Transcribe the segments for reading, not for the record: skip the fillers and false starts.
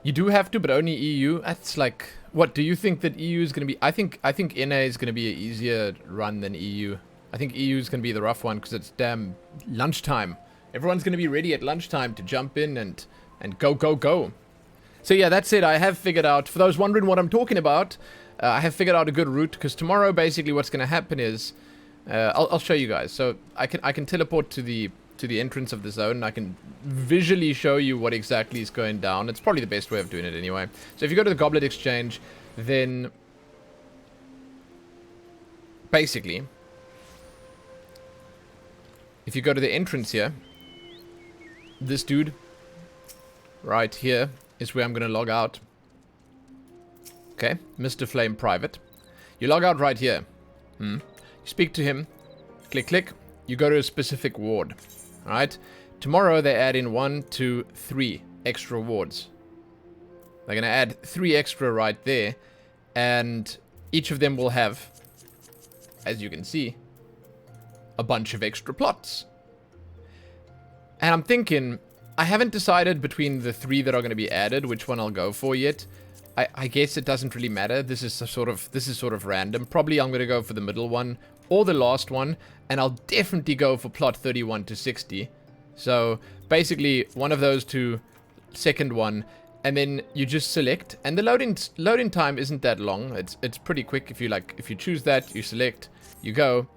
You do have to, but only EU. That's like, what do you think that EU is going to be? I think NA is going to be an easier run than EU. I think EU is going to be the rough one because it's damn lunchtime. Everyone's going to be ready at lunchtime to jump in and go. So yeah, that's it. I have figured out, for those wondering what I'm talking about, I have figured out a good route, because tomorrow basically what's going to happen is, I'll show you guys. So I can teleport to the entrance of the zone, and I can visually show you what exactly is going down. It's probably the best way of doing it anyway. So if you go to the Goblet Exchange, then basically, if you go to the entrance here, this dude right here is where I'm going to log out. Okay, Mr. Flame Private. You log out right here. You speak to him. Click, click. You go to a specific ward. Alright? Tomorrow they add in 1, 2, 3 extra wards. They're going to add 3 extra right there. And each of them will have, as you can see, a bunch of extra plots. And I'm thinking, I haven't decided between the 3 that are going to be added which one I'll go for yet. I guess it doesn't really matter. This is sort of random. Probably I'm going to go for the middle one or the last one, and I'll definitely go for plot 31 to 60. So basically one of those two, second one, and then you just select, and the loading time isn't that long. It's pretty quick. If you choose that, you select, you go.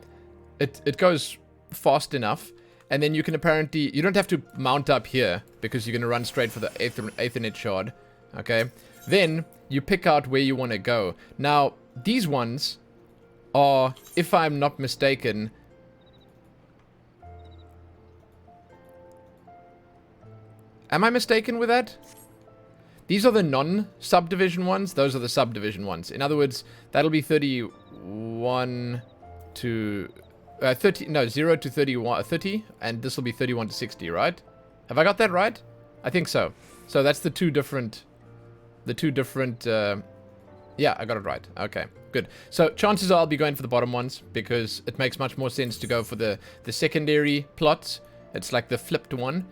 It goes fast enough. And then you can apparently, you don't have to mount up here because you're going to run straight for the Aethernet shard. Okay. Then you pick out where you want to go. Now, these ones are, if I'm not mistaken, am I mistaken with that? These are the non-subdivision ones. Those are the subdivision ones. In other words, that'll be 31 to 0 to 31, 30, and this will be 31 to 60, right? Have I got that right? I think so. So that's the two different, yeah, I got it right. Okay, good. So chances are I'll be going for the bottom ones, because it makes much more sense to go for the secondary plots. It's like the flipped one.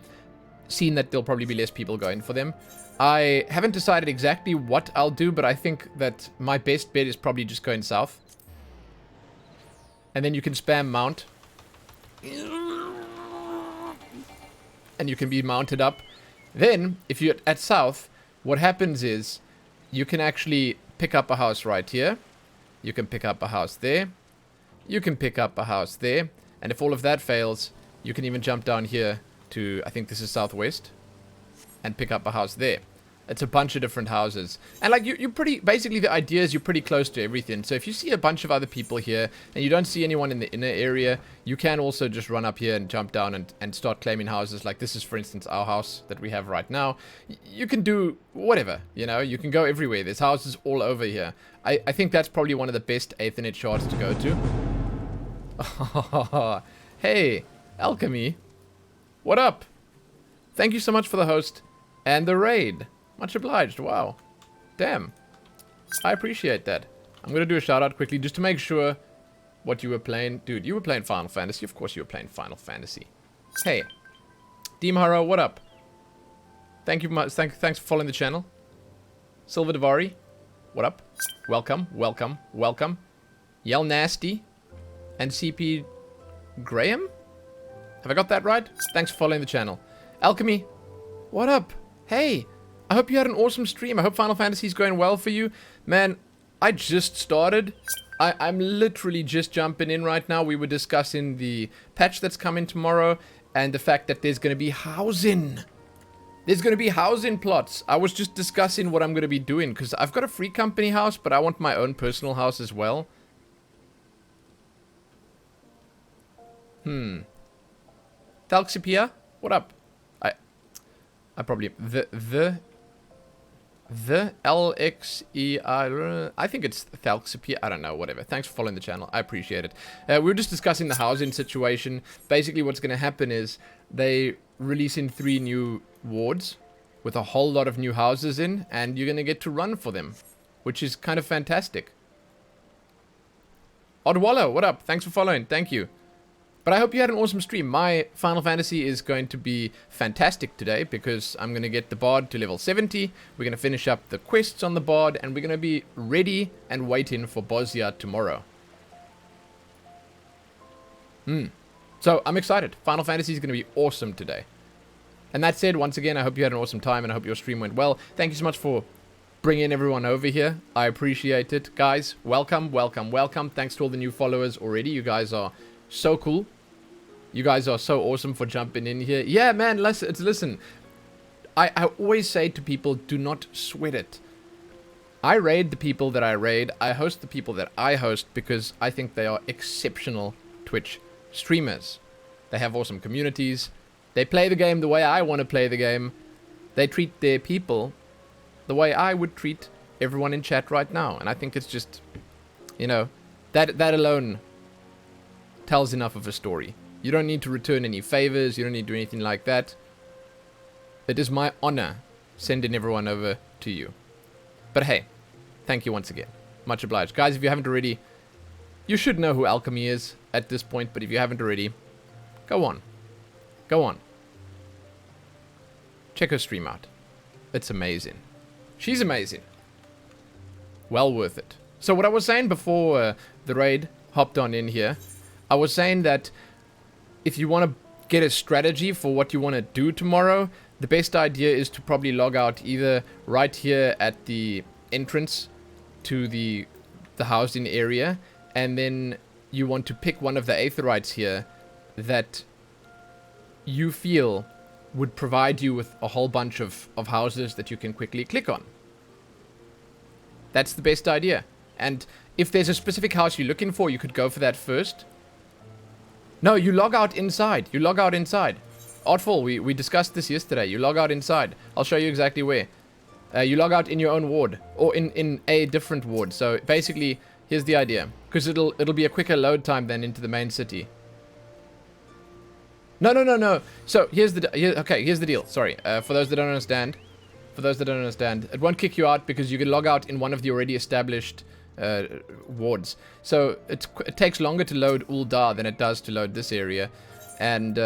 Seeing that there'll probably be less people going for them. I haven't decided exactly what I'll do, but I think that my best bet is probably just going south. And then you can spam mount. And you can be mounted up. Then, if you're at south, what happens is you can actually pick up a house right here. You can pick up a house there. You can pick up a house there. And if all of that fails, you can even jump down here to, I think this is southwest, and pick up a house there. It's a bunch of different houses. And like, you're pretty, basically the idea is you're pretty close to everything. So if you see a bunch of other people here, and you don't see anyone in the inner area, you can also just run up here and jump down and start claiming houses. Like this is, for instance, our house that we have right now. You can do whatever, you know, you can go everywhere. There's houses all over here. I think that's probably one of the best Aethernet shards to go to. Hey, Alchemy. What up? Thank you so much for the host and the raid. Much obliged. Wow. Damn. I appreciate that. I'm going to do a shout out quickly just to make sure what you were playing. Dude, you were playing Final Fantasy. Of course you were playing Final Fantasy. Hey. Deemharo, what up? Thank you much. Thanks for following the channel. Silver Davari, what up? Welcome, welcome, welcome. Yell Nasty and CP Graham? Have I got that right? Thanks for following the channel. Alchemy, what up? Hey, I hope you had an awesome stream. I hope Final Fantasy is going well for you. Man, I just started. I'm literally just jumping in right now. We were discussing the patch that's coming tomorrow and the fact that there's going to be housing. There's going to be housing plots. I was just discussing what I'm going to be doing because I've got a free company house, but I want my own personal house as well. Thalxipia, what up? I probably the LXEI. I think it's Thalxipia. I don't know. Whatever. Thanks for following the channel. I appreciate it. We were just discussing the housing situation. Basically, what's going to happen is they releasing 3 new wards with a whole lot of new houses in, and you're going to get to run for them, which is kind of fantastic. Oddwallow, what up? Thanks for following. Thank you. But I hope you had an awesome stream. My Final Fantasy is going to be fantastic today because I'm going to get the Bard to level 70. We're going to finish up the quests on the Bard, and we're going to be ready and waiting for Eorzea tomorrow. So I'm excited. Final Fantasy is going to be awesome today. And that said, once again, I hope you had an awesome time and I hope your stream went well. Thank you so much for bringing everyone over here. I appreciate it. Guys, welcome, welcome, welcome. Thanks to all the new followers already. You guys are so cool. You guys are so awesome for jumping in here. Yeah, man, listen. I always say to people, do not sweat it. I raid the people that I raid. I host the people that I host because I think they are exceptional Twitch streamers. They have awesome communities. They play the game the way I want to play the game. They treat their people the way I would treat everyone in chat right now. And I think it's just, you know, that alone tells enough of a story. You don't need to return any favors. You don't need to do anything like that. It is my honor sending everyone over to you. But hey, thank you once again. Much obliged. Guys, if you haven't already, you should know who Alchemy is at this point. But if you haven't already, go on. Go on. Check her stream out. It's amazing. She's amazing. Well worth it. So what I was saying before the raid hopped on in here, I was saying that if you want to get a strategy for what you want to do tomorrow, the best idea is to probably log out either right here at the entrance to the housing area, and then you want to pick one of the aetherites here that you feel would provide you with a whole bunch of houses that you can quickly click on. That's the best idea. And if there's a specific house you're looking for, you could go for that first. No, you log out inside. You log out inside. Artful, we discussed this yesterday. You log out inside. I'll show you exactly where. You log out in your own ward, or in a different ward. So basically, here's the idea. Because it'll be a quicker load time than into the main city. No. So here's the deal. Sorry. For those that don't understand, it won't kick you out because you can log out in one of the already established wards. So it takes longer to load Uldar than it does to load this area. And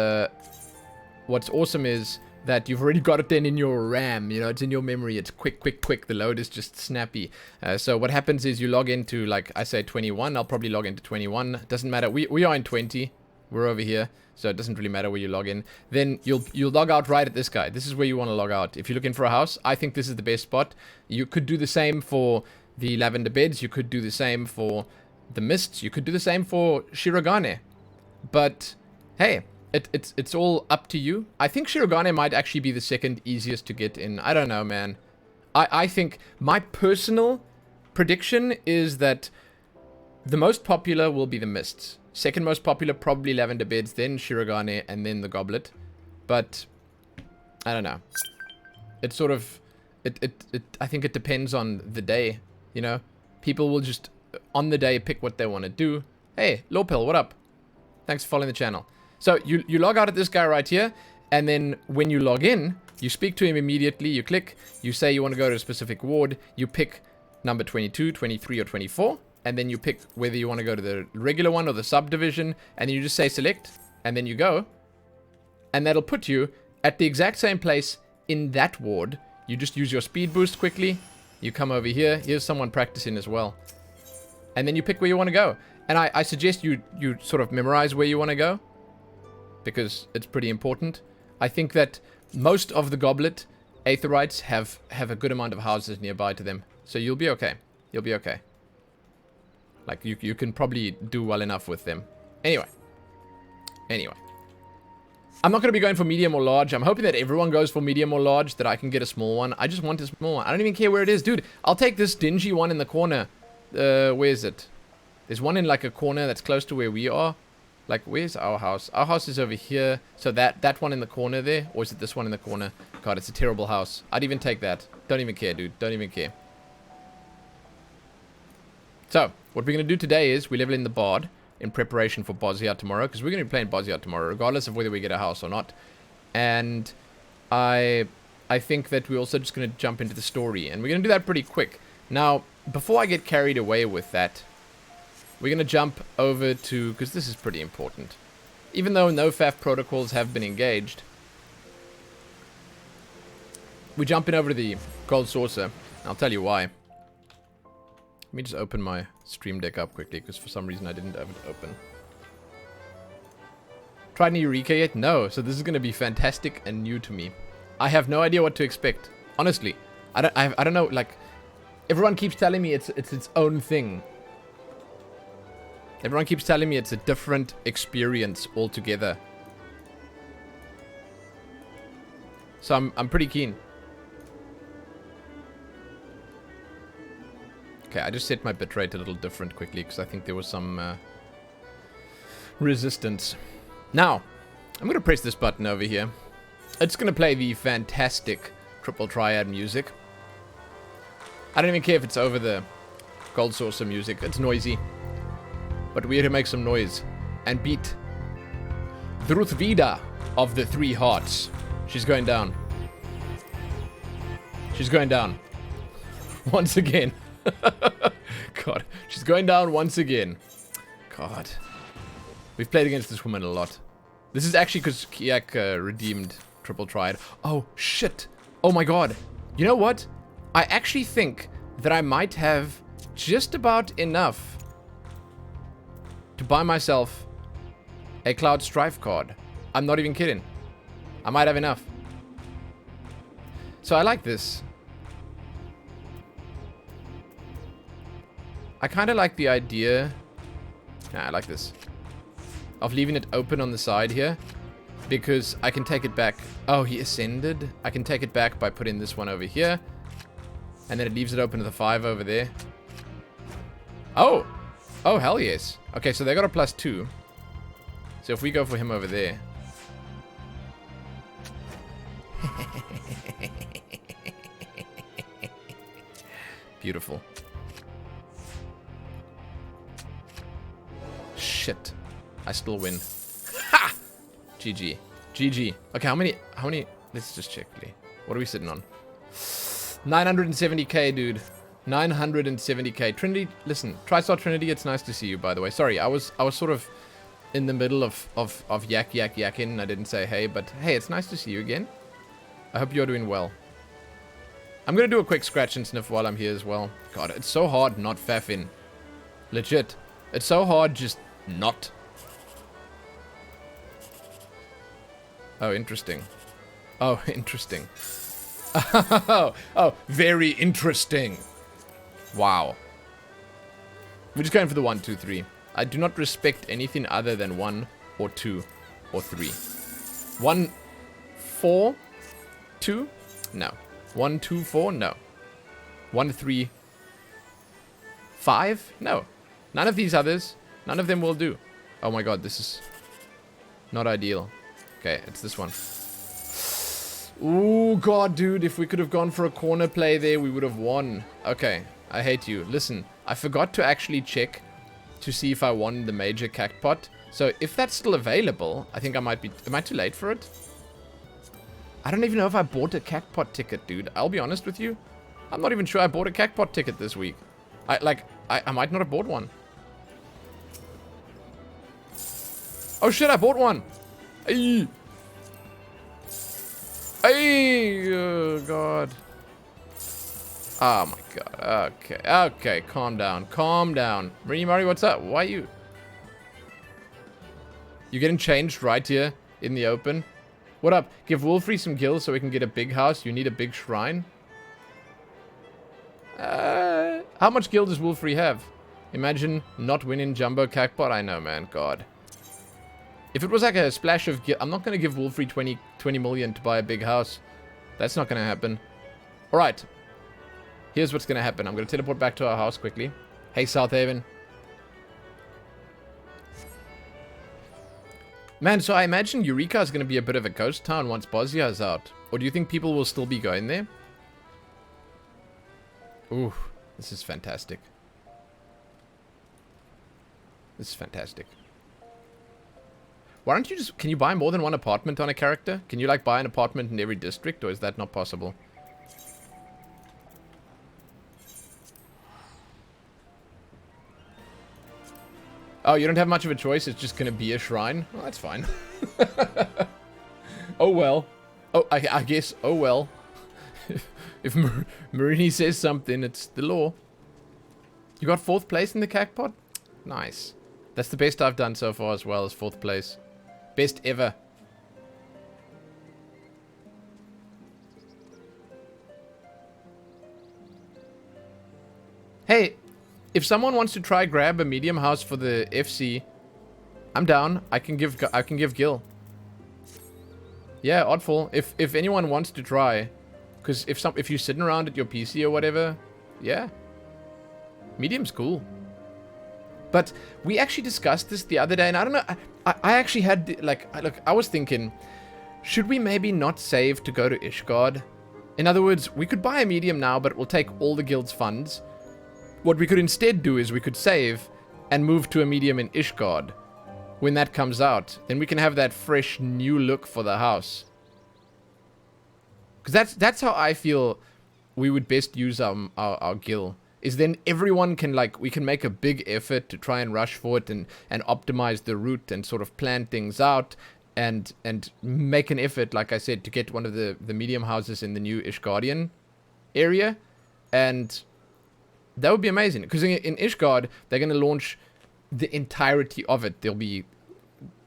what's awesome is that you've already got it then in your RAM. You know, it's in your memory. It's quick. The load is just snappy. So what happens is you log into, like I say, 21. I'll probably log into 21. Doesn't matter. We are in 20. We're over here. So it doesn't really matter where you log in. Then you'll log out right at this guy. This is where you want to log out. If you're looking for a house, I think this is the best spot. You could do the same for the lavender beds. You could do the same for the mists. You could do the same for Shirogane. But hey, it's all up to you. I think Shirogane might actually be the second easiest to get in. I don't know, man. I think my personal prediction is that the most popular will be the mists. Second most popular, probably lavender beds, then Shirogane, and then the goblet. But I don't know. It's sort of I think it depends on the day, you know. People will just on the day pick what they want to do. Hey, Lopel, what up? Thanks for following the channel. So you log out at this guy right here, and then when you log in, you speak to him immediately, you click, you say you want to go to a specific ward, you pick number 22, 23, or 24. And then you pick whether you want to go to the regular one or the subdivision. And then you just say select. And then you go. And that'll put you at the exact same place in that ward. You just use your speed boost quickly. You come over here. Here's someone practicing as well. And then you pick where you want to go. And I suggest you sort of memorize where you want to go. Because it's pretty important. I think that most of the goblet aetherites have a good amount of houses nearby to them. So you'll be okay. You'll be okay. Like, you can probably do well enough with them. Anyway. I'm not going to be going for medium or large. I'm hoping that everyone goes for medium or large, that I can get a small one. I just want a small one. I don't even care where it is. Dude, I'll take this dingy one in the corner. Where is it? There's one in, like, a corner that's close to where we are. Like, where's our house? Our house is over here. So that one in the corner there? Or is it this one in the corner? God, it's a terrible house. I'd even take that. Don't even care, dude. Don't even care. So, what we're going to do today is we level in the Bard in preparation for Eorzea tomorrow, because we're going to be playing Eorzea tomorrow, regardless of whether we get a house or not. And I think that we're also just going to jump into the story, and we're going to do that pretty quick. Now, before I get carried away with that, we're going to jump over to, because this is pretty important. Even though no FAF protocols have been engaged. We jump in over to the Gold Saucer. I'll tell you why. Let me just open my Stream Deck up quickly, because for some reason I didn't have it open. Tried any Eureka yet? No, so this is going to be fantastic and new to me. I have no idea what to expect. Honestly. I don't know, like... Everyone keeps telling me it's its own thing. Everyone keeps telling me it's a different experience altogether. So I'm pretty keen. Okay, I just set my bitrate a little different quickly because I think there was some resistance. Now, I'm going to press this button over here. It's going to play the fantastic Triple Triad music. I don't even care if it's over the Gold Saucer music. It's noisy. But we're here to make some noise and beat Druthvida of the Three Hearts. She's going down. She's going down. Once again. God. She's going down once again. God. We've played against this woman a lot. This is actually because Kiak redeemed Triple Triad. Oh, shit. Oh my god. You know what? I actually think that I might have just about enough to buy myself a Cloud Strife card. I'm not even kidding. I might have enough. So I like this. I kind of like the idea... Nah, I like this. Of leaving it open on the side here. Because I can take it back. Oh, he ascended. I can take it back by putting this one over here. And then it leaves it open to the 5 over there. Oh! Oh, hell yes. Okay, so they got a +2. So if we go for him over there... Beautiful. Shit. I still win. Ha! GG. GG. Okay, how many... Let's just check, Lee. What are we sitting on? 970k, dude. 970k. Trinity, listen. TriStar Trinity, it's nice to see you, by the way. Sorry, I was sort of in the middle of yakking, and I didn't say hey, but hey, it's nice to see you again. I hope you're doing well. I'm gonna do a quick scratch and sniff while I'm here as well. God, it's so hard not faffing. Legit. It's so hard just not. Oh, interesting. Oh, interesting. Oh, very interesting. Wow. We're just going for the 1, 2, 3. I do not respect anything other than 1 or 2 or 3. 1, 4, 2? No. 1, 2, 4? No. 1, 3, 5? No. None of these others. None of them will do. Oh my god, this is not ideal. Okay, it's this one. Ooh, god, dude. If we could have gone for a corner play there, we would have won. Okay, I hate you. Listen, I forgot to actually check to see if I won the major cactpot. So if that's still available, I think I might be... Am I too late for it? I don't even know if I bought a cactpot ticket, dude. I'll be honest with you. I'm not even sure I bought a cactpot ticket this week. I might not have bought one. Oh shit, I bought one. Ay. Ay, oh god. Oh my god. Okay, okay, calm down, calm down. Mari, what's up? Why you? You getting changed right here in the open? What up? Give Wolfrey some gills so we can get a big house. You need a big shrine. How much gil does Wolfrey have? Imagine not winning Jumbo Cactpot. I know, man. God. If it was like a splash of gil... I'm not going to give Wolfrey 20 million to buy a big house. That's not going to happen. Alright. Here's what's going to happen. I'm going to teleport back to our house quickly. Hey, Southaven. Man, so I imagine Eureka is going to be a bit of a ghost town once Bosnia is out. Or do you think people will still be going there? Ooh, this is fantastic. This is fantastic. Why don't you just... Can you buy more than one apartment on a character? Can you, like, buy an apartment in every district? Or is that not possible? Oh, you don't have much of a choice. It's just gonna be a shrine. Well, that's fine. Oh well. Oh, I guess. Oh well. If Marini says something, it's the law. You got 4th place in the Cacpot? Nice. That's the best I've done so far as well, as 4th place. Best ever. Hey, if someone wants to try grab a medium house for the FC, I'm down. I can give Gil. Yeah, Oddful. If anyone wants to try, because if you're sitting around at your PC or whatever, yeah, medium's cool. But we actually discussed this the other day, and I don't know. I actually had look. I was thinking, should we maybe not save to go to Ishgard? In other words, we could buy a medium now, but it will take all the guild's funds. What we could instead do is we could save and move to a medium in Ishgard. When that comes out, then we can have that fresh new look for the house. Because that's how I feel we would best use our guild. Is then everyone can, like, we can make a big effort to try and rush for it and optimize the route and sort of plan things out and make an effort, like I said, to get one of the medium houses in the new Ishgardian area. And that would be amazing. Because in Ishgard, they're going to launch the entirety of it. There'll be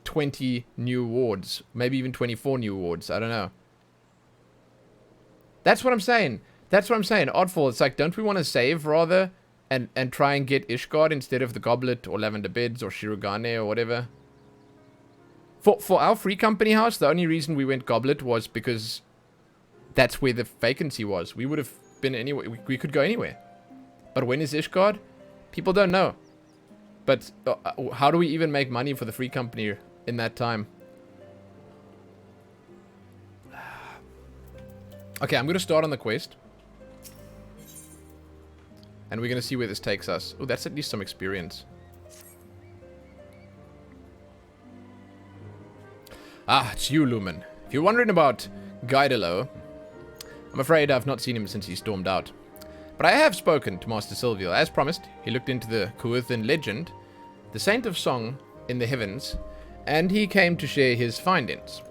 20 new wards, maybe even 24 new wards. I don't know. That's what I'm saying. That's what I'm saying. Oddfall, it's like, don't we want to save rather and try and get Ishgard instead of the Goblet or Lavender Beds or Shirogane or whatever? For our free company house, the only reason we went Goblet was because that's where the vacancy was. We would have been anywhere. We could go anywhere. But when is Ishgard? People don't know. But how do we even make money for the free company in that time? Okay, I'm going to start on the quest. And we're going to see where this takes us. Oh, that's at least some experience. Ah, it's you, Lumen. If you're wondering about Guidalo, I'm afraid I've not seen him since he stormed out. But I have spoken to Master Sylvial. As promised, he looked into the Kuuthin legend, the Saint of Song in the heavens, and he came to share his findings.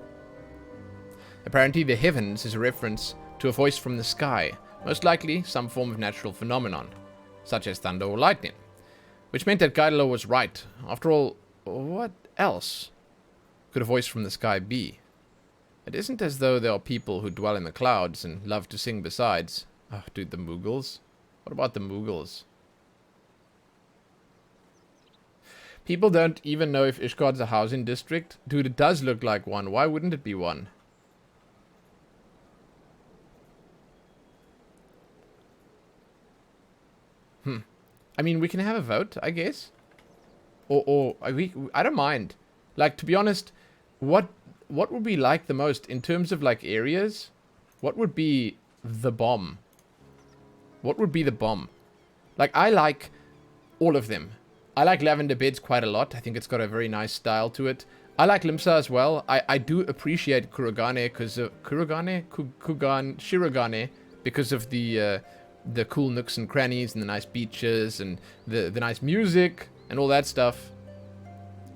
Apparently, the heavens is a reference to a voice from the sky, most likely some form of natural phenomenon, such as thunder or lightning, which meant that Guidalo was right. After all, what else could a voice from the sky be? It isn't as though there are people who dwell in the clouds and love to sing besides. Oh, dude, the Mughals? What about the Mughals? People don't even know if Ishgard's a housing district. Dude, it does look like one. Why wouldn't it be one? I mean, we can have a vote, I guess. Or I don't mind. Like, to be honest, what would we like the most in terms of, like, areas? What would be the bomb? What would be the bomb? Like, I like all of them. I like Lavender Beds quite a lot. I think it's got a very nice style to it. I like Limsa as well. I do appreciate Kurogane because of Shirogane because of the cool nooks and crannies and the nice beaches and the nice music and all that stuff.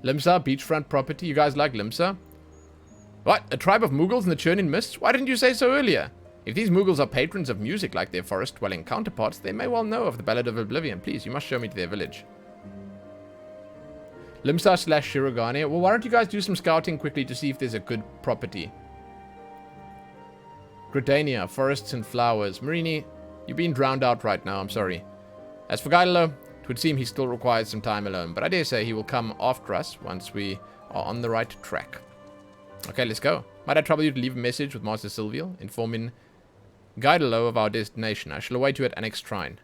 Limsa, beachfront property. You guys like Limsa? What? A tribe of Mughals in the churning mists? Why didn't you say so earlier? If these Mughals are patrons of music like their forest-dwelling counterparts, they may well know of the Ballad of Oblivion. Please, you must show me to their village. Limsa / Shirogane. Well, why don't you guys do some scouting quickly to see if there's a good property? Gridania, forests and flowers. Marini, you're being drowned out right now, I'm sorry. As for Guidalo, it would seem he still requires some time alone, but I dare say he will come after us once we are on the right track. Okay, let's go. Might I trouble you to leave a message with Master Sylvial, informing Guidalo of our destination. I shall await you at Annex Shrine.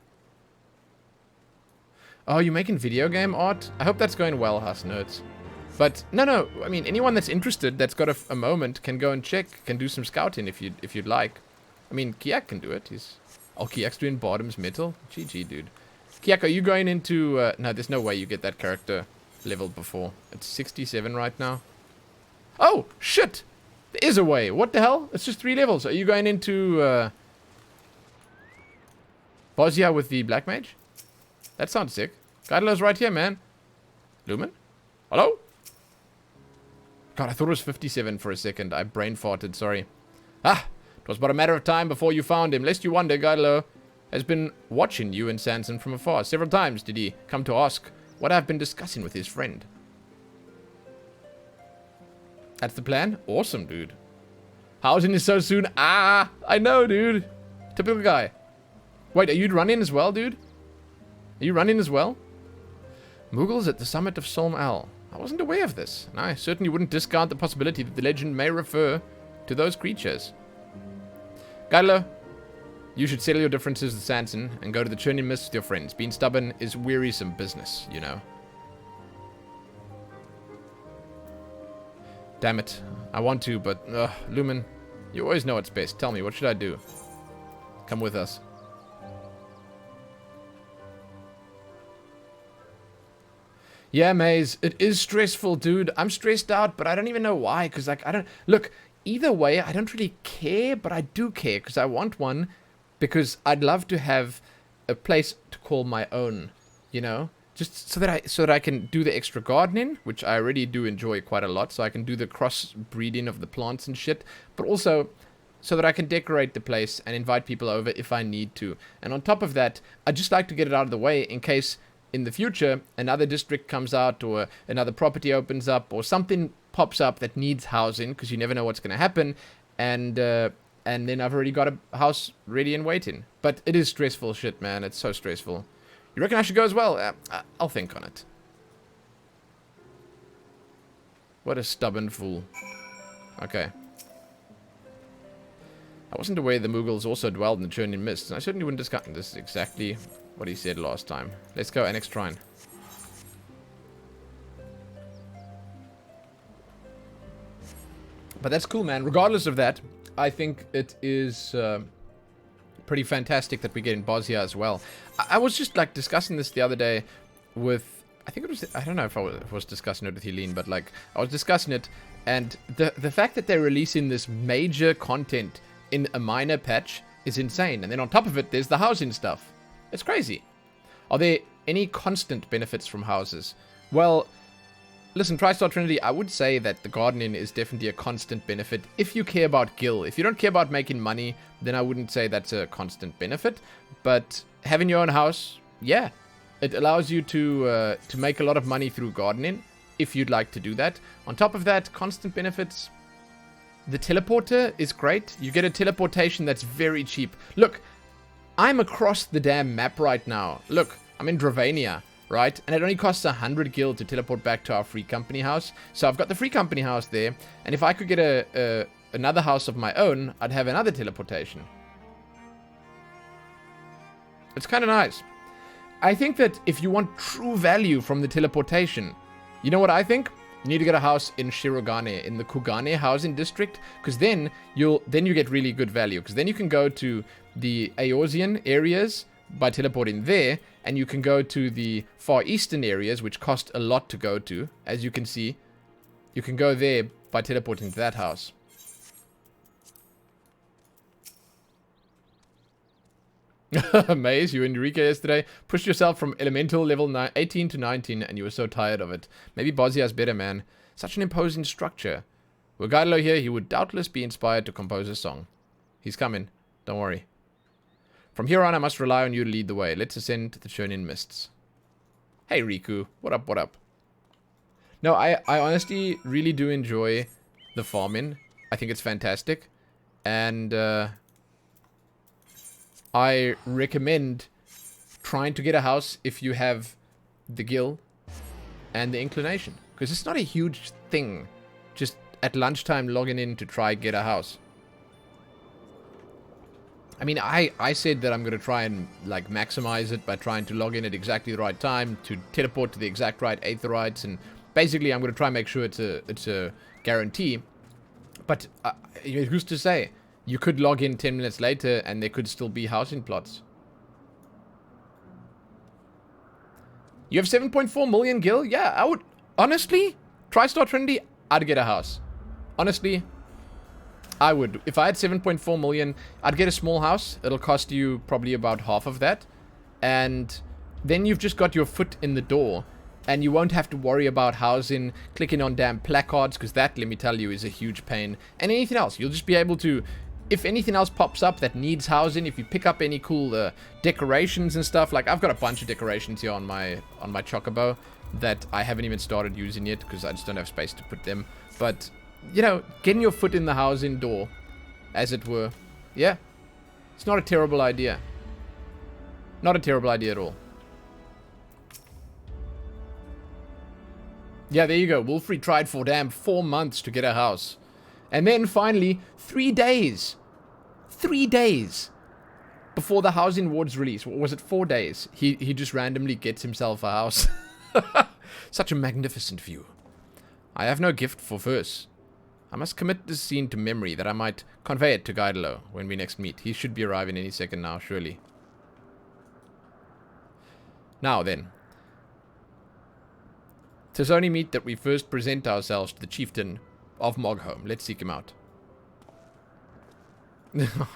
Oh, you're making video game art? I hope that's going well, Huss Nerds. But, no, I mean, anyone that's interested, that's got a moment, can go and check, can do some scouting if you'd like. I mean, Kiak can do it. Oh, Kiak's doing bottoms metal? GG, dude. Kiak, are you going into... no, there's no way you get that character leveled before. It's 67 right now. Oh, shit! There is a way. What the hell? It's just 3 levels. Are you going into... Bosnia with the Black Mage? That sounds sick. Guidalo's right here, man. Lumen? Hello? God, I thought it was 57 for a second. I brain farted, sorry. Ah, it was but a matter of time before you found him. Lest you wonder, Garlo has been watching you and Sanson from afar. Several times did he come to ask what I've been discussing with his friend. That's the plan? Awesome, dude. Housing is so soon. Ah, I know, dude. Typical guy. Wait, are you running as well, dude? Are you running as well? Mughals at the summit of Solm Al. I wasn't aware of this, and I certainly wouldn't discount the possibility that the legend may refer to those creatures. Garlo, you should settle your differences with Sanson and go to the Churning Mist with your friends. Being stubborn is wearisome business, you know. Damn it. I want to, but, Lumen, you always know what's best. Tell me, what should I do? Come with us. Yeah, Maze, it is stressful, dude. I'm stressed out, but I don't even know why, because, like, I don't... Look, either way, I don't really care, but I do care, because I want one, because I'd love to have a place to call my own, you know? Just so that I can do the extra gardening, which I already do enjoy quite a lot, so I can do the cross-breeding of the plants and shit, but also so that I can decorate the place and invite people over if I need to. And on top of that, I'd just like to get it out of the way in case in the future another district comes out or another property opens up or something pops up that needs housing, because you never know what's going to happen, and then I've already got a house ready and waiting. But it is stressful shit, man. It's so stressful. You reckon I should go as well? I'll think on it. What a stubborn fool. Okay. I wasn't aware the Mughals also dwelled in the Churning Mists, and I certainly wouldn't discuss this. Is exactly what he said last time. Let's go, Annex Shrine. But that's cool, man. Regardless of that, I think it is pretty fantastic that we get in Bosnia as well. I was just, like, discussing this the other day with... I think it was... I don't know if I was discussing it with Helene, but, like, I was discussing it, and the fact that they're releasing this major content in a minor patch is insane. And then on top of it, there's the housing stuff. It's crazy. Are there any constant benefits from houses? Well... Listen, TriStar Trinity, I would say that the gardening is definitely a constant benefit if you care about gil. If you don't care about making money, then I wouldn't say that's a constant benefit. But having your own house, yeah. It allows you to make a lot of money through gardening, if you'd like to do that. On top of that, constant benefits. The teleporter is great. You get a teleportation that's very cheap. Look, I'm across the damn map right now. Look, I'm in Dravania. Right? And it only costs 100 gil to teleport back to our free company house. So I've got the free company house there. And if I could get another house of my own, I'd have another teleportation. It's kind of nice. I think that if you want true value from the teleportation, you know what I think? You need to get a house in Shirogane, in the Kugane housing district. Because then you get really good value. Because then you can go to the Eorzean areas by teleporting there, and you can go to the Far Eastern areas, which cost a lot to go to. As you can see, you can go there by teleporting to that house. Maze, you and Eureka yesterday pushed yourself from elemental level 18 to 19, and you were so tired of it. Maybe Bosnia's better, man. Such an imposing structure. Were Garlo here, he would doubtless be inspired to compose a song. He's coming. Don't worry. From here on, I must rely on you to lead the way. Let's ascend to the Churning Mists. Hey, Riku. What up, what up? No, I honestly really do enjoy the farming. I think it's fantastic. And I recommend trying to get a house if you have the gil and the inclination. Because it's not a huge thing. Just at lunchtime logging in to try get a house. I mean, I said that I'm going to try and, like, maximize it by trying to log in at exactly the right time, to teleport to the exact right aetherites, and basically I'm going to try and make sure it's a guarantee. But who's to say? You could log in 10 minutes later and there could still be housing plots. You have 7.4 million gil? Yeah, I would... Honestly, TriStar Trinity, I'd get a house. Honestly... I would. If I had 7.4 million, I'd get a small house. It'll cost you probably about half of that. And then you've just got your foot in the door. And you won't have to worry about housing, clicking on damn placards, because that, let me tell you, is a huge pain. And anything else. You'll just be able to, if anything else pops up that needs housing, if you pick up any cool decorations and stuff, like I've got a bunch of decorations here on my Chocobo that I haven't even started using yet, because I just don't have space to put them. But, you know, getting your foot in the housing door, as it were, yeah, it's not a terrible idea. Not a terrible idea at all. Yeah, there you go. Wolfrey tried for damn 4 months to get a house. And then finally, 3 days. 3 days before the housing wards release. What was it, 4 days? He just randomly gets himself a house. Such a magnificent view. I have no gift for verse. I must commit this scene to memory that I might convey it to Guidelo when we next meet. He should be arriving any second now, surely. Now then. 'Tis only meet that we first present ourselves to the chieftain of Mogholm. Let's seek him out.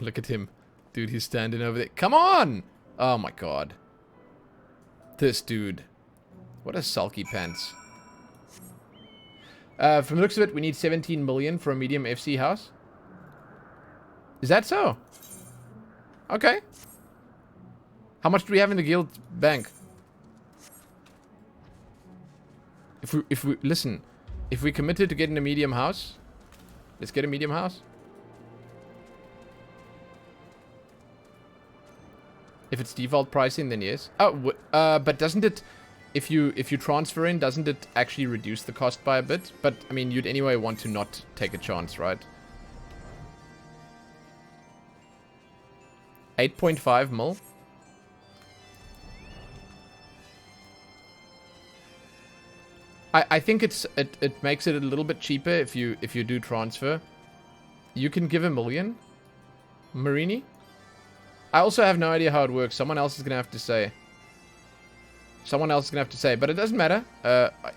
Look at him. Dude, he's standing over there. Come on! Oh my god. This dude. What a sulky pants. From the looks of it, we need 17 million for a medium FC house. Is that so? Okay. How much do we have in the guild bank? If we listen, if we committed to getting a medium house, let's get a medium house. If it's default pricing, then yes. Oh, but doesn't it, if you transfer in, doesn't it actually reduce the cost by a bit? But I mean, you'd anyway want to not take a chance, right? 8.5 mil. I think it makes it a little bit cheaper if you do transfer. You can give 1 million, Marini. I also have no idea how it works. Someone else is gonna have to say. Someone else is gonna have to say, but it doesn't matter.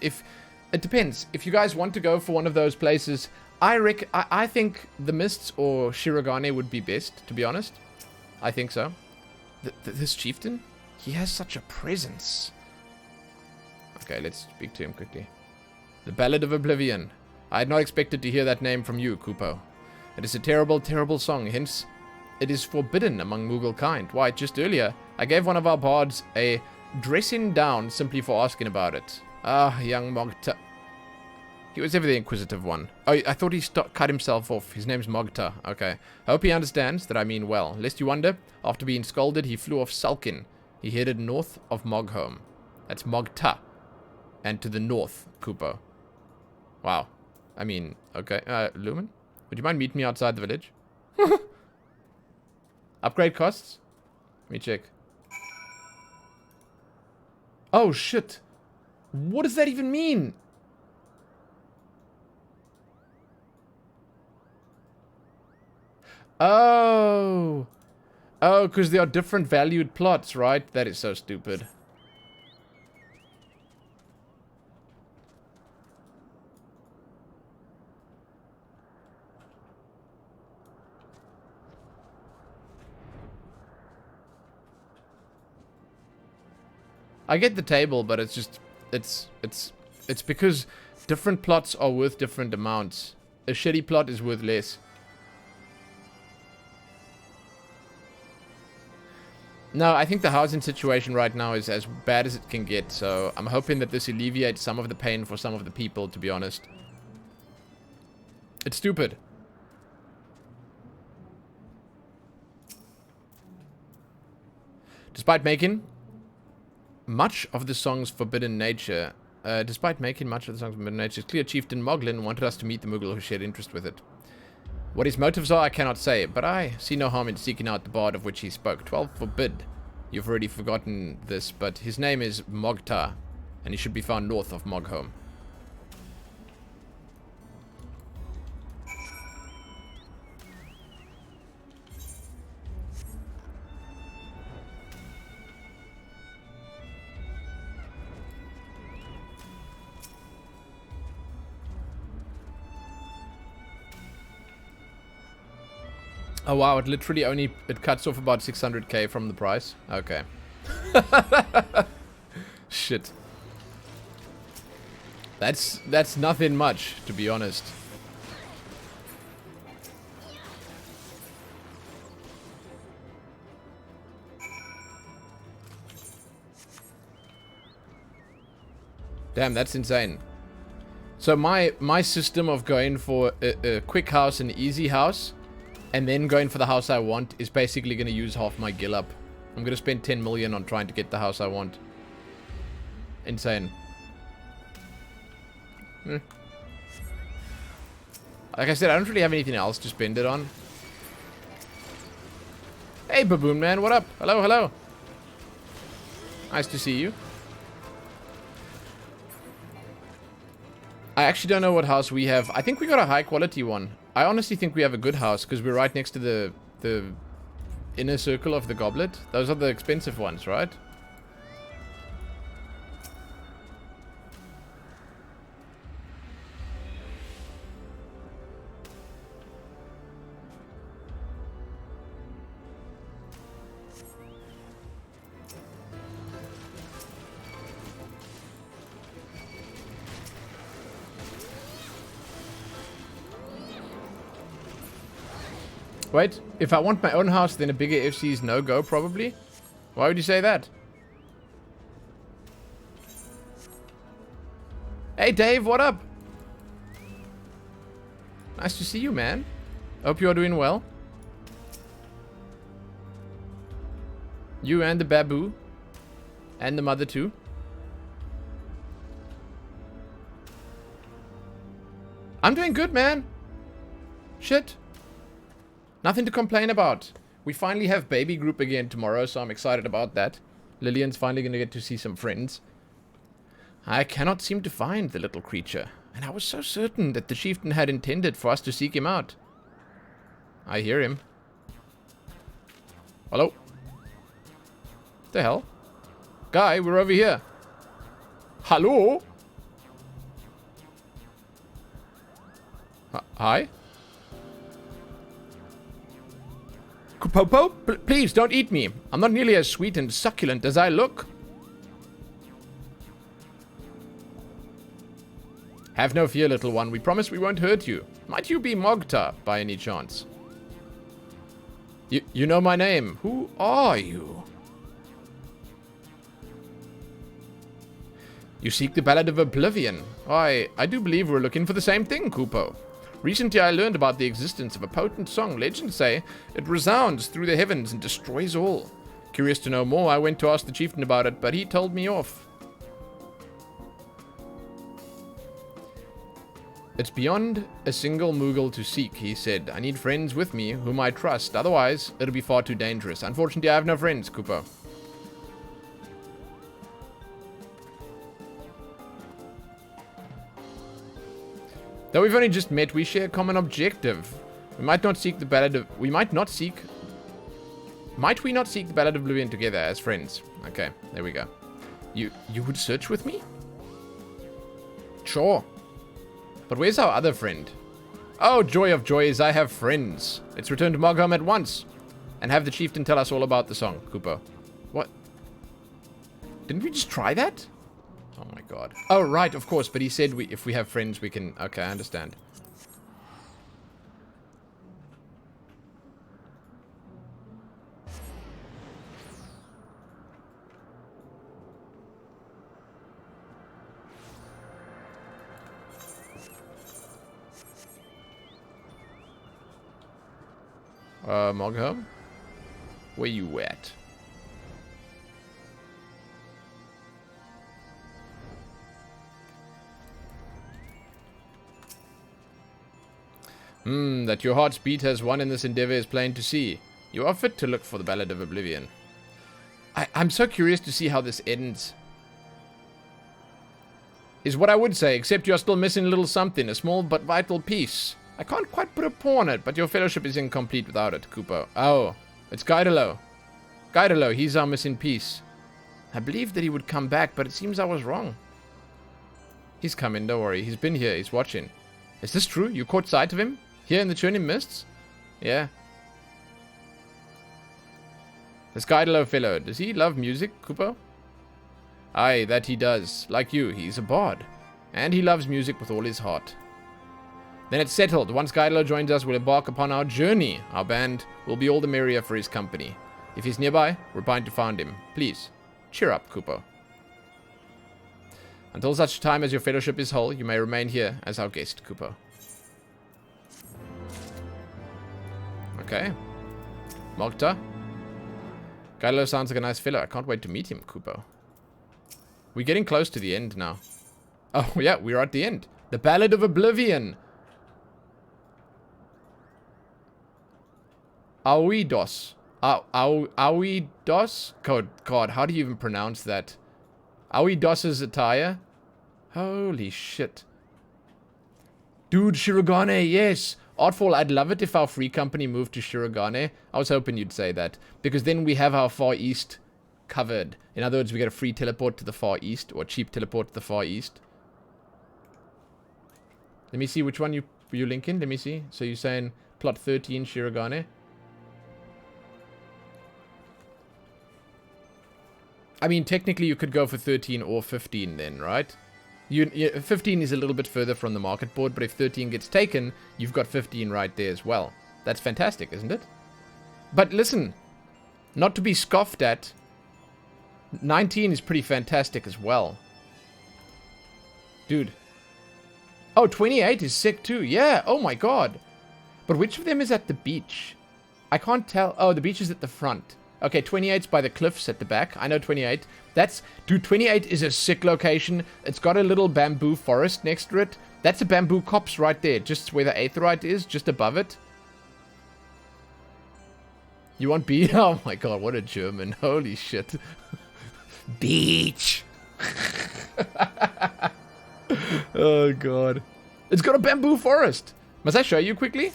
If it depends. If you guys want to go for one of those places, I think the Mists or Shirogane would be best. To be honest, I think so. This chieftain, he has such a presence. Okay, let's speak to him quickly. The Ballad of Oblivion. I had not expected to hear that name from you, Kupo. It is a terrible, terrible song, hence it is forbidden among Moogle kind. Why, just earlier, I gave one of our bards a dressing down simply for asking about it. Ah, young Mogta. He was ever the inquisitive one. Oh, I thought he cut himself off. His name's Mogta. Okay. I hope he understands that I mean well. Lest you wonder, after being scolded, he flew off sulking. He headed north of Mogholm. That's Mogta. And to the north, Kupo. Wow. I mean, okay. Lumen? Would you mind meeting me outside the village? Upgrade costs? Let me check. Oh, shit. What does that even mean? Oh. Oh, because they are different valued plots, right? That is so stupid. I get the table, but it's just it's because different plots are worth different amounts. A shitty plot is worth less. No, I think the housing situation right now is as bad as it can get, so I'm hoping that this alleviates some of the pain for some of the people, to be honest. It's stupid. Despite making much of the song's forbidden nature, it's clear Chieftain Moglin wanted us to meet the Moogle who shared interest with it. What his motives are, I cannot say, but I see no harm in seeking out the bard of which he spoke. 12 forbid. You've already forgotten this, but his name is Mogta, and he should be found north of Mogholm. Oh wow, it literally only, it cuts off about 600k from the price. Okay. Shit. That's nothing much, to be honest. Damn, that's insane. So my system of going for a quick house and easy house, and then going for the house I want, is basically going to use half my gil up. I'm going to spend 10 million on trying to get the house I want. Insane. Like I said, I don't really have anything else to spend it on. Hey, Baboon Man, what up? Hello, hello. Nice to see you. I actually don't know what house we have. I think we got a high quality one. I honestly think we have a good house because we're right next to the inner circle of the goblet. Those are the expensive ones, right? Wait, if I want my own house, then a bigger FC is no-go, probably? Why would you say that? Hey, Dave, what up? Nice to see you, man. Hope you're doing well. You and the Babu. And the mother, too. I'm doing good, man. Shit. Nothing to complain about. We finally have baby group again tomorrow, so I'm excited about that. Lillian's finally going to get to see some friends. I cannot seem to find the little creature, and I was so certain that the chieftain had intended for us to seek him out. I hear him. Hello? The hell? Guy, we're over here. Hello? Hi? Popo, please don't eat me. I'm not nearly as sweet and succulent as I look. Have no fear, little one. We promise we won't hurt you. Might you be Mogta, by any chance? You know my name. Who are you? You seek the Ballad of Oblivion. I do believe we're looking for the same thing, Kupo. Recently I learned about the existence of a potent song. Legends say it resounds through the heavens and destroys all. Curious to know more, I went to ask the chieftain about it, but he told me off. It's beyond a single Moogle to seek, he said. I need friends with me whom I trust, otherwise it'll be far too dangerous. Unfortunately, I have no friends, Kupo. Though we've only just met, we share a common objective. We might not seek the Ballad of... Might we not seek the Ballad of Oblivion together as friends? Okay, there we go. You would search with me? Sure. But where's our other friend? Oh, joy of joys, I have friends. Let's return to Mogholm at once. And have the chieftain tell us all about the song, Kupo. What? Didn't we just try that? Oh my god. Oh, right, of course. But he said if we have friends, we can... Okay, I understand. Mogholm? Where you at? That your heart's beat has won in this endeavor is plain to see. You are fit to look for the Ballad of Oblivion. I'm so curious to see how this ends. Is what I would say, except you're still missing a little something, a small but vital piece. I can't quite put a paw on it, but your fellowship is incomplete without it, Kupo. Oh, it's Gaidalo. Gaidalo, he's our missing piece. I believed that he would come back, but it seems I was wrong. He's coming, don't worry. He's been here, he's watching. Is this true? You caught sight of him? Here in the churning mists? Yeah. This Gaidalo fellow, does he love music, Kupo? Aye, that he does. Like you, he's a bard. And he loves music with all his heart. Then it's settled. Once Gailo joins us, we'll embark upon our journey. Our band will be all the merrier for his company. If he's nearby, we're bound to find him. Please, cheer up, Kupo. Until such time as your fellowship is whole, you may remain here as our guest, Kupo. Okay. Mogta. Gailo sounds like a nice fellow. I can't wait to meet him, Kupo. We're getting close to the end now. Oh, yeah, we're at the end. The Ballad of Oblivion. Aoidos. Aoidos? God, how do you even pronounce that? Aoidos's attire? Holy shit. Dude, Shirogane, yes. Artful, I'd love it if our free company moved to Shirogane. I was hoping you'd say that. Because then we have our Far East covered. In other words, we get a free teleport to the Far East. Or cheap teleport to the Far East. Let me see which one you link in. Let me see. So you're saying plot 13 Shirogane. I mean, technically you could go for 13 or 15 then, right? 15 is a little bit further from the market board, but if 13 gets taken, you've got 15 right there as well. That's fantastic, isn't it? But listen, not to be scoffed at, 19 is pretty fantastic as well. Dude. Oh, 28 is sick too. Yeah, oh my god. But which of them is at the beach? I can't tell. Oh, the beach is at the front. Okay, 28's by the cliffs at the back. I know 28. Dude, 28 is a sick location. It's got a little bamboo forest next to it. That's a bamboo copse right there, just where the aetheryte is, just above it. You want beach? Oh my god, what a German. Holy shit. Beach. Oh god. It's got a bamboo forest. Must I show you quickly?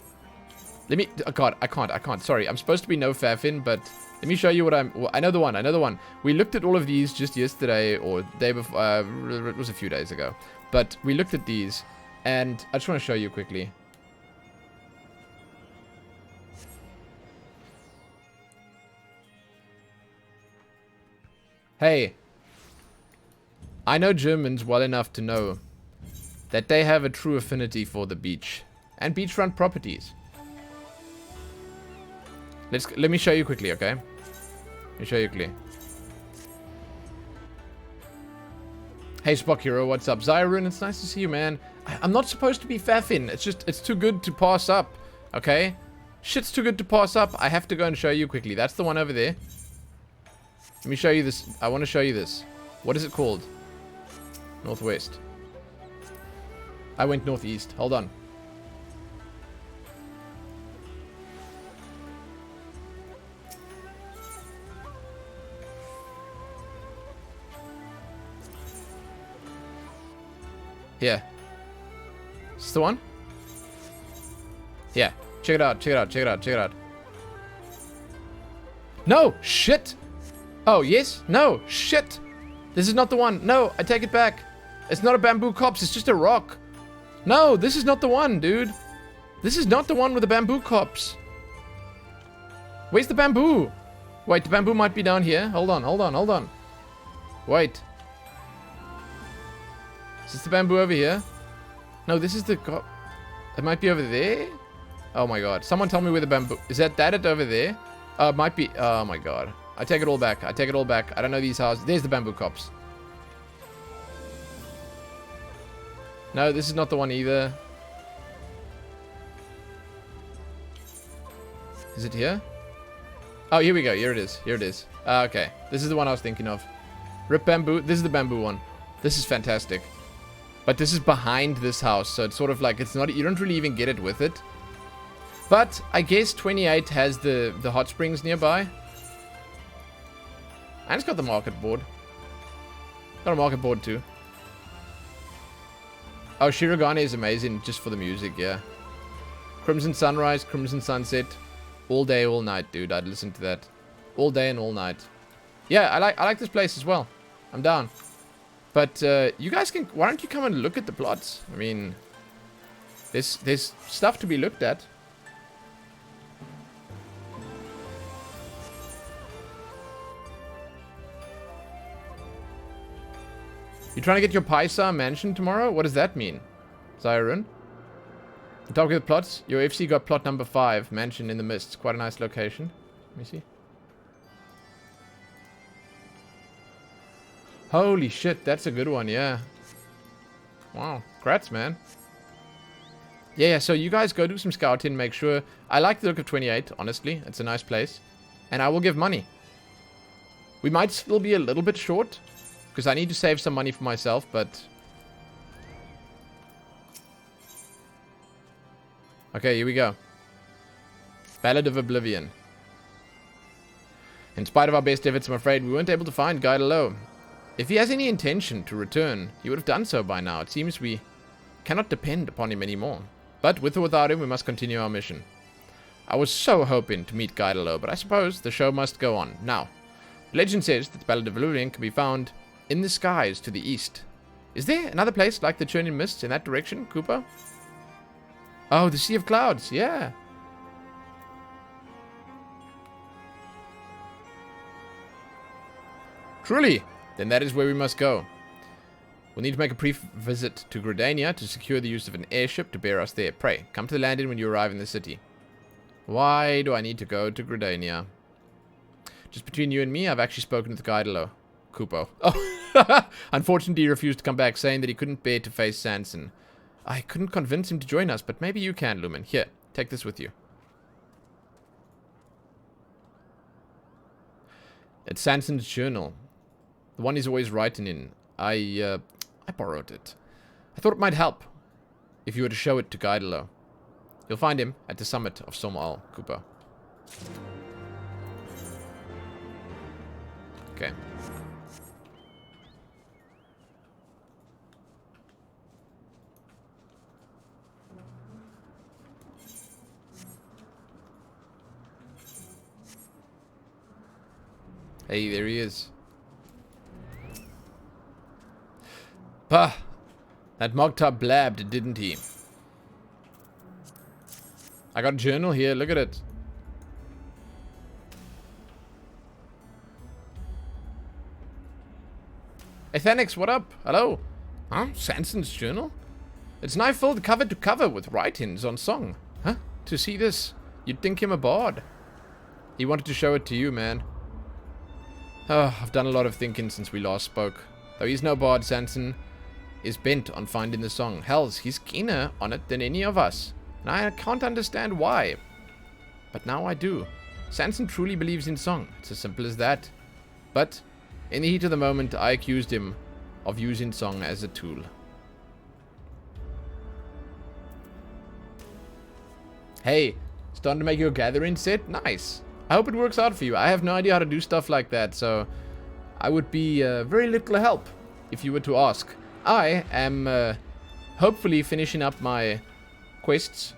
Let me... Oh god, I can't. Sorry, I'm supposed to be no Fafin, but... Let me show you what I know the one. We looked at all of these just yesterday, or day before, it was a few days ago. But we looked at these, and I just want to show you quickly. Hey. I know Germans well enough to know that they have a true affinity for the beach and beachfront properties. Let me show you quickly, okay? Let me show you quickly. Hey, Spock Hero, what's up? Zyrun, it's nice to see you, man. I'm not supposed to be Fafin. It's too good to pass up, okay? Shit's too good to pass up. I have to go and show you quickly. That's the one over there. Let me show you this. I want to show you this. What is it called? Northwest. I went northeast. Hold on. Here. Is this the one? Yeah. Check it out, check it out, check it out, check it out. No! Shit! Oh, yes? No! Shit! This is not the one. No, I take it back. It's not a bamboo copse, it's just a rock. No, this is not the one, dude. This is not the one with the bamboo copse. Where's the bamboo? Wait, the bamboo might be down here. Hold on, hold on, hold on. Wait. Is this the bamboo over here? No, this is the... It might be over there? Oh my god. Someone tell me where the bamboo... Is that it over there? It might be... Oh my god. I take it all back. I take it all back. I don't know these houses. There's the bamboo copse. No, this is not the one either. Is it here? Oh, here we go. Here it is. Here it is. Okay. This is the one I was thinking of. Rip bamboo. This is the bamboo one. This is fantastic. But this is behind this house, so it's sort of like, it's not, you don't really even get it with it. But I guess 28 has the hot springs nearby. And it's got the market board. Got a market board too. Oh, Shirogane is amazing just for the music, yeah. Crimson Sunrise, Crimson Sunset. All day, all night, dude. I'd listen to that. All day and all night. Yeah, I like this place as well. I'm down. But you guys can... Why don't you come and look at the plots? I mean... There's stuff to be looked at. You trying to get your Paisa mansion tomorrow? What does that mean? Zyrun? On top of the plots, your FC got plot number 5, mansion in the mists. Quite a nice location. Let me see. Holy shit, that's a good one, yeah. Wow, congrats, man. Yeah, so you guys go do some scouting, make sure... I like the look of 28, honestly. It's a nice place. And I will give money. We might still be a little bit short, because I need to save some money for myself, but... Okay, here we go. Ballad of Oblivion. In spite of our best efforts, I'm afraid we weren't able to find Guy Low. If he has any intention to return, he would have done so by now. It seems we cannot depend upon him anymore. But with or without him, we must continue our mission. I was so hoping to meet Guy Low, but I suppose the show must go on. Now, legend says that the Ballad of Oblivion can be found in the skies to the east. Is there another place like the Churning Mists in that direction, Cooper? Oh, the Sea of Clouds, yeah. Truly, then that is where we must go. We'll need to make a brief visit to Gridania to secure the use of an airship to bear us there. Pray, come to the landing when you arrive in the city. Why do I need to go to Gridania? Just between you and me, I've actually spoken with Guidalo. Kupo. Oh, unfortunately he refused to come back, saying that he couldn't bear to face Sanson. I couldn't convince him to join us, but maybe you can, Lumen. Here, take this with you. It's Sanson's journal. The one he's always writing in. I borrowed it. I thought it might help if you were to show it to Guidalo. You'll find him at the summit of Somal, Cooper. Okay. Hey, there he is. Bah! That Mogtar blabbed, didn't he? I got a journal here, look at it. Athenix, what up? Hello? Huh? Sanson's journal? It's now filled cover to cover with writings on song. Huh? To see this, you'd think him a bard. He wanted to show it to you, man. Oh, I've done a lot of thinking since we last spoke. Though he's no bard, Sanson is bent on finding the song. Hells, he's keener on it than any of us. And I can't understand why. But now I do. Sanson truly believes in song. It's as simple as that. But in the heat of the moment, I accused him of using song as a tool. Hey, starting to make your gathering set? Nice. I hope it works out for you. I have no idea how to do stuff like that, so I would be very little help if you were to ask. I am hopefully finishing up my quests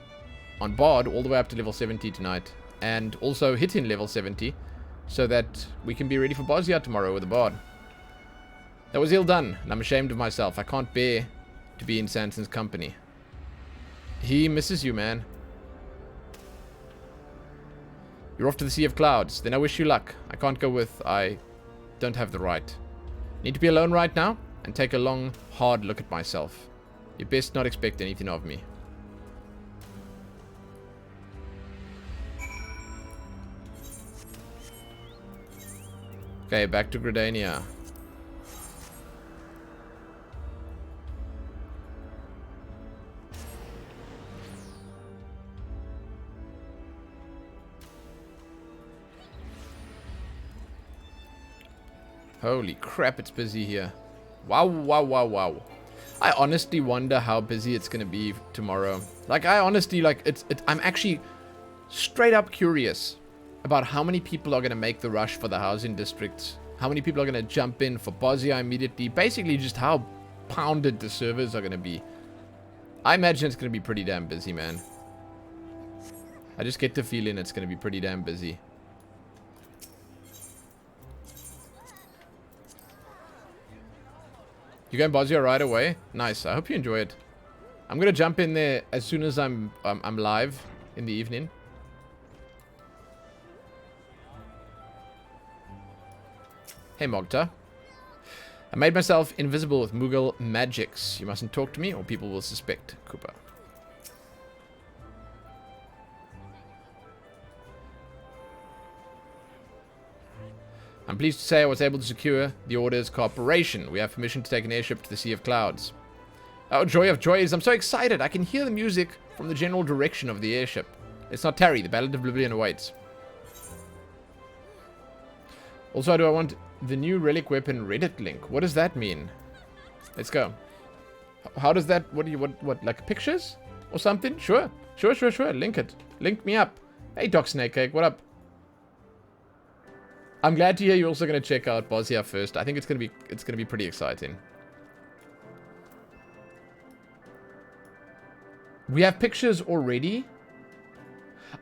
on Bard all the way up to level 70 tonight, and also hitting level 70 so that we can be ready for Bosnia tomorrow with the Bard. That was ill done, and I'm ashamed of myself. I can't bear to be in Sanson's company. He misses you, man. You're off to the Sea of Clouds. Then I wish you luck. I can't go with... I don't have the right. Need to be alone right now and take a long, hard look at myself. You best not expect anything of me. Okay, back to Gridania. Holy crap, it's busy here. Wow, wow, wow, wow. I honestly wonder how busy it's gonna be tomorrow. Like, I honestly, like, I'm actually straight up curious about how many people are gonna make the rush for the housing districts. How many people are gonna jump in for Bosnia immediately. Basically, just how pounded the servers are gonna be. I imagine it's gonna be pretty damn busy, man. I just get the feeling it's gonna be pretty damn busy. You going Bosnia right away? Nice. I hope you enjoy it. I'm gonna jump in there as soon as I'm live in the evening. Hey, Mogta. I made myself invisible with Mughal magics. You mustn't talk to me or people will suspect. Koopa. I'm pleased to say I was able to secure the Order's cooperation. We have permission to take an airship to the Sea of Clouds. Oh, joy of joys. I'm so excited. I can hear the music from the general direction of the airship. Let's not tarry. The Ballad of Oblivion awaits. Also, do I want the new relic weapon Reddit link? What does that mean? Let's go. How does that... What? Like pictures? Or something? Sure. Sure. Link it. Link me up. Hey, Doc Snakecake. What up? I'm glad to hear you're also going to check out Bosnia first. I think it's going to be pretty exciting. We have pictures already?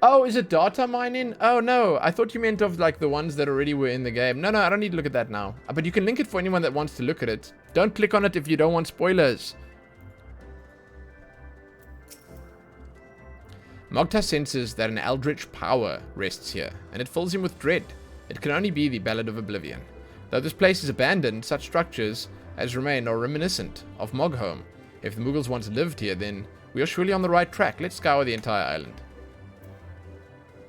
Oh, is it data mining? Oh, no. I thought you meant of, like, the ones that already were in the game. No, I don't need to look at that now. But you can link it for anyone that wants to look at it. Don't click on it if you don't want spoilers. Mogta senses that an eldritch power rests here, and it fills him with dread. It can only be the Ballad of Oblivion. Though this place is abandoned, such structures as remain are reminiscent of Mogholm. If the Mughals once lived here, then we are surely on the right track. Let's scour the entire island.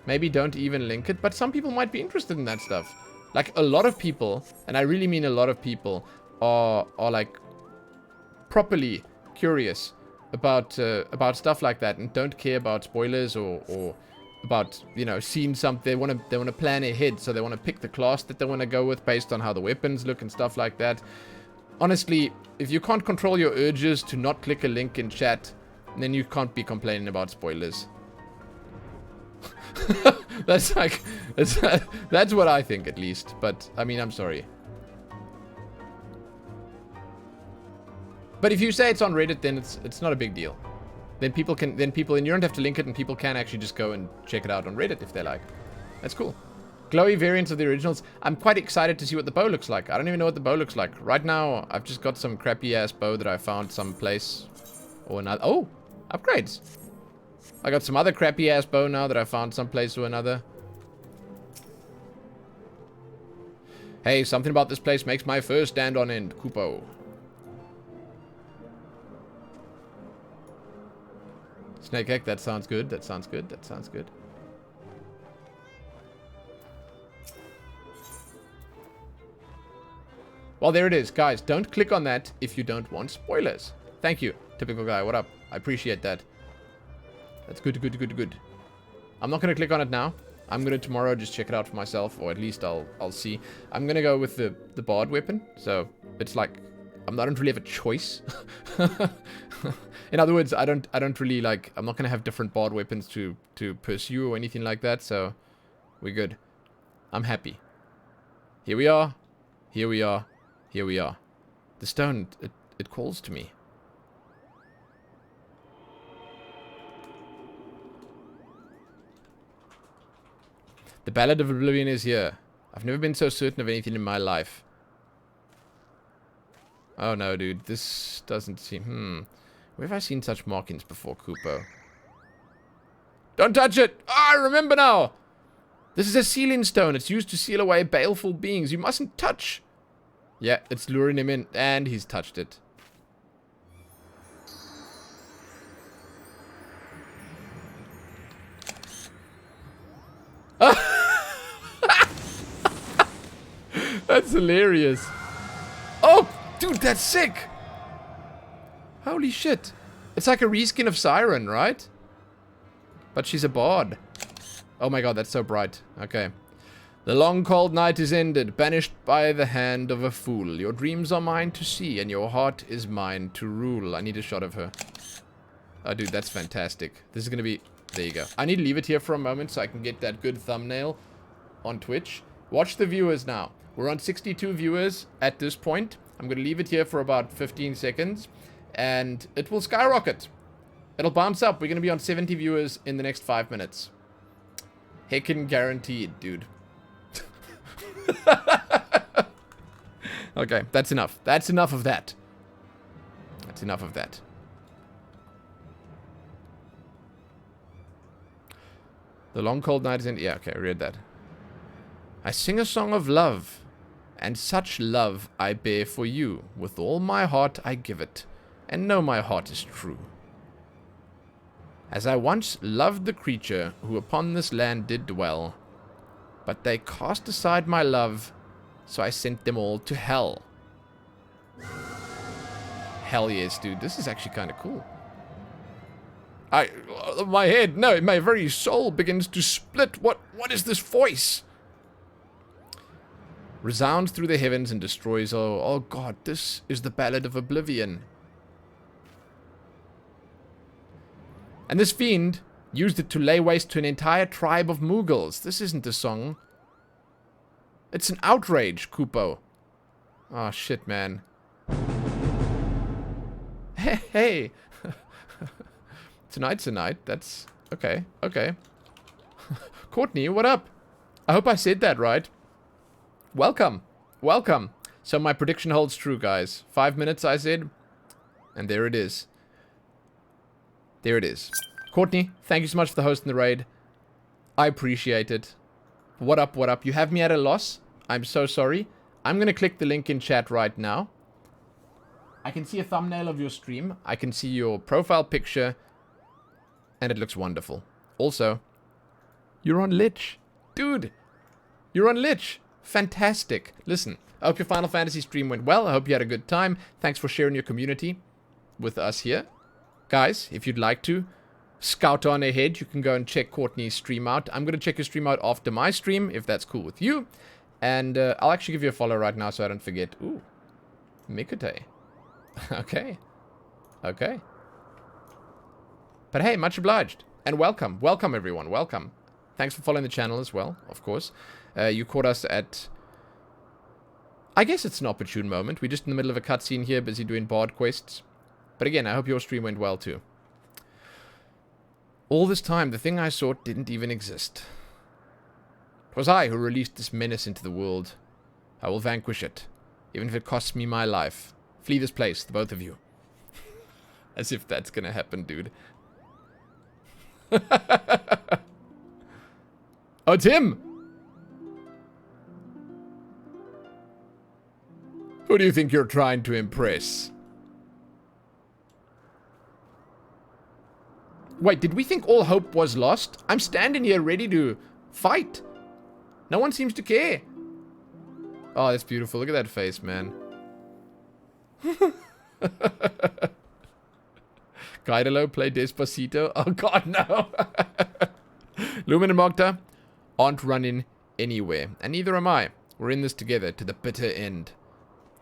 Maybe don't even link it, but some people might be interested in that stuff. Like, a lot of people, and I really mean a lot of people, are like, properly curious about stuff like that, and don't care about spoilers or about, you know, seeing something. They want to plan ahead, so they want to pick the class that they want to go with based on how the weapons look and stuff like that. Honestly, if you can't control your urges to not click a link in chat, then you can't be complaining about spoilers. That's like, that's what I think, at least. But I mean, I'm sorry. But if you say it's on Reddit, then it's not a big deal. Then people and you don't have to link it, and people can actually just go and check it out on Reddit if they like. That's cool. Glowy variants of the originals. I'm quite excited to see what the bow looks like. I don't even know what the bow looks like. Right now, I've just got some crappy ass bow that I found someplace or another. Oh, upgrades. I got some other crappy ass bow now that I found someplace or another. Hey, something about this place makes my fur stand on end, Kupo. Snake egg, that sounds good. That sounds good. That sounds good. Well, there it is. Guys, don't click on that if you don't want spoilers. Thank you, typical guy. What up? I appreciate that. That's good. I'm not going to click on it now. I'm going to tomorrow just check it out for myself, or at least I'll see. I'm going to go with the bard weapon. So it's like, I don't really have a choice. In other words, I don't really like, I'm not going to have different bard weapons to pursue or anything like that. So we're good. I'm happy. Here we are. The stone, it calls to me. The Ballad of Oblivion is here. I've never been so certain of anything in my life. Oh no, dude. This doesn't seem... Where have I seen such markings before, Kupo? Don't touch it! Ah, I remember now! This is a sealing stone. It's used to seal away baleful beings. You mustn't touch! Yeah, it's luring him in. And he's touched it. That's hilarious. Oh, dude, that's sick. Holy shit. It's like a reskin of Siren, right? But she's a bard. Oh my god, that's so bright. Okay. The long cold night is ended, banished by the hand of a fool. Your dreams are mine to see, and your heart is mine to rule. I need a shot of her. Oh, dude, that's fantastic. This is gonna be... There you go. I need to leave it here for a moment so I can get that good thumbnail on Twitch. Watch the viewers now. We're on 62 viewers at this point. I'm going to leave it here for about 15 seconds. And it will skyrocket. It'll bounce up. We're going to be on 70 viewers in the next 5 minutes. Heckin' guaranteed, dude. Okay, that's enough. That's enough of that. That's enough of that. The long cold night is in... Yeah, okay, I read that. I sing a song of love and such love I bear for you. With all my heart I give it, and know my heart is true. As I once loved the creature who upon this land did dwell, but they cast aside my love, so I sent them all to hell. Hell yes, dude. This is actually kind of cool. My head, no, my very soul begins to split. What is this voice? Resounds through the heavens and destroys. Oh God, this is the Ballad of Oblivion. And this fiend used it to lay waste to an entire tribe of Mughals. This isn't a song. It's an outrage, Kupo. Oh, shit, man. Hey. Tonight's a night. That's... Okay. Courtney, what up? I hope I said that right. Welcome. So my prediction holds true, guys. 5 minutes, I said. And there it is. Courtney, thank you so much for the host in the raid. I appreciate it. What up? You have me at a loss. I'm so sorry. I'm going to click the link in chat right now. I can see a thumbnail of your stream. I can see your profile picture. And it looks wonderful. Also, you're on Lich. Dude, you're on Lich. Fantastic. Listen, I hope your Final Fantasy stream went well. I hope you had a good time. Thanks for sharing your community with us here. Guys, if you'd like to scout on ahead, you can go and check Courtney's stream out. I'm going to check your stream out after my stream, if that's cool with you. And I'll actually give you a follow right now so I don't forget. Ooh, Mikute. Okay. But hey, much obliged. And welcome. Welcome, everyone. Welcome. Thanks for following the channel as well, of course. You caught us at... I guess it's an opportune moment. We're just in the middle of a cutscene here, busy doing bard quests. But again, I hope your stream went well too. All this time, the thing I sought didn't even exist. 'Twas I who released this menace into the world. I will vanquish it, even if it costs me my life. Flee this place, the both of you. As if that's gonna happen, dude. Oh, Tim! Who do you think you're trying to impress? Wait, did we think all hope was lost? I'm standing here ready to fight. No one seems to care. Oh, that's beautiful. Look at that face, man. Guidalo play Despacito. Oh, God, no. Lumen and Mogta aren't running anywhere. And neither am I. We're in this together to the bitter end.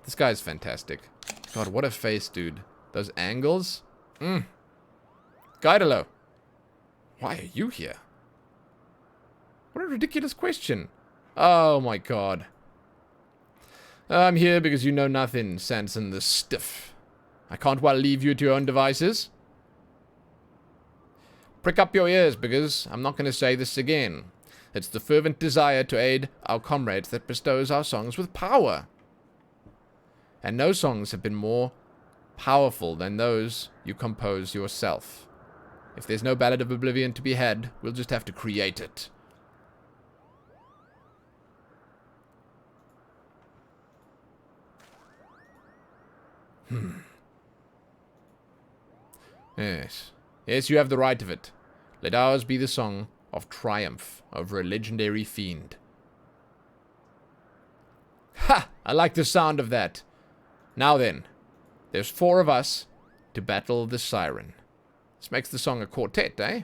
This guy's fantastic. God, what a face, dude. Those angles. Guidalo, why are you here? What a ridiculous question. Oh my God. I'm here because you know nothing, Sanson the Stiff. I can't well leave you to your own devices. Prick up your ears, because I'm not going to say this again. It's the fervent desire to aid our comrades that bestows our songs with power. And no songs have been more powerful than those you compose yourself. If there's no Ballad of Oblivion to be had, we'll just have to create it. Yes. Yes, you have the right of it. Let ours be the song of triumph over a legendary fiend. Ha! I like the sound of that. Now then, there's 4 of us to battle the siren. This makes the song a quartet, eh?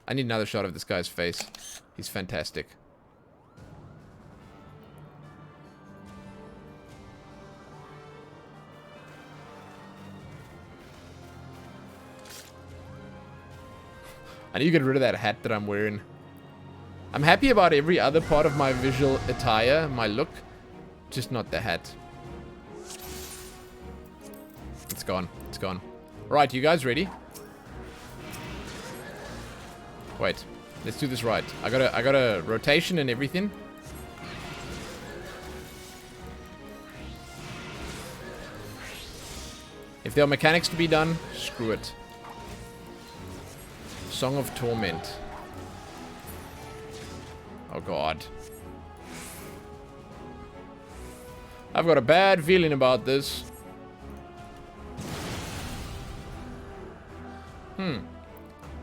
I need another shot of this guy's face. He's fantastic. I need to get rid of that hat that I'm wearing. I'm happy about every other part of my visual attire, my look. Just not the hat. It's gone. It's gone. Right, you guys ready? Wait. Let's do this right. I got a rotation and everything. If there are mechanics to be done, screw it. Song of Torment. Oh god. I've got a bad feeling about this.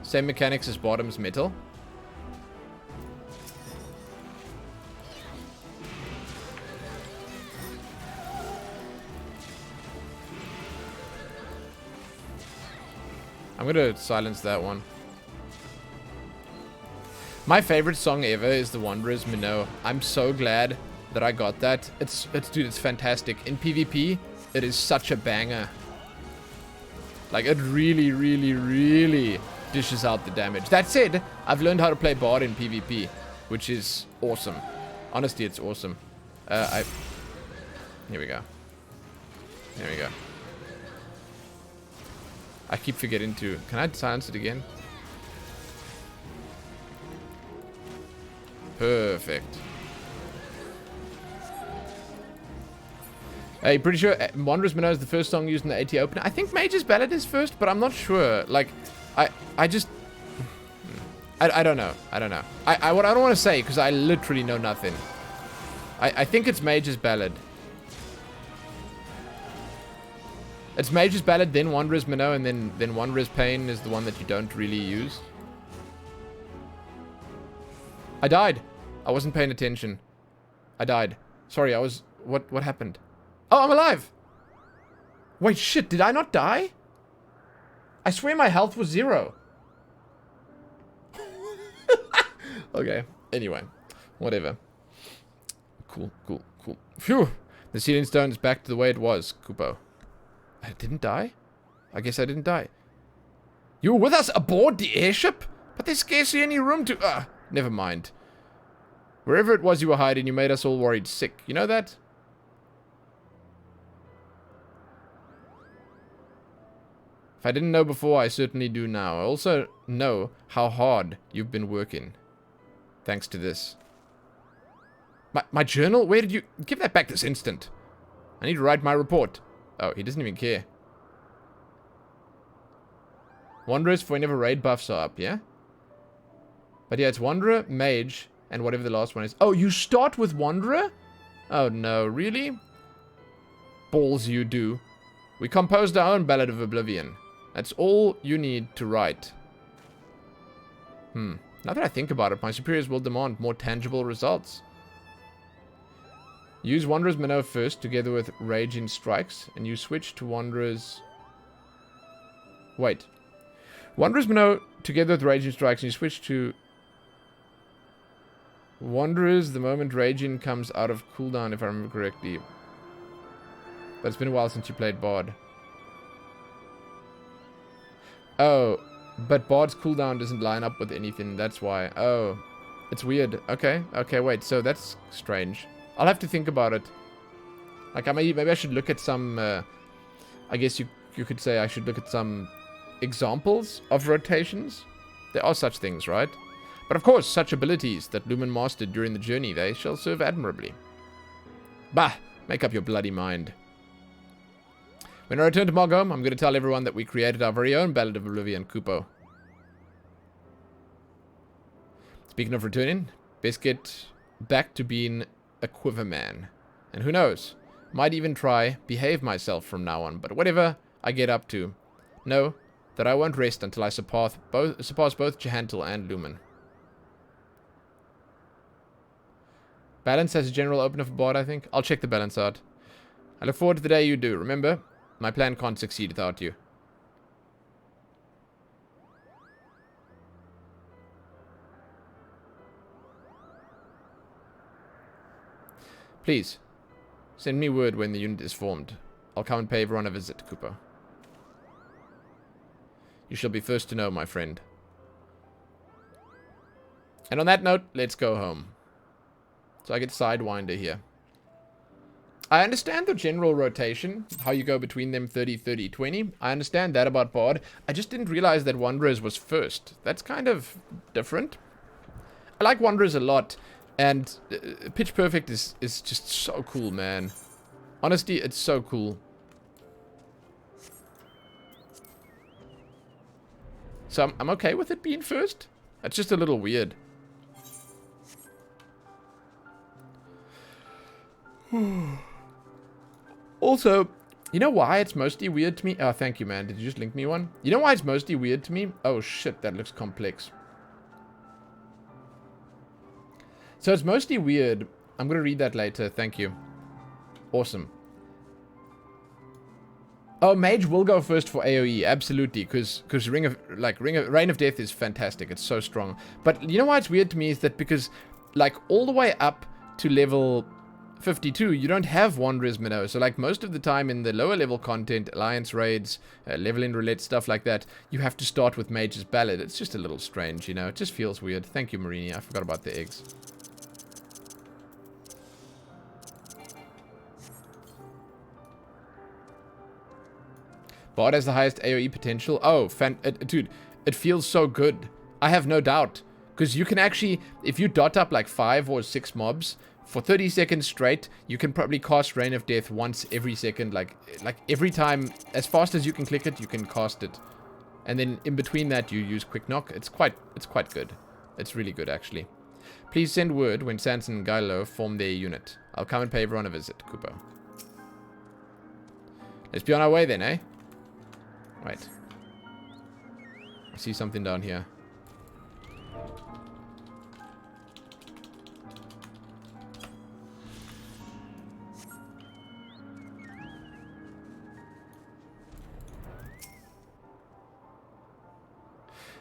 Same mechanics as bottom's metal. I'm gonna silence that one. My favorite song ever is The Wanderer's Minnow. I'm so glad that I got that. Dude, it's fantastic. In PvP, it is such a banger. Like, it really, really, really dishes out the damage. That said, I've learned how to play Bard in PvP, which is awesome. Honestly, it's awesome. Here we go. There we go. I keep forgetting to... Can I silence it again? Perfect. Hey, pretty sure Wanderer's Minnow is the first song used in the AT opener. I think Mage's Ballad is first, but I'm not sure. Like, I just... I don't know. I don't know. I don't want to say, because I literally know nothing. I think it's Mage's Ballad. It's Mage's Ballad, then Wanderer's Minnow, and then Wanderer's Pain is the one that you don't really use. I died. I wasn't paying attention. I died. Sorry, I was... What happened? Oh, I'm alive! Wait, shit, did I not die? I swear my health was 0. Okay, anyway. Whatever. Cool. Phew! The Sealing Stone is back to the way it was, Kupo. I didn't die? I guess I didn't die. You were with us aboard the airship? But there's scarcely any room to... never mind. Wherever it was you were hiding, you made us all worried sick. You know that? If I didn't know before, I certainly do now. I also know how hard you've been working. Thanks to this. My journal? Where did you... Give that back this instant. I need to write my report. Oh, he doesn't even care. Wanderers for whenever raid buffs are up, yeah? But yeah, it's Wanderer, Mage, and whatever the last one is. Oh, you start with Wanderer? Oh no, really? Balls you do. We composed our own Ballad of Oblivion. That's all you need to write. Now that I think about it, my superiors will demand more tangible results. Use Wanderer's Minnow first, together with Raging Strikes, and you switch to Wanderer's... Wait. Wanderer's Minnow, together with Raging Strikes, and you switch to... Wanderers the moment Raging comes out of cooldown, if I remember correctly. But it's been a while since you played Bard. Oh, but Bard's cooldown doesn't line up with anything, that's why. Oh, it's weird. Okay, wait, so that's strange. I'll have to think about it. Like, maybe I should look at some, I guess you could say I should look at some examples of rotations. There are such things, right? But of course, such abilities that Lumen mastered during the journey, they shall serve admirably. Bah! Make up your bloody mind. When I return to Margome, I'm going to tell everyone that we created our very own Ballad of Oblivion, Kupo. Speaking of returning, best get back to being a quiverman. And who knows, might even try behave myself from now on, but whatever I get up to, know that I won't rest until I surpass both Jehantel and Lumen. Balance has a general opener for Bard, I think. I'll check the balance out. I look forward to the day you do. Remember, my plan can't succeed without you. Please, send me word when the unit is formed. I'll come and pay everyone a visit, Cooper. You shall be first to know, my friend. And on that note, let's go home. So I get Sidewinder here. I understand the general rotation, how you go between them 30, 30, 20. I understand that about Bard. I just didn't realize that Wanderers was first. That's kind of different. I like Wanderers a lot. And Pitch Perfect is just so cool, man. Honestly, it's so cool. So I'm okay with it being first. That's just a little weird. Also, you know why it's mostly weird to me? Oh, thank you, man. Did you just link me one? You know why it's mostly weird to me? Oh, shit, that looks complex. So it's mostly weird. I'm going to read that later. Thank you. Awesome. Oh, Mage will go first for AoE, absolutely, because Reign of Death is fantastic. It's so strong. But you know why it's weird to me is that because, like, all the way up to level 52, you don't have Wanderer's Minnow. So, like, most of the time in the lower level content, Alliance raids, level in roulette, stuff like that, you have to start with Mage's Ballad. It's just a little strange, you know. It just feels weird. Thank you, Marini. I forgot about the eggs. Bard has the highest AoE potential. Oh, dude, it feels so good. I have no doubt. Because you can actually, if you dot up like 5 or 6 mobs, for 30 seconds straight, you can probably cast Reign of Death once every second. Like every time, as fast as you can click it, you can cast it. And then in between that, you use Quick Knock. It's quite good. It's really good, actually. Please send word when Sanson and Gylo form their unit. I'll come and pay everyone a visit, Kupo. Let's be on our way then, eh? Right. I see something down here.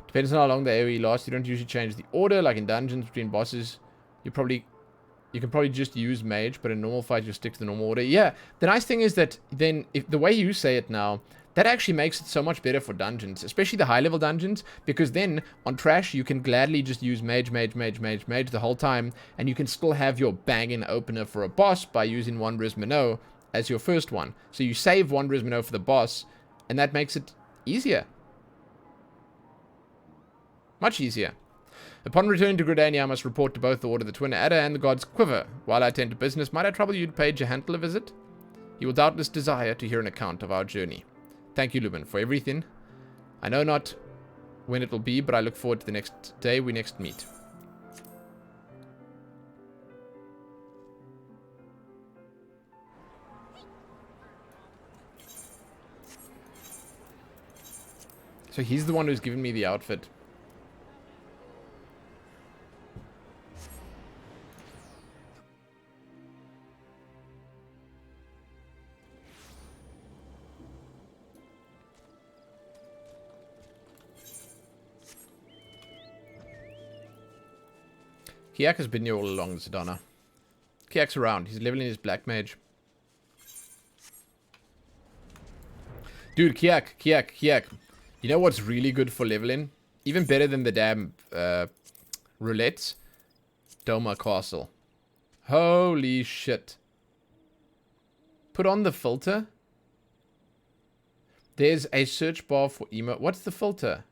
Depends on how long the AoE lasts. You don't usually change the order, like in dungeons between bosses. You can probably just use Mage, but in normal fight you stick to the normal order. Yeah, the nice thing is that then, if the way you say it now, that actually makes it so much better for dungeons, especially the high-level dungeons, because then, on Trash, you can gladly just use Mage the whole time, and you can still have your banging opener for a boss by using Wanderer's Minnow as your first one. So you save Wanderer's Minnow for the boss, and that makes it easier. Much easier. Upon returning to Gridania, I must report to both the Order of the Twin Adder and the God's Quiver. While I attend to business, might I trouble you to pay Jehantel a visit? He will doubtless desire to hear an account of our journey. Thank you, Lumen, for everything. I know not when it will be, but I look forward to the next day we next meet. So he's the one who's given me the outfit. Kiak has been here all along, Zidana. Kiak's around. He's leveling his Black Mage. Dude, Kiak. You know what's really good for leveling? Even better than the damn roulettes? Doma Castle. Holy shit. Put on the filter. There's a search bar for emo. What's the filter?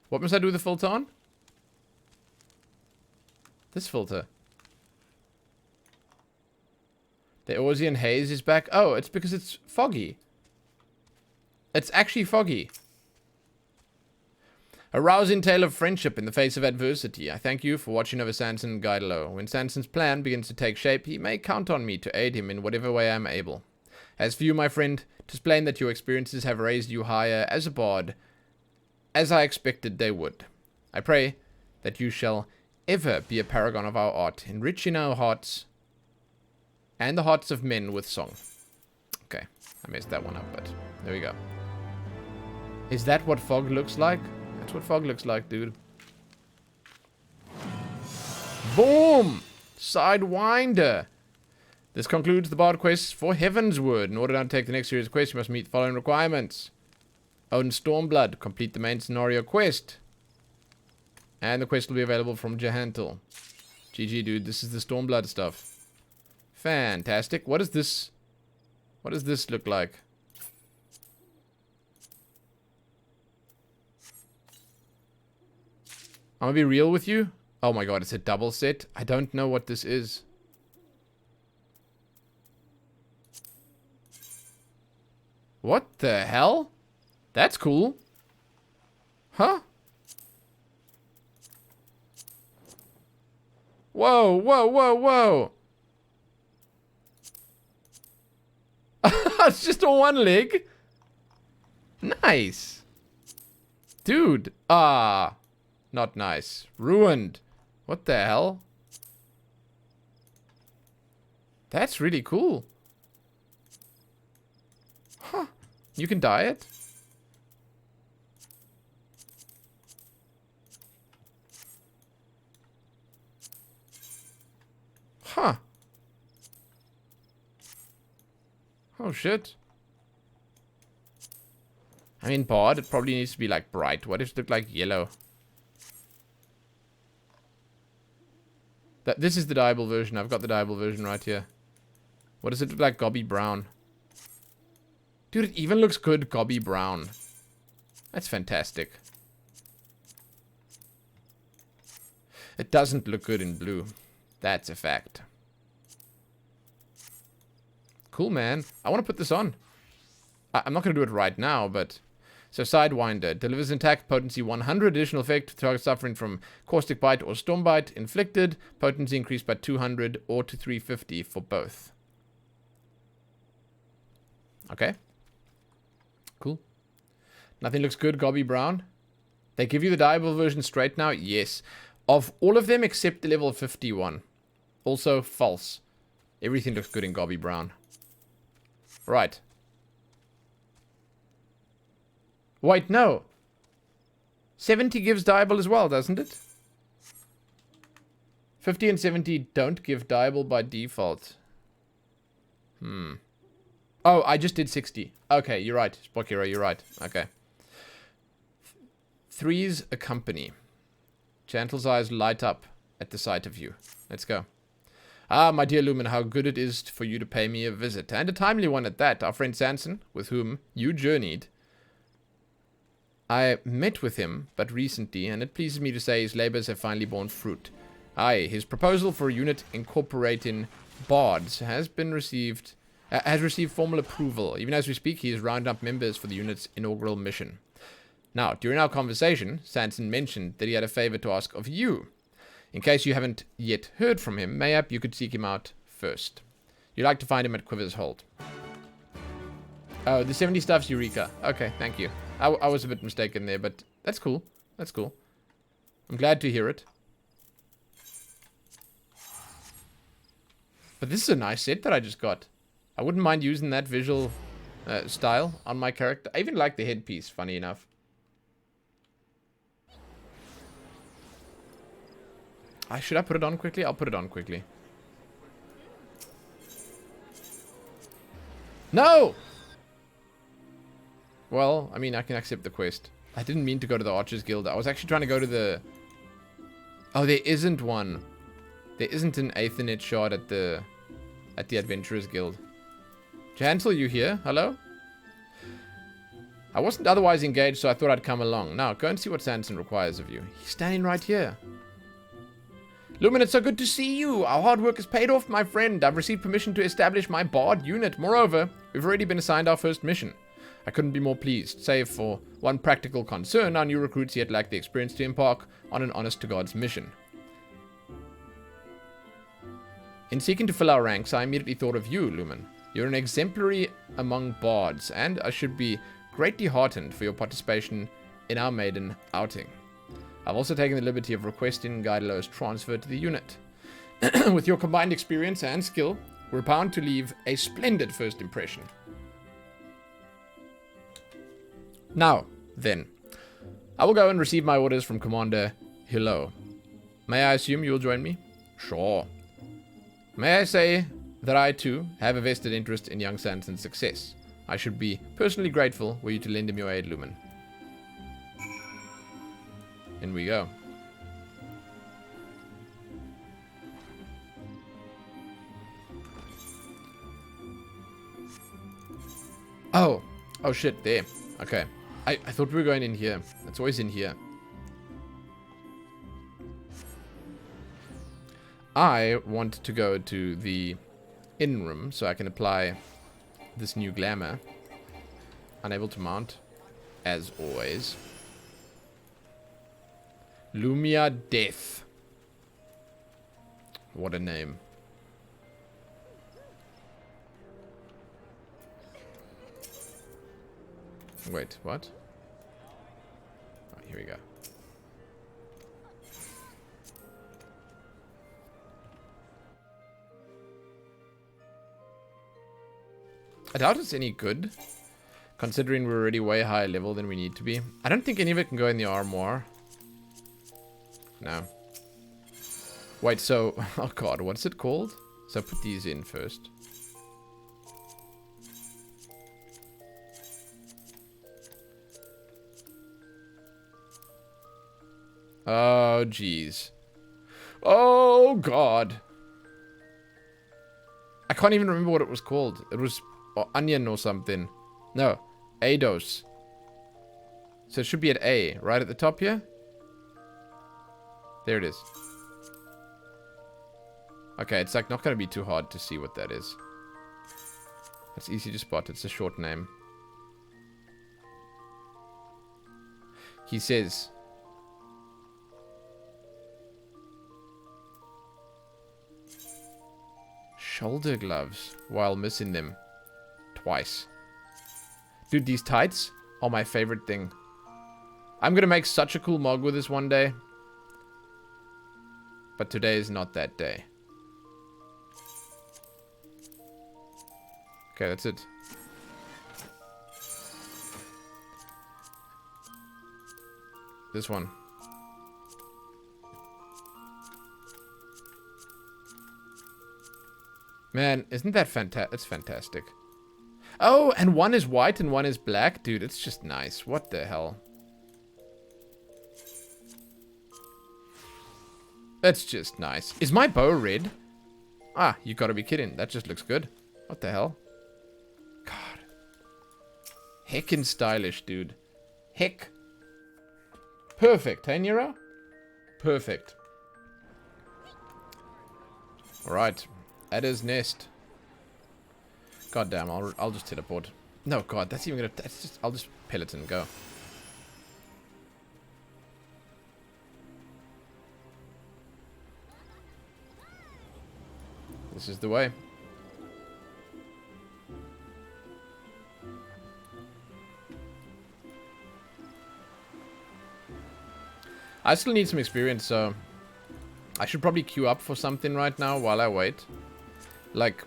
What must I do with the filter on? This filter. The Eorzean haze is back. Oh, it's because it's foggy. It's actually foggy. A rousing tale of friendship in the face of adversity. I thank you for watching over Sanson and Guidelo. When Sanson's plan begins to take shape, he may count on me to aid him in whatever way I am able. As for you, my friend, 'tis plain that your experiences have raised you higher as a bard, as I expected they would. I pray that you shall ever be a paragon of our art, enriching our hearts and the hearts of men with song. Okay, I messed that one up, but there we go. Is that what fog looks like? That's what fog looks like, dude. Boom! Sidewinder! This concludes the Bard quests for Heaven's Word. In order to undertake the next series of quests, you must meet the following requirements. Own Stormblood. Complete the main scenario quest. And the quest will be available from Jehantel. GG, dude. This is the Stormblood stuff. Fantastic. What does this look like? I'm gonna be real with you. Oh my god, it's a double set. I don't know what this is. What the hell? That's cool. Huh? Whoa, whoa, whoa, whoa. It's just on one leg. Nice. Dude. Ah. Not nice. Ruined. What the hell? That's really cool. Huh. You can dye it? Huh. Oh, shit. I mean, bard, it probably needs to be, like, bright. What if it looked like yellow? This is the dyeable version. I've got the dyeable version right here. What does it look like? Gobby brown. Dude, it even looks good gobby brown. That's fantastic. It doesn't look good in blue. That's a fact. Cool, man. I want to put this on. I'm not going to do it right now, but... So, Sidewinder. Delivers attack potency 100. Additional effect to target suffering from caustic bite or storm bite. Inflicted. Potency increased by 200 or to 350 for both. Okay. Cool. Nothing looks good, Gobby Brown. They give you the dyeable version straight now? Yes. Of all of them except the level 51. Also, false. Everything looks good in Gobby Brown. Right. Wait, no. 70 gives dyeable as well, doesn't it? 50 and 70 don't give dyeable by default. Oh, I just did 60. Okay, you're right. Spokiro, you're right. Okay. Threes accompany. Chantle's eyes light up at the sight of you. Let's go. Ah, my dear Lumen, how good it is for you to pay me a visit. And a timely one at that. Our friend Sanson, with whom you journeyed. I met with him but recently, and it pleases me to say his labors have finally borne fruit. Aye, his proposal for a unit incorporating bards has received formal approval. Even as we speak, he is rounding up members for the unit's inaugural mission. Now, during our conversation, Sanson mentioned that he had a favor to ask of you. In case you haven't yet heard from him, mayhap you could seek him out first. You'd like to find him at Quiver's Hold. Oh, the 70 stuff's Eureka. Okay, thank you. I was a bit mistaken there, but that's cool. That's cool. I'm glad to hear it. But this is a nice set that I just got. I wouldn't mind using that visual style on my character. I even like the headpiece, funny enough. Should I put it on quickly? I'll put it on quickly. No! Well, I mean, I can accept the quest. I didn't mean to go to the Archers Guild. I was actually trying to go to the... Oh, there isn't one. There isn't an Aethernet shard at the Adventurers Guild. Jansel, you here? Hello? I wasn't otherwise engaged, so I thought I'd come along. Now, go and see what Sanson requires of you. He's standing right here. Lumen, it's so good to see you. Our hard work has paid off, my friend. I've received permission to establish my Bard unit. Moreover, we've already been assigned our first mission. I couldn't be more pleased, save for one practical concern. Our new recruits yet lack the experience to embark on an honest-to-God's mission. In seeking to fill our ranks, I immediately thought of you, Lumen. You're an exemplary among bards, and I should be greatly heartened for your participation in our maiden outing. I've also taken the liberty of requesting Guidelo's transfer to the unit. With your combined experience and skill, we're bound to leave a splendid first impression. Now, then, I will go and receive my orders from Commander Hilo. May I assume you'll join me? Sure. May I say that I, too, have a vested interest in young Sanson's success. I should be personally grateful were you to lend him your aid, Lumen. In we go. Oh. Oh, shit, there. Okay. I thought we were going in here. It's always in here. I want to go to the inn room so I can apply this new glamour. Unable to mount, as always. Lumia Death. What a name. Wait, what? Oh, here we go. I doubt it's any good, considering we're already way higher level than we need to be. I don't think any of it can go in the armoire. No. Wait, so... Oh god, what's it called? So put these in first. Oh, jeez. Oh, god. I can't even remember what it was called. It was onion or something. No. Ados. So it should be at A, right at the top here. There it is. Okay, it's like not going to be too hard to see what that is. It's easy to spot. It's a short name. He says... shoulder gloves while missing them twice. Dude, these tights are my favorite thing. I'm gonna make such a cool mog with this one day. But today is not that day. Okay, that's it. This one. Man, isn't that fantastic? It's fantastic. Oh, and one is white and one is black. Dude, it's just nice. What the hell? That's just nice. Is my bow red? Ah, you gotta be kidding. That just looks good. What the hell? God. Heckin' stylish, dude. Heck. Perfect, hey, Nero? Perfect. Alright. Adder's nest. God damn, I'll just teleport. No, god, that's even gonna... That's just... I'll just pellet and go. This is the way. I still need some experience, so... I should probably queue up for something right now while I wait. Like...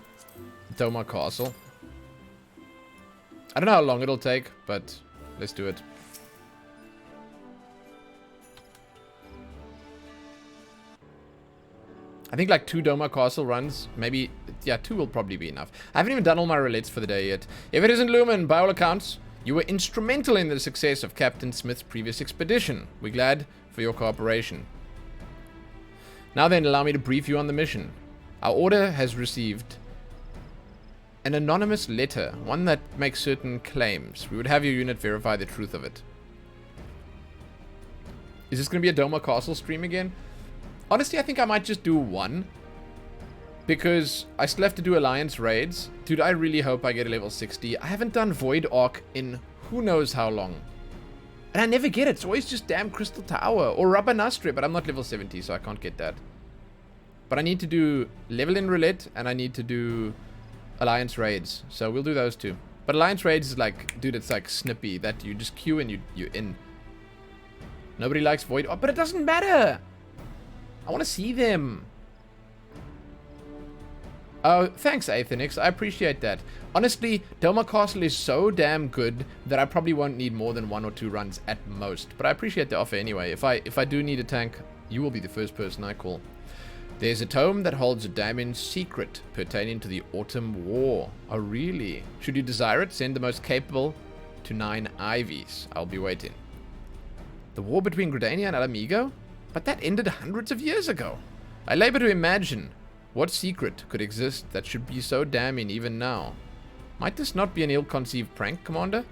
Doma Castle. I don't know how long it'll take, but... let's do it. I think like 2 Doma Castle runs, maybe, yeah, 2 will probably be enough. I haven't even done all my relates for the day yet. If it isn't Lumen, by all accounts, you were instrumental in the success of Captain Smith's previous expedition. We're glad for your cooperation. Now then, allow me to brief you on the mission. Our order has received an anonymous letter, one that makes certain claims. We would have your unit verify the truth of it. Is this going to be a Doma Castle stream again? Honestly, I think I might just do one. Because I still have to do Alliance raids. Dude, I really hope I get a level 60. I haven't done Void Arc in who knows how long. And I never get it. It's always just damn Crystal Tower or Rabanastre. But I'm not level 70, so I can't get that. But I need to do level in roulette. And I need to do Alliance raids. So we'll do those two. But Alliance raids is like, dude, it's like snippy. That you just queue and you're in. Nobody likes Void Arc. But it doesn't matter. I want to see them. Oh, thanks, Athenix. I appreciate that. Honestly, Doma Castle is so damn good that I probably won't need more than 1 or 2 runs at most. But I appreciate the offer anyway. If I do need a tank, you will be the first person I call. There's a tome that holds a diamond secret pertaining to the Autumn War. Oh, really? Should you desire it, send the most capable to 9 Ivies. I'll be waiting. The war between Gridania and Alamigo? But that ended hundreds of years ago. I labor to imagine what secret could exist that should be so damning even now. Might this not be an ill-conceived prank, Commander?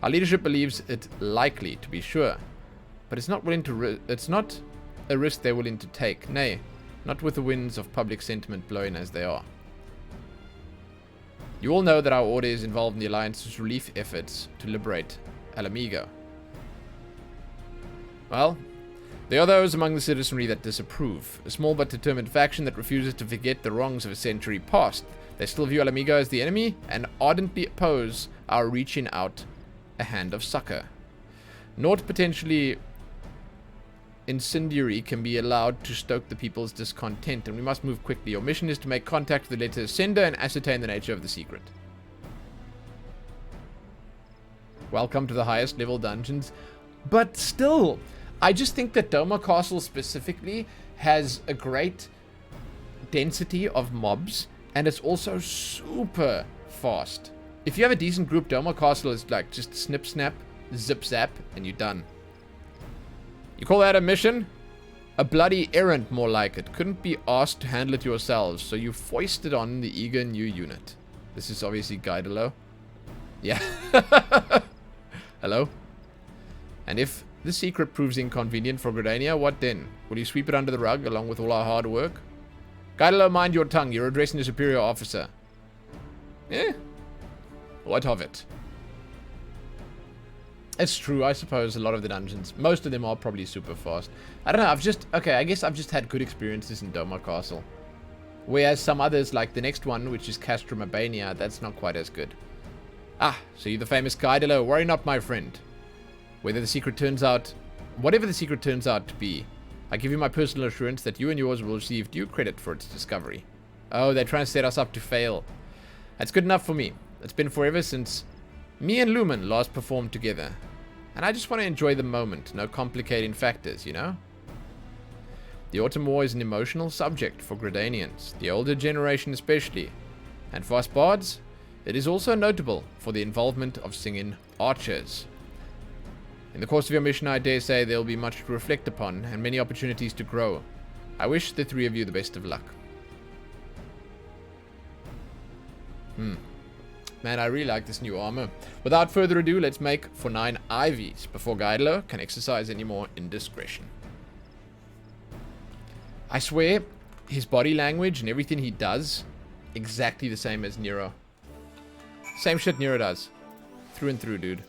Our leadership believes it likely, to be sure, but it's not a risk they're willing to take. Nay, not with the winds of public sentiment blowing as they are. You all know that our order is involved in the Alliance's relief efforts to liberate Alamigo. Well, there are those among the citizenry that disapprove. A small but determined faction that refuses to forget the wrongs of a century past. They still view Alamigo as the enemy and ardently oppose our reaching out a hand of succor. Naught potentially incendiary can be allowed to stoke the people's discontent, and we must move quickly. Your mission is to make contact with the letter's sender and ascertain the nature of the secret. Welcome to the highest level dungeons. But still, I just think that Doma Castle specifically has a great density of mobs, and it's also super fast. If you have a decent group, Doma Castle is like just snip snap, zip zap, and you're done. You call that a mission? A bloody errand, more like it. Couldn't be asked to handle it yourselves, so you foisted on the eager new unit. This is obviously Guidalo. Yeah. Hello? And if the secret proves inconvenient for Gridania, what then? Will you sweep it under the rug along with all our hard work? Guidalo, mind your tongue. You're addressing a superior officer. Eh? What of it? It's true, I suppose a lot of the dungeons, most of them are probably super fast. I don't know, I guess I've just had good experiences in Doma Castle. Whereas some others, like the next one, which is Castrum Albania, that's not quite as good. Ah, so you're the famous Guidalo. Worry not, my friend. Whatever the secret turns out to be, I give you my personal assurance that you and yours will receive due credit for its discovery. Oh, they're trying to set us up to fail. That's good enough for me. It's been forever since me and Lumen last performed together. And I just want to enjoy the moment, no complicating factors, you know? The Autumn War is an emotional subject for Gridanians, the older generation especially. And for us bards, it is also notable for the involvement of singing archers. In the course of your mission, I dare say there will be much to reflect upon and many opportunities to grow. I wish the three of you the best of luck. Man, I really like this new armor. Without further ado, let's make for 9 Ivies before Guidalo can exercise any more indiscretion. I swear, his body language and everything he does, exactly the same as Nero. Same shit Nero does. Through and through, dude.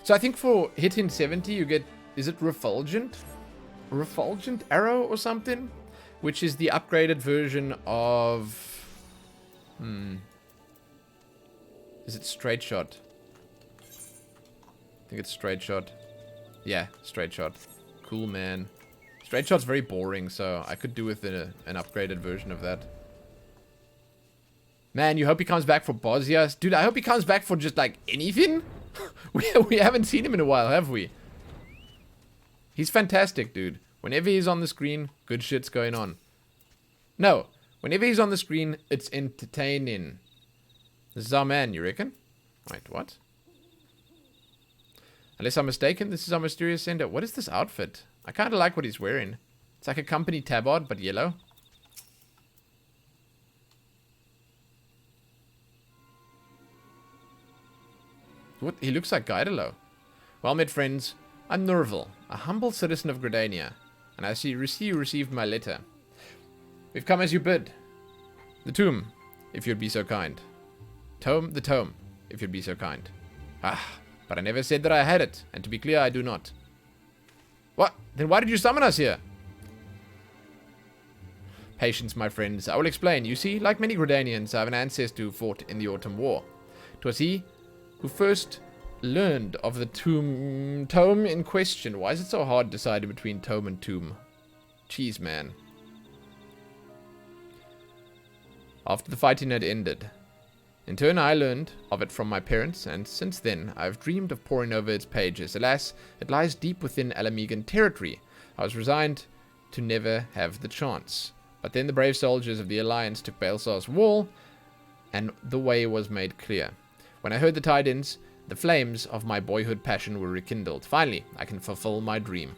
So I think for hitting 70, you get, is it Refulgent? Refulgent Arrow or something? Which is the upgraded version of... Is it Straight Shot? I think it's Straight Shot. Yeah, Straight Shot. Cool, man. Straight Shot's very boring, so I could do with an upgraded version of that. Man, you hope he comes back for Bosnia? Dude, I hope he comes back for just, like, anything? we haven't seen him in a while, have we? He's fantastic, dude. Whenever he's on the screen, good shit's going on. No, whenever he's on the screen, it's entertaining. This is our man, you reckon? Wait, what? Unless I'm mistaken, this is our mysterious sender. What is this outfit? I kind of like what he's wearing. It's like a company tabard, but yellow. What? He looks like Guidalo. Well met, friends. I'm Nerval, a humble citizen of Gridania, and I see you received my letter. We've come as you bid. The tomb, if you'd be so kind. The tome, if you'd be so kind. Ah, but I never said that I had it, and to be clear, I do not. What? Then why did you summon us here? Patience, my friends. I will explain. You see, like many Gridanians, I have an ancestor who fought in the Autumn War. 'Twas he who first learned of the tome in question. Why is it so hard deciding between tome and tomb? Jeez, man. After the fighting had ended. In turn, I learned of it from my parents, and since then, I have dreamed of poring over its pages. Alas, it lies deep within Alamegan territory. I was resigned to never have the chance. But then the brave soldiers of the Alliance took Baelsar's wall, and the way was made clear. When I heard the tidings, the flames of my boyhood passion were rekindled. Finally, I can fulfill my dream.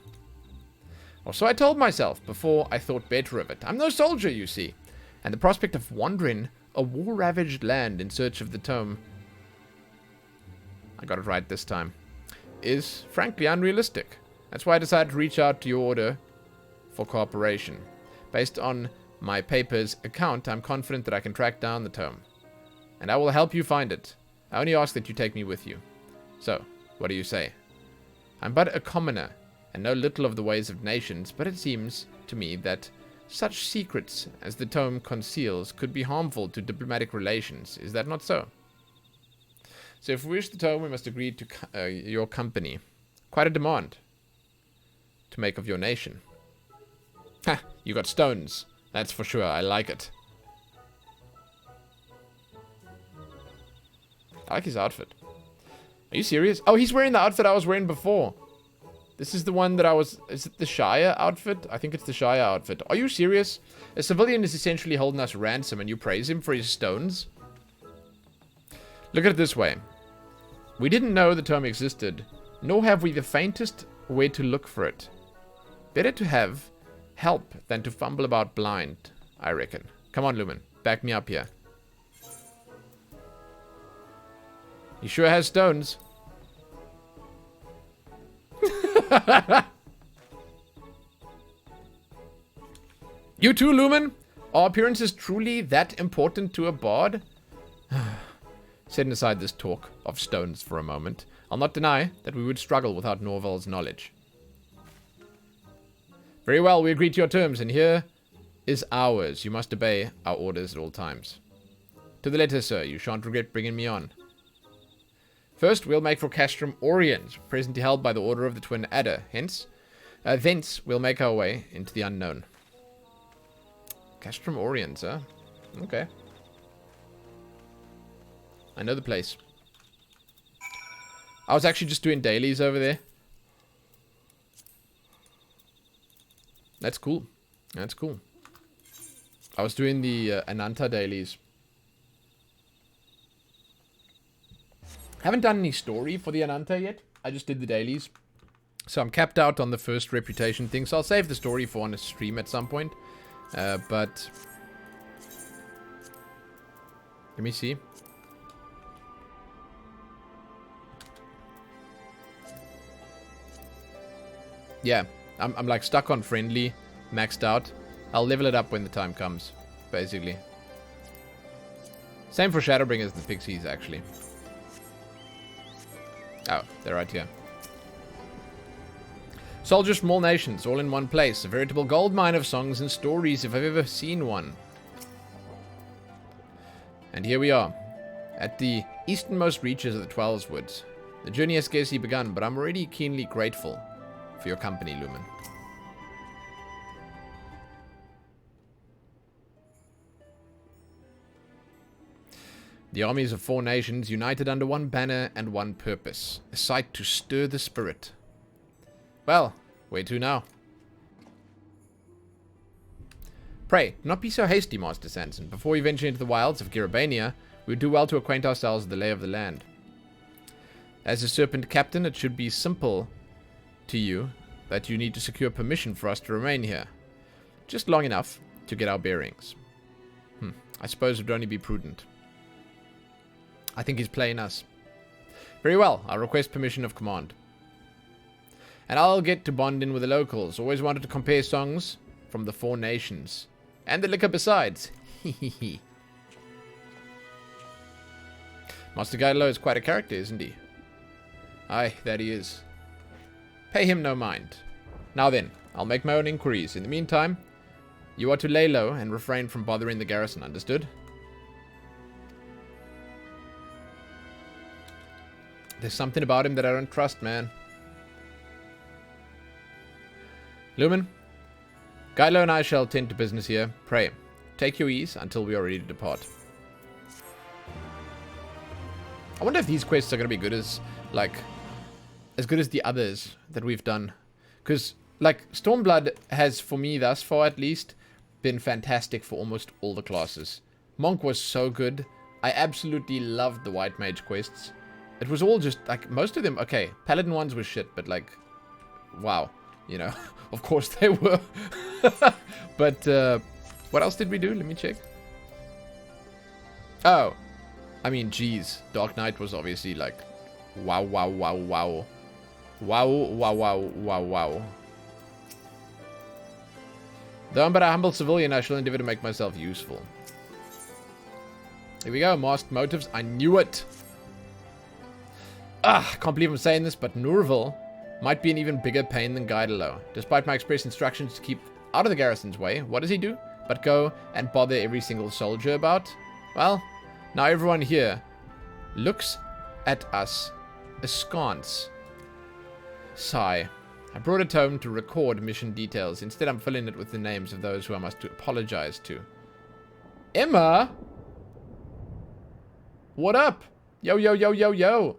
Or so I told myself before I thought better of it. I'm no soldier, you see, and the prospect of wandering a war-ravaged land in search of the tome, I got it right this time, is frankly unrealistic. That's why I decided to reach out to your order for cooperation. Based on my paper's account, I'm confident that I can track down the tome, and I will help you find it. I only ask that you take me with you. So, what do you say? I'm but a commoner, and know little of the ways of nations, but it seems to me that Such secrets as the tome conceals could be harmful to diplomatic relations. Is that not so? So if we wish the tome, we must agree to your company. Quite a demand to make of your nation. Ha! You got stones. That's for sure. I like it. I like his outfit. Are you serious? Oh, he's wearing the outfit I was wearing before. This is the one that I was... Is it the Shire outfit? I think it's the Shire outfit. Are you serious? A civilian is essentially holding us ransom and you praise him for his stones? Look at it this way. We didn't know the tome existed, nor have we the faintest way to look for it. Better to have help than to fumble about blind, I reckon. Come on, Lumen. Back me up here. He sure has stones. You too, Lumen? Are appearances truly that important to a bard? Setting aside this talk of stones for a moment, I'll not deny that we would struggle without Norval's knowledge. Very well, we agree to your terms, and here is ours. You must obey our orders at all times. To the letter, sir. You shan't regret bringing me on. First, we'll make for Castrum Orient, presently held by the Order of the Twin Adder. Thence, we'll make our way into the unknown. Castrum Orient, sir. Okay. I know the place. I was actually just doing dailies over there. That's cool. That's cool. I was doing the Ananta dailies. Haven't done any story for the Ananta yet. I just did the dailies. So I'm capped out on the first reputation thing. So I'll save the story for on a stream at some point. But... let me see. Yeah, I'm like stuck on friendly, maxed out. I'll level it up when the time comes, basically. Same for Shadowbringers and the Pixies, actually. Oh, they're right here. Soldiers from all nations, all in one place. A veritable goldmine of songs and stories, if I've ever seen one. And here we are, at the easternmost reaches of the Twelves Woods. The journey has scarcely begun, but I'm already keenly grateful for your company, Lumen. The armies of 4 nations united under one banner and one purpose. A sight to stir the spirit. Well, where to now? Pray, do not be so hasty, Master Sanson. Before we venture into the wilds of Girabania, we would do well to acquaint ourselves with the lay of the land. As a serpent captain, it should be simple to you that you need to secure permission for us to remain here. Just long enough to get our bearings. I suppose it would only be prudent. I think he's playing us. Very well, I'll request permission of command. And I'll get to bond in with the locals. Always wanted to compare songs from the 4 nations. And the liquor besides. Master Gaidalo is quite a character, isn't he? Aye, that he is. Pay him no mind. Now then, I'll make my own inquiries. In the meantime, you are to lay low and refrain from bothering the garrison, understood? There's something about him that I don't trust, man. Lumen, Gaidalo and I shall tend to business here. Pray, take your ease until we are ready to depart. I wonder if these quests are going to be good as, like, as good as the others that we've done. Because, like, Stormblood has, for me thus far at least, been fantastic for almost all the classes. Monk was so good. I absolutely loved the White Mage quests. It was all just, like, most of them, okay, Paladin ones were shit, but, like, wow, you know, of course they were. But, what else did we do? Let me check. Oh, I mean, geez, Dark Knight was obviously, like, wow, wow, wow, wow. Wow, wow, wow, wow, wow. Though I'm but a humble civilian, I shall endeavor to make myself useful. Here we go, masked motives, I knew it! Ah, I can't believe I'm saying this, but Norval might be an even bigger pain than Gaidalo. Despite my express instructions to keep out of the garrison's way, what does he do? But go and bother every single soldier about? Well, now everyone here looks at us askance. Sigh. I brought it home to record mission details. Instead, I'm filling it with the names of those who I must apologize to. Emma? What up? Yo, yo, yo, yo, yo.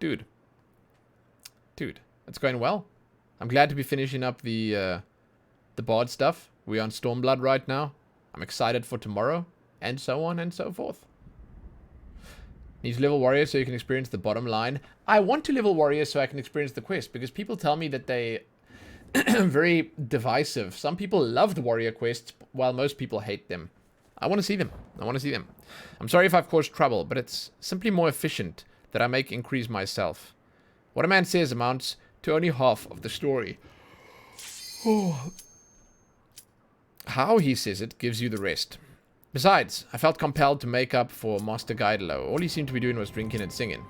Dude. Dude, it's going well. I'm glad to be finishing up the bard stuff. We're on Stormblood right now. I'm excited for tomorrow. And so on and so forth. Need to level warrior so you can experience the bottom line. I want to level warrior so I can experience the quest. Because people tell me that they very divisive. Some people love the warrior quests, while most people hate them. I want to see them. I want to see them. I'm sorry if I've caused trouble, but it's simply more efficient that I make increase myself. What a man says amounts to only half of the story. How he says it gives you the rest. Besides, I felt compelled to make up for Master Guidelo. All he seemed to be doing was drinking and singing.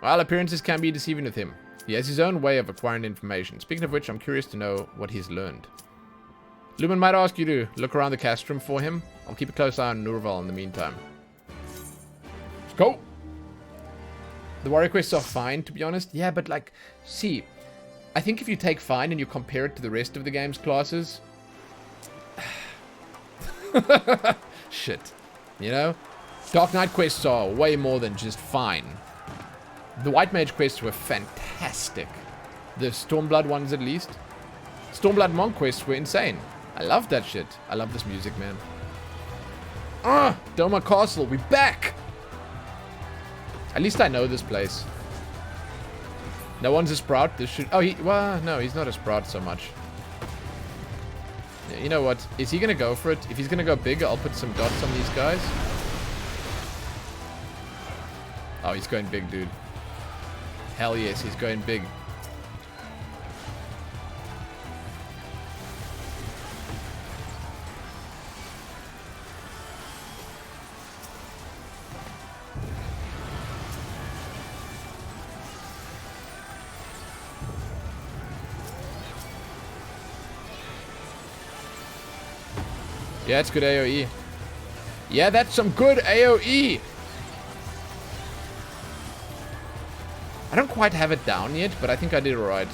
Well, appearances can be deceiving with him. He has his own way of acquiring information. Speaking of which, I'm curious to know what he's learned. Lumen might ask you to look around the castrum for him. I'll keep a close eye on Nurval in the meantime. Let's go! The warrior quests are fine, to be honest. Yeah, but like, see, I think if you take fine and you compare it to the rest of the game's classes... Shit. You know? Dark Knight quests are way more than just fine. The White Mage quests were fantastic. The Stormblood ones at least. Stormblood Monk quests were insane. I love that shit. I love this music, man. Ah! Doma Castle, we back! At least I know this place. No one's a Sprout. This should... Oh, well, no, he's not a Sprout so much. You know what? Is he going to go for it? If he's going to go big, I'll put some dots on these guys. Oh, he's going big, dude. Hell yes, he's going big. Yeah, it's good AoE. Yeah, that's some good AoE. I don't quite have it down yet, but I think I did alright.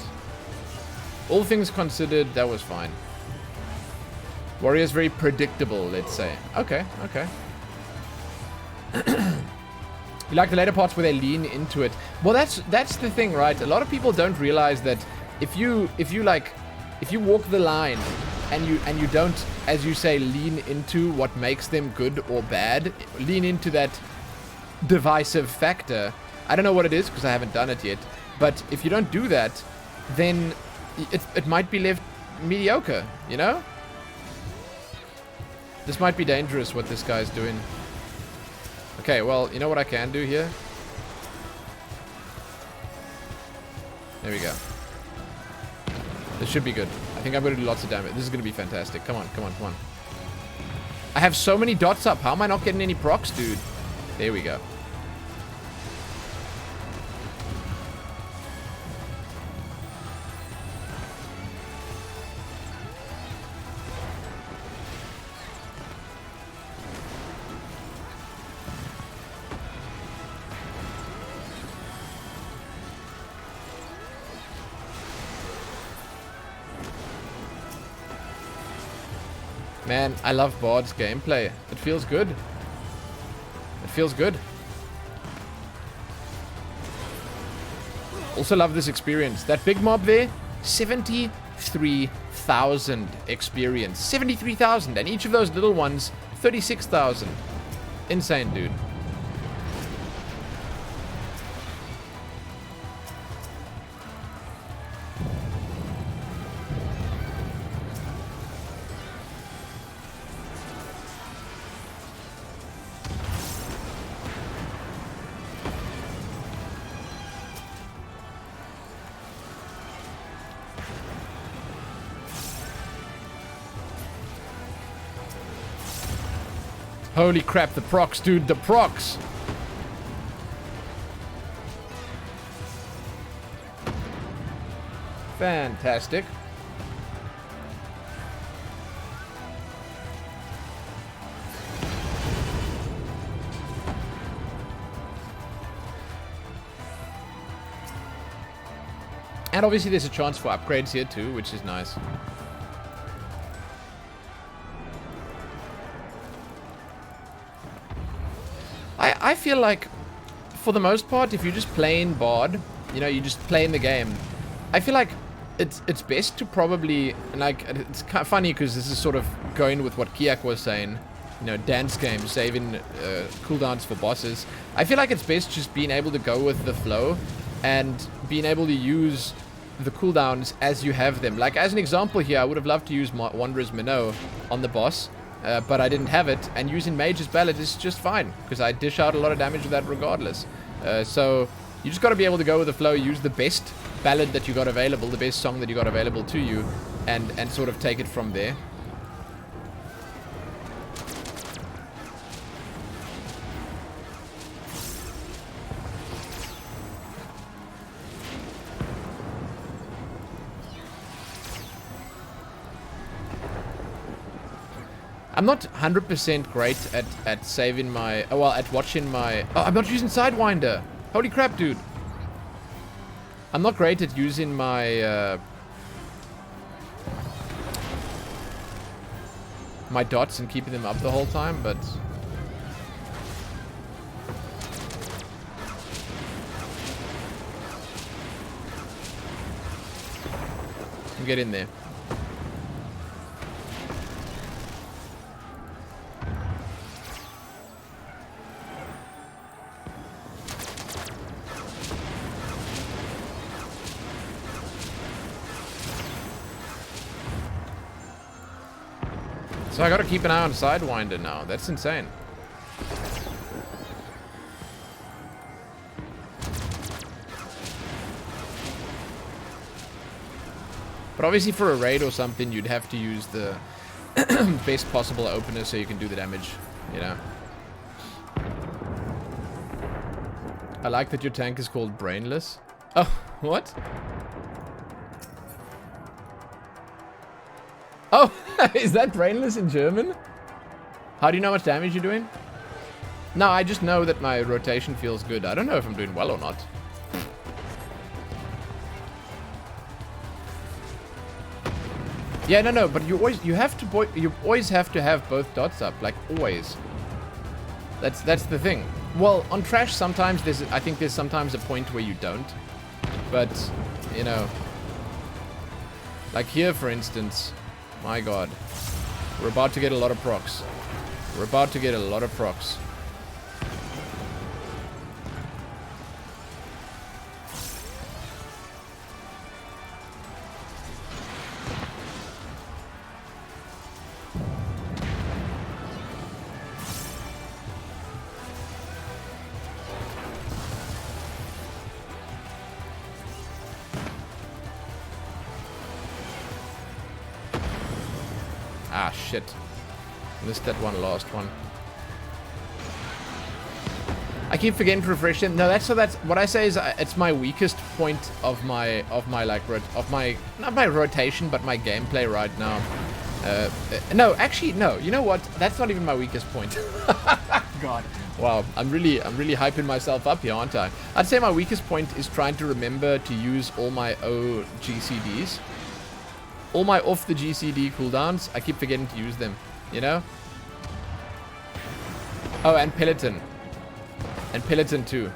All things considered, that was fine. Warrior's very predictable, let's say. Okay, okay. You like the later parts where they lean into it. Well, that's the thing, right? A lot of people don't realize that if you walk the line and you don't, as you say, lean into what makes them good or bad, lean into that divisive factor. I don't know what it is because I haven't done it yet, but if you don't do that, then it might be left mediocre, you know? This might be dangerous what this guy's doing. Okay, well, you know what I can do here? There we go. This should be good. I think I'm going to do lots of damage. This is going to be fantastic. Come on, come on, come on. I have so many dots up. How am I not getting any procs, dude? There we go. Man, I love Bard's gameplay. It feels good. It feels good. Also love this experience. That big mob there, 73,000 experience. 73,000. And each of those little ones, 36,000. Insane, dude. Holy crap, the procs, dude, the procs! Fantastic. And obviously there's a chance for upgrades here too, which is nice. I feel like, for the most part, if you're just playing Bard, you know, you just playing the game, I feel like it's best to probably, and like, it's kind of funny because this is sort of going with what Kiak was saying, you know, dance games, saving cooldowns for bosses. I feel like it's best just being able to go with the flow and being able to use the cooldowns as you have them. Like, as an example here, I would have loved to use Wanderer's Minnow on the boss, but I didn't have it, and using Mage's Ballad is just fine, because I dish out a lot of damage with that regardless. So, you just got to be able to go with the flow, use the best ballad that you got available, the best song that you got available to you, and sort of take it from there. I'm not 100% great at saving my... Oh, well, at watching my... Oh, I'm not using Sidewinder. Holy crap, dude. I'm not great at using my... my dots and keeping them up the whole time, but... Get in there. So I gotta keep an eye on Sidewinder now. That's insane. But obviously for a raid or something, you'd have to use the best possible opener so you can do the damage, you know. I like that your tank is called Brainless. Oh, what? Oh, is that Brainless in German? How do you know how much damage you're doing? No, I just know that my rotation feels good. I don't know if I'm doing well or not. Yeah, no, but you always have to have both dots up, like always. That's the thing. Well, on Trash sometimes I think there's sometimes a point where you don't. But, you know, like here for instance, my god. We're about to get a lot of procs. We're about to get a lot of procs. Ah, shit. Missed that one last one. I keep forgetting to refresh them. No, that's what I say is it's my weakest point of my like not my rotation, but my gameplay right now. No, actually no. You know what? That's not even my weakest point. God. Wow, I'm really hyping myself up here, aren't I? I'd say my weakest point is trying to remember to use all my GCDs. All my off the GCD cooldowns, I keep forgetting to use them, you know? Oh, and Peloton. And Peloton too.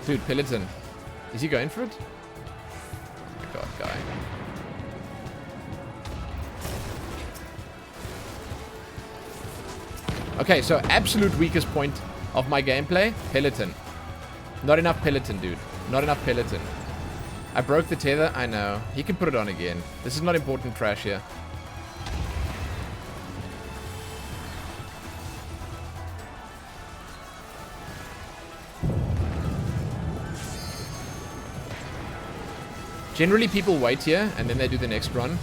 Dude, Peloton. Is he going for it? God, guy. Okay, so absolute weakest point of my gameplay, Peloton. Not enough Peloton, dude. Not enough Peloton. I broke the tether, I know. He can put it on again. This is not important trash here. Generally people wait here and then they do the next run.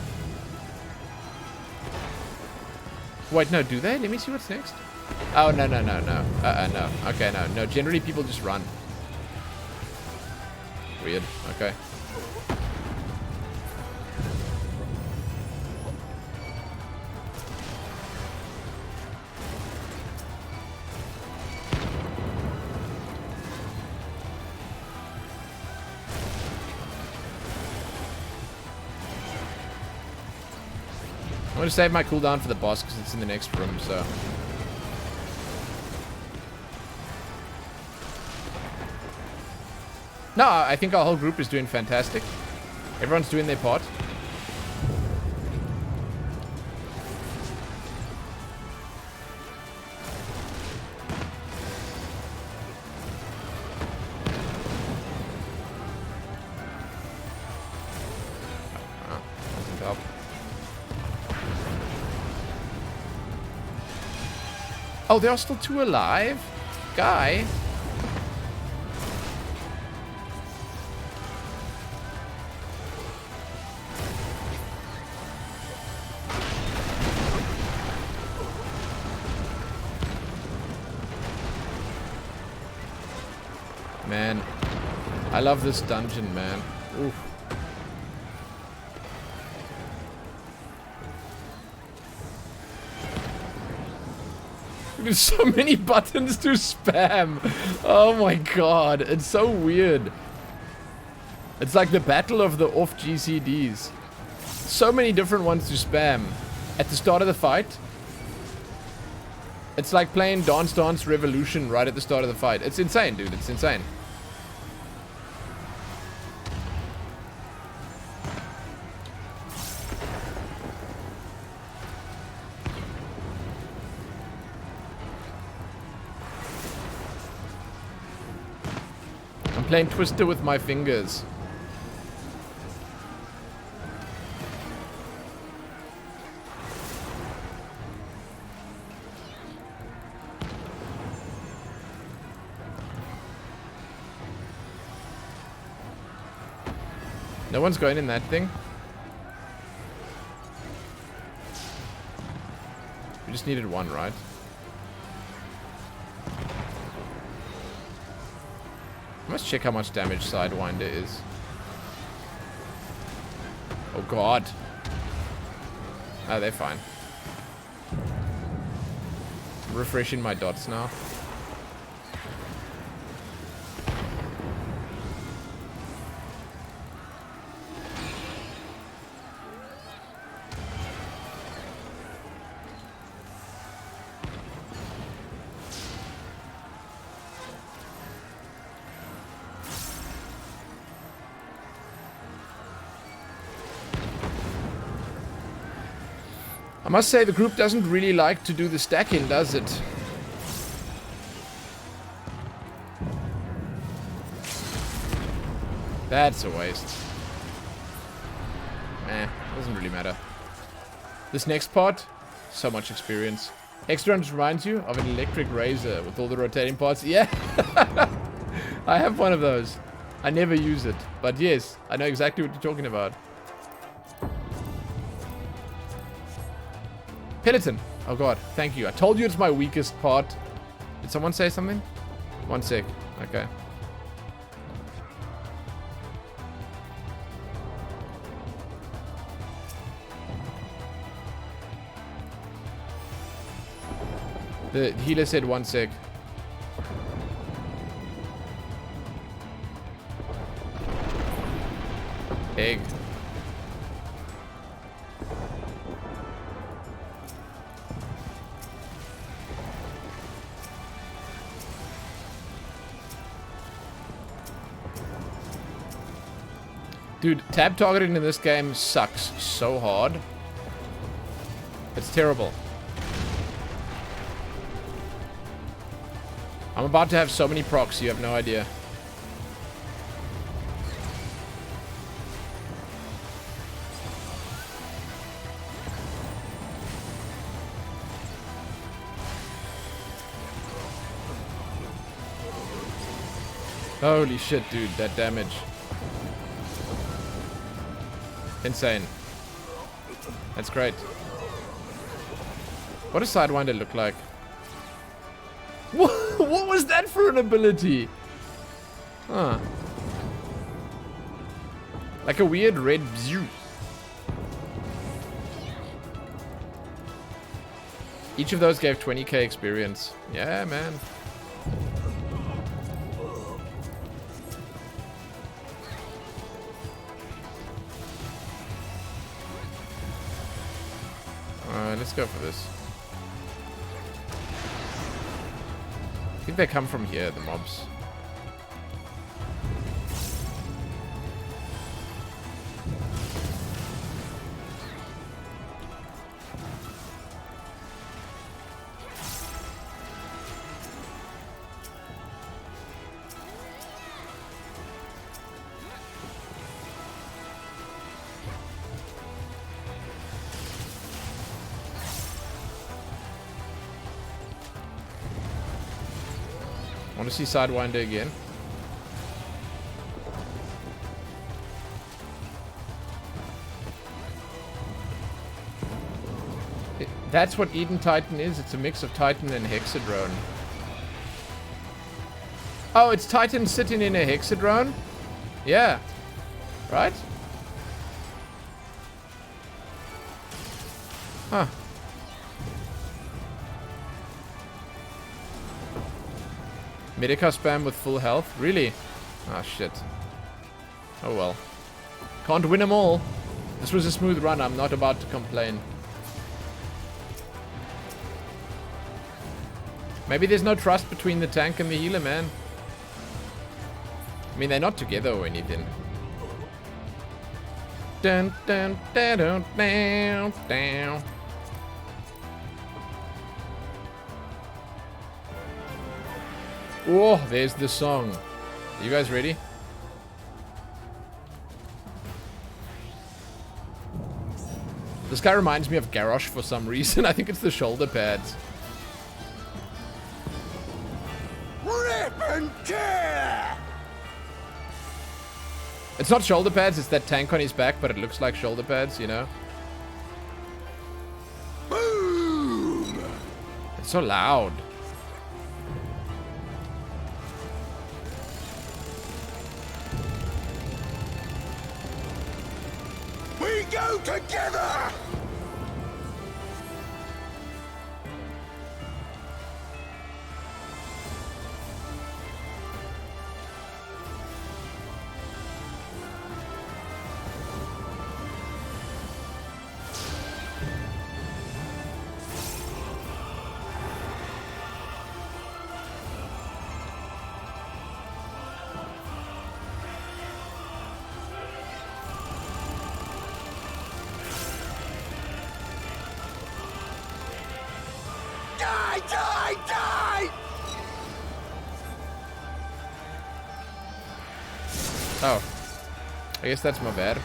Wait, no, do they? Let me see what's next. Oh, no. No. Okay, no. Generally people just run. Weird. Okay. going to save my cooldown for the boss because it's in the next room, so... No, I think our whole group is doing fantastic. Everyone's doing their part. Oh, there are still 2 alive? Guy? Man, I love this dungeon, man. Oof. There's so many buttons to spam. Oh my god, it's so weird. It's like the battle of the off GCDs. So many different ones to spam. At the start of the fight, it's like playing Dance Dance Revolution right at the start of the fight. It's insane, dude. It's insane. I'm playing Twister with my fingers. No one's going in that thing. We just needed one, right? Let's check how much damage Sidewinder is. Oh god. Oh, they're fine. I'm refreshing my dots now. I must say the group doesn't really like to do the stacking, does it? That's a waste. Doesn't really matter. This next part, so much experience. Extra just reminds you of an electric razor with all the rotating parts. Yeah, I have one of those. I never use it, but yes, I know exactly what you're talking about. Peloton. Oh god, thank you. I told you it's my weakest part. Did someone say something? 1 sec. Okay. The healer said 1 sec. Egg. Dude, tab targeting in this game sucks so hard. It's terrible. I'm about to have so many procs, you have no idea. Holy shit, dude, that damage. Insane. That's great. What does Sidewinder look like? What was that for an ability? Huh. Like a weird red bzoo. Each of those gave 20k experience. Yeah, man. go for this. I think they come from here, the mobs. Want to see Sidewinder again? That's what Eden Titan is. It's a mix of Titan and Hexadrone. Oh, it's Titan sitting in a Hexadrone? Yeah. Right? Huh. Medica spam with full health? Really? Ah, shit. Oh well. Can't win them all. This was a smooth run. I'm not about to complain. Maybe there's no trust between the tank and the healer, man. I mean, they're not together or anything. Dun dun dun dun dun dun. Oh, there's the song. You guys ready? This guy reminds me of Garrosh for some reason. I think it's the shoulder pads. Rip and tear! It's not shoulder pads, it's that tank on his back, but it looks like shoulder pads, you know? Boom! It's so loud. We go together! Die! Oh. I guess that's my bad.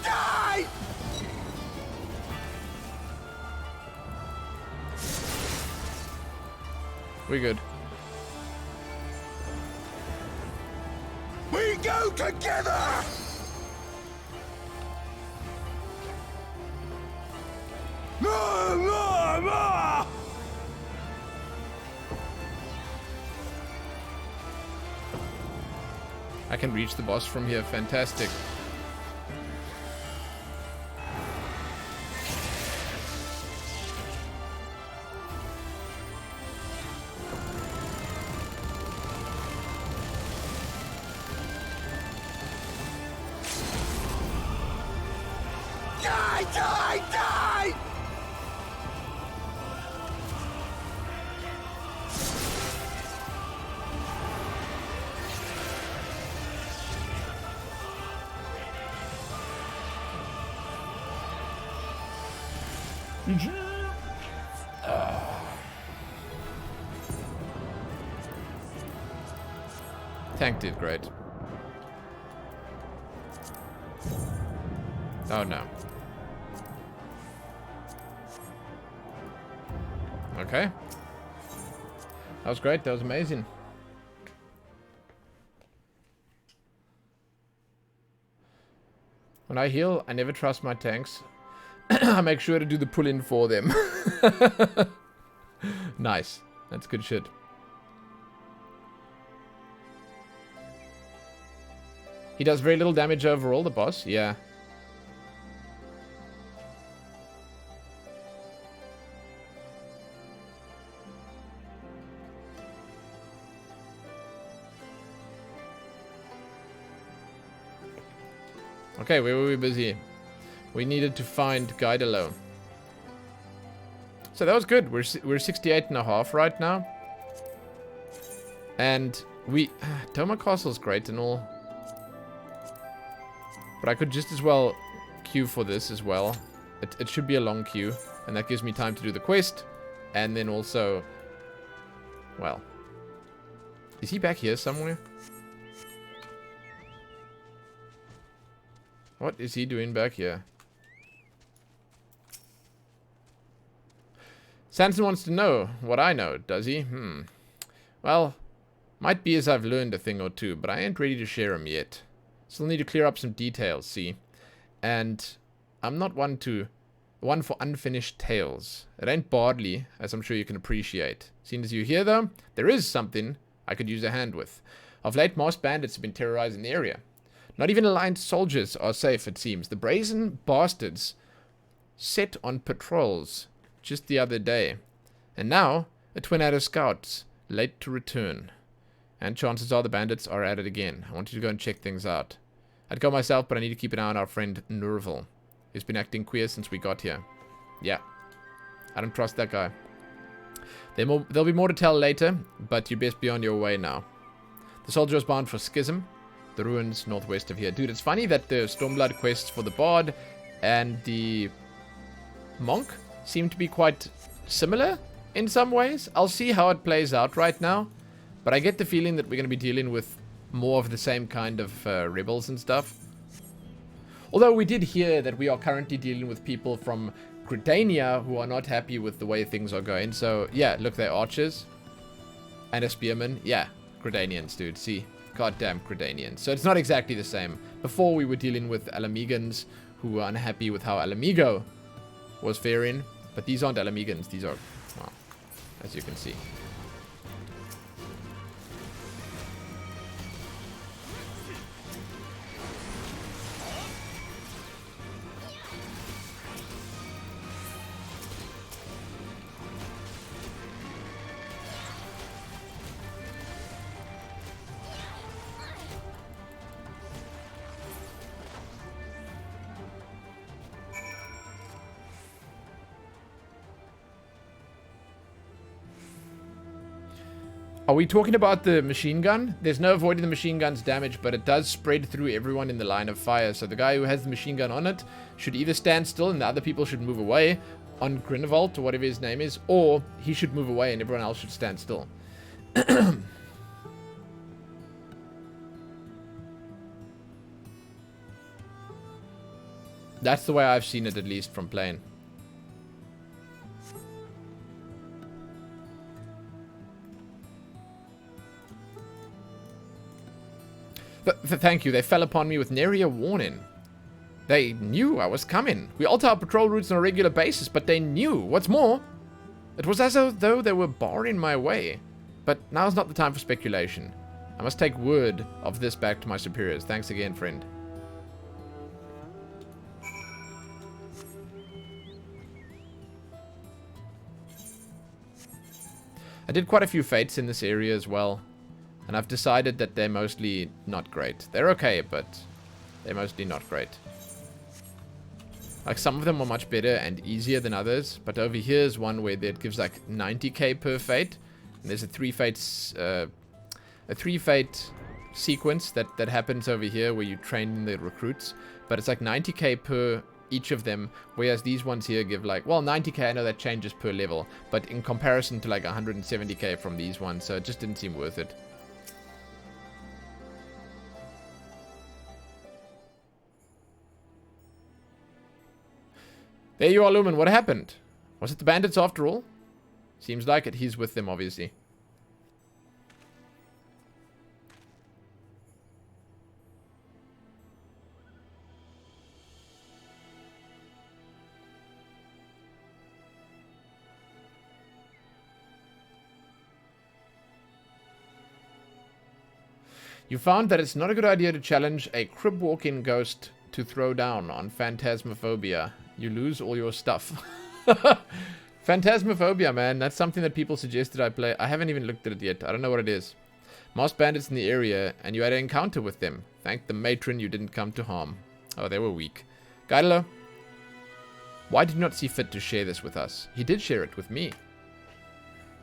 Die! We good. We go together! I can reach the boss from here. Fantastic. Die! Tank did great. Oh no. Okay. That was great. That was amazing. When I heal, I never trust my tanks. I make sure to do the pull-in for them. Nice. That's good shit. He does very little damage overall, the boss. Yeah. Okay, where were we busy? We needed to find Guidalo. So that was good. We're 68.5 right now. And we... Toma Castle's great and all. But I could just as well queue for this as well. It should be a long queue. And that gives me time to do the quest. And then also... Well... Is he back here somewhere? What is he doing back here? Sanson wants to know what I know, does he? Well, might be as I've learned a thing or two, but I ain't ready to share 'em yet. Still need to clear up some details, see? And I'm not one for unfinished tales. It ain't Bardley, as I'm sure you can appreciate. Seeing as you hear, though, there is something I could use a hand with. Of late, masked bandits have been terrorizing the area. Not even aligned soldiers are safe, it seems. The brazen bastards set on patrols just the other day. And now, a twin out of scouts, late to return. And chances are the bandits are at it again. I want you to go and check things out. I'd go myself, but I need to keep an eye on our friend Nerval. He's been acting queer since we got here. Yeah. I don't trust that guy. There'll be more to tell later, but you best be on your way now. The soldier is bound for Schism, the ruins northwest of here. Dude, it's funny that the Stormblood quests for the Bard and the Monk seem to be quite similar in some ways. I'll see how it plays out right now, but I get the feeling that we're going to be dealing with more of the same kind of rebels and stuff. Although we did hear that we are currently dealing with people from Gridania who are not happy with the way things are going. So, yeah, look, they're archers. And a spearman. Yeah, Gridanians, dude. See? Goddamn Gridanians. So it's not exactly the same. Before we were dealing with Alamegans who were unhappy with how Alamigo was faring. But these aren't Alamegans. These are, well, as you can see. Are we talking about the machine gun? There's no avoiding the machine gun's damage, but it does spread through everyone in the line of fire. So the guy who has the machine gun on it should either stand still and the other people should move away on Grindelwald or whatever his name is, or he should move away and everyone else should stand still. That's the way I've seen it, at least from playing. Thank you. They fell upon me with nary a warning. They knew I was coming. We alter our patrol routes on a regular basis, but they knew. What's more, it was as though they were barring my way. But now's not the time for speculation. I must take word of this back to my superiors. Thanks again, friend. I did quite a few fates in this area as well. And I've decided that they're mostly not great. They're okay, but they're mostly not great. Like, some of them are much better and easier than others. But over here is one where it gives like 90k per fate. And there's a three fate sequence that happens over here where you train the recruits. But it's like 90k per each of them. Whereas these ones here give like, well, 90k, I know that changes per level. But in comparison to like 170k from these ones. So it just didn't seem worth it. There you are, Lumen. What happened? Was it the bandits after all? Seems like it. He's with them, obviously. You found that it's not a good idea to challenge a crib-walking ghost to throw down on Phantasmophobia. You lose all your stuff. Phantasmophobia, man. That's something that people suggested I play. I haven't even looked at it yet. I don't know what it is. Masked bandits in the area, and you had an encounter with them. Thank the matron you didn't come to harm. Oh, they were weak. Gaidalo, why did you not see fit to share this with us? He did share it with me.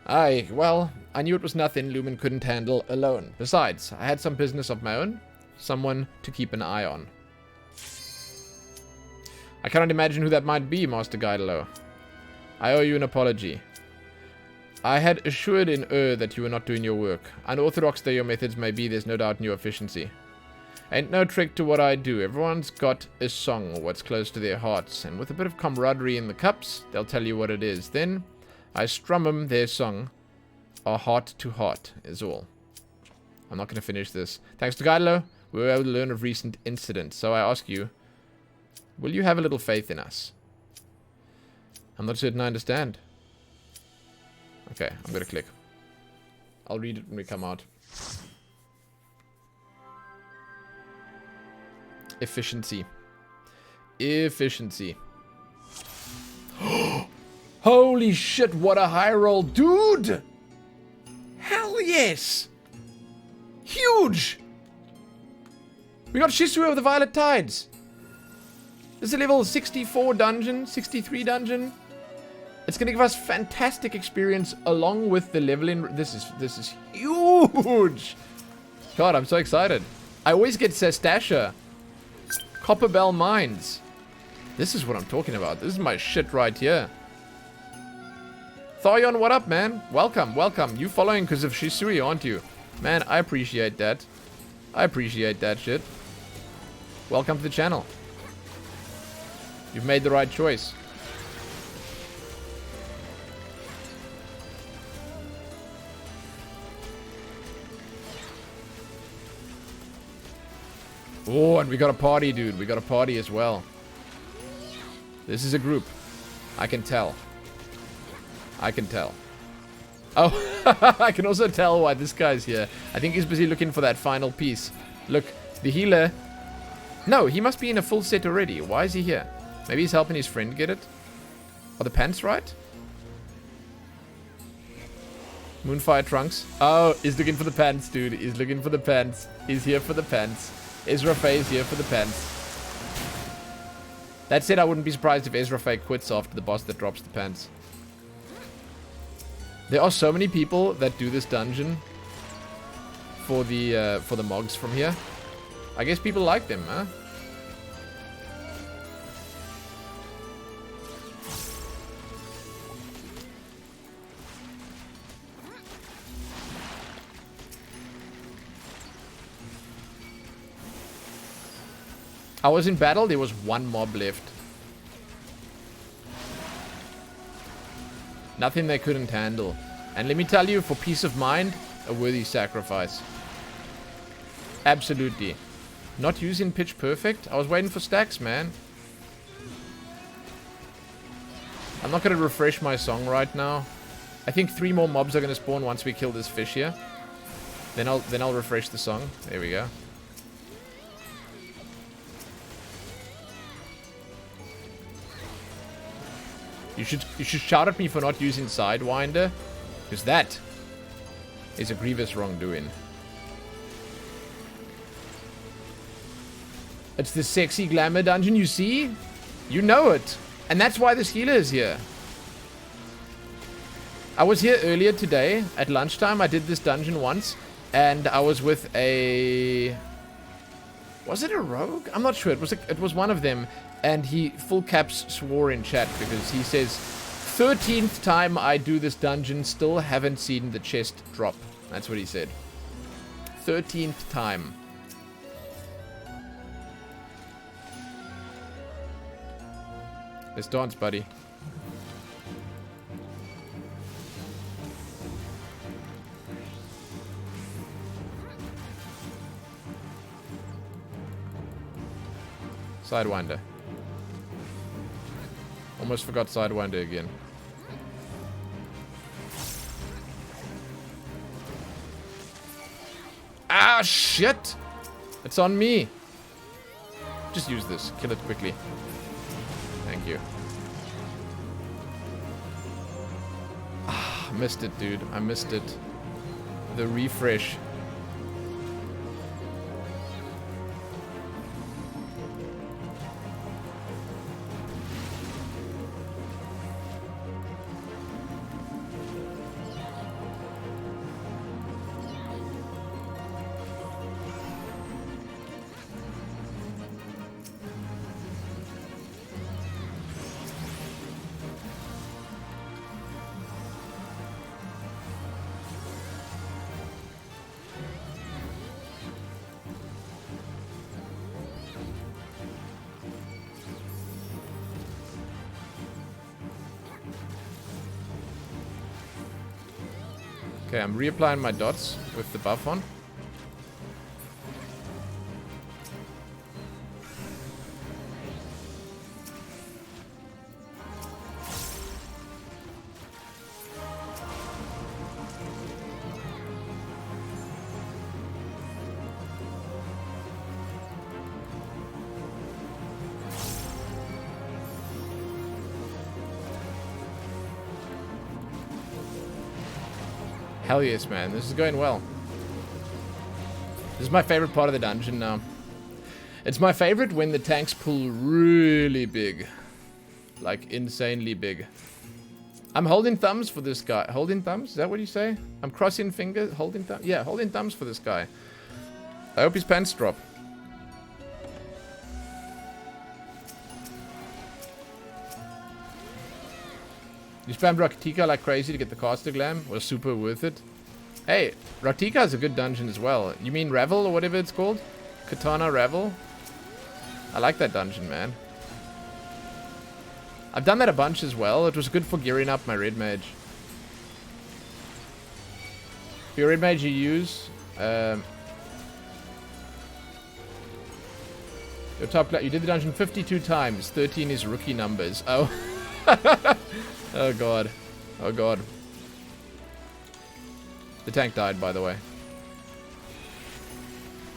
Aye, well, I knew it was nothing Lumen couldn't handle alone. Besides, I had some business of my own. Someone to keep an eye on. I cannot imagine who that might be, Master Gaidalo. I owe you an apology. I had assured in that you were not doing your work. Unorthodox though your methods may be, there's no doubt in your efficiency. Ain't no trick to what I do. Everyone's got a song or what's close to their hearts, and with a bit of camaraderie in the cups, they'll tell you what it is. Then, I strum 'em their song. Our heart to heart is all. I'm not going to finish this. Thanks to Gaidalo, we were able to learn of recent incidents. So I ask you, will you have a little faith in us? I'm not certain I understand. Okay, I'm going to click. I'll read it when we come out. Efficiency. Efficiency. Holy shit, what a high roll. Dude! Hell yes! Huge! We got Shisui of the Violet Tides. This is a level 64 dungeon, 63 dungeon. It's going to give us fantastic experience along with the leveling. This is huge! God, I'm so excited. I always get Sestasha. Copperbell Mines. This is what I'm talking about. This is my shit right here. Thorion, what up, man? Welcome, welcome. You following because of Shisui, aren't you? Man, I appreciate that. I appreciate that shit. Welcome to the channel. You've made the right choice. Oh, and we got a party, dude. We got a party as well. This is a group. I can tell. I can tell. Oh, I can also tell why this guy's here. I think he's busy looking for that final piece. Look, the healer... No, he must be in a full set already. Why is he here? Maybe he's helping his friend get it? Are the pants right? Moonfire Trunks. Oh, he's looking for the pants, dude. He's looking for the pants. He's here for the pants. Ezra Faye is here for the pants. That said, I wouldn't be surprised if Ezra Faye quits after the boss that drops the pants. There are so many people that do this dungeon for the mogs from here. I guess people like them, huh? I was in battle, there was one mob left. Nothing they couldn't handle. And let me tell you, for peace of mind, a worthy sacrifice. Absolutely. Not using pitch perfect? I was waiting for stacks, man. I'm not going to refresh my song right now. I think 3 more mobs are going to spawn once we kill this fish here. Then I'll refresh the song. There we go. You should shout at me for not using Sidewinder, because that is a grievous wrongdoing. It's the sexy glamour dungeon, you see? You know it. And that's why this healer is here. I was here earlier today at lunchtime. I did this dungeon once, and I was with a... Was it a rogue? I'm not sure. It was one of them. And he full caps swore in chat because he says, 13th time I do this dungeon, still haven't seen the chest drop. That's what he said. 13th time. Let's dance, buddy. Sidewinder. Almost forgot Sidewinder again. Ah, shit! It's on me. Just use this. Kill it quickly. Thank you. Ah, missed it, dude. I missed it. The refresh. Okay, I'm reapplying my dots with the buff on. Hell yes, man. This is going well. This is my favorite part of the dungeon now. It's my favorite when the tanks pull really big. Like, insanely big. I'm holding thumbs for this guy. Holding thumbs? Is that what you say? I'm crossing fingers. Holding thumbs? Yeah, holding thumbs for this guy. I hope his pants drop. You spammed Raktika like crazy to get the caster glam. Was super worth it. Hey, Raktika is a good dungeon as well. You mean Revel or whatever it's called? Katana Revel? I like that dungeon, man. I've done that a bunch as well. It was good for gearing up my red mage. For your red mage you use... your top... You did the dungeon 52 times. 13 is rookie numbers. Oh. Oh god. Oh god. The tank died, by the way.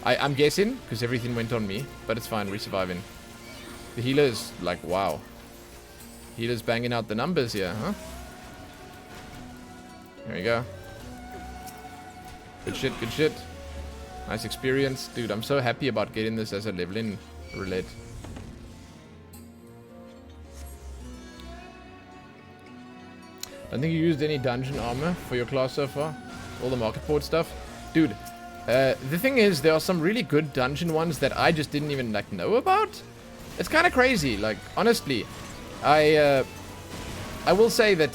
I'm guessing, because everything went on me. But it's fine, we're surviving. The healer is like, wow. Healer's banging out the numbers here, huh? There we go. Good shit, good shit. Nice experience. Dude, I'm so happy about getting this as a leveling roulette. I don't think you used any dungeon armor for your class so far. All the market board stuff. Dude, the thing is, there are some really good dungeon ones that I just didn't even, like, know about. It's kind of crazy, like, honestly. I will say that,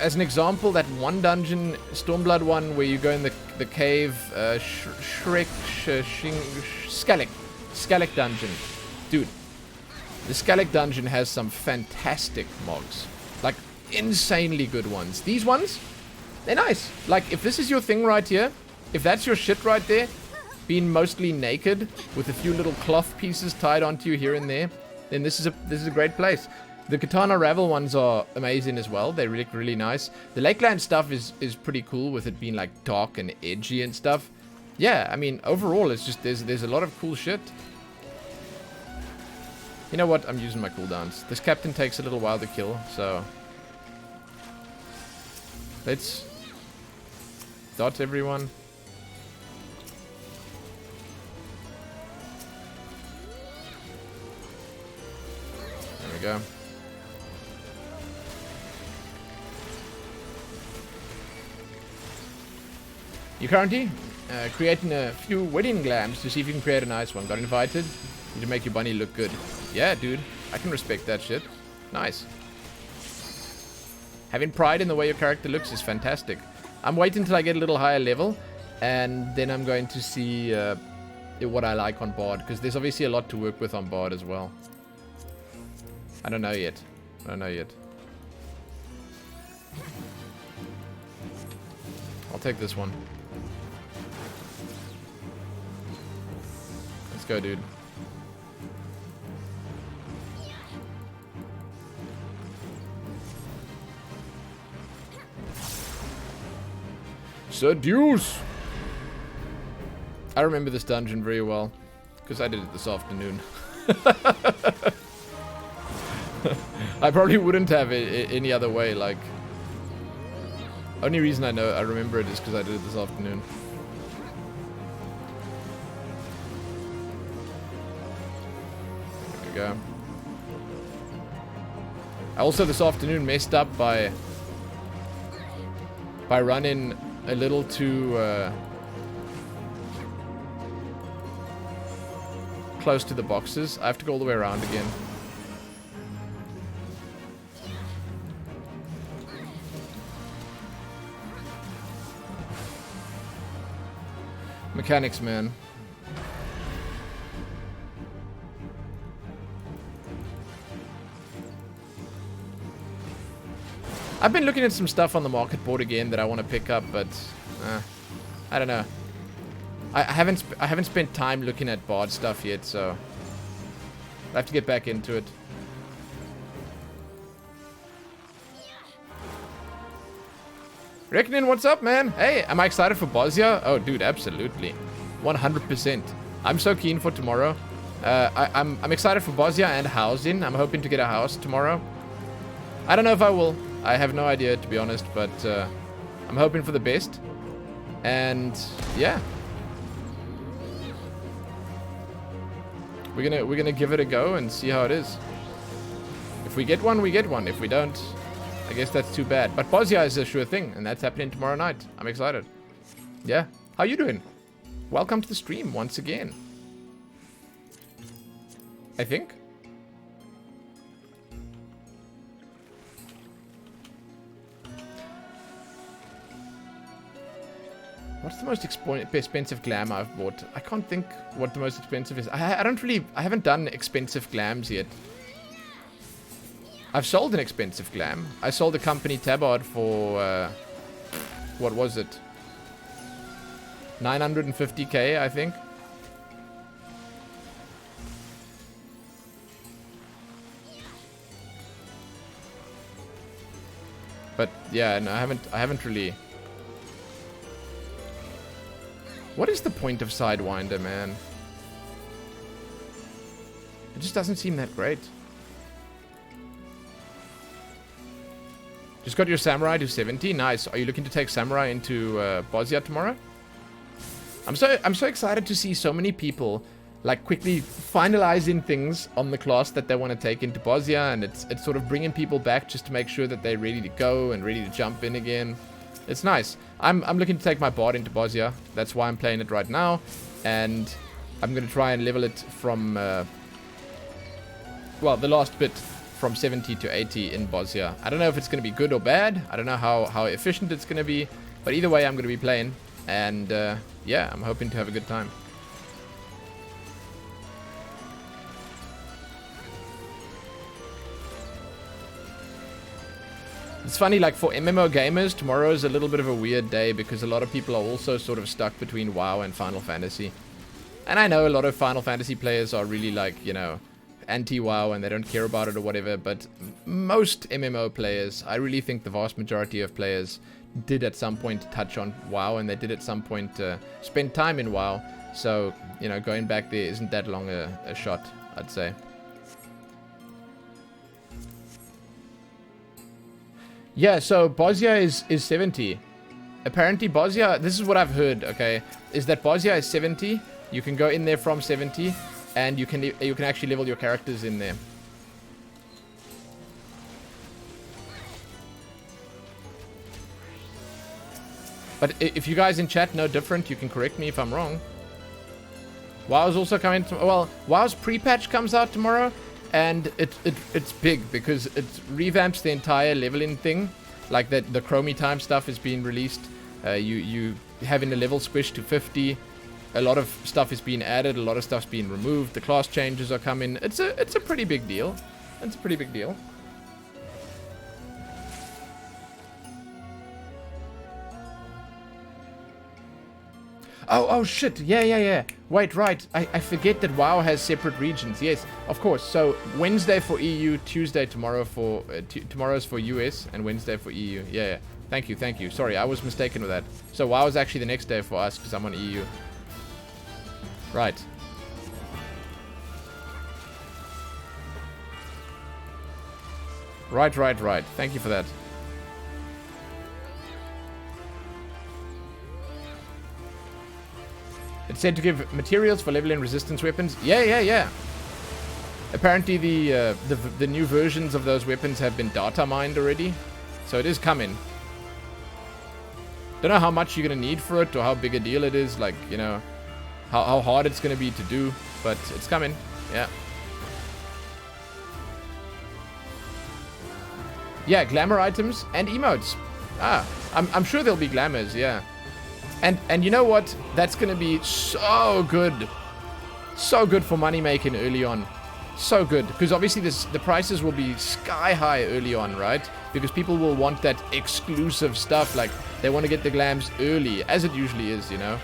as an example, that one dungeon, Stormblood one, where you go in the cave, Skellig dungeon. Dude, the Skellig dungeon has some fantastic mods. Like, insanely good ones. These ones, they're nice. Like, if this is your thing right here, if that's your shit right there, being mostly naked with a few little cloth pieces tied onto you here and there, then this is a great place. The Katana Ravel ones are amazing as well. They look really nice. The Lakeland stuff is pretty cool with it being like dark and edgy and stuff. Yeah, I mean, overall, it's just there's a lot of cool shit. You know what? I'm using my cooldowns. This captain takes a little while to kill, so let's dot everyone. There we go. You're currently creating a few wedding glams to see if you can create a nice one. Got invited? Need to make your bunny look good. Yeah, dude. I can respect that shit. Nice. Having pride in the way your character looks is fantastic. I'm waiting until I get a little higher level, and then I'm going to see what I like on Bard, because there's obviously a lot to work with on Bard as well. I don't know yet. I don't know yet. I'll take this one. Let's go, dude. Seduce! I remember this dungeon very well, because I did it this afternoon. I probably wouldn't have it any other way, like... Only reason I remember it is because I did it this afternoon. There we go. I also this afternoon messed up by running a little too close to the boxes. I have to go all the way around again. Mechanics, man. I've been looking at some stuff on the market board again that I want to pick up, but I don't know. I haven't spent time looking at bard stuff yet, so I have to get back into it. Reckoning, what's up, man? Hey, am I excited for Bosnia? Oh, dude, absolutely. 100%. I'm so keen for tomorrow. I'm excited for Bosnia and housing. I'm hoping to get a house tomorrow. I don't know if I will. I have no idea, to be honest, but I'm hoping for the best. And yeah. We're gonna give it a go and see how it is. If we get one, we get one. If we don't, I guess that's too bad. But Bosnia is a sure thing, and that's happening tomorrow night. I'm excited. Yeah. How you doing? Welcome to the stream once again. I think. What's the most expensive glam I've bought? I can't think what the most expensive is. I haven't done expensive glams yet. I've sold an expensive glam. I sold a company tabard for, what was it? 950k, I think. But yeah, no, I haven't really. What is the point of Sidewinder, man? It just doesn't seem that great. Just got your samurai to 70. Nice. Are you looking to take samurai into Bosnia tomorrow? I'm so excited to see so many people like quickly finalizing things on the class that they want to take into Bosnia, and it's sort of bringing people back just to make sure that they're ready to go and ready to jump in again. It's nice. I'm looking to take my bard into Bosnia. That's why I'm playing it right now, and I'm going to try and level it from well, the last bit from 70 to 80 in Bosnia. I don't know if it's going to be good or bad. I don't know how efficient it's going to be, but either way I'm going to be playing, and yeah, I'm hoping to have a good time. It's funny, like for MMO gamers, tomorrow is a little bit of a weird day because a lot of people are also sort of stuck between WoW and Final Fantasy. And I know a lot of Final Fantasy players are really like, you know, anti-WoW and they don't care about it or whatever, but most MMO players, I really think the vast majority of players did at some point touch on WoW, and they did at some point spend time in WoW. So, you know, going back there isn't that long a shot, I'd say. Yeah, so Bosnia is 70. Apparently Bosnia, this is what I've heard, okay, is that Bosnia is 70. You can go in there from 70, and you can actually level your characters in there. But if you guys in chat know different, you can correct me if I'm wrong. WoW's also coming to, well, WoW's pre-patch comes out tomorrow. And it's big because it revamps the entire leveling thing. Like the Chromie time stuff is being released. You having the level squished to 50. A lot of stuff is being added. A lot of stuff's being removed. The class changes are coming. It's a pretty big deal. It's a pretty big deal. Oh shit, yeah. Wait, right, I forget that WoW has separate regions. Yes, of course. So Wednesday for EU, Tuesday tomorrow for tomorrow's for US, and Wednesday for EU. Yeah. Thank you. Sorry, I was mistaken with that. So WoW is actually the next day for us because I'm on EU. Right. Right. Thank you for that. It's said to give materials for leveling resistance weapons. Yeah. Apparently the new versions of those weapons have been data mined already. So it is coming. Don't know how much you're going to need for it or how big a deal it is. Like, you know, how hard it's going to be to do. But it's coming. Yeah. Yeah, glamour items and emotes. I'm sure there'll be glamours, yeah. And you know what? That's going to be so good. So good for money making early on. So good. Because obviously the prices will be sky high early on, right? because people will want that exclusive stuff. Like, they want to get the glams early, as it usually is, you know.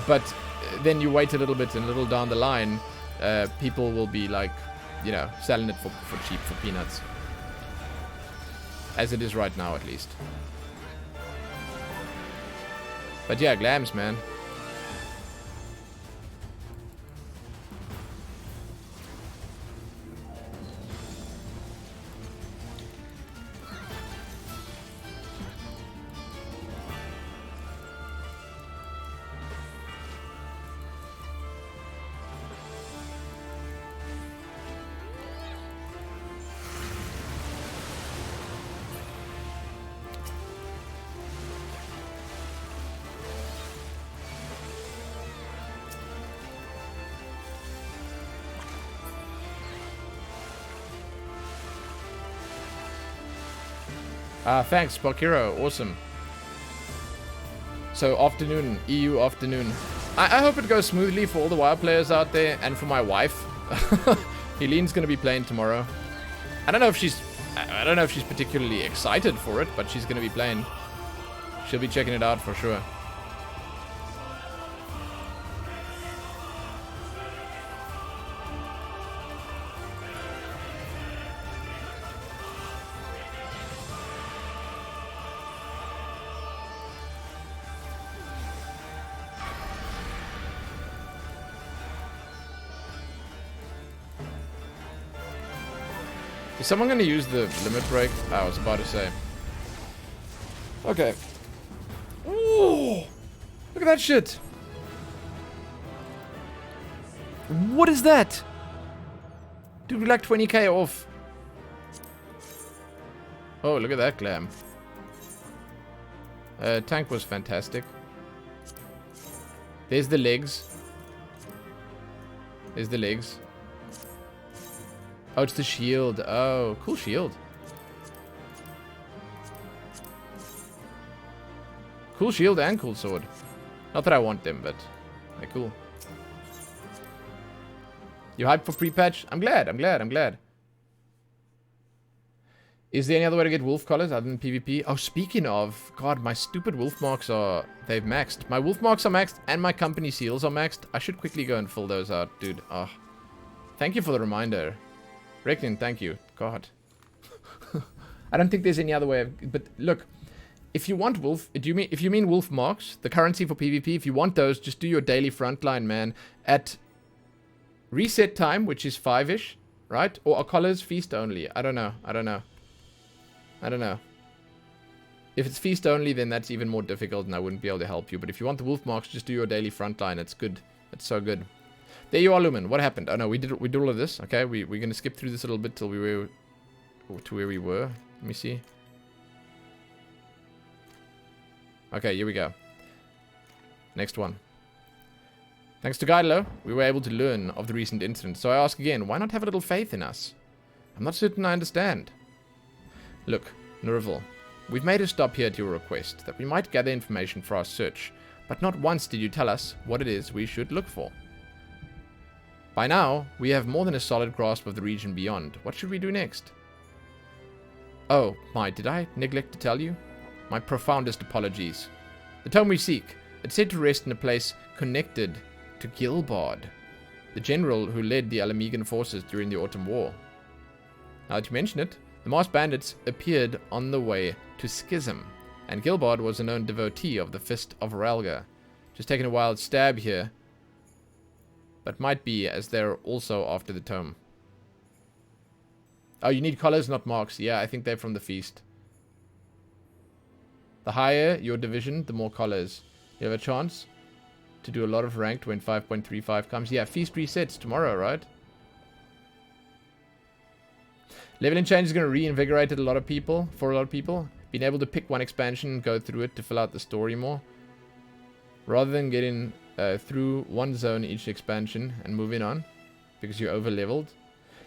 But then you wait a little bit, and a little down the line, people will be like, you know, selling it for cheap, for peanuts. As it is right now, at least. But yeah, glams, man. Thanks, Bakiro. Awesome. So, afternoon. EU afternoon. I hope it goes smoothly for all the WoW players out there, and for my wife. Helene's gonna be playing tomorrow. I don't know if she's particularly excited for it, but she's gonna be playing. She'll be checking it out for sure. Is someone going to use the limit break? I was about to say. Okay. Ooh! Look at that shit! What is that? Dude, we're like 20k off. Oh, look at that glam. Tank was fantastic. There's the legs. There's the legs. Oh, it's the shield. Oh, cool shield. Cool shield and cool sword. Not that I want them, but they're cool. You hyped for pre-patch? I'm glad. Is there any other way to get wolf collars other than PvP? Oh, speaking of, God, my stupid wolf marks they've maxed. My wolf marks are maxed and my company seals are maxed. I should quickly go and fill those out, dude. Oh, thank you for the reminder. Recklin, thank you. God. I don't think there's any other way of... But look, if you want wolf... If you mean wolf marks, the currency for PvP, if you want those, just do your daily frontline, man. At reset time, which is 5-ish, right? Or are collars feast only? I don't know. If it's feast only, then that's even more difficult and I wouldn't be able to help you. But if you want the wolf marks, just do your daily frontline. It's good. It's so good. There you are, Lumen. What happened? Oh no, we did all of this. Okay, we're gonna skip through this a little bit till we were to where we were. Let me see. Okay, here we go. Next one. Thanks to Guidelo, we were able to learn of the recent incident. So I ask again, why not have a little faith in us? I'm not certain I understand. Look, Nurval, we've made a stop here at your request, that we might gather information for our search, but not once did you tell us what it is we should look for. By now, we have more than a solid grasp of the region beyond. What should we do next? Oh, did I neglect to tell you? My profoundest apologies. The tome we seek, it's said to rest in a place connected to Gilbard, the general who led the Alamegan forces during the Autumn War. Now that you mention it, the masked bandits appeared on the way to Schism, and Gilbard was a known devotee of the Fist of Ralga. Just taking a wild stab here, but might be, as they're also after the tome. Oh, you need collars, not marks. Yeah, I think they're from the feast. The higher your division, the more collars. You have a chance to do a lot of ranked when 5.35 comes. Yeah, feast resets tomorrow, right? Leveling change is going to reinvigorate a lot of people, for a lot of people. Being able to pick one expansion and go through it to fill out the story more. Rather than getting through one zone each expansion and moving on. Because you're over leveled.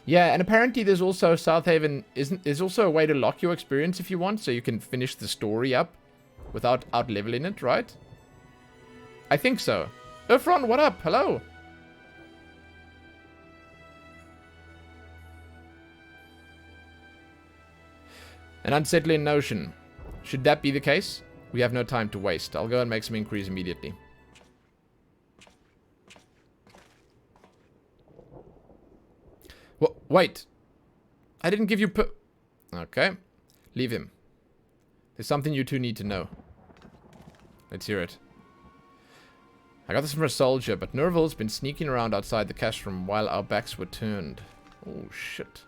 Yeah, and apparently there's also Southaven there's also a way to lock your experience if you want, so you can finish the story up without out leveling it, right? I think so. Urfron, what up? Hello. An unsettling notion. Should that be the case? We have no time to waste. I'll go and make some inquiries immediately. Wait. I didn't give you Okay. Leave him. There's something you two need to know. Let's hear it. I got this from a soldier, but Nerval's been sneaking around outside the cash room while our backs were turned. Oh, shit.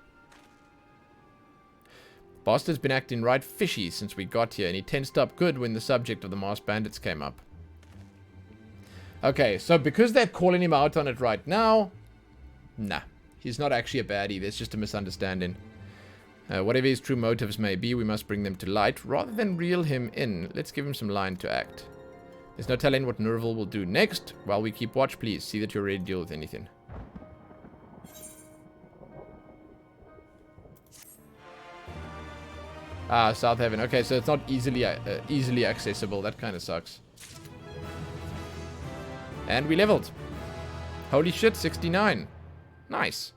Bastard's been acting right fishy since we got here, and he tensed up good when the subject of the masked bandits came up. Okay, so because they're calling him out on it right now... Nah, he's not actually a baddie, there's just a misunderstanding. Whatever his true motives may be, we must bring them to light. Rather than reel him in, let's give him some line to act. There's no telling what Nerval will do next. While we keep watch, please see that you're ready to deal with anything. Ah, South Haven. Okay, so it's not easily accessible. That kind of sucks. And we leveled. Holy shit, 69. Nice.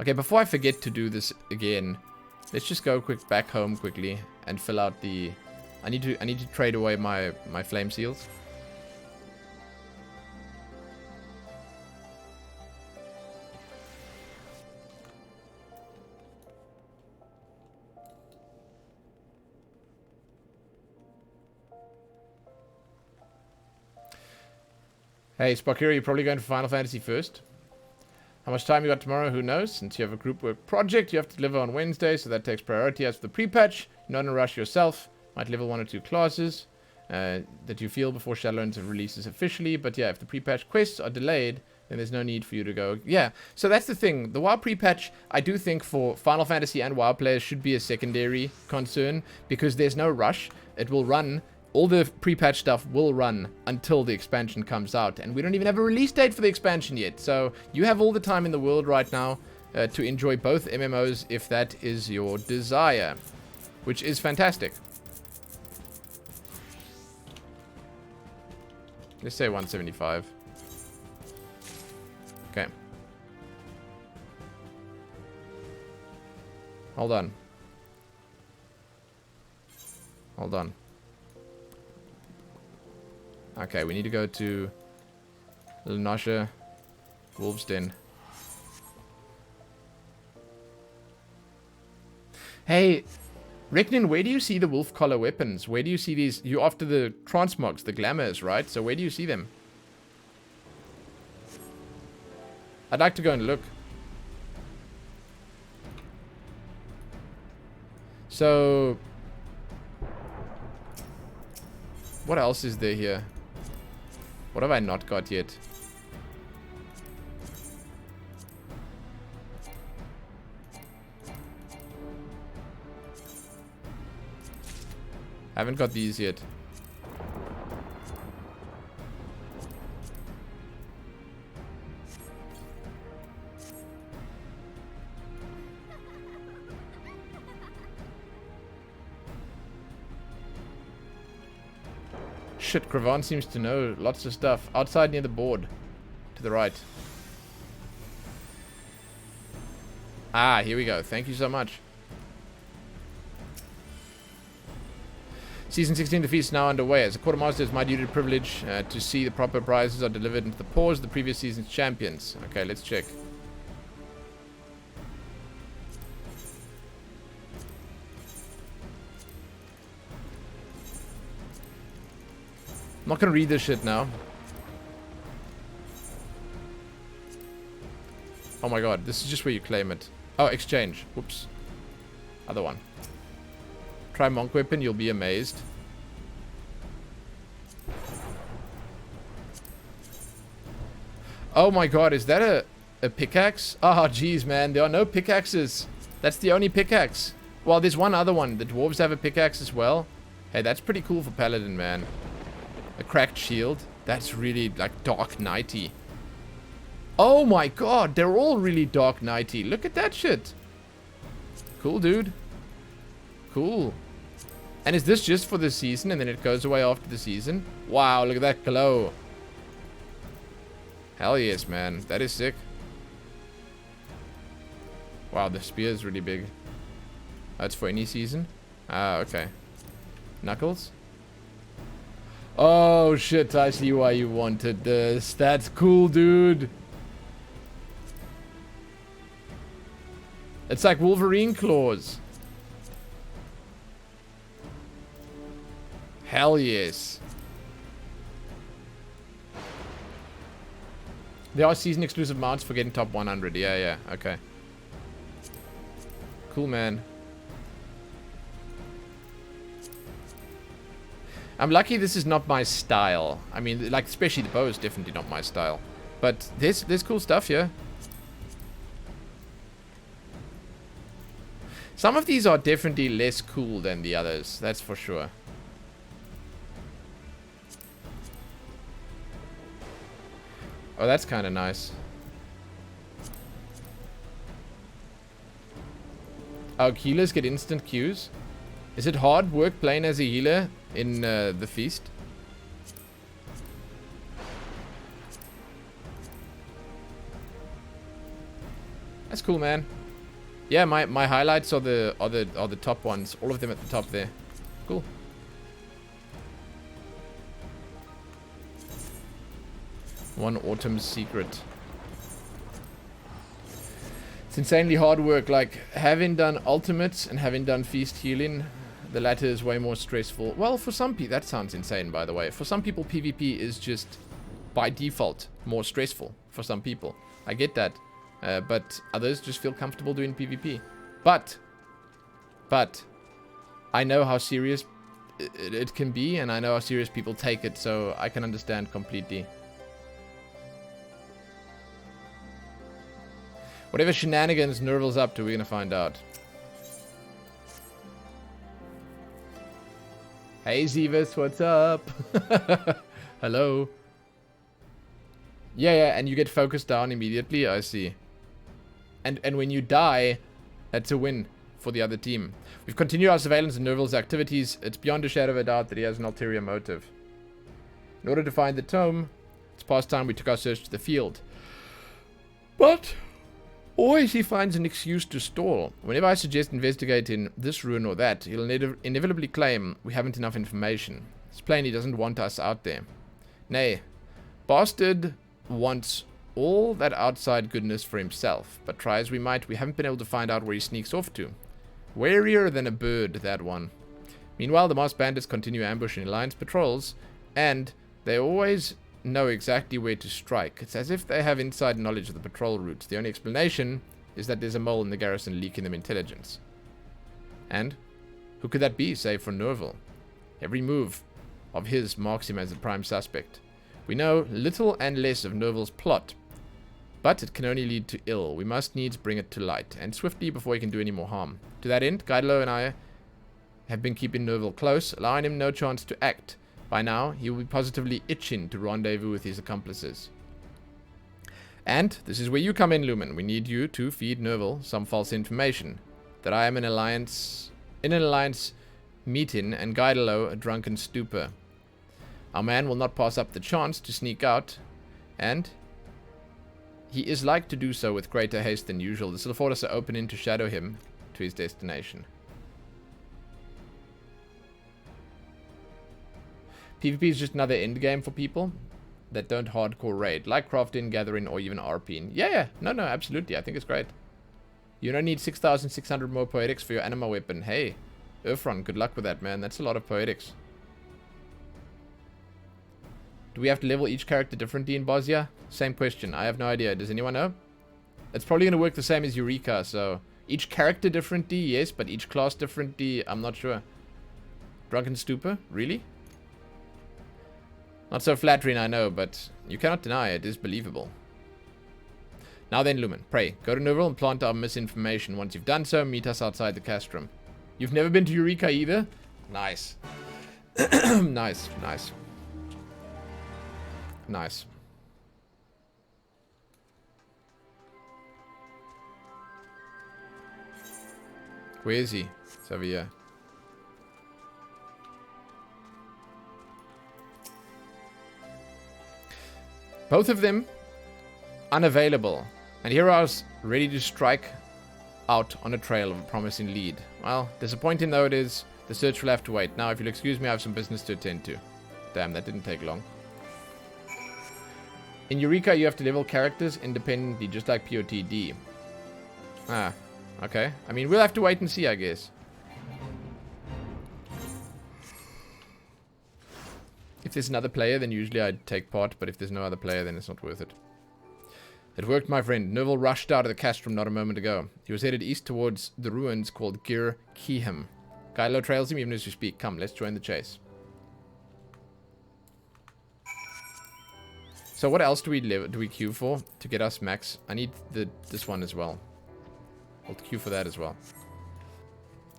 Okay, before I forget to do this again, let's just go back home quickly and fill out the... I need to trade away my flame seals. Hey, Spockira, you're probably going for Final Fantasy first. How much time you got tomorrow, who knows? Since you have a group work project, you have to deliver on Wednesday, so that takes priority. As for the pre-patch, you're not in a rush yourself. Might level 1 or 2 classes that you feel before Shadowlands releases officially. But yeah, if the pre-patch quests are delayed, then there's no need for you to go. Yeah, so that's the thing. The WoW pre-patch, I do think for Final Fantasy and WoW players should be a secondary concern, because there's no rush. It will run... All the pre-patch stuff will run until the expansion comes out. And we don't even have a release date for the expansion yet. So you have all the time in the world right now to enjoy both MMOs if that is your desire. Which is fantastic. Let's say 175. Okay. Hold on. Hold on. Okay, we need to go to Lenosha, Wolf's Den. Hey, Reckoning, where do you see the wolf collar weapons? Where do you see these? You're after the transmogs, the glamours, right? So where do you see them? I'd like to go and look. So... what else is there here? What have I not got yet? I haven't got these yet. Shit, Cravan seems to know lots of stuff. Outside near the board. To the right. Ah, here we go. Thank you so much. Season 16 defeats now underway. As a quartermaster, it's my duty and privilege to see the proper prizes are delivered into the paws of the previous season's champions. Okay, let's check. I'm not gonna read this shit now. Oh my god, this is just where you claim it. Oh, exchange. Whoops. Other one. Try monk weapon, you'll be amazed. Oh my god, is that a pickaxe? Oh jeez, man, there are no pickaxes. That's the only pickaxe. Well, there's one other one. The dwarves have a pickaxe as well. Hey, that's pretty cool for paladin, man. A cracked shield. That's really, like, Dark Knighty. Oh my god, they're all really Dark Knighty. Look at that shit. Cool, dude. Cool. And is this just for the season and then it goes away after the season? Wow, look at that glow. Hell yes, man. That is sick. Wow, the spear is really big. That's for any season. Ah, okay. Knuckles? Oh shit, I see why you wanted this. That's cool, dude. It's like Wolverine claws. Hell yes. There are season exclusive mounts for getting top 100. Yeah, yeah, okay. Cool, man. I'm lucky this is not my style. I mean, like, especially the bow is definitely not my style. But there's cool stuff here. Some of these are definitely less cool than the others, that's for sure. Oh, that's kind of nice. Oh, healers get instant Qs. Is it hard work playing as a healer in the feast? That's cool, man. Yeah, my highlights are the top ones. All of them at the top there. Cool. One autumn's secret. It's insanely hard work. Like, having done ultimates and having done feast healing, the latter is way more stressful. Well, for some people, that sounds insane, by the way. For some people, PvP is just, by default, more stressful. For some people. I get that. But others just feel comfortable doing PvP. But, I know how serious it can be, and I know how serious people take it, so I can understand completely. Whatever shenanigans Nerval's up to, we're gonna find out. Hey Zevis, what's up? Hello. Yeah, and you get focused down immediately, I see. And when you die, that's a win for the other team. We've continued our surveillance of Nerval's activities. It's beyond a shadow of a doubt that he has an ulterior motive. In order to find the tome, it's past time we took our search to the field. But always he finds an excuse to stall. Whenever I suggest investigating this ruin or that, he'll inevitably claim we haven't enough information. It's plain he doesn't want us out there. Nay, bastard wants all that outside goodness for himself, but try as we might, we haven't been able to find out where he sneaks off to. Warier than a bird, that one. Meanwhile, the masked bandits continue ambushing Alliance patrols, and they always know exactly where to strike. It's as if they have inside knowledge of the patrol routes. The only explanation is that there's a mole in the garrison leaking them intelligence. And who could that be, save for Nerval? Every move of his marks him as a prime suspect. We know little and less of Nerval's plot, but it can only lead to ill. We must needs bring it to light, and swiftly before he can do any more harm. To that end, Garlean and I have been keeping Nerval close, allowing him no chance to act. By now, he will be positively itching to rendezvous with his accomplices. And this is where you come in, Lumen. We need you to feed Nerval some false information. That I am in an alliance meeting and Guidalo a drunken stupor. Our man will not pass up the chance to sneak out, and he is like to do so with greater haste than usual. This will afford us an opening to shadow him to his destination. PvP is just another endgame for people that don't hardcore raid, like crafting, gathering, or even RPing. Yeah, no, absolutely. I think it's great. You don't need 6,600 more poetics for your anima weapon. Hey, Urfron, good luck with that, man. That's a lot of poetics. Do we have to level each character differently in Bosnia? Same question. I have no idea. Does anyone know? It's probably going to work the same as Eureka, so each character differently, yes, but each class differently, I'm not sure. Drunken Stupor? Really? Not so flattering, I know, but you cannot deny it is believable. Now then, Lumen, pray, go to Nerval and plant our misinformation. Once you've done so, meet us outside the castrum. You've never been to Eureka either? Nice. Nice. Where is he? It's over here. Both of them unavailable. And here I was ready to strike out on a trail of a promising lead. Well, disappointing though it is, The search will have to wait. Now, if you'll excuse me, I have some business to attend to. Damn, that didn't take long. In Eureka, you have to level characters independently, just like POTD. Ah, okay. I mean, we'll have to wait and see, I guess. If there's another player, then usually I'd take part, but if there's no other player, then it's not worth it. It worked, my friend. Nerval rushed out of the castrum not a moment ago. He was headed east towards the ruins called Gir Kihim. Kylo trails him even as we speak. Come, let's join the chase. So what else do we queue for to get us max? I need this one as well. I'll queue for that as well.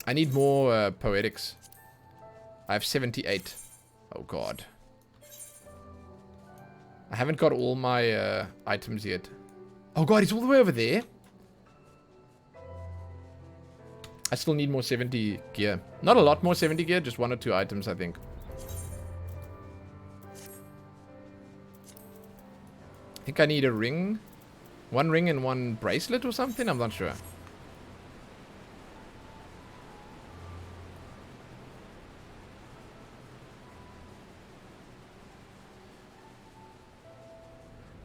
I need more poetics. I have 78. Oh god. I haven't got all my items yet. Oh god, he's all the way over there. I still need more 70 gear. Not a lot more 70 gear, just 1 or 2 items, I think. I think I need a ring. 1 ring and 1 bracelet or something? I'm not sure.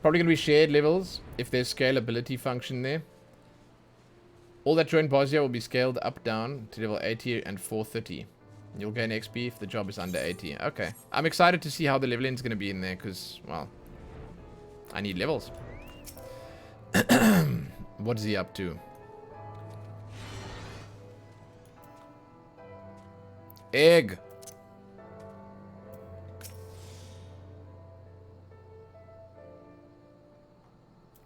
Probably going to be shared levels if there's scalability function there. All that joined Bosnia will be scaled up down to level 80 and 430. You'll gain XP if the job is under 80. Okay. I'm excited to see how the leveling is going to be in there because, well, I need levels. What is he up to? Egg.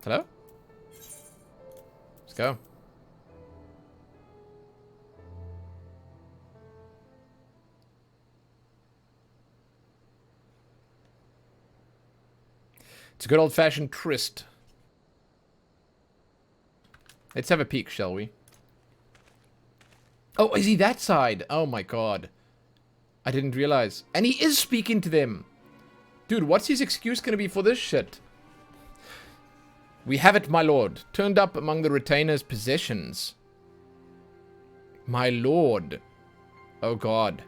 Hello? Let's go. It's a good old-fashioned tryst. Let's have a peek, shall we? Oh, is he that side? Oh my god. I didn't realize. And he is speaking to them. Dude, what's his excuse gonna be for this shit? We have it, my lord. Turned up among the retainer's possessions. My lord. Oh god.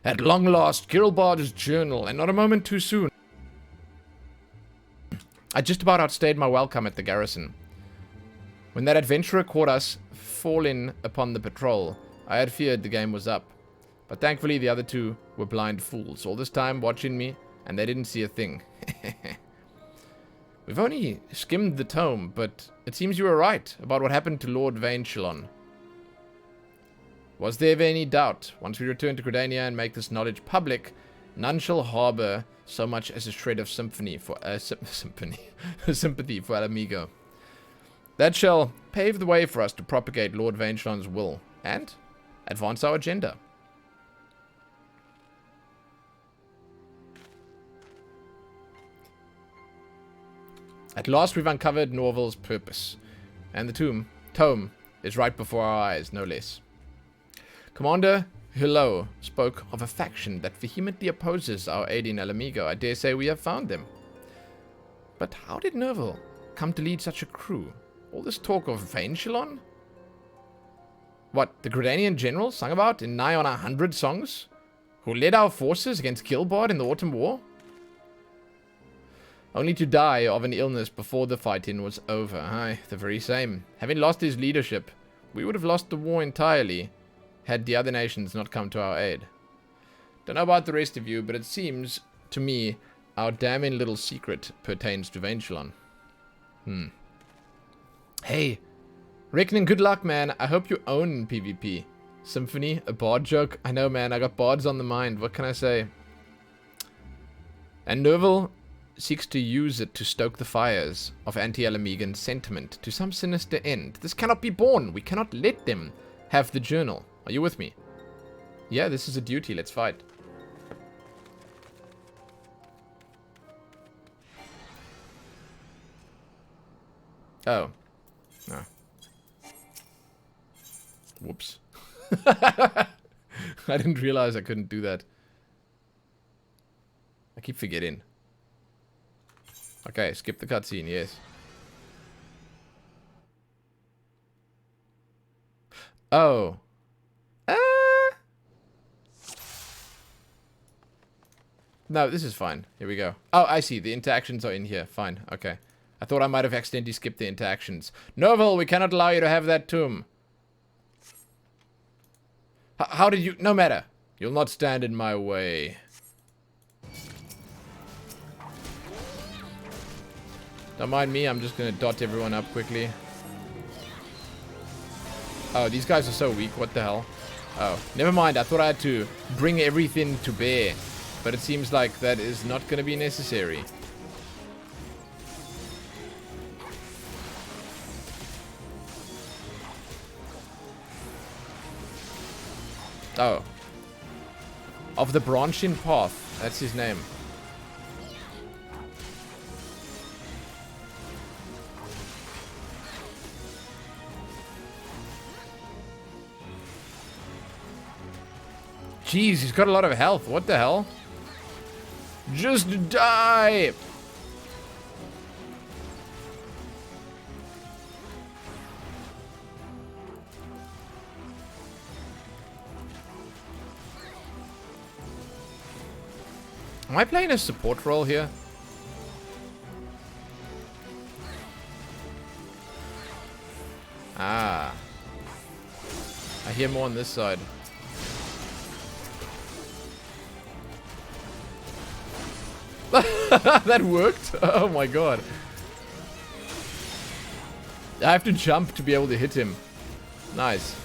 At long last, Gilbard's journal, and not a moment too soon. I just about outstayed my welcome at the garrison. When that adventurer caught us falling upon the patrol, I had feared the game was up. But thankfully the other two were blind fools, all this time watching me, and they didn't see a thing. We've only skimmed the tome, but it seems you were right about what happened to Lord Vainchilon. Was there ever any doubt? Once we return to Gridania and make this knowledge public, none shall harbor so much as a shred of sympathy for Alamigo. That shall pave the way for us to propagate Lord Vainchilon's will and advance our agenda. At last we've uncovered Norval's purpose, and the tome is right before our eyes, no less. Commander Hillo spoke of a faction that vehemently opposes our aid in Alamigo. I dare say we have found them. But how did Nerval come to lead such a crew? All this talk of Vainchilon? What, the Gridanian general sung about in nigh on 100 songs? Who led our forces against Gilbard in the Autumn War? Only to die of an illness before the fighting was over. Aye, the very same. Having lost his leadership, we would have lost the war entirely had the other nations not come to our aid. Don't know about the rest of you, but it seems to me our damning little secret pertains to Vainchilon. Hey, reckoning good luck, man. I hope you own PvP. Symphony, a bard joke? I know, man, I got bards on the mind. What can I say? And Nerval seeks to use it to stoke the fires of anti-Alamigan sentiment to some sinister end. This cannot be borne. We cannot let them have the journal. Are you with me? Yeah, this is a duty. Let's fight. Oh. No. Whoops. I didn't realize I couldn't do that. I keep forgetting. Okay, skip the cutscene, yes. Oh. No, this is fine. Here we go. Oh, I see. The interactions are in here. Fine. Okay. I thought I might have accidentally skipped the interactions. Novel, we cannot allow you to have that tomb. How did you... No matter. You'll not stand in my way. Don't mind me. I'm just going to dot everyone up quickly. Oh, these guys are so weak. What the hell? Oh, never mind. I thought I had to bring everything to bear. But it seems like that is not going to be necessary. Oh. Of the branching path. That's his name. Jeez, he's got a lot of health. What the hell? Just die! Am I playing a support role here? Ah. I hear more on this side. That worked? Oh my god. I have to jump to be able to hit him. Nice.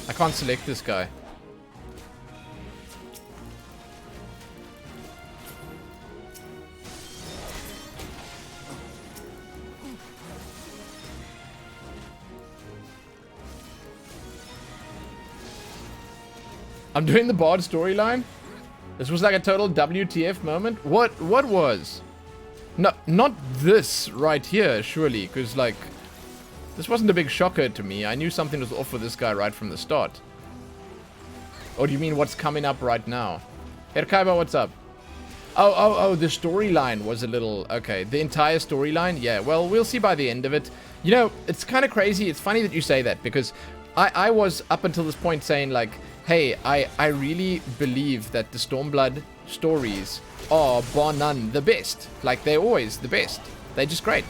I can't select this guy. I'm doing the Bard storyline? This was like a total WTF moment? What was? No, not this right here, surely, because like... This wasn't a big shocker to me. I knew something was off with this guy right from the start. Or do you mean what's coming up right now? Herkaiba, what's up? Oh, the storyline was a little... Okay, the entire storyline? Yeah, well, we'll see by the end of it. You know, it's kind of crazy. It's funny that you say that, because I was up until this point saying, like, hey, I really believe that the Stormblood stories are, bar none, the best. Like, they're always the best. They're just great.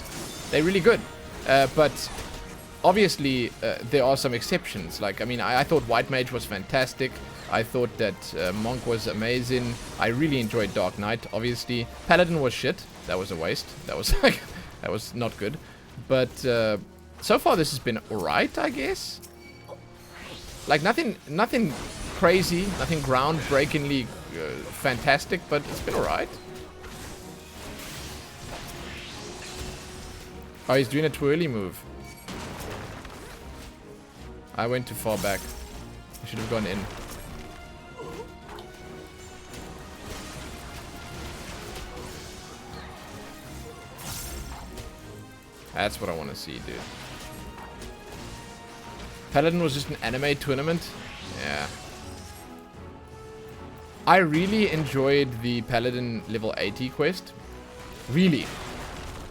They're really good. But... Obviously, there are some exceptions. Like, I mean, I thought White Mage was fantastic. I thought that Monk was amazing. I really enjoyed Dark Knight, obviously. Paladin was shit. That was a waste. That was like, that was not good. But so far, this has been alright, I guess. Like, nothing crazy, nothing groundbreakingly fantastic, but it's been alright. Oh, he's doing a twirly move. I went too far back. I should have gone in. That's what I want to see, dude. Paladin was just an anime tournament? Yeah. I really enjoyed the Paladin level 80 quest. Really.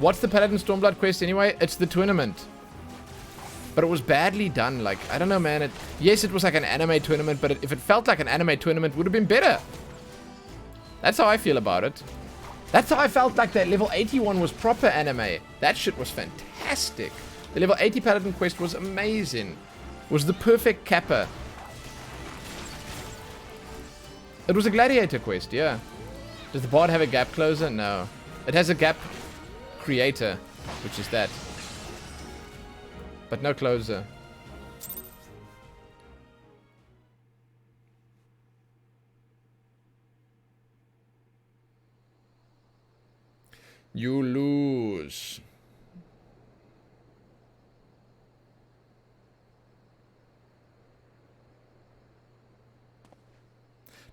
What's the Paladin Stormblood quest anyway? It's the tournament. But it was badly done. Like, I don't know, man. Yes, it was like an anime tournament, but if it felt like an anime tournament, it would have been better. That's how I feel about it. That's how I felt like that level 81 was proper anime. That shit was fantastic. The level 80 Paladin quest was amazing. It was the perfect kappa. It was a gladiator quest, yeah. Does the bard have a gap closer? No. It has a gap creator, which is that. But no closer. You lose.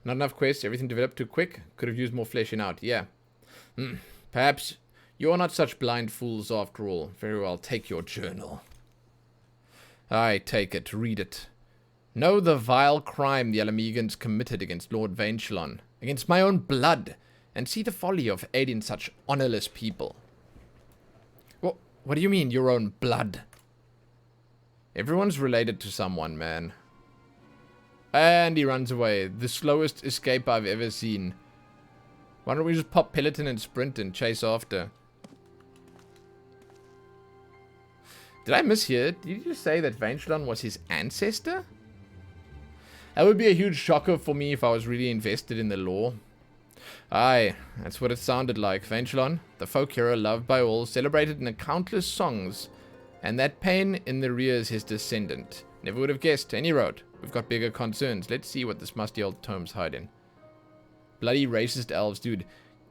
Not enough quests, everything developed too quick. Could have used more fleshing out, yeah. Perhaps You are not such blind fools after all. Very well, take your journal. Aye, take it, read it. Know the vile crime the Alamegans committed against Lord Vainchelon, against my own blood, and see the folly of aiding such honorless people. What do you mean, your own blood? Everyone's related to someone, man. And he runs away. The slowest escape I've ever seen. Why don't we just pop Peloton and sprint and chase after? Did I mishear? Did you say that Vainchelon was his ancestor? That would be a huge shocker for me if I was really invested in the lore. Aye, that's what it sounded like. Vainchelon, the folk hero loved by all, celebrated in countless songs, and that pain in the rear is his descendant. Never would have guessed. And he wrote, we've got bigger concerns. Let's see what this musty old tome's hiding. Bloody racist elves, dude.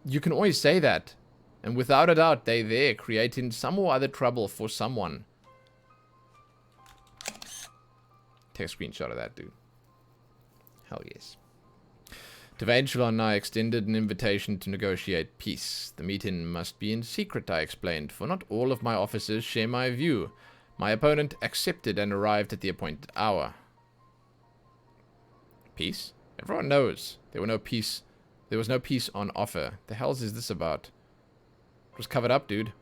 You can always say that. And without a doubt, they're there, creating some or other trouble for someone. Take a screenshot of that, dude. Hell yes. To Vainchelon, I extended an invitation to negotiate peace. The meeting must be in secret, I explained, for not all of my officers share my view. My opponent accepted and arrived at the appointed hour. Peace? Everyone knows. There was no peace on offer. The hells is this about? It was covered up, dude.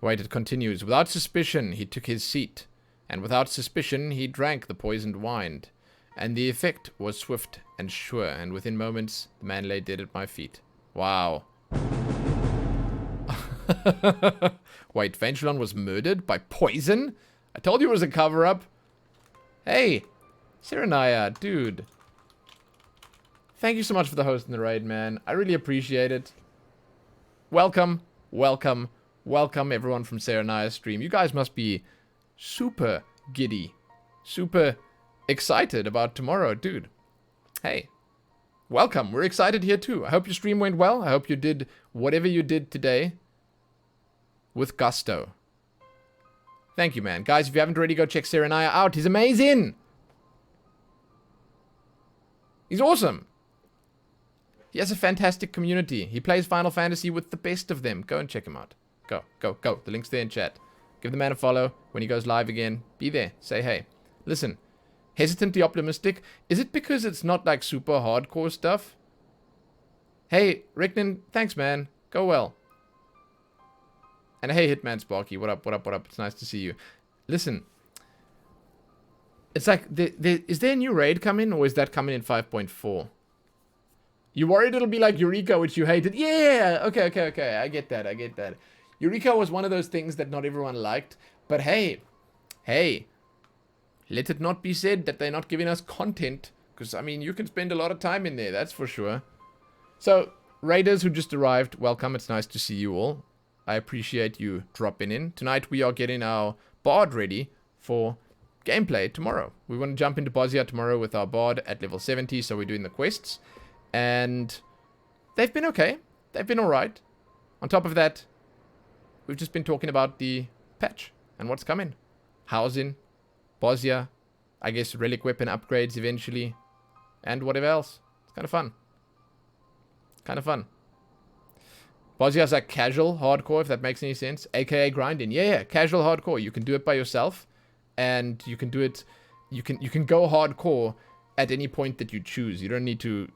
Wait, it continues. Without suspicion, he took his seat. And without suspicion, he drank the poisoned wine. And the effect was swift and sure. And within moments, the man lay dead at my feet. Wow. Wait, Vainchelon was murdered by poison? I told you it was a cover-up. Hey, Serenaya, dude. Thank you so much for the host in the raid, man. I really appreciate it. Welcome, welcome, welcome everyone from Serenia's stream. You guys must be super giddy, super excited about tomorrow, dude. Hey, welcome. We're excited here too. I hope your stream went well. I hope you did whatever you did today with gusto. Thank you, man. Guys, if you haven't already, go check Serenaya out. He's amazing. He's awesome. He has a fantastic community. He plays Final Fantasy with the best of them. Go and check him out. Go, go, go. The link's there in chat. Give the man a follow. When he goes live again, be there. Say hey. Listen, hesitantly optimistic. Is it because it's not like super hardcore stuff? Hey, Ricknan, thanks, man. Go well. And hey, Hitman Sparky, what up, what up, what up? It's nice to see you. Listen, it's like, is there a new raid coming, or is that coming in 5.4? You worried it'll be like Eureka, which you hated? Yeah, okay, okay, okay, I get that, I get that. Eureka was one of those things that not everyone liked, but hey, let it not be said that they're not giving us content, because, I mean, you can spend a lot of time in there, that's for sure. So, raiders who just arrived, welcome, it's nice to see you all. I appreciate you dropping in. Tonight we are getting our bard ready for gameplay tomorrow. We want to jump into Eorzea tomorrow with our bard at level 70, so we're doing the quests. And they've been okay. They've been alright. On top of that, we've just been talking about the patch and what's coming. Housing, Eorzea, I guess relic weapon upgrades eventually, and whatever else. It's kind of fun. Kind of fun. Eorzea is like casual hardcore, if that makes any sense. AKA grinding. Yeah, casual hardcore. You can do it by yourself, and you can do it. You can go hardcore at any point that you choose. You don't need to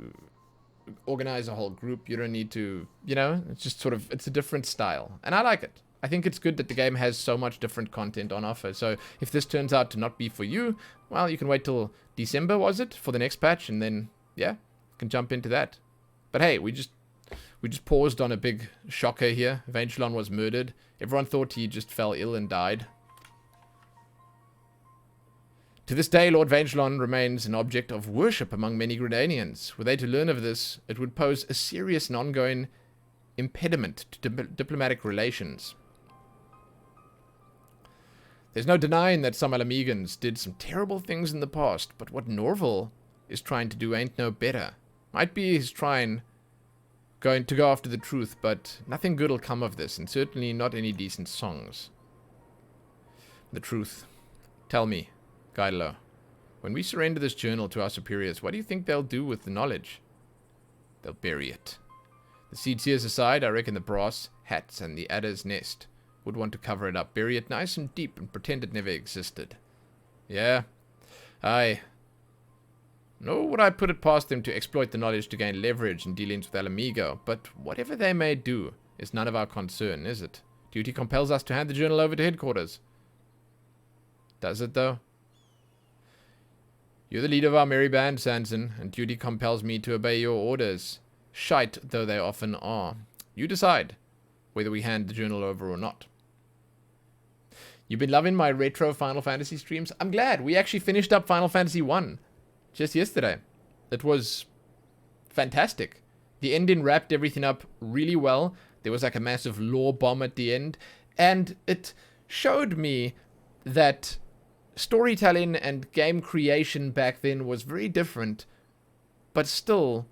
organize a whole group. You don't need to, you know, it's just sort of, it's a different style. And I like it. I think it's good that the game has so much different content on offer. So if this turns out to not be for you, well, you can wait till December, was it? For the next patch, and then, yeah, you can jump into that. But hey, we just paused on a big shocker here. Vainchelon was murdered. Everyone thought he just fell ill and died. To this day, Lord Vainchelon remains an object of worship among many Gridanians. Were they to learn of this, it would pose a serious and ongoing impediment to diplomatic relations. There's no denying that some Alamegans did some terrible things in the past, but what Norval is trying to do ain't no better. Might be he's trying going to go after the truth, but nothing good will come of this, and certainly not any decent songs. The truth. Tell me, Guidelo. When we surrender this journal to our superiors, what do you think they'll do with the knowledge? They'll bury it. The seed seers aside, I reckon the brass hats and the adder's nest would want to cover it up, bury it nice and deep, and pretend it never existed. Yeah. Nor would I put it past them to exploit the knowledge to gain leverage in dealings with Alamigo, but whatever they may do is none of our concern, is it? Duty compels us to hand the journal over to headquarters. Does it, though? You're the leader of our merry band, Sanson, and duty compels me to obey your orders. Shite though they often are. You decide whether we hand the journal over or not. You've been loving my retro Final Fantasy streams? I'm glad. We actually finished up Final Fantasy 1 just yesterday. It was fantastic. The ending wrapped everything up really well. There was like a massive lore bomb at the end. And it showed me that storytelling and game creation back then was very different, but still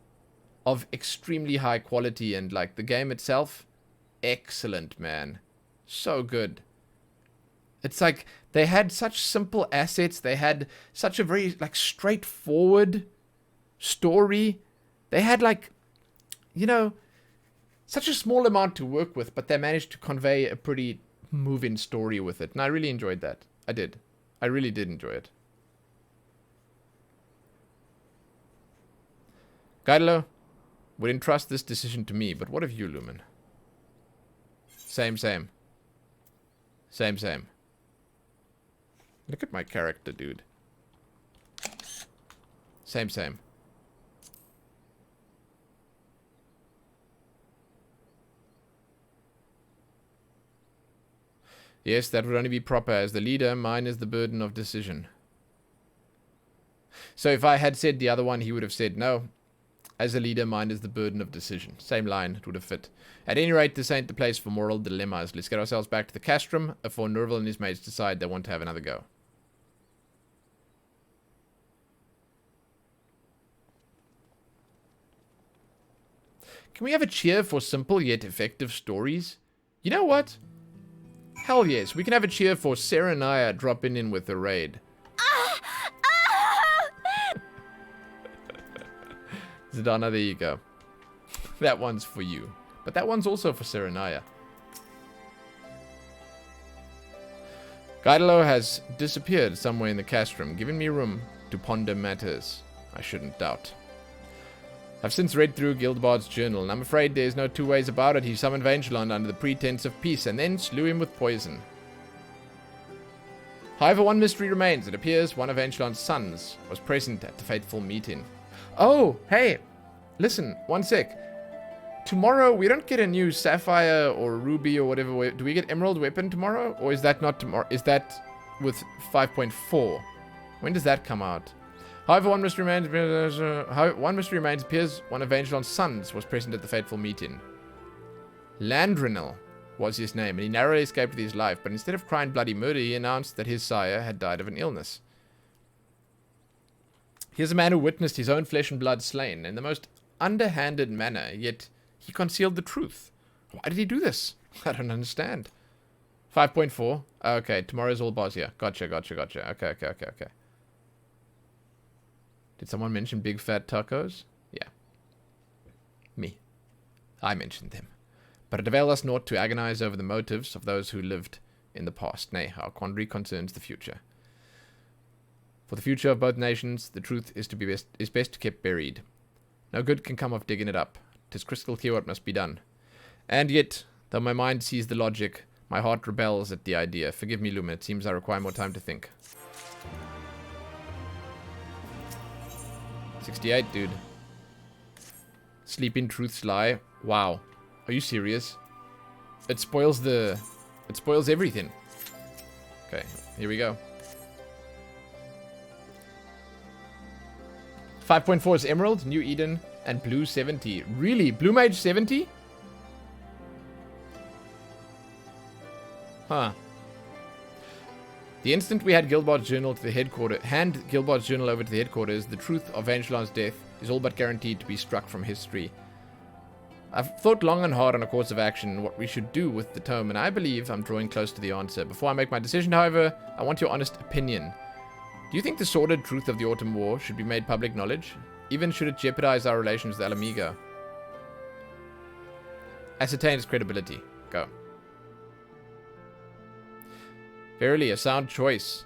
of extremely high quality. And like the game itself, excellent, man. So good. It's like they had such simple assets. They had such a very like straightforward story. They had like, you know, such a small amount to work with, but they managed to convey a pretty moving story with it. And I really enjoyed that. I did. I really did enjoy it. Guidalo would entrust this decision to me, but what of you, Lumen? Same. Look at my character, dude. Same. Yes, that would only be proper. As the leader, mine is the burden of decision. So if I had said the other one, he would have said, no. As a leader, mine is the burden of decision. Same line, it would have fit. At any rate, this ain't the place for moral dilemmas. Let's get ourselves back to the castrum before Nerval and his mates decide they want to have another go. Can we have a cheer for simple yet effective stories? You know what? Hell yes, we can have a cheer for Serenaya dropping in with the raid. Zidana, there you go. That one's for you. But that one's also for Serenaya. Guidalo has disappeared somewhere in the castrum, giving me room to ponder matters I shouldn't doubt. I've since read through Guildbard's journal, and I'm afraid there's no two ways about it. He summoned Vangelon under the pretense of peace, and then slew him with poison. However, one mystery remains. It appears one of Vangelon's sons was present at the fateful meeting. Oh, hey, listen, one sec. Tomorrow, we don't get a new Sapphire or Ruby or whatever. Do we get Emerald Weapon tomorrow? Or is that not tomorrow? Is that with 5.4? When does that come out? However, one mystery remains. Appears one of Vangelon's sons was present at the fateful meeting. Landrinel was his name, and he narrowly escaped with his life, but instead of crying bloody murder, he announced that his sire had died of an illness. Here's a man who witnessed his own flesh and blood slain in the most underhanded manner, yet he concealed the truth. Why did he do this? I don't understand. 5.4. Okay, tomorrow's all Bosnia. Gotcha. Okay. Did someone mention big fat tacos? Yeah. Me. I mentioned them. But it availed us not to agonize over the motives of those who lived in the past. Nay, our quandary concerns the future. For the future of both nations, the truth is best kept buried. No good can come of digging it up. 'Tis crystal clear what must be done. And yet, though my mind sees the logic, my heart rebels at the idea. Forgive me, Lumen, it seems I require more time to think. 68, dude. Sleeping Truth's Lie. Wow. Are you serious? It spoils everything. Okay, here we go. 5.4 is Emerald, New Eden, and Blue 70. Really? Blue Mage 70? Huh. The instant we had Guildbard's journal to the headquarters, hand Guildbard's journal over to the headquarters, the truth of Vangelon's death is all but guaranteed to be struck from history. I've thought long and hard on a course of action and what we should do with the tome, and I believe I'm drawing close to the answer. Before I make my decision, however, I want your honest opinion. Do you think the sordid truth of the Autumn War should be made public knowledge? Even should it jeopardize our relations with Alamigo? Ascertain its credibility. Go. Verily, a sound choice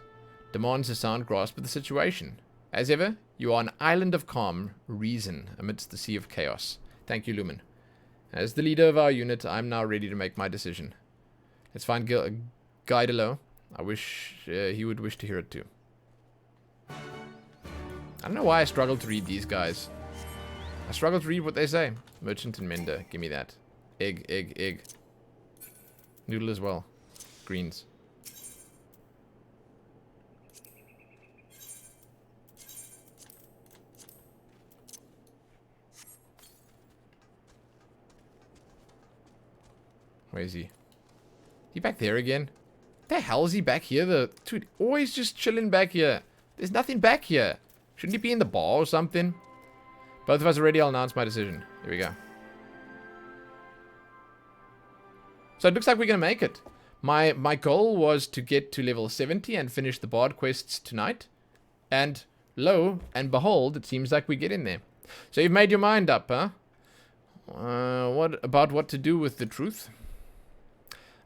demands a sound grasp of the situation. As ever, you are an island of calm reason amidst the sea of chaos. Thank you, Lumen. As the leader of our unit, I'm now ready to make my decision. Let's find Guidelo. I wish he would wish to hear it too. I don't know why I struggle to read these guys. I struggle to read what they say. Merchant and Mender. Give me that. Egg, egg, egg. Noodle as well. Greens. Where is he? He back there again? The hell is he back here? Dude, always just chilling back here. There's nothing back here. Shouldn't he be in the bar or something? Both of us are ready. I'll announce my decision. Here we go. So it looks like we're going to make it. My goal was to get to level 70 and finish the bard quests tonight. And lo and behold, it seems like we get in there. So you've made your mind up, huh? What about what to do with the truth?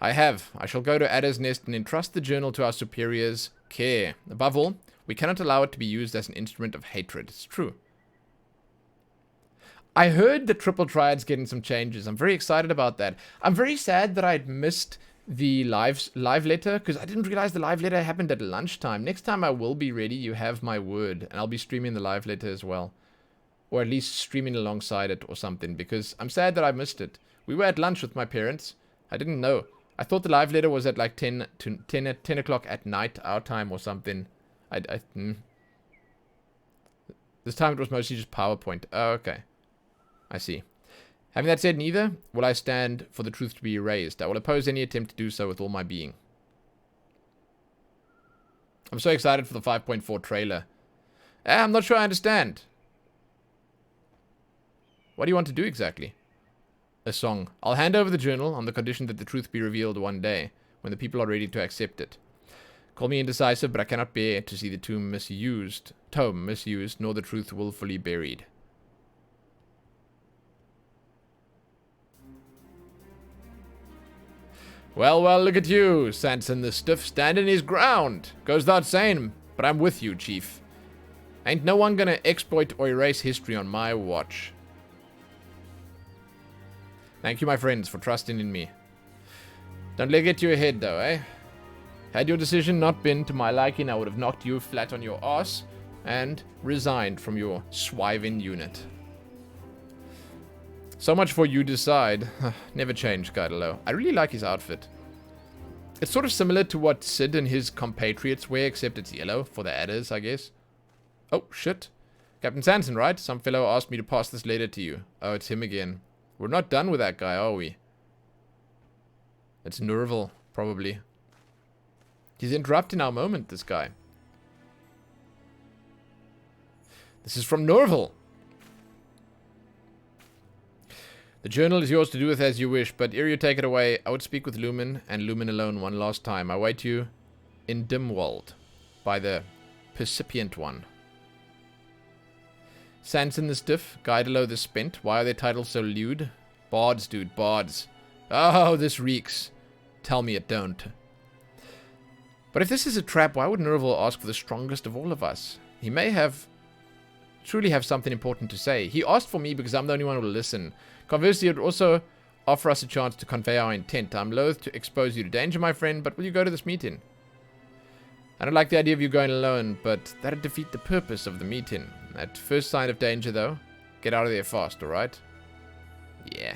I have. I shall go to Adder's Nest and entrust the journal to our superiors' care. Above all, we cannot allow it to be used as an instrument of hatred. It's true. I heard the Triple Triad's getting some changes. I'm very excited about that. I'm very sad that I'd missed the live letter, because I didn't realize the live letter happened at lunchtime. Next time I will be ready, you have my word. And I'll be streaming the live letter as well. Or at least streaming alongside it or something, because I'm sad that I missed it. We were at lunch with my parents. I didn't know. I thought the live letter was at like 10 o'clock at night, our time or something. This time it was mostly just PowerPoint. Oh, okay. I see. Having that said, neither will I stand for the truth to be erased. I will oppose any attempt to do so with all my being. I'm so excited for the 5.4 trailer. I'm not sure I understand. What do you want to do exactly? A song. I'll hand over the journal on the condition that the truth be revealed one day, when the people are ready to accept it. Call me indecisive, but I cannot bear to see the tome misused, nor the truth willfully buried. Well, look at you, Sanson the Stiff, standing his ground. Goes without saying, but I'm with you, Chief. Ain't no one gonna exploit or erase history on my watch. Thank you, my friends, for trusting in me. Don't let it get to your head, though, eh? Had your decision not been to my liking, I would have knocked you flat on your ass and resigned from your swiving unit. So much for you decide. Never change, Guidelo. I really like his outfit. It's sort of similar to what Sid and his compatriots wear, except it's yellow for the adders, I guess. Oh, shit. Captain Sanson, right? Some fellow asked me to pass this letter to you. Oh, it's him again. We're not done with that guy, are we? It's Nerval, probably. He's interrupting our moment, this guy. This is from Nerval. The journal is yours to do with as you wish, but ere you take it away, I would speak with Lumen, and Lumen alone one last time. I wait you in Dimwald, by the Percipient One. Sanson the Stiff, Guidelo the Spent. Why are their titles so lewd? Bards, dude, bards. Oh, this reeks. Tell me it don't. But if this is a trap, why would Nerval ask for the strongest of all of us? He may truly have something important to say. He asked for me because I'm the only one who will listen. Conversely, it would also offer us a chance to convey our intent. I'm loath to expose you to danger, my friend, but will you go to this meeting? I don't like the idea of you going alone, but that'd defeat the purpose of the meeting. At first sign of danger, though, get out of there fast, alright? Yeah.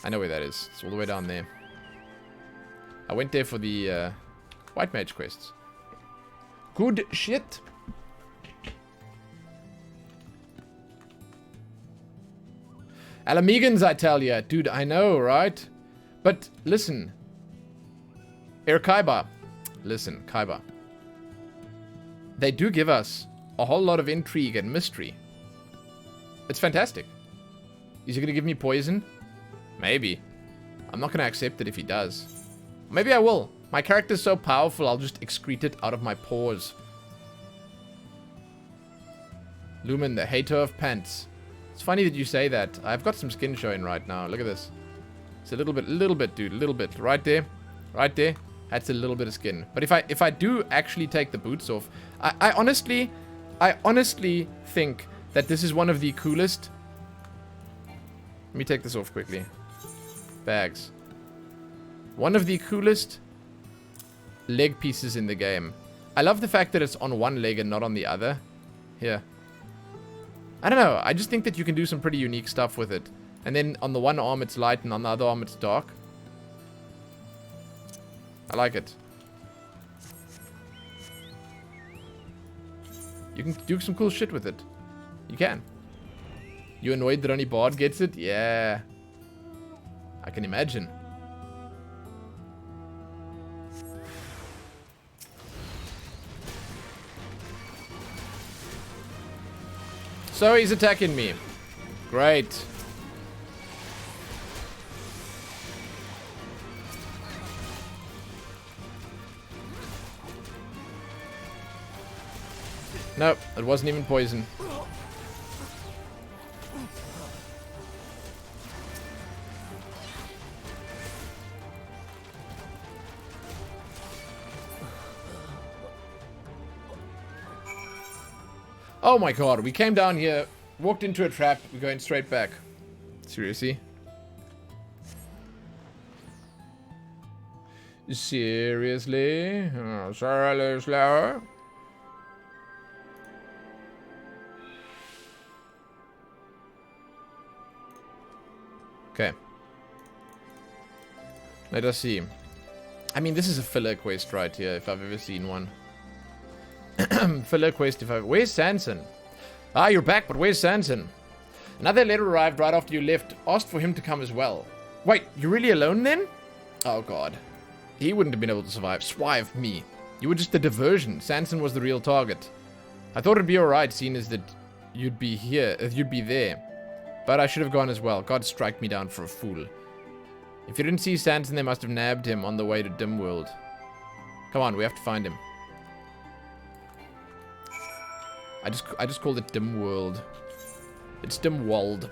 I know where that is. It's all the way down there. I went there for the White Mage quests. Good shit. Alamegans, I tell ya. Dude, I know, right? But listen. Kaiba. Listen, Kaiba. They do give us a whole lot of intrigue and mystery. It's fantastic. Is he going to give me poison? Maybe. I'm not going to accept it if he does. Maybe I will. My character's so powerful, I'll just excrete it out of my pores. Lumen, the hater of pants. It's funny that you say that. I've got some skin showing right now. Look at this. It's a little bit, dude. A little bit. Right there. Right there. That's a little bit of skin. But if I do actually take the boots off, I honestly think that this is one of the coolest. Let me take this off quickly. Bags. One of the coolest leg pieces in the game. I love the fact that it's on one leg and not on the other. Here. I don't know. I just think that you can do some pretty unique stuff with it. And then on the one arm it's light and on the other arm it's dark. I like it. You can do some cool shit with it. You can. You annoyed that only Bard gets it? Yeah. I can imagine. So he's attacking me. Great. Nope, it wasn't even poison. Oh my god, we came down here, walked into a trap, we're going straight back. Seriously? Seriously? Oh, seriously? Okay. Let us see. I mean, this is a filler quest right here, if I've ever seen one. Filler quest if I've... Where's Sanson? Ah, you're back, but where's Sanson? Another letter arrived right after you left. Asked for him to come as well. Wait, you're really alone then? Oh, God. He wouldn't have been able to survive. Swive me. You were just a diversion. Sanson was the real target. I thought it'd be alright, seeing as that you'd be here, you'd be there. But I should have gone as well. God strike me down for a fool. If you didn't see Sanson, they must have nabbed him on the way to Dimworld. Come on, we have to find him. I just called it Dimworld. It's Dimworld.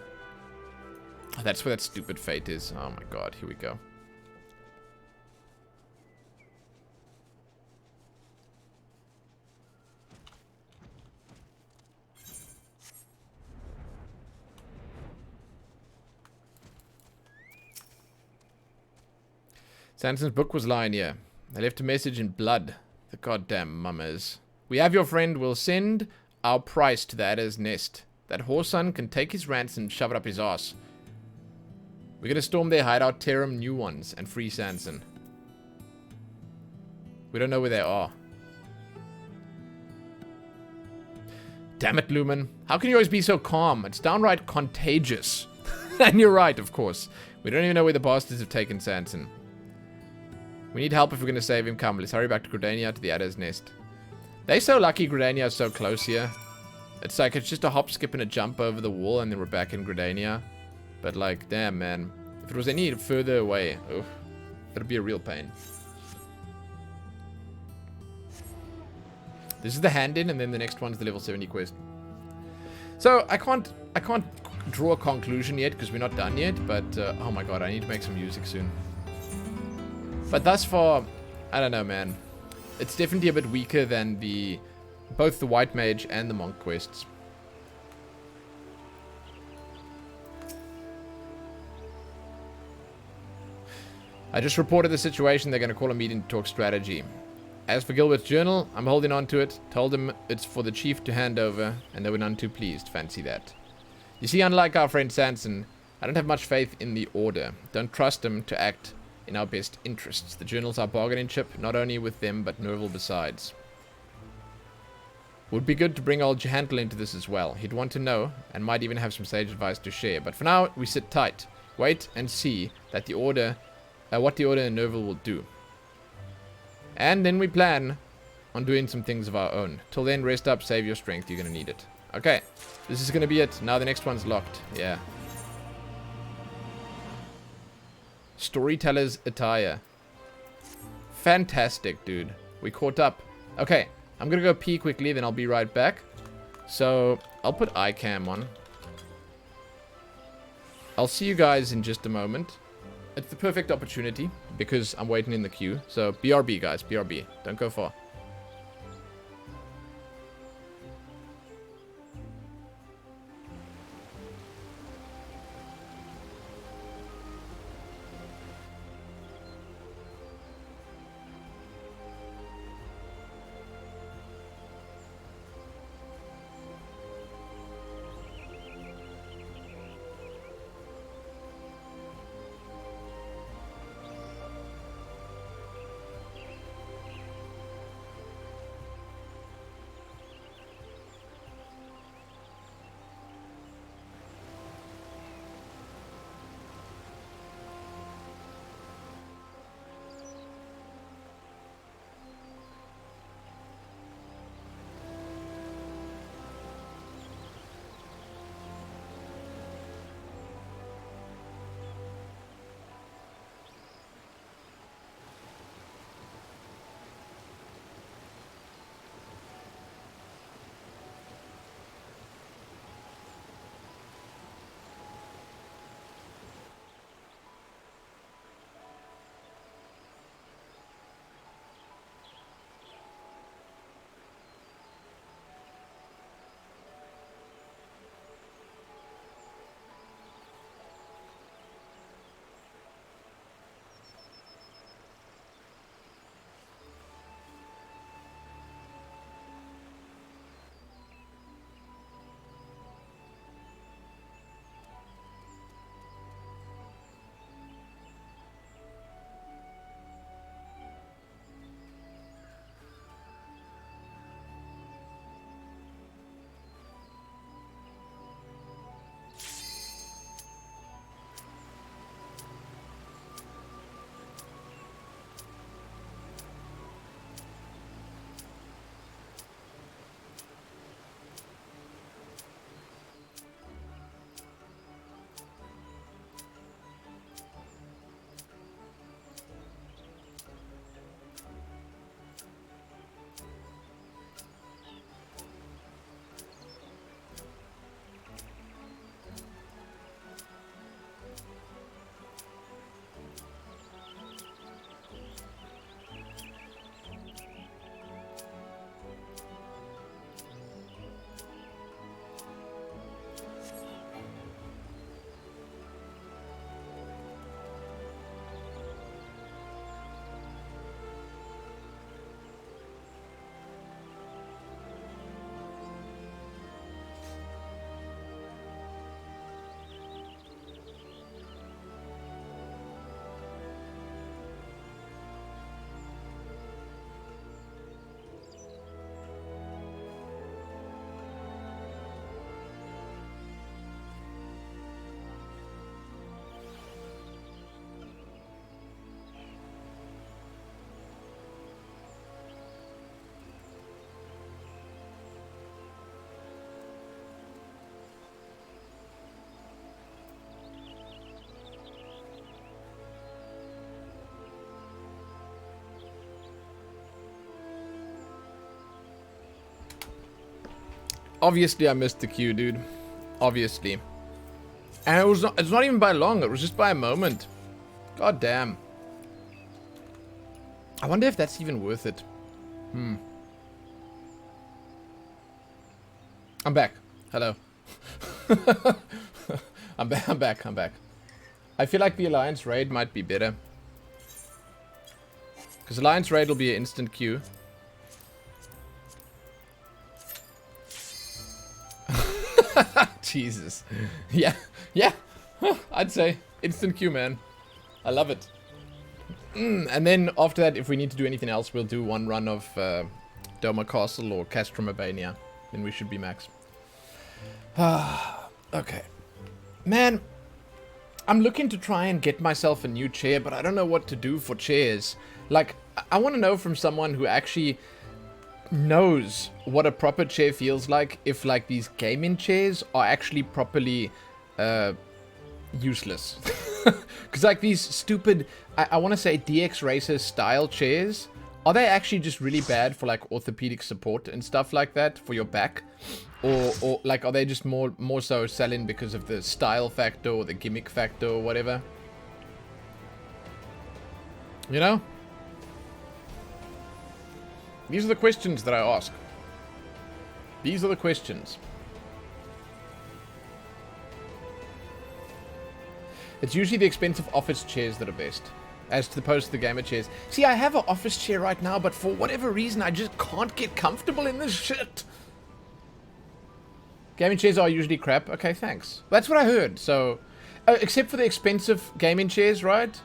Oh, that's where that stupid fate is. Oh my god, here we go. Sanson's book was lying here. I left a message in blood. The goddamn mummers. We have your friend. We'll send our price to the Adder's nest. That whoreson can take his ransom and shove it up his ass. We're gonna storm their hideout, tear them new ones, and free Sanson. We don't know where they are. Damn it, Lumen. How can you always be so calm? It's downright contagious. And you're right, of course. We don't even know where the bastards have taken Sanson. We need help if we're going to save him. Come, let's hurry back to Gridania to the Adder's Nest. They're so lucky Gridania is so close here. It's like, it's just a hop, skip, and a jump over the wall, and then we're back in Gridania. But like, damn, man. If it was any further away, oof, it'd be a real pain. This is the hand-in, and then the next one's the level 70 quest. So, I can't draw a conclusion yet, because we're not done yet, but, oh my god, I need to make some music soon. But thus far, I don't know, man. It's definitely a bit weaker than both the White Mage and the Monk quests. I just reported the situation. They're going to call a meeting to talk strategy. As for Gilbert's journal, I'm holding on to it. Told him it's for the chief to hand over, and they were none too pleased. Fancy that. You see, unlike our friend Sanson, I don't have much faith in the Order. Don't trust them to act in our best interests. The journal's our bargaining chip, not only with them, but Nerval besides. Would be good to bring old Jehantel into this as well. He'd want to know, and might even have some sage advice to share. But for now, we sit tight. Wait and see that the Order, what the Order and Nerval will do. And then we plan on doing some things of our own. Till then, rest up, save your strength. You're going to need it. Okay, this is going to be it. Now the next one's locked. Yeah. Storyteller's attire. Fantastic, dude. We caught up. Okay, I'm gonna go pee quickly, then I'll be right back. So, I'll put iCam on. I'll see you guys in just a moment. It's the perfect opportunity, because I'm waiting in the queue. So, BRB, guys, BRB. Don't go far. Obviously, I missed the queue, dude. Obviously. And it's not even by long, it was just by a moment. God damn. I wonder if that's even worth it. I'm back. Hello. I'm back. I feel like the Alliance raid might be better. Because Alliance raid will be an instant queue. Jesus. Yeah. I'd say instant queue, man. I love it. And then after that, if we need to do anything else, we'll do one run of Doma Castle or Castrum Urbania. Then we should be max. Okay. Man, I'm looking to try and get myself a new chair, but I don't know what to do for chairs. Like, I want to know from someone who actually knows what a proper chair feels like, if like these gaming chairs are actually properly useless. Because like these stupid, I want to say DX Racer style chairs, are they actually just really bad for like orthopedic support and stuff like that for your back? Or like are they just more so selling because of the style factor or the gimmick factor or whatever? You know? These are the questions that I ask. These are the questions. It's usually the expensive office chairs that are best, as opposed to the gamer chairs. See, I have an office chair right now, but for whatever reason, I just can't get comfortable in this shit. Gaming chairs are usually crap. Okay, thanks. That's what I heard. So, except for the expensive gaming chairs, right?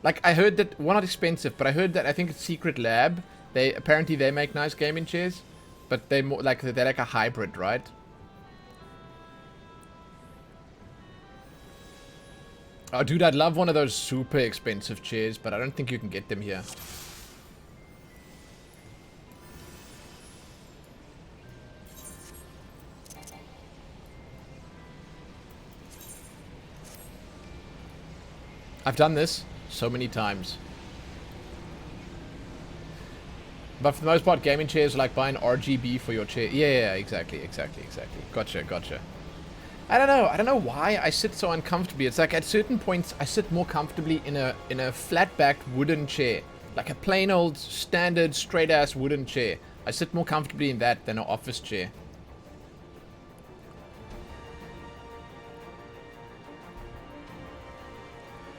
Like, I heard that, well, not expensive, but I heard that, I think it's Secret Lab. Apparently they make nice gaming chairs, but they're like a hybrid, right? Oh, dude, I'd love one of those super expensive chairs, but I don't think you can get them here. I've done this so many times. But for the most part, gaming chairs are like buying RGB for your chair. Yeah, exactly. Gotcha. I don't know why I sit so uncomfortably. It's like at certain points I sit more comfortably in a flat-backed wooden chair. Like a plain old standard straight-ass wooden chair. I sit more comfortably in that than an office chair.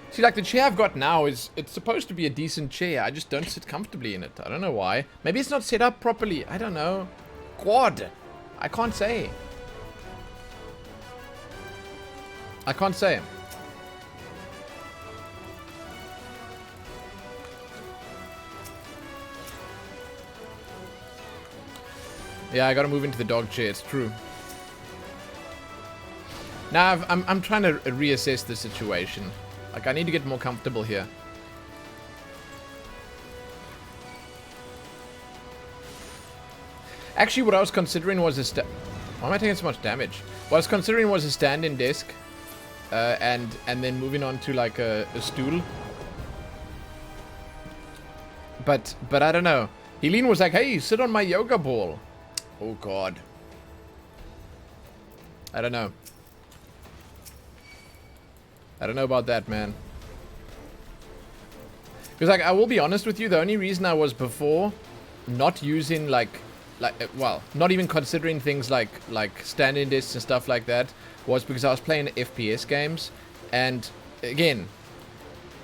See, like the chair I've got now it's supposed to be a decent chair. I just don't sit comfortably in it. I don't know why. Maybe it's not set up properly. I don't know. Quad. I can't say. Yeah, I gotta move into the dog chair. It's true. Now I'm trying to reassess the situation. Like I need to get more comfortable here. Actually, what I was considering was a why am I taking so much damage? What I was considering was a stand-in desk. And then moving on to like a stool. But I don't know. Helene was like, hey, sit on my yoga ball. Oh god. I don't know. I don't know about that, man. Because like I will be honest with you, the only reason I was before not using well, not even considering things like stand-in desks and stuff like that was because I was playing FPS games. And again,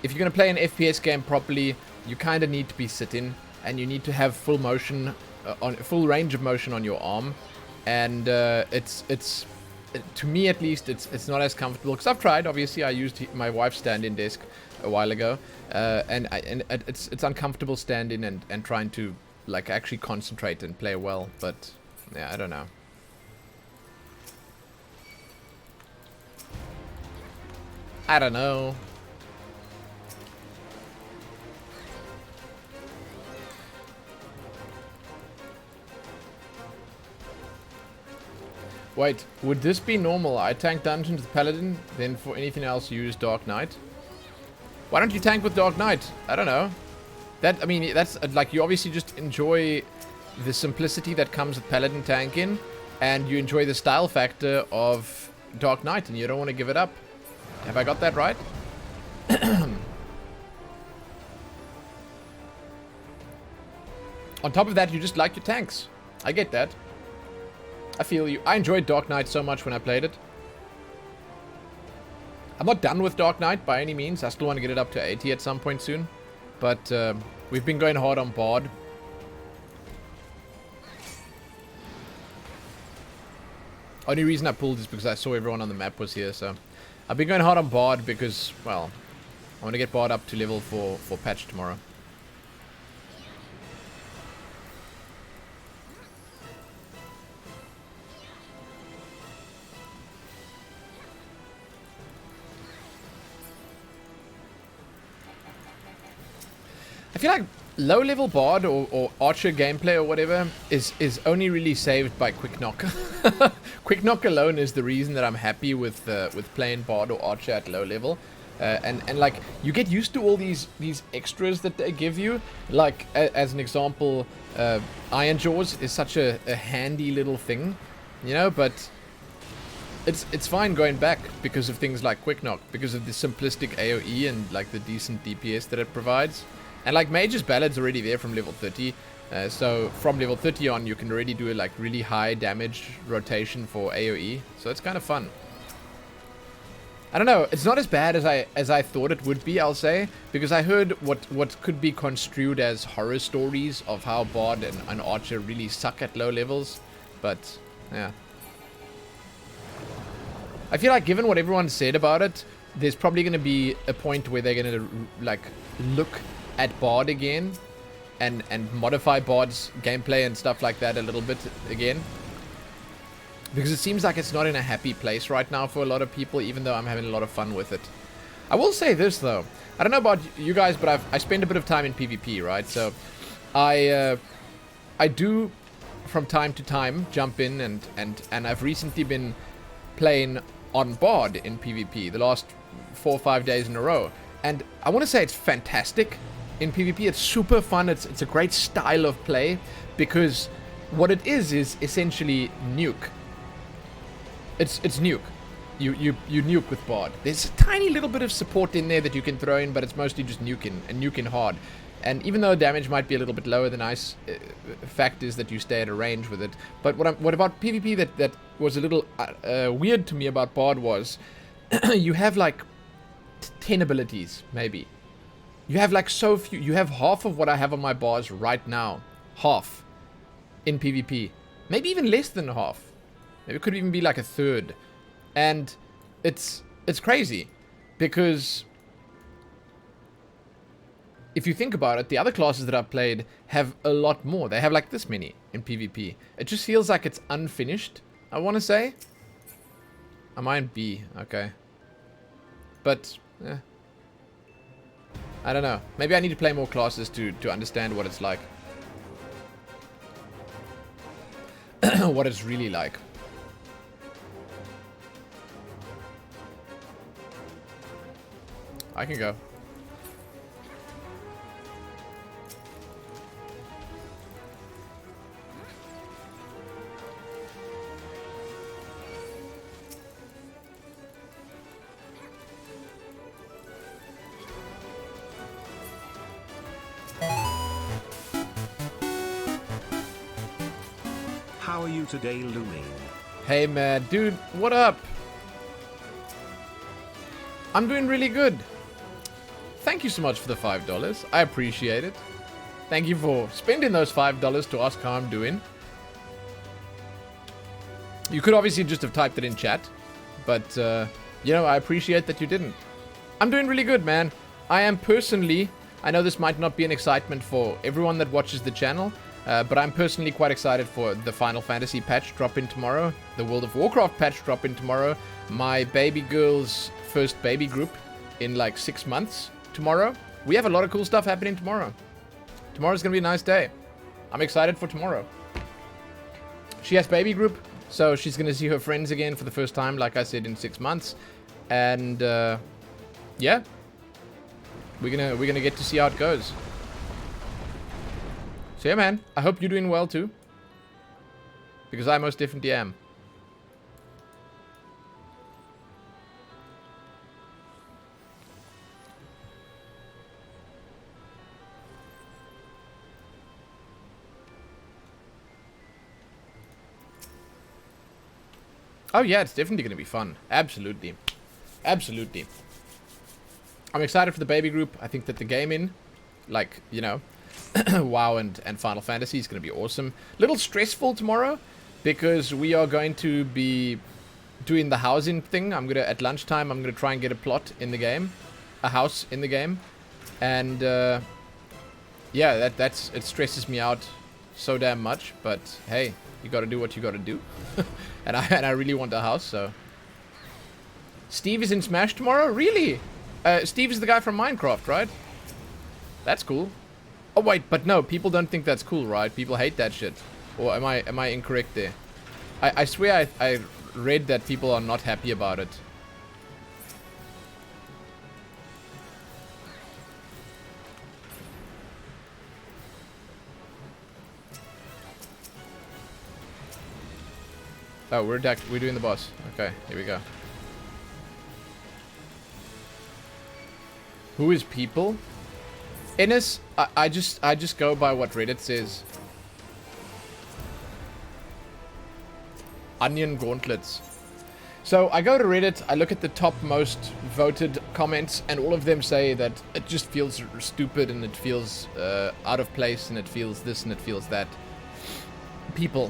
if you're going to play an FPS game properly, you kind of need to be sitting and you need to have full motion, full range of motion on your arm. And it's to me at least, it's not as comfortable because I've tried. Obviously, I used my wife's stand-in desk a while ago, and it's uncomfortable standing and trying to like actually concentrate and play well. But yeah, I don't know. I don't know. Wait, would this be normal? I tank dungeons with Paladin, then for anything else use Dark Knight? Why don't you tank with Dark Knight? I don't know. I mean, that's like you obviously just enjoy the simplicity that comes with Paladin tanking, and you enjoy the style factor of Dark Knight, and you don't want to give it up. Have I got that right? On top of that, you just like your tanks. I get that. I feel you. I enjoyed Dark Knight so much when I played it. I'm not done with Dark Knight by any means. I still want to get it up to 80 at some point soon. But we've been going hard on Bard. Only reason I pulled is because I saw everyone on the map was here, so... I've been going hard on Bard because, well, I want to get Bard up to level for patch tomorrow. I feel like low-level Bard or Archer gameplay or whatever is only really saved by Quick Knock. Quick knock alone is the reason that I'm happy with playing bard or archer at low level. And like, you get used to all these extras that they give you. Like, as an example, Iron Jaws is such a handy little thing, you know, but it's fine going back because of things like Quick Knock, because of the simplistic AoE and like the decent DPS that it provides. And like Mage's Ballad's already there from level 30, so from level 30 on you can already do like really high damage rotation for AoE, so it's kind of fun. I don't know, it's not as bad as I thought it would be, I'll say, because I heard what could be construed as horror stories of how Bard and Archer really suck at low levels, but yeah. I feel like given what everyone said about it, there's probably going to be a point where they're going to like look at Bard again and modify Bard's gameplay and stuff like that a little bit again. Because it seems like it's not in a happy place right now for a lot of people, even though I'm having a lot of fun with it. I will say this though, I don't know about you guys, but I spend a bit of time in PvP, right? So I do from time to time jump in and I've recently been playing on Bard in PvP the last 4 or 5 days in a row, and I want to say it's fantastic in PvP. It's super fun. It's a great style of play, because what it is essentially nuke. It's nuke. You nuke with Bard. There's a tiny little bit of support in there that you can throw in, but it's mostly just nuking and nuking hard. And even though damage might be a little bit lower, the nice fact is that you stay at a range with it. But what about PvP that was a little weird to me about Bard was you have like 10 abilities, maybe. You have like so few. You have half of what I have on my bars right now. Half in PvP. Maybe even less than half. Maybe it could even be like a third. And it's crazy, because if you think about it, the other classes that I've played have a lot more. They have like this many in PvP. It just feels like it's unfinished, I want to say. Am I in B? Okay. But, I don't know. Maybe I need to play more classes to understand what it's like. What it's really like. I can go. How are you today, Lumi? Hey man, dude, what up? I'm doing really good. Thank you so much for the $5. I appreciate it. Thank you for spending those $5 to ask how I'm doing. You could obviously just have typed it in chat, but, you know, I appreciate that you didn't. I'm doing really good, man. I am personally, I know this might not be an excitement for everyone that watches the channel, but I'm personally quite excited for the Final Fantasy patch drop-in tomorrow, the World of Warcraft patch drop-in tomorrow, my baby girl's first baby group in like 6 months tomorrow. We have a lot of cool stuff happening tomorrow. Tomorrow's gonna be a nice day. I'm excited for tomorrow. She has baby group, so she's gonna see her friends again for the first time, like I said, in 6 months. And yeah, we're gonna get to see how it goes. So yeah, man, I hope you're doing well too, because I most definitely am. Oh yeah, it's definitely going to be fun. Absolutely. Absolutely. I'm excited for the baby group. I think that the gaming, like, you know, WoW and Final Fantasy is going to be awesome. Little stressful tomorrow, because we are going to be doing the housing thing. At lunchtime, I'm going to try and get a plot in the game. A house in the game. And, yeah, it stresses me out so damn much. But, hey, you got to do what you got to do. And I really want a house, so. Steve is in Smash tomorrow? Really? Steve is the guy from Minecraft, right? That's cool. Oh, wait, but no, people don't think that's cool, right? People hate that shit. Or am I incorrect there? I swear I read that people are not happy about it. Oh, we're doing the boss. Okay, here we go. Who is people? Ennis, I just go by what Reddit says. Onion gauntlets. So I go to Reddit, I look at the top most voted comments, and all of them say that it just feels stupid and it feels out of place and it feels this and it feels that. People,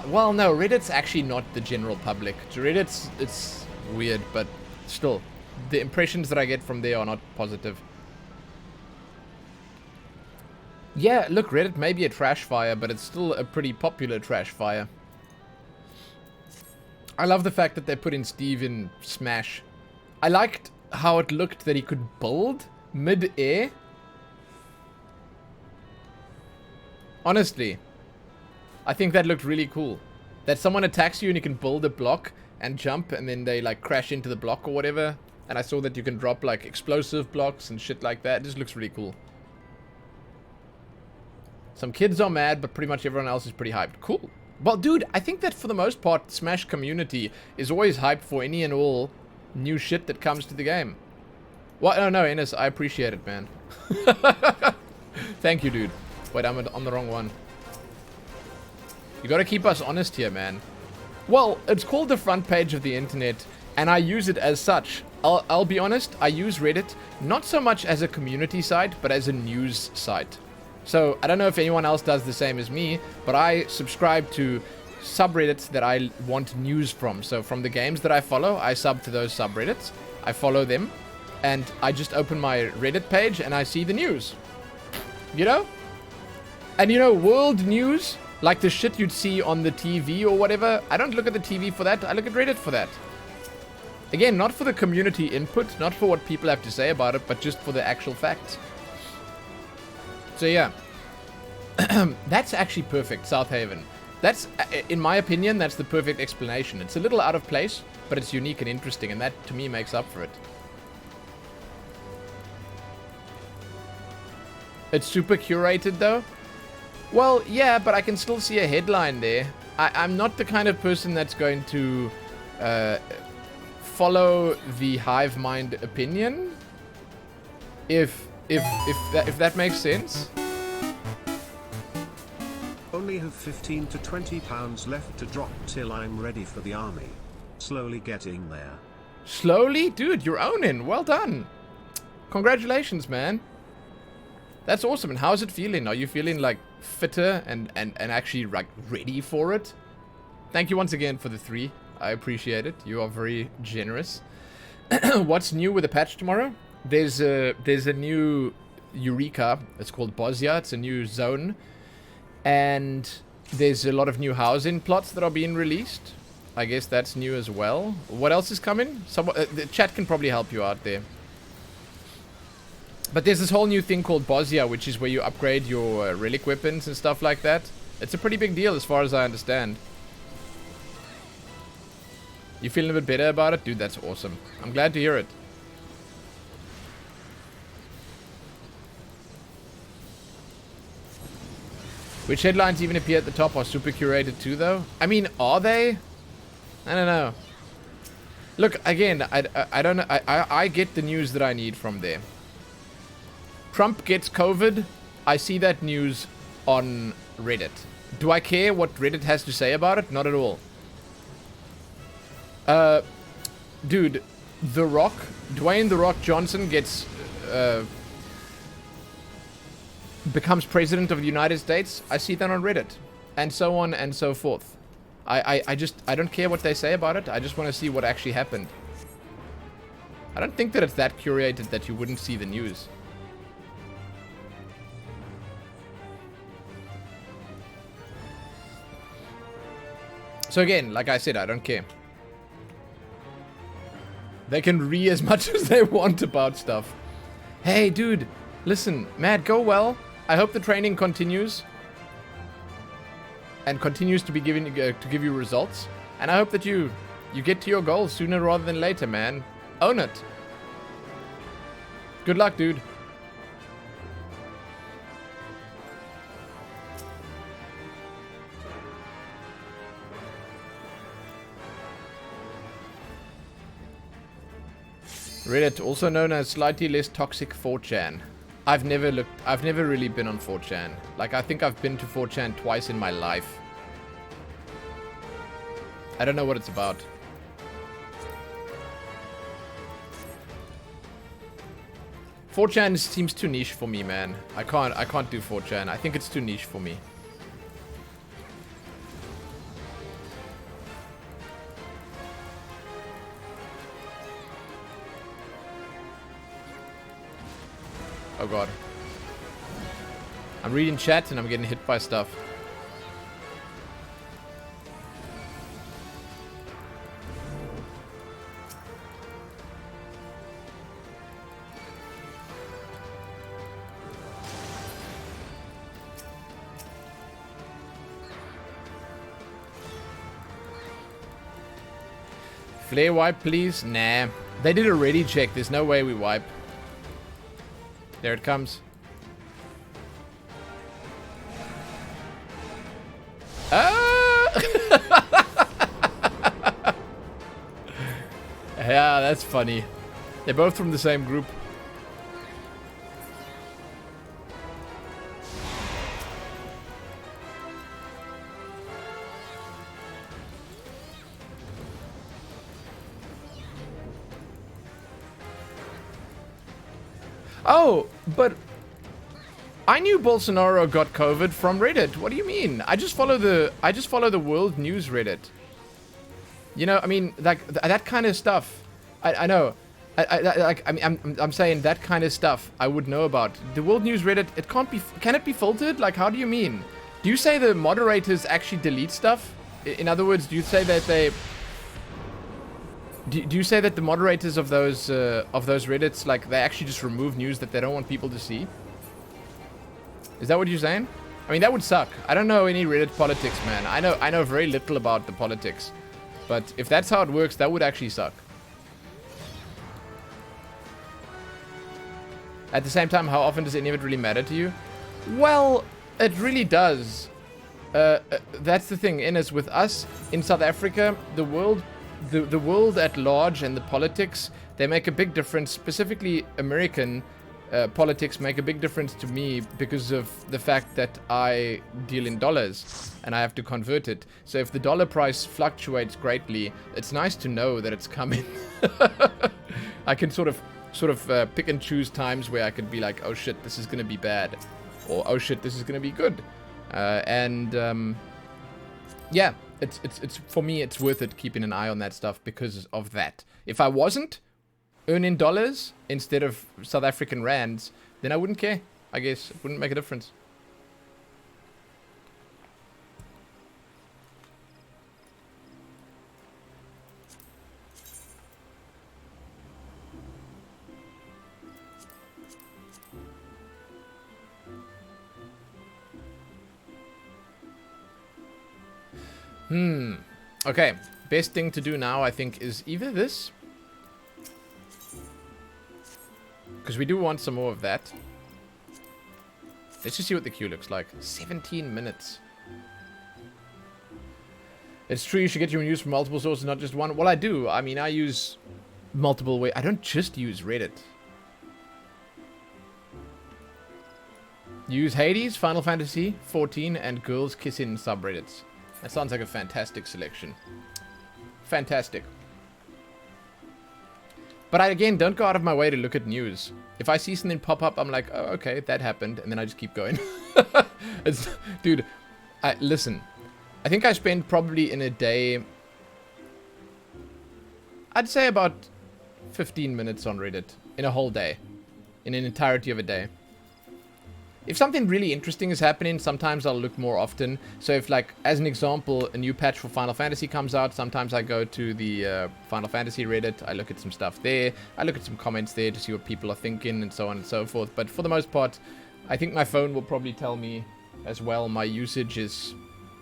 well, no, Reddit's actually not the general public. Reddit's, it's weird, but still, the impressions that I get from there are not positive. Yeah, look, Reddit may be a trash fire, but it's still a pretty popular trash fire. I love the fact that they put in Steve in Smash. I liked how it looked that he could build mid-air. Honestly, I think that looked really cool. That someone attacks you and you can build a block and jump and then they like crash into the block or whatever. And I saw that you can drop like explosive blocks and shit like that. It just looks really cool. Some kids are mad, but pretty much everyone else is pretty hyped. Cool. Well, dude, I think that for the most part, Smash community is always hyped for any and all new shit that comes to the game. What? Oh, no, Enes, I appreciate it, man. Thank you, dude. Wait, I'm on the wrong one. You gotta keep us honest here, man. Well, it's called the front page of the internet, and I use it as such. I'll be honest, I use Reddit not so much as a community site, but as a news site. So, I don't know if anyone else does the same as me, but I subscribe to subreddits that I want news from. So, from the games that I follow, I sub to those subreddits. I follow them, and I just open my Reddit page, and I see the news. You know? And you know, world news, like the shit you'd see on the TV or whatever, I don't look at the TV for that, I look at Reddit for that. Again, not for the community input, not for what people have to say about it, but just for the actual facts. So yeah, that's actually perfect, South Haven. That's, in my opinion, that's the perfect explanation. It's a little out of place, but it's unique and interesting, and that, to me, makes up for it. It's super curated, though? Well, yeah, but I can still see a headline there. I'm not the kind of person that's going to follow the hive mind opinion, if that makes sense. Only have 15 to 20 pounds left to drop till I'm ready for the army. Slowly getting there. Slowly? Dude, you're owning. Well done. Congratulations, man. That's awesome. And how's it feeling? Are you feeling like fitter and actually like ready for it? Thank you once again for the 3. I appreciate it. You are very generous. What's new with the patch tomorrow? There's a new Eureka. It's called Bosnia. It's a new zone. And there's a lot of new housing plots that are being released. I guess that's new as well. What else is coming? The chat can probably help you out there. But there's this whole new thing called Bosnia, which is where you upgrade your relic weapons and stuff like that. It's a pretty big deal as far as I understand. You feeling a bit better about it? Dude, that's awesome. I'm glad to hear it. Which headlines even appear at the top are super curated too, though? I mean, are they? I don't know. Look, again, I don't know. I get the news that I need from there. Trump gets COVID. I see that news on Reddit. Do I care what Reddit has to say about it? Not at all. Dude, The Rock, Dwayne The Rock Johnson gets, becomes president of the United States. I see that on Reddit, and so on and so forth. I don't care what they say about it. I just want to see what actually happened. I don't think that it's that curated that you wouldn't see the news. So again, like I said, I don't care. They can re as much as they want about stuff. Hey, dude, listen, Matt, go well. I hope the training continues. and continues to be to give you results. And I hope that you get to your goals sooner rather than later, man. Own it. Good luck, dude. Reddit, also known as slightly less toxic 4chan. I've never really been on 4chan. Like, I think I've been to 4chan twice in my life. I don't know what it's about. Four chan seems too niche for me, man. I can't do 4chan. I think it's too niche for me. Oh god. I'm reading chat and I'm getting hit by stuff. Flare wipe, please? Nah. They did a ready check. There's no way we wipe. There it comes. Ah! Yeah, that's funny. They're both from the same group. Oh, but I knew Bolsonaro got COVID from Reddit. What do you mean? I just follow the world news Reddit. You know, I mean, like that kind of stuff. I know. I'm saying that kind of stuff I would know about. The world news Reddit, it can't be. Can it be filtered? Like, how do you mean? Do you say the moderators actually delete stuff? In other words, do you say that they? Do you say that the moderators of those Reddits, like, they actually just remove news that they don't want people to see? Is that what you're saying? I mean, that would suck. I don't know any Reddit politics, man. I know very little about the politics. But if that's how it works, that would actually suck. At the same time, how often does any of it really matter to you? Well, it really does. That's the thing, Innes, with us in South Africa, the world at large and the politics, they make a big difference. Specifically, American politics make a big difference to me because of the fact that I deal in dollars and I have to convert it. So if the dollar price fluctuates greatly, it's nice to know that it's coming. I can sort of pick and choose times where I could be like, oh shit, this is gonna be bad, or oh shit, this is gonna be good, yeah. It's for me, it's worth it keeping an eye on that stuff because of that. If I wasn't earning dollars instead of South African rands, then I wouldn't care. I guess it wouldn't make a difference. Okay, best thing to do now, I think, is either this, because we do want some more of that. Let's just see what the queue looks like. 17 minutes. It's true you should get your news from multiple sources, not just one. Well, I do. I mean, I use multiple ways. I don't just use Reddit. Use Hades, Final Fantasy 14, and Girls Kissing subreddits. That sounds like a fantastic selection. Fantastic. But I, again, don't go out of my way to look at news. If I see something pop up, I'm like, oh, okay, that happened. And then I just keep going. Dude, listen. I think I spend probably in a day, I'd say about 15 minutes on Reddit. In a whole day. In an entirety of a day. If something really interesting is happening, sometimes I'll look more often. So if, like, as an example, a new patch for Final Fantasy comes out, sometimes I go to the Final Fantasy Reddit, I look at some stuff there, I look at some comments there to see what people are thinking, and so on and so forth. But for the most part, I think my phone will probably tell me as well. My usage is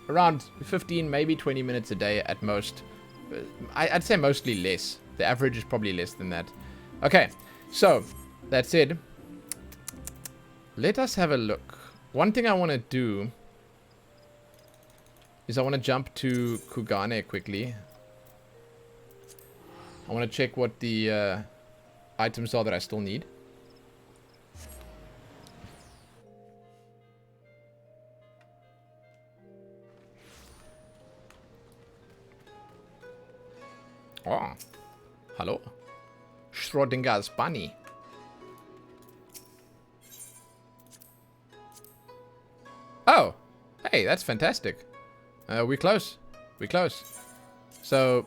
around 15, maybe 20 minutes a day at most. I'd say mostly less. The average is probably less than that. Okay, so that said, let us have a look. One thing I want to do is I want to jump to Kugane quickly. I want to check what the items are that I still need. Oh, hello. Schrodinger's bunny. Oh, hey, that's fantastic. We're close. We're close. So,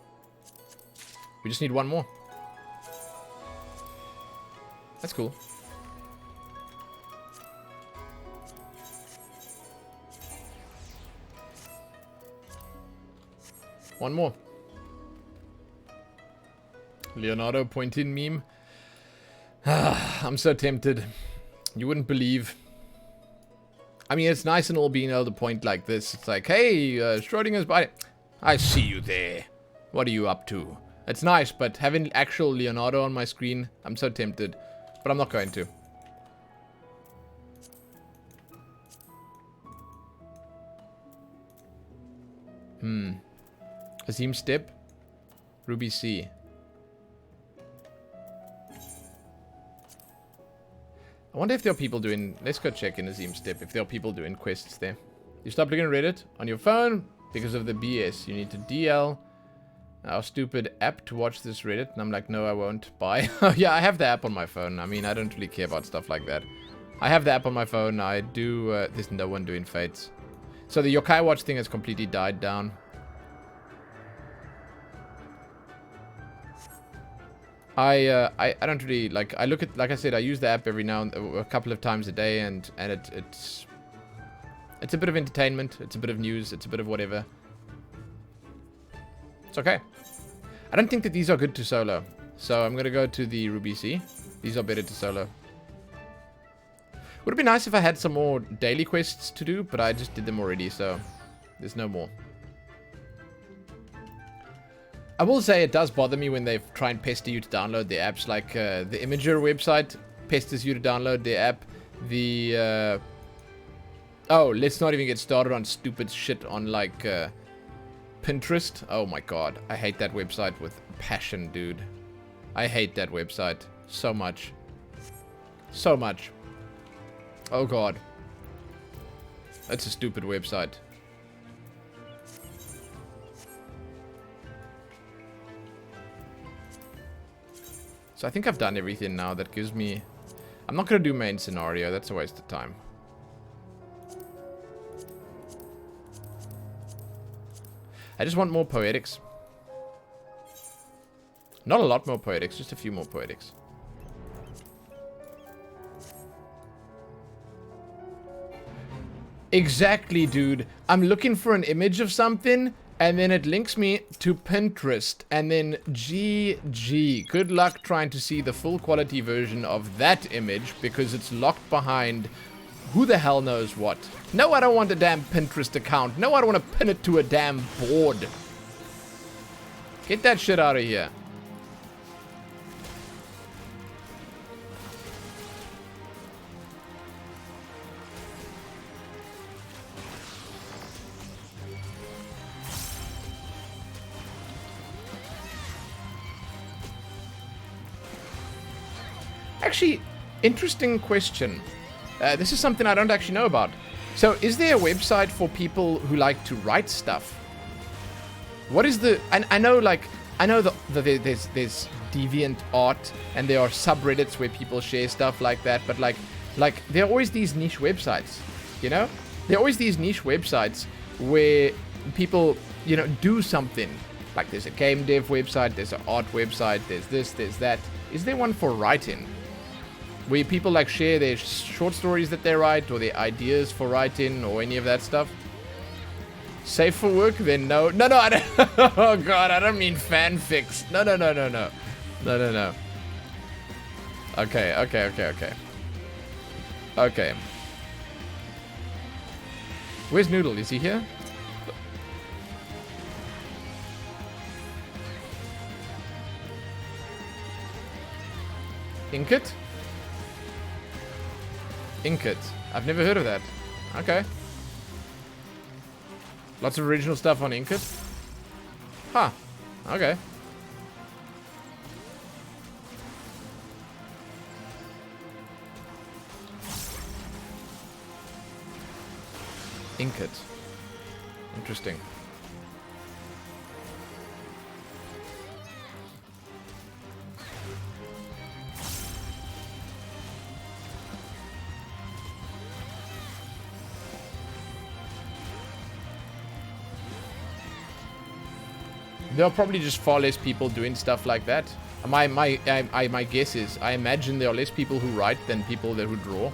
we just need one more. That's cool. One more. Leonardo point-in meme. I'm so tempted. You wouldn't believe. I mean, it's nice and all being able to point like this. It's like, hey, Schrodinger's body. I see you there. What are you up to? It's nice, but having actual Leonardo on my screen, I'm so tempted. But I'm not going to. Azim Step. Ruby C. I wonder if there are people doing... Let's go check in Azim Step if there are people doing quests there. You stop looking at Reddit on your phone because of the BS. You need to DL our stupid app to watch this Reddit. And I'm like, no, I won't. Bye. Yeah, I have the app on my phone. I mean, I don't really care about stuff like that. I have the app on my phone. I do... there's no one doing fates. So the Yokai Watch thing has completely died down. I don't really like. I look at, like I said, I use the app every now and a couple of times a day, and it's a bit of entertainment, it's a bit of news, it's a bit of whatever. It's okay. I don't think that these are good to solo, so I'm gonna go to the Ruby C. These are better to solo. Would it be nice if I had some more daily quests to do, but I just did them already, so there's no more. I will say it does bother me when they try and pester you to download the apps, like the Imager website pesters you to download the app. The oh, let's not even get started on stupid shit on like Pinterest. Oh my god, I hate that website with passion, dude. I hate that website so much. So much. Oh god. That's a stupid website. So I think I've done everything now that gives me... I'm not going to do main scenario. That's a waste of time. I just want more poetics. Not a lot more poetics, just a few more poetics. Exactly, dude. I'm looking for an image of something, and then it links me to Pinterest, and then GG. Good luck trying to see the full quality version of that image, because it's locked behind who the hell knows what. No, I don't want a damn Pinterest account. No, I don't want to pin it to a damn board. Get that shit out of here. Actually, interesting question. This is something I don't actually know about. So, is there a website for people who like to write stuff? What is the... I know, like... I know that there's deviant art, and there are subreddits where people share stuff like that, but, like there are always these niche websites, you know? There are always these niche websites where people, you know, do something. Like, there's a game dev website, there's an art website, there's this, there's that. Is there one for writing? Where people like share their short stories that they write, or their ideas for writing, or any of that stuff. Safe for work? Then no. No, I don't. Oh god, I don't mean fanfics. No. No. Okay. Okay. Where's Noodle? Is he here? Inkit? Inkit. I've never heard of that. Okay. Lots of original stuff on Inkit? Huh. Okay. Inkit. Interesting. There are probably just far less people doing stuff like that. My guess is, I imagine there are less people who write than people who draw.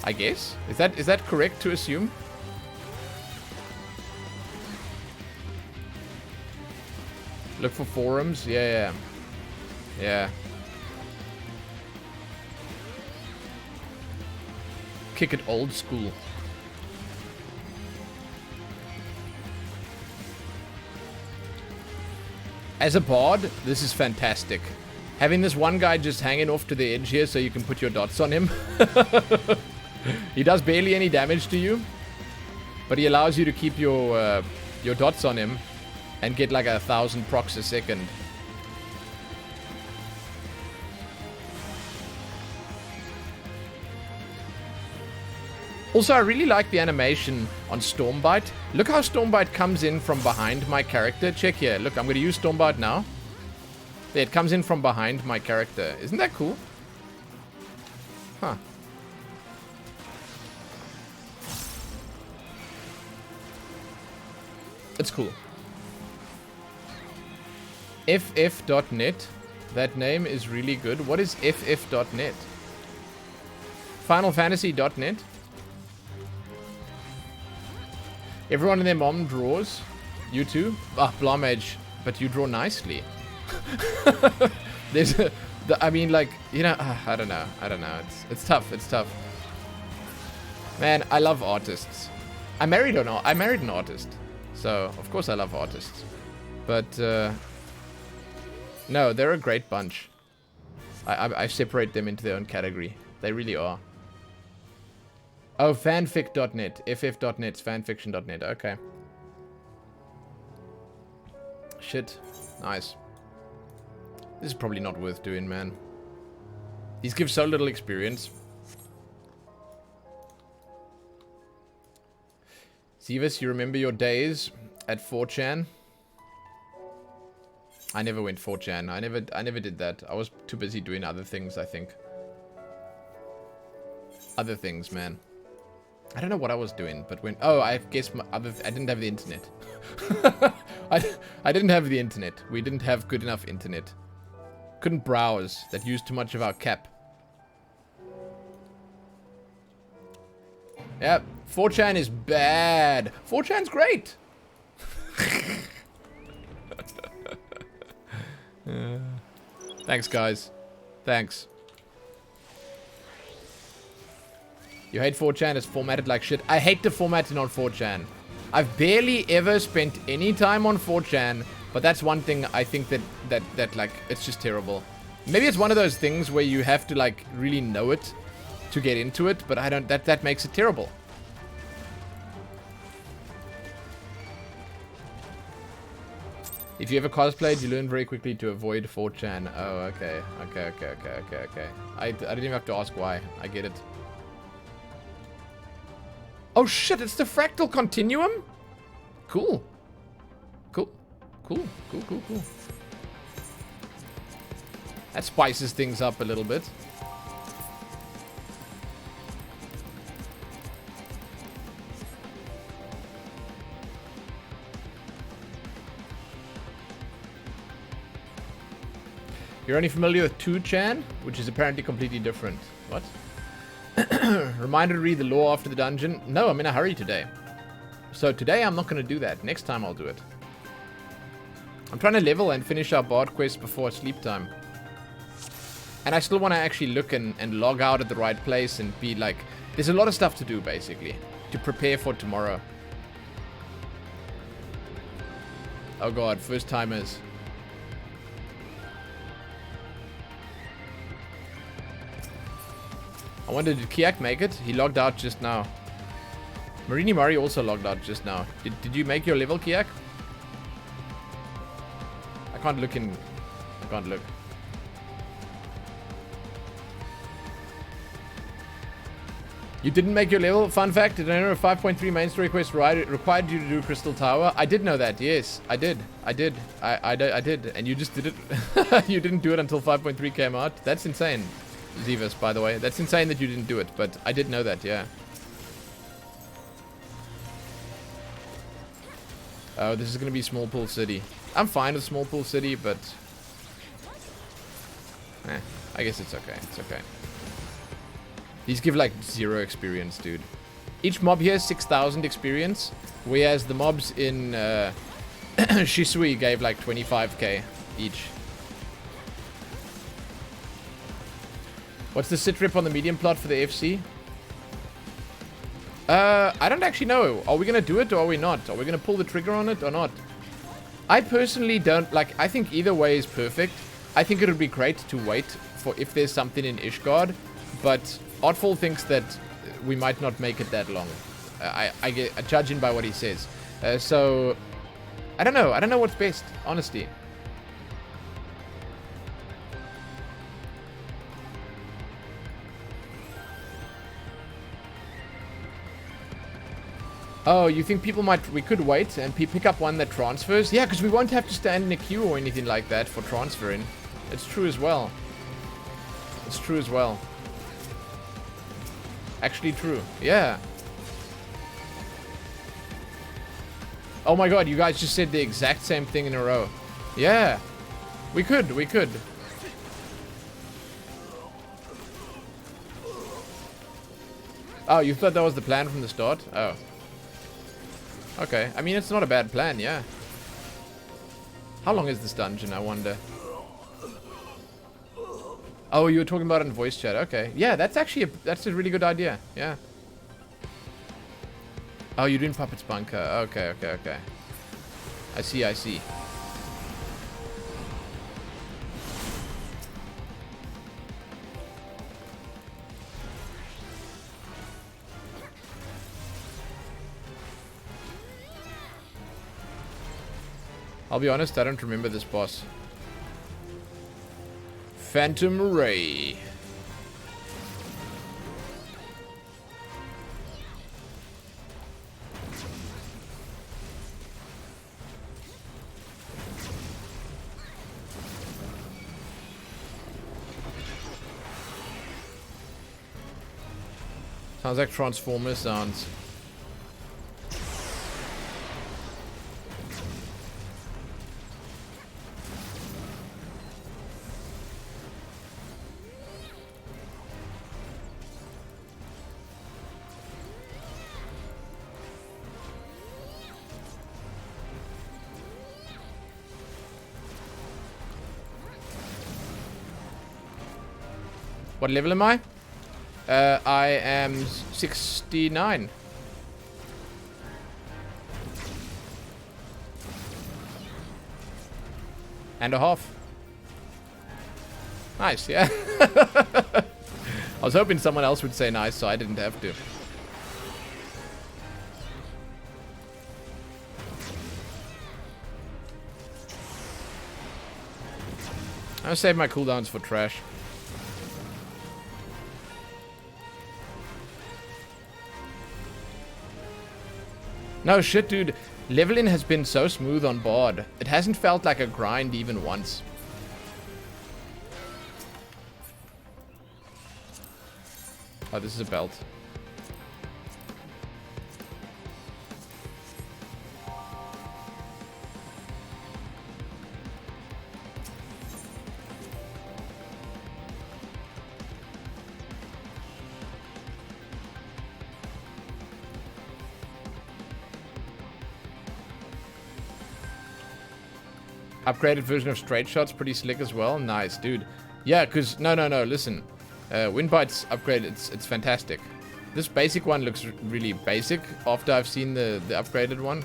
I guess. Is that correct to assume? Look for forums. Yeah. Kick it old school. As a bard, this is fantastic. Having this one guy just hanging off to the edge here so you can put your dots on him. He does barely any damage to you, but he allows you to keep your dots on him and get like 1,000 procs a second. Also, I really like the animation on Stormbite. Look how Stormbite comes in from behind my character. Check here. Look, I'm going to use Stormbite now. There, it comes in from behind my character. Isn't that cool? Huh. It's cool. ff.net. That name is really good. What is ff.net? FinalFantasy.net? Everyone and their mom draws. You too? Ah, Blomage. But you draw nicely. There's a... I mean, like, you know... I don't know. It's tough. It's tough. Man, I love artists. I married an artist. So, of course I love artists. But, no, they're a great bunch. I separate them into their own category. They really are. Oh, fanfic.net. ff.net's fanfiction.net. Okay. Shit. Nice. This is probably not worth doing, man. These give so little experience. Zivus, you remember your days at 4chan? I never went 4chan. I never did that. I was too busy doing other things, I think. Other things, man. I don't know what I was doing, but when... Oh, I guess I didn't have the internet. I didn't have the internet. We didn't have good enough internet. Couldn't browse. That used too much of our cap. Yeah, 4chan is bad. 4chan's great. Thanks, guys. Thanks. You hate 4chan, it's formatted like shit. I hate the formatting on 4chan. I've barely ever spent any time on 4chan, but that's one thing I think that like, it's just terrible. Maybe it's one of those things where you have to like really know it to get into it, but I don't, that makes it terrible. If you ever cosplayed, you learn very quickly to avoid 4chan. Oh, okay. Okay. I didn't even have to ask why. I get it. Oh shit, it's the fractal continuum? Cool. Cool. That spices things up a little bit. You're only familiar with 2chan, which is apparently completely different. What? Reminder to read the lore after the dungeon. No, I'm in a hurry today. So today I'm not going to do that. Next time I'll do it. I'm trying to level and finish our bard quest before sleep time. And I still want to actually look and log out at the right place and be like... There's a lot of stuff to do, basically. To prepare for tomorrow. Oh god, first timers. I wonder, did Kiak make it? He logged out just now. Marini Murray also logged out just now. Did you make your level, Kiak? I can't look in... I can't look. You didn't make your level? Fun fact, did I know a 5.3 main story quest required you to do Crystal Tower? I did know that, yes. I did. I did. I did. And you just did it. You didn't do it until 5.3 came out? That's insane. Zivas, by the way. That's insane that you didn't do it, but I did know that, yeah. Oh, this is going to be Small Pool City. I'm fine with Small Pool City, but... I guess it's okay. It's okay. These give like 0 experience, dude. Each mob here is 6,000 experience, whereas the mobs in Shisui gave like 25k each. What's the sit rip on the medium plot for the FC? I don't actually know. Are we gonna do it or are we not? Are we gonna pull the trigger on it or not? I personally don't like. I think either way is perfect. I think it would be great to wait for if there's something in Ishgard, but Artful thinks that we might not make it that long. I get judging by what he says. So I don't know. I don't know what's best, honestly. Oh, you think people we could wait and pick up one that transfers? Yeah, because we won't have to stand in a queue or anything like that for transferring. It's true as well. It's true as well. Actually true. Yeah. Oh my god, you guys just said the exact same thing in a row. Yeah. We could. Oh, you thought that was the plan from the start? Oh. Okay. I mean, it's not a bad plan, yeah. How long is this dungeon, I wonder? Oh, you were talking about it in voice chat. Okay. Yeah, that's actually that's a really good idea. Yeah. Oh, you're doing Puppet's Bunker. Okay. I see. I'll be honest, I don't remember this boss. Phantom Ray. Sounds like Transformers sounds. What level am I? I am 69. And a half. Nice, yeah. I was hoping someone else would say nice, so I didn't have to. I'll save my cooldowns for trash. No shit, dude. Leveling has been so smooth on board. It hasn't felt like a grind even once. Oh, this is a belt. Upgraded version of straight shots, pretty slick as well. Nice, dude. Yeah, because no, listen. Windbite's upgrade, it's fantastic. This basic one looks really basic after I've seen the upgraded one.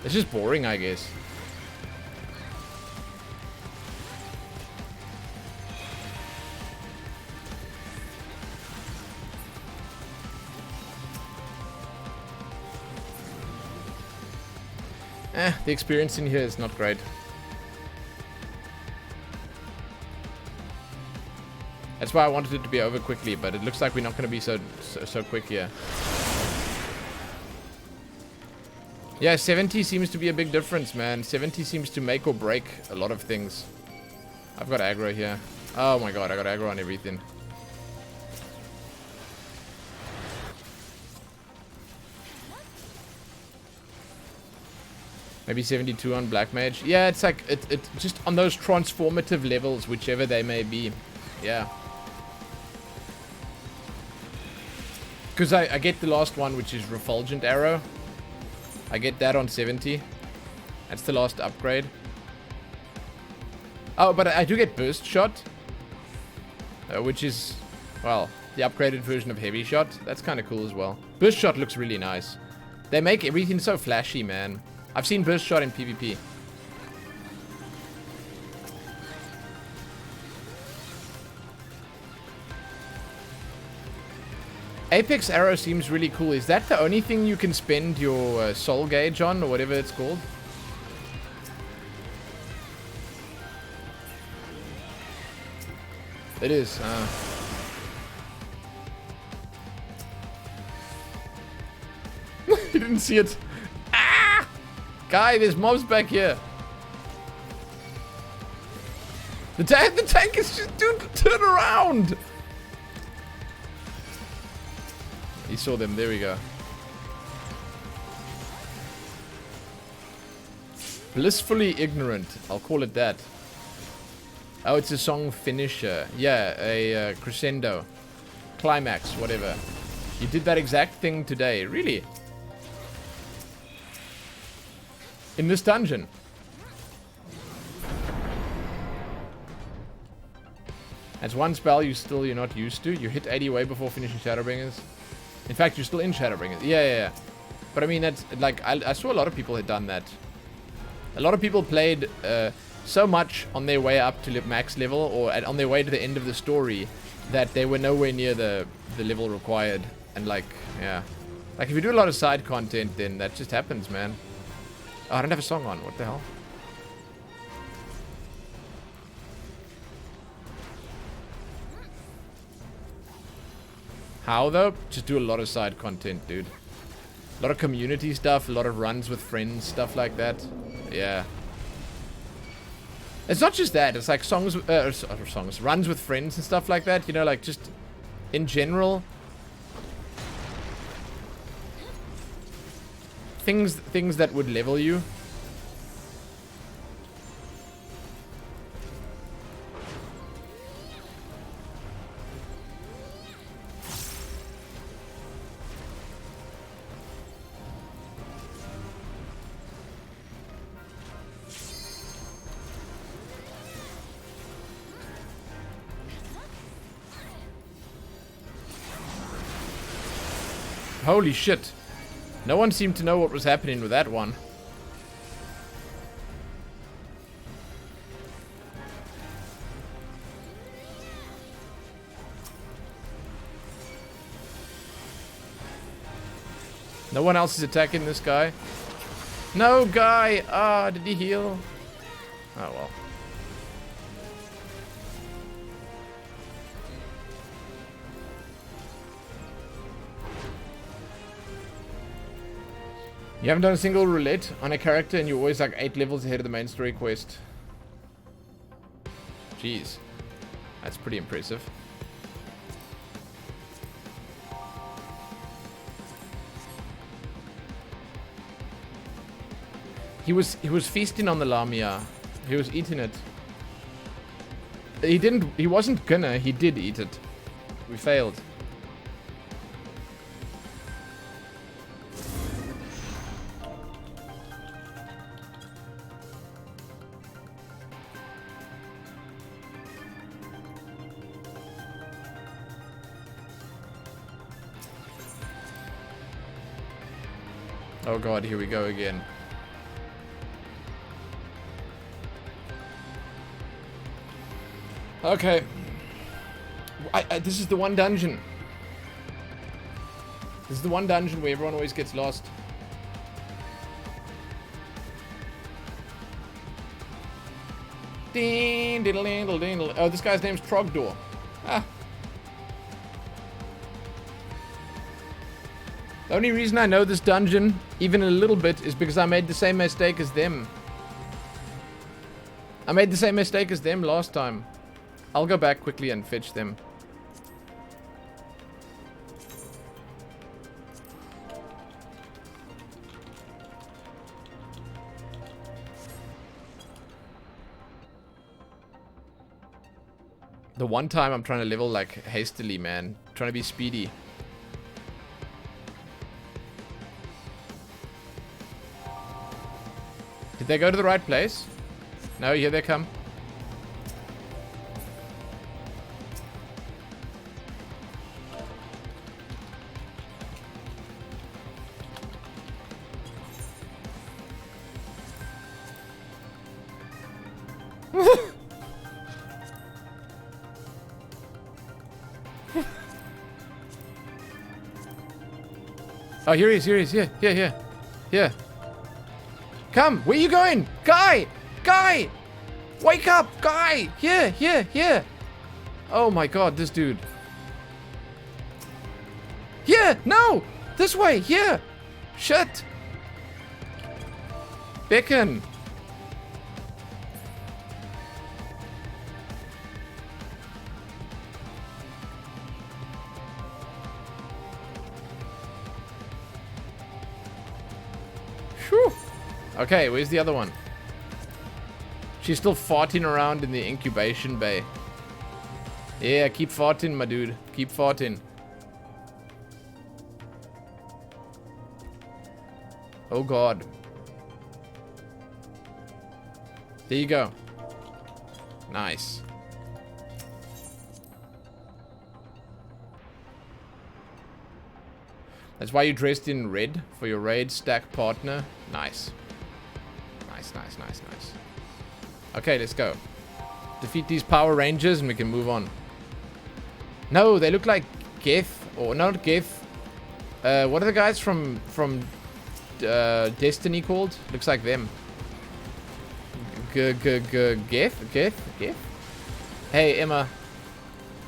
It's just boring, I guess. The experience in here is not great. That's why I wanted it to be over quickly, but it looks like we're not going to be so quick here. Yeah, 70 seems to be a big difference, man. 70 seems to make or break a lot of things. I've got aggro here. Oh my god, I got aggro on everything. Maybe 72 on Black Mage. Yeah, it's like, it just on those transformative levels, whichever they may be. Yeah. Because I get the last one, which is Refulgent Arrow. I get that on 70. That's the last upgrade. Oh, but I do get Burst Shot. Which is, well, the upgraded version of Heavy Shot. That's kind of cool as well. Burst Shot looks really nice. They make everything so flashy, man. I've seen Burst Shot in PvP. Apex Arrow seems really cool. Is that the only thing you can spend your soul gauge on, or whatever it's called? It is. You didn't see it. Ah! Guy, there's mobs back here. The tank is just... Dude, turn around! He saw them. There we go. Blissfully ignorant. I'll call it that. Oh, it's a song finisher. Yeah, a crescendo. Climax, whatever. You did that exact thing today. Really? In this dungeon. That's one spell you're not used to. You hit 80 way before finishing Shadowbringers. In fact, you're still in Shadowbringers. Yeah. But I mean, that's like, I saw a lot of people had done that. A lot of people played so much on their way up to max level, or on their way to the end of the story, that they were nowhere near the level required. And like, yeah. Like, if you do a lot of side content, then that just happens, man. Oh, I don't have a song on. What the hell? How, though? Just do a lot of side content, dude. A lot of community stuff, a lot of runs with friends, stuff like that. Yeah. It's not just that. It's like runs with friends and stuff like that. You know, like just in general. Things that would level you. Holy shit. No one seemed to know what was happening with that one. No one else is attacking this guy. No, guy! Ah, did he heal? Oh, well. You haven't done a single roulette on a character and you're always like 8 levels ahead of the main story quest. Jeez. That's pretty impressive. He was feasting on the Lamia. He was eating it. He wasn't gonna, he did eat it. We failed. Oh god, here we go again. Okay. This is the one dungeon. This is the one dungeon where everyone always gets lost. Ding, diddle, diddle, diddle. Oh, this guy's name's Trogdor. Ah. The only reason I know this dungeon, even a little bit, is because I made the same mistake as them. I made the same mistake as them last time. I'll go back quickly and fetch them. The one time I'm trying to level like hastily, man. Trying to be speedy. Did they go to the right place? No, here they come. Oh, here he is, here. Come, where you going? Guy! Wake up, guy! Here. Oh my god, this dude. Here, no! This way, here! Shit! Beckon! Whew. Okay, where's the other one? She's still farting around in the incubation bay. Yeah, keep farting, my dude. Keep farting. Oh god. There you go. Nice. That's why you dressed in red for your raid stack partner. Nice. Nice. Okay, let's go. Defeat these Power Rangers and we can move on. No, they look like Geth, or not Geth. What are the guys from Destiny called? Looks like them. Geth? Hey, Emma.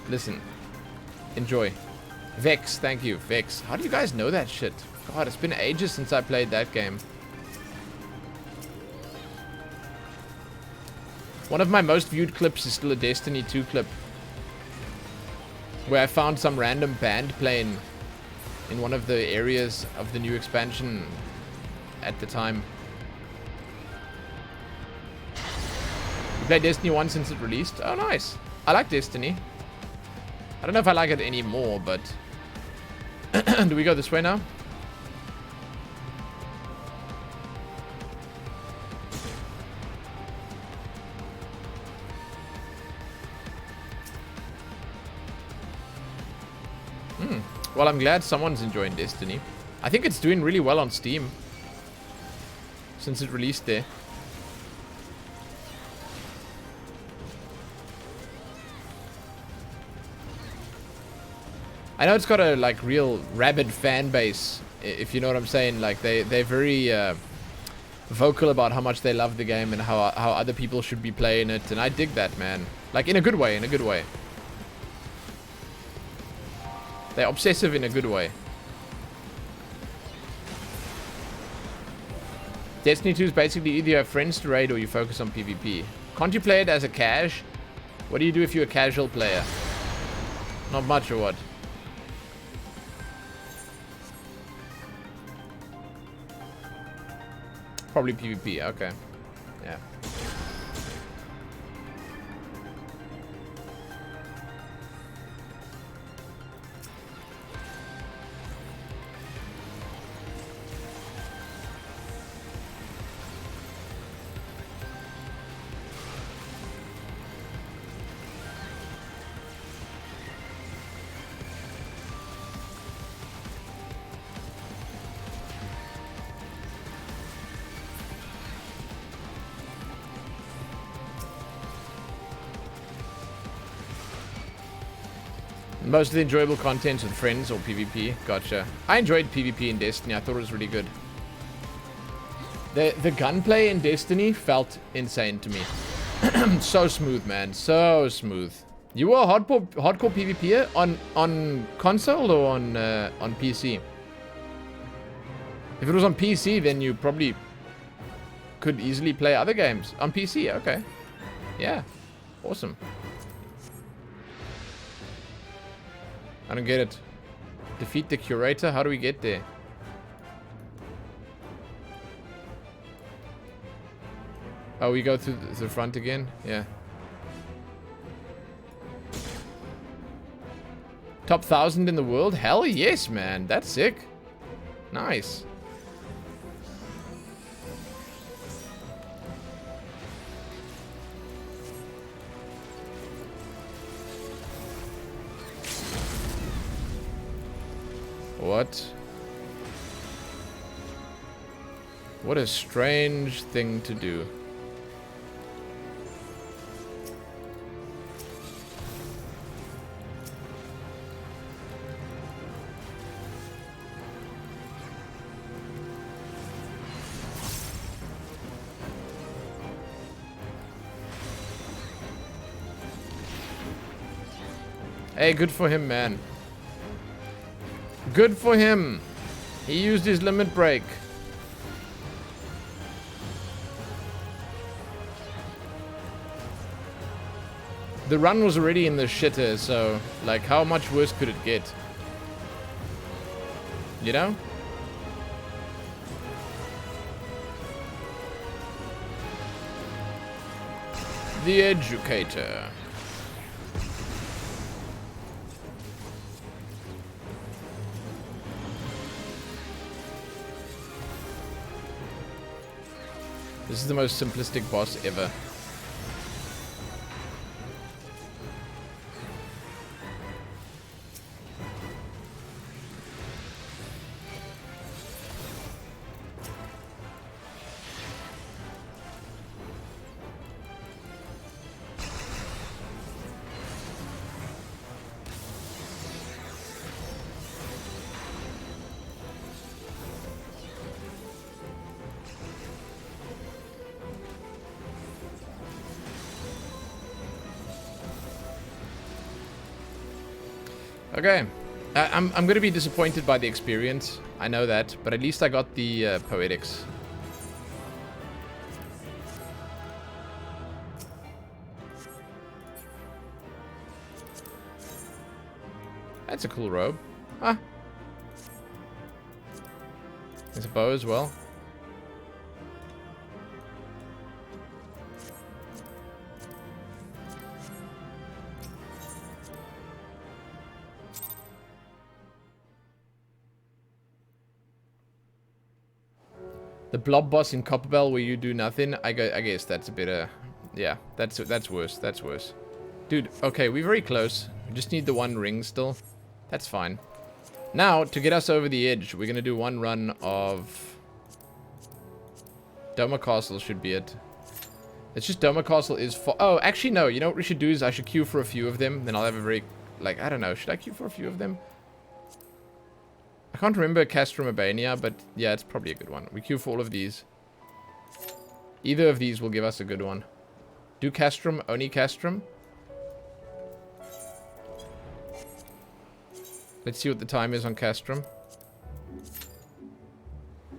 Listen. Enjoy. Vex, thank you. Vex. How do you guys know that shit? God, it's been ages since I played that game. One of my most viewed clips is still a Destiny 2 clip. Where I found some random band playing in one of the areas of the new expansion at the time. You played Destiny 1 since it released? Oh, nice. I like Destiny. I don't know if I like it anymore, but... Do we go this way now? Well, I'm glad someone's enjoying Destiny. I think it's doing really well on Steam. Since it released there. I know it's got a like real rabid fan base, if you know what I'm saying. Like they're very vocal about how much they love the game and how other people should be playing it, and I dig that, man. Like in a good way, They're obsessive in a good way. Destiny 2 is basically either you have friends to raid or you focus on PvP. Can't you play it as a cash? What do you do if you're a casual player? Not much or what? Probably PvP, okay. Yeah. Most of the enjoyable content with friends or PvP. Gotcha. I enjoyed PvP in Destiny. I thought it was really good. The gunplay in Destiny felt insane to me. So smooth, man. So smooth. You were a hardcore PvPer on console or on PC? If it was on PC, then you probably could easily play other games. On PC, okay. Yeah. Awesome. I don't get it. Defeat the curator? How do we get there? Oh, we go through the front again? Yeah. Top 1,000 in the world? Hell yes, man. That's sick. Nice. What? What a strange thing to do. Hey, good for him, man. Good for him. He used his limit break. The run was already in the shitter, so, like, how much worse could it get? You know? The Educator. This is the most simplistic boss ever. Okay, I'm gonna be disappointed by the experience. I know that, but at least I got the poetics. That's a cool robe. Ah, there's a bow as well. The blob boss in Copperbell where you do nothing. I guess that's a bit yeah, that's worse. That's worse. Dude, okay, we're very close. We just need the one ring still. That's fine. Now, to get us over the edge, we're gonna do one run of Doma Castle should be it. It's just Doma Castle is for... Oh, actually, no. You know what we should do is I should queue for a few of them. Then I'll have a very... Like, I don't know. Should I queue for a few of them? I can't remember Castrum Urbania, but yeah, it's probably a good one. We queue for all of these. Either of these will give us a good one. Do Castrum, only Castrum. Let's see what the time is on Castrum.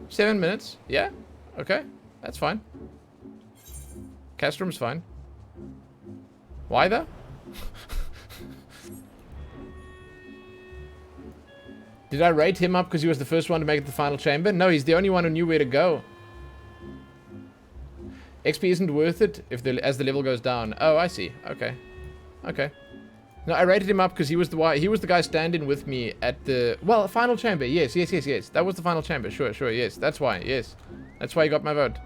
7 minutes. Yeah. Okay. That's fine. Castrum's fine. Why though? Did I rate him up because he was the first one to make it to the final chamber? No, he's the only one who knew where to go. XP isn't worth it if as the level goes down. Oh, I see. Okay. Okay. No, I rated him up because he was the guy standing with me at the... Well, final chamber. Yes, yes, yes, yes. That was the final chamber. Sure, sure, yes. That's why, yes. That's why he got my vote.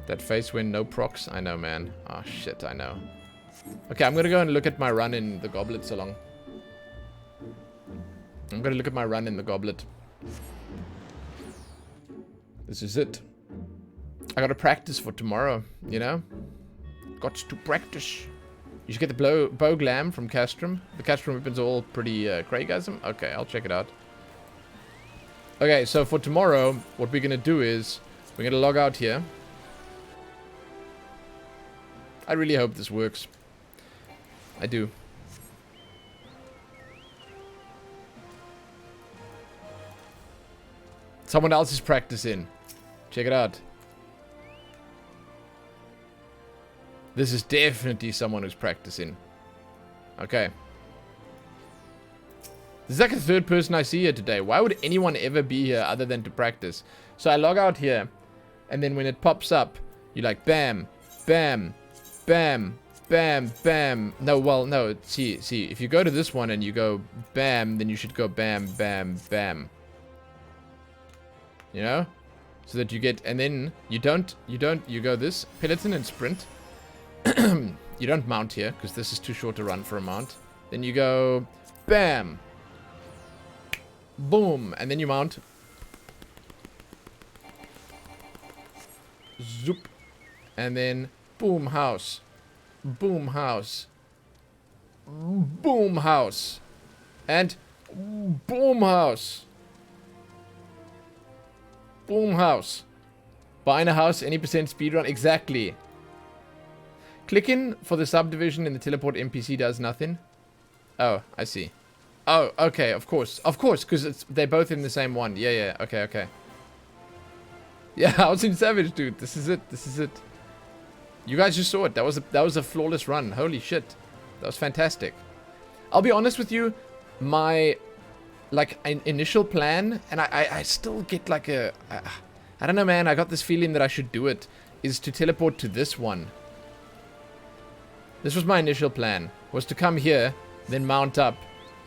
That face win, no procs. I know, man. Oh, shit, I know. Okay, I'm gonna go and look at my run in the Goblet Salon. I'm gonna look at my run in the Goblet. This is it. I gotta practice for tomorrow, you know? Got to practice. You should get the bow glam from Castrum. The Castrum weapons are all pretty Craigasm. Okay, I'll check it out. Okay, so for tomorrow, what we're going to do is we're going to log out here. I really hope this works. I do. Someone else is practicing. Check it out. This is definitely someone who's practicing. Okay. This is like a third person I see here today. Why would anyone ever be here other than to practice? So I log out here, and then when it pops up, you're like, bam, bam, bam, bam, bam. No, well, no, see, if you go to this one and you go bam, then you should go bam, bam, bam. You know? So that you get, and then you go this, peloton and sprint. You don't mount here, because this is too short to run for a mount. Then you go bam, boom, and then you mount. Zoop. And then boom house. Boom house. Boom house. And boom house. Boom house. Buying a house, any percent speedrun. Exactly. Clicking for the subdivision in the teleport NPC does nothing. Oh, I see. Oh, okay, of course. Of course, because they're both in the same one. Yeah, yeah, okay, okay. Yeah, I was in Savage, dude. This is it. This is it. You guys just saw it. That was a flawless run. Holy shit. That was fantastic. I'll be honest with you. My, like, initial plan, and I still get like a... I don't know, man. I got this feeling that I should do it, is to teleport to this one. This was my initial plan, was to come here, then mount up,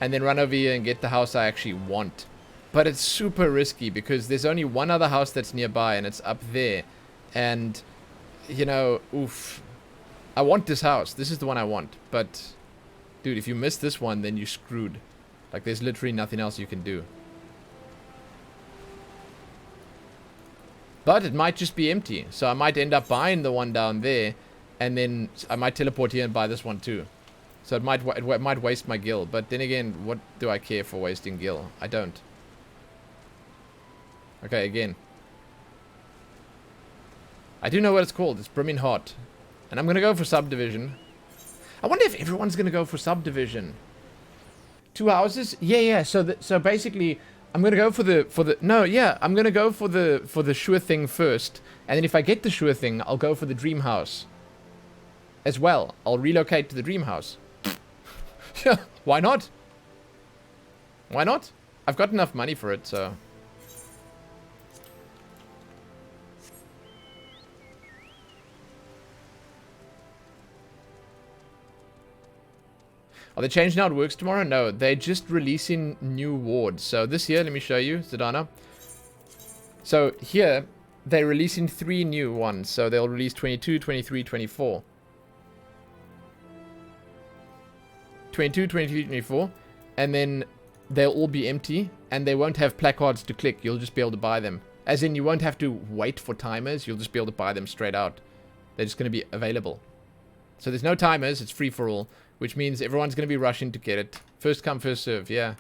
and then run over here and get the house I actually want. But it's super risky, because there's only one other house that's nearby, and it's up there. And, you know, oof. I want this house. This is the one I want. But, dude, if you miss this one, then you're screwed. Like, there's literally nothing else you can do. But it might just be empty. So I might end up buying the one down there. And then I might teleport here and buy this one too. So it might waste my gil. But then again, what do I care for wasting gil? I don't. Okay, again. I do know what it's called. It's Brimming Hot. And I'm going to go for subdivision. I wonder if everyone's going to go for subdivision. 2 houses? Yeah, yeah. So basically, I'm going to go for the... No, yeah. I'm going to go for the sure thing first. And then if I get the sure thing, I'll go for the dream house. As well, I'll relocate to the dream house. Yeah, why not? Why not? I've got enough money for it, so... Are they changing how it works tomorrow? No, they're just releasing new wards. So this year, let me show you, Zidana. So here, they're releasing 3 new ones. So they'll release 22, 23, 24. 22, 23, 24, and then they'll all be empty, and they won't have placards to click. You'll just be able to buy them. As in, you won't have to wait for timers. You'll just be able to buy them straight out. They're just going to be available. So there's no timers. It's free for all, which means everyone's going to be rushing to get it. First come, first serve, yeah.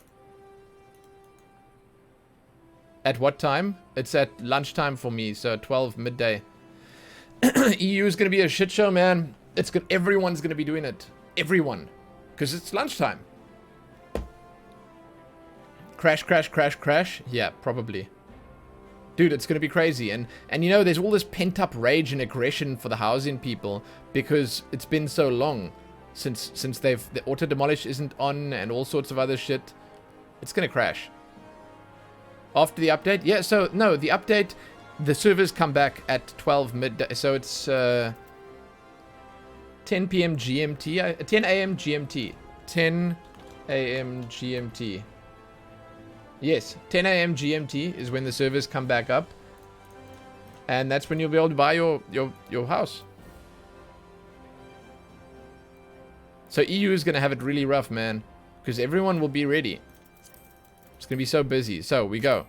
At what time? It's at lunchtime for me, so 12 midday. EU is going to be a shit show, man. It's good. Everyone's going to be doing it. Everyone. Because it's lunchtime. Crash, crash, crash, crash. Yeah, probably. Dude, it's going to be crazy. And you know, there's all this pent-up rage and aggression for the housing people. Because it's been so long since the auto-demolish isn't on and all sorts of other shit. It's going to crash. After the update? Yeah, so, no, the update, the servers come back at 12 midday. So it's... 10 p.m. GMT, 10 a.m. GMT, 10 a.m. GMT. Yes, 10 a.m. GMT is when the servers come back up, and that's when you'll be able to buy your house. So EU is gonna have it really rough, man, because everyone will be ready. It's gonna be so busy. So we go.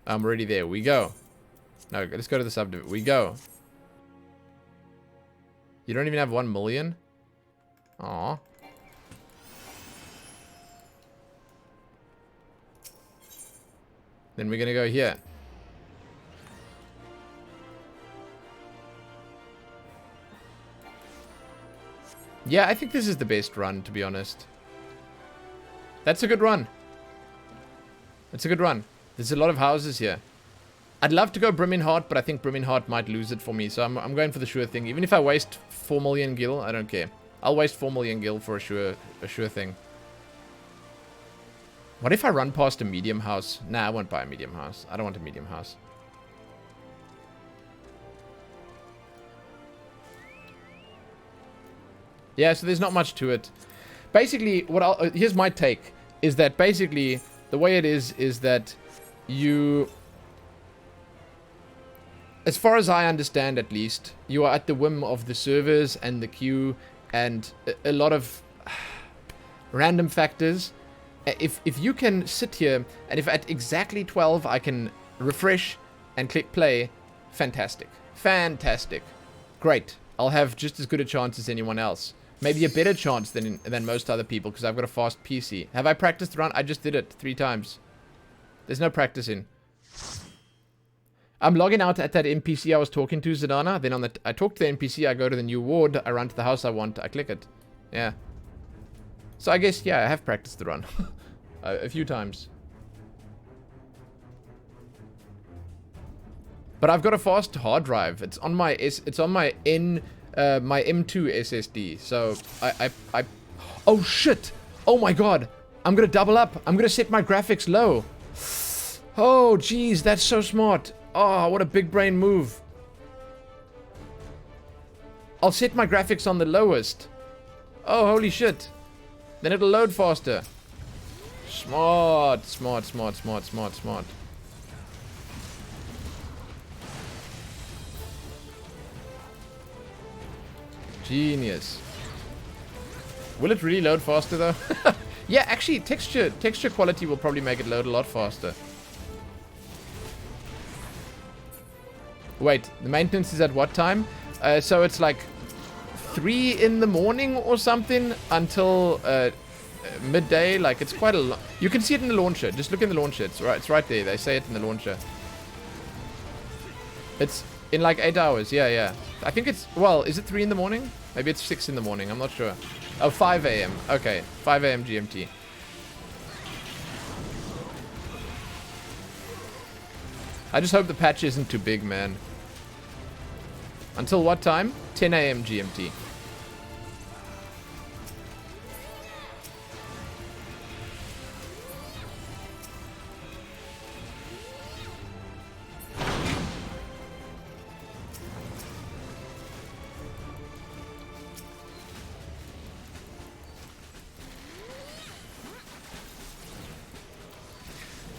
I'm already there. We go. No, let's go to the subdivision. We go. You don't even have 1 million? Aw. Then we're gonna go here. Yeah, I think this is the best run, to be honest. That's a good run. That's a good run. There's a lot of houses here. I'd love to go Brimming Heart, but I think Brimming Heart might lose it for me. So I'm going for the sure thing. Even if I waste 4 million gil, I don't care. I'll waste 4 million gil for a sure thing. What if I run past a medium house? Nah, I won't buy a medium house. I don't want a medium house. Yeah, so there's not much to it. Basically, here's my take. Is that basically, the way it is that you... As far as I understand, at least, you are at the whim of the servers and the queue and a lot of random factors. If you can sit here and if at exactly 12 I can refresh and click play, fantastic. Fantastic. Great. I'll have just as good a chance as anyone else. Maybe a better chance than most other people because I've got a fast PC. Have I practiced the run? I just did it 3 times. There's no practicing. I'm logging out at that NPC I was talking to, Zidana. Then I talk to the NPC, I go to the new ward, I run to the house I want, I click it. Yeah. So I guess, yeah, I have practiced the run. A few times. But I've got a fast hard drive. It's on my my M2 SSD. So I oh shit! Oh my god! I'm gonna double up. I'm gonna set my graphics low. Oh jeez, that's so smart. Oh, what a big brain move. I'll set my graphics on the lowest. Oh, holy shit. Then it'll load faster. Smart, smart, smart, smart, smart, smart. Genius. Will it really load faster though? Yeah, actually, texture quality will probably make it load a lot faster. Wait, the maintenance is at what time? So it's like 3 in the morning or something until midday. Like, it's quite a lot. You can see it in the launcher. Just look in the launcher. It's right there. They say it in the launcher. It's in like 8 hours. Yeah, yeah. I think it's, well, is it 3 in the morning? Maybe it's 6 in the morning. I'm not sure. Oh, 5 a.m. Okay, 5 a.m. GMT. I just hope the patch isn't too big, man. Until what time? 10 a.m. GMT.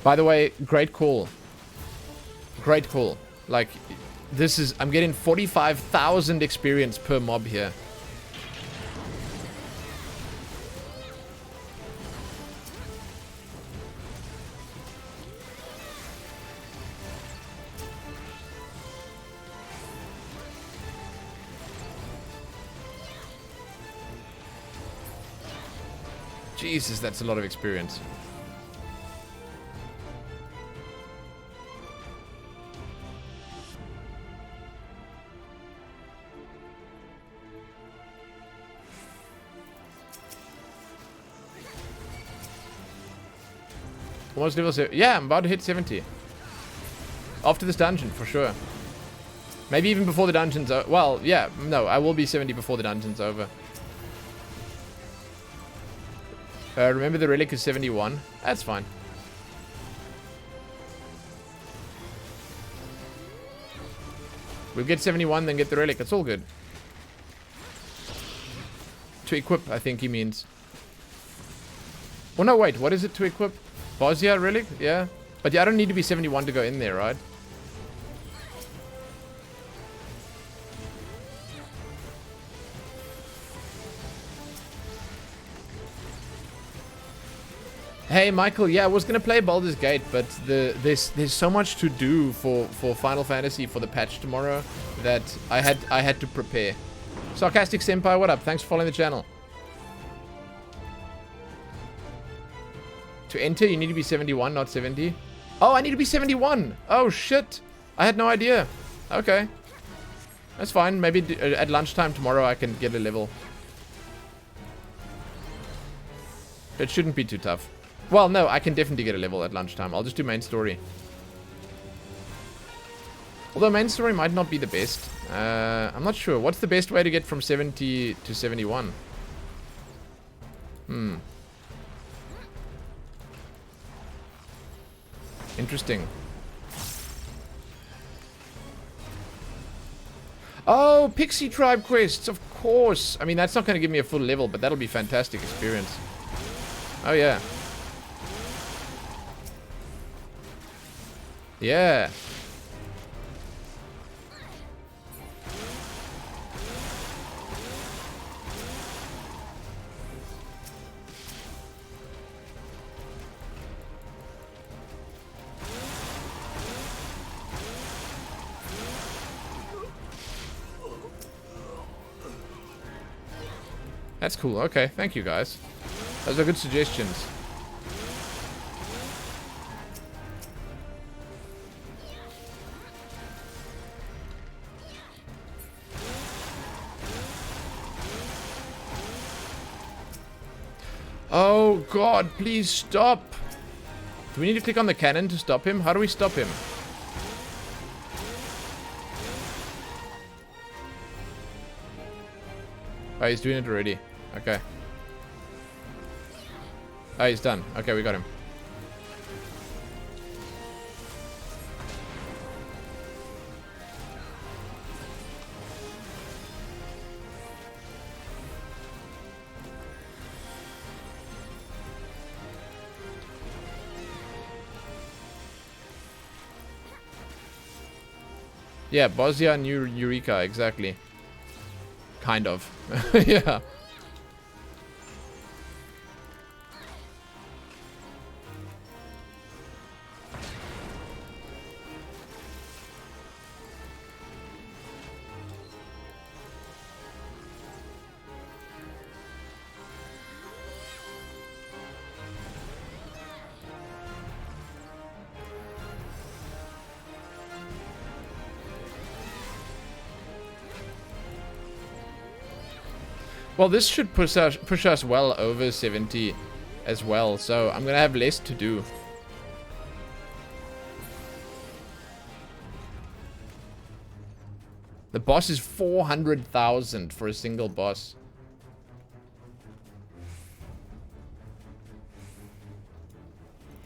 By the way, great call. Great call. Like, this is... I'm getting 45,000 experience per mob here. Jesus, that's a lot of experience. Almost level 7. Yeah, I'm about to hit 70. After this dungeon, for sure. Maybe even before the dungeon's over. Well, yeah, no, I will be 70 before the dungeon's over. Remember the relic is 71? That's fine. We'll get 71, then get the relic. It's all good. To equip, I think he means. Oh, no, wait. What is it to equip? Eorzea relic? Yeah. But yeah, I don't need to be 71 to go in there, right? Hey, Michael. Yeah, I was going to play Baldur's Gate, but there's so much to do for Final Fantasy for the patch tomorrow that I had to prepare. Sarcastic Senpai, what up? Thanks for following the channel. To enter, you need to be 71, not 70. Oh, I need to be 71. Oh, shit. I had no idea. Okay. That's fine. Maybe at lunchtime tomorrow I can get a level. It shouldn't be too tough. Well, no, I can definitely get a level at lunchtime. I'll just do main story. Although main story might not be the best. I'm not sure. What's the best way to get from 70 to 71? Interesting. Oh, Pixie Tribe quests, of course. I mean, that's not going to give me a full level, but that'll be fantastic experience. Oh, yeah. Yeah. That's cool. Okay, thank you guys. Those are good suggestions. Oh god, please stop. Do we need to click on the cannon to stop him? How do we stop him? Oh, he's doing it already. Okay. Oh, he's done. Okay, we got him. Yeah, Bosnia and Eureka, exactly. Kind of. Yeah. Well, this should push us well over 70 as well, so I'm gonna have less to do. The boss is 400,000 for a single boss.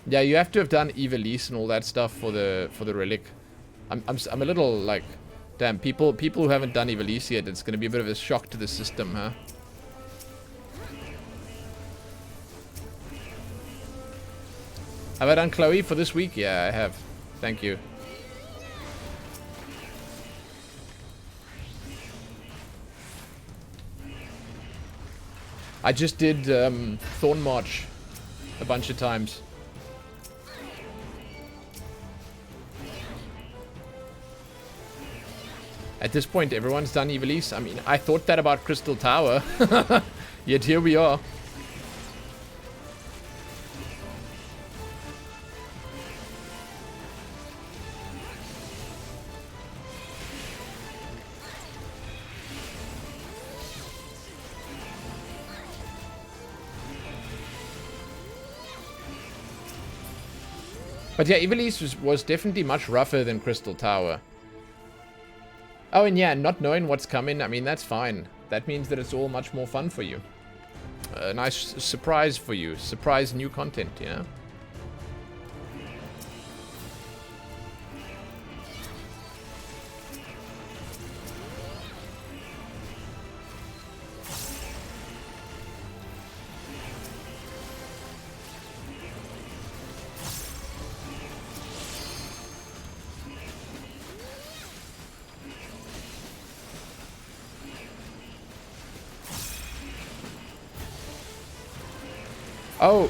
Yeah, you have to have done Ivalice and all that stuff for the relic. I'm a little like, damn, people who haven't done Ivalice yet, it's gonna be a bit of a shock to the system, huh? Have I done Chloe for this week? Yeah, I have. Thank you. I just did Thorn March a bunch of times. At this point, everyone's done Ivalice. I mean, I thought that about Crystal Tower. Yet here we are. But yeah, Ivalice was definitely much rougher than Crystal Tower. Oh, and yeah, not knowing what's coming, I mean, that's fine. That means that it's all much more fun for you. A nice surprise for you. Surprise new content, you know? Oh,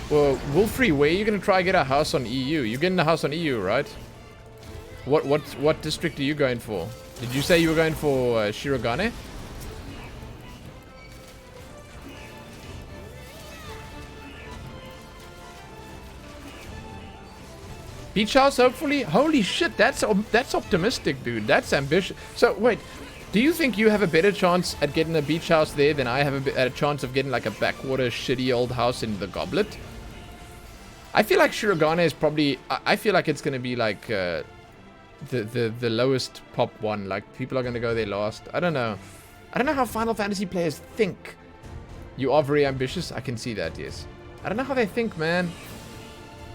Wolfrey, where are you gonna try to get a house on EU? You're getting a house on EU, right? What district are you going for? Did you say you were going for Shirogane? Beach house, hopefully. Holy shit, that's optimistic, dude. That's ambitious. So, wait. Do you think you have a better chance at getting a beach house there than I have a chance of getting like a backwater shitty old house in the Goblet? I feel like Shirogane is probably... I feel like it's going to be like the lowest pop one. Like, people are going to go there last. I don't know. I don't know how Final Fantasy players think. You are very ambitious. I can see that, yes. I don't know how they think, man.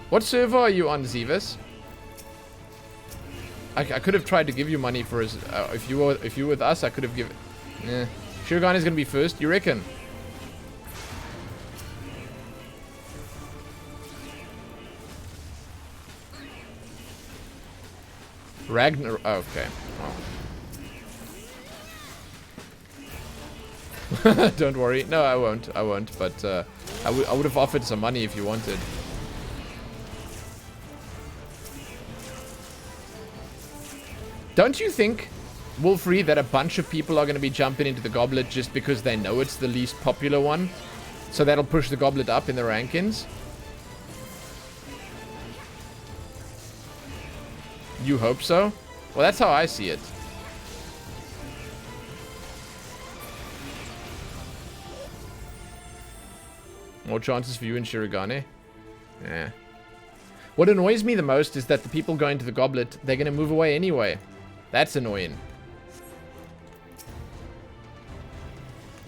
What server are you on, Zivas? I could have tried to give you money for his... if you were with us, I could have given... Yeah. Shirogane is going to be first, you reckon? Ragnar... okay. Oh. Don't worry. No, I won't. I won't. But I would have offered some money if you wanted. Don't you think, Wolfrey, that a bunch of people are going to be jumping into the Goblet just because they know it's the least popular one? So that'll push the Goblet up in the rankings? You hope so? Well, that's how I see it. More chances for you in Shirogane? Yeah. What annoys me the most is that the people going to the Goblet, they're going to move away anyway. That's annoying.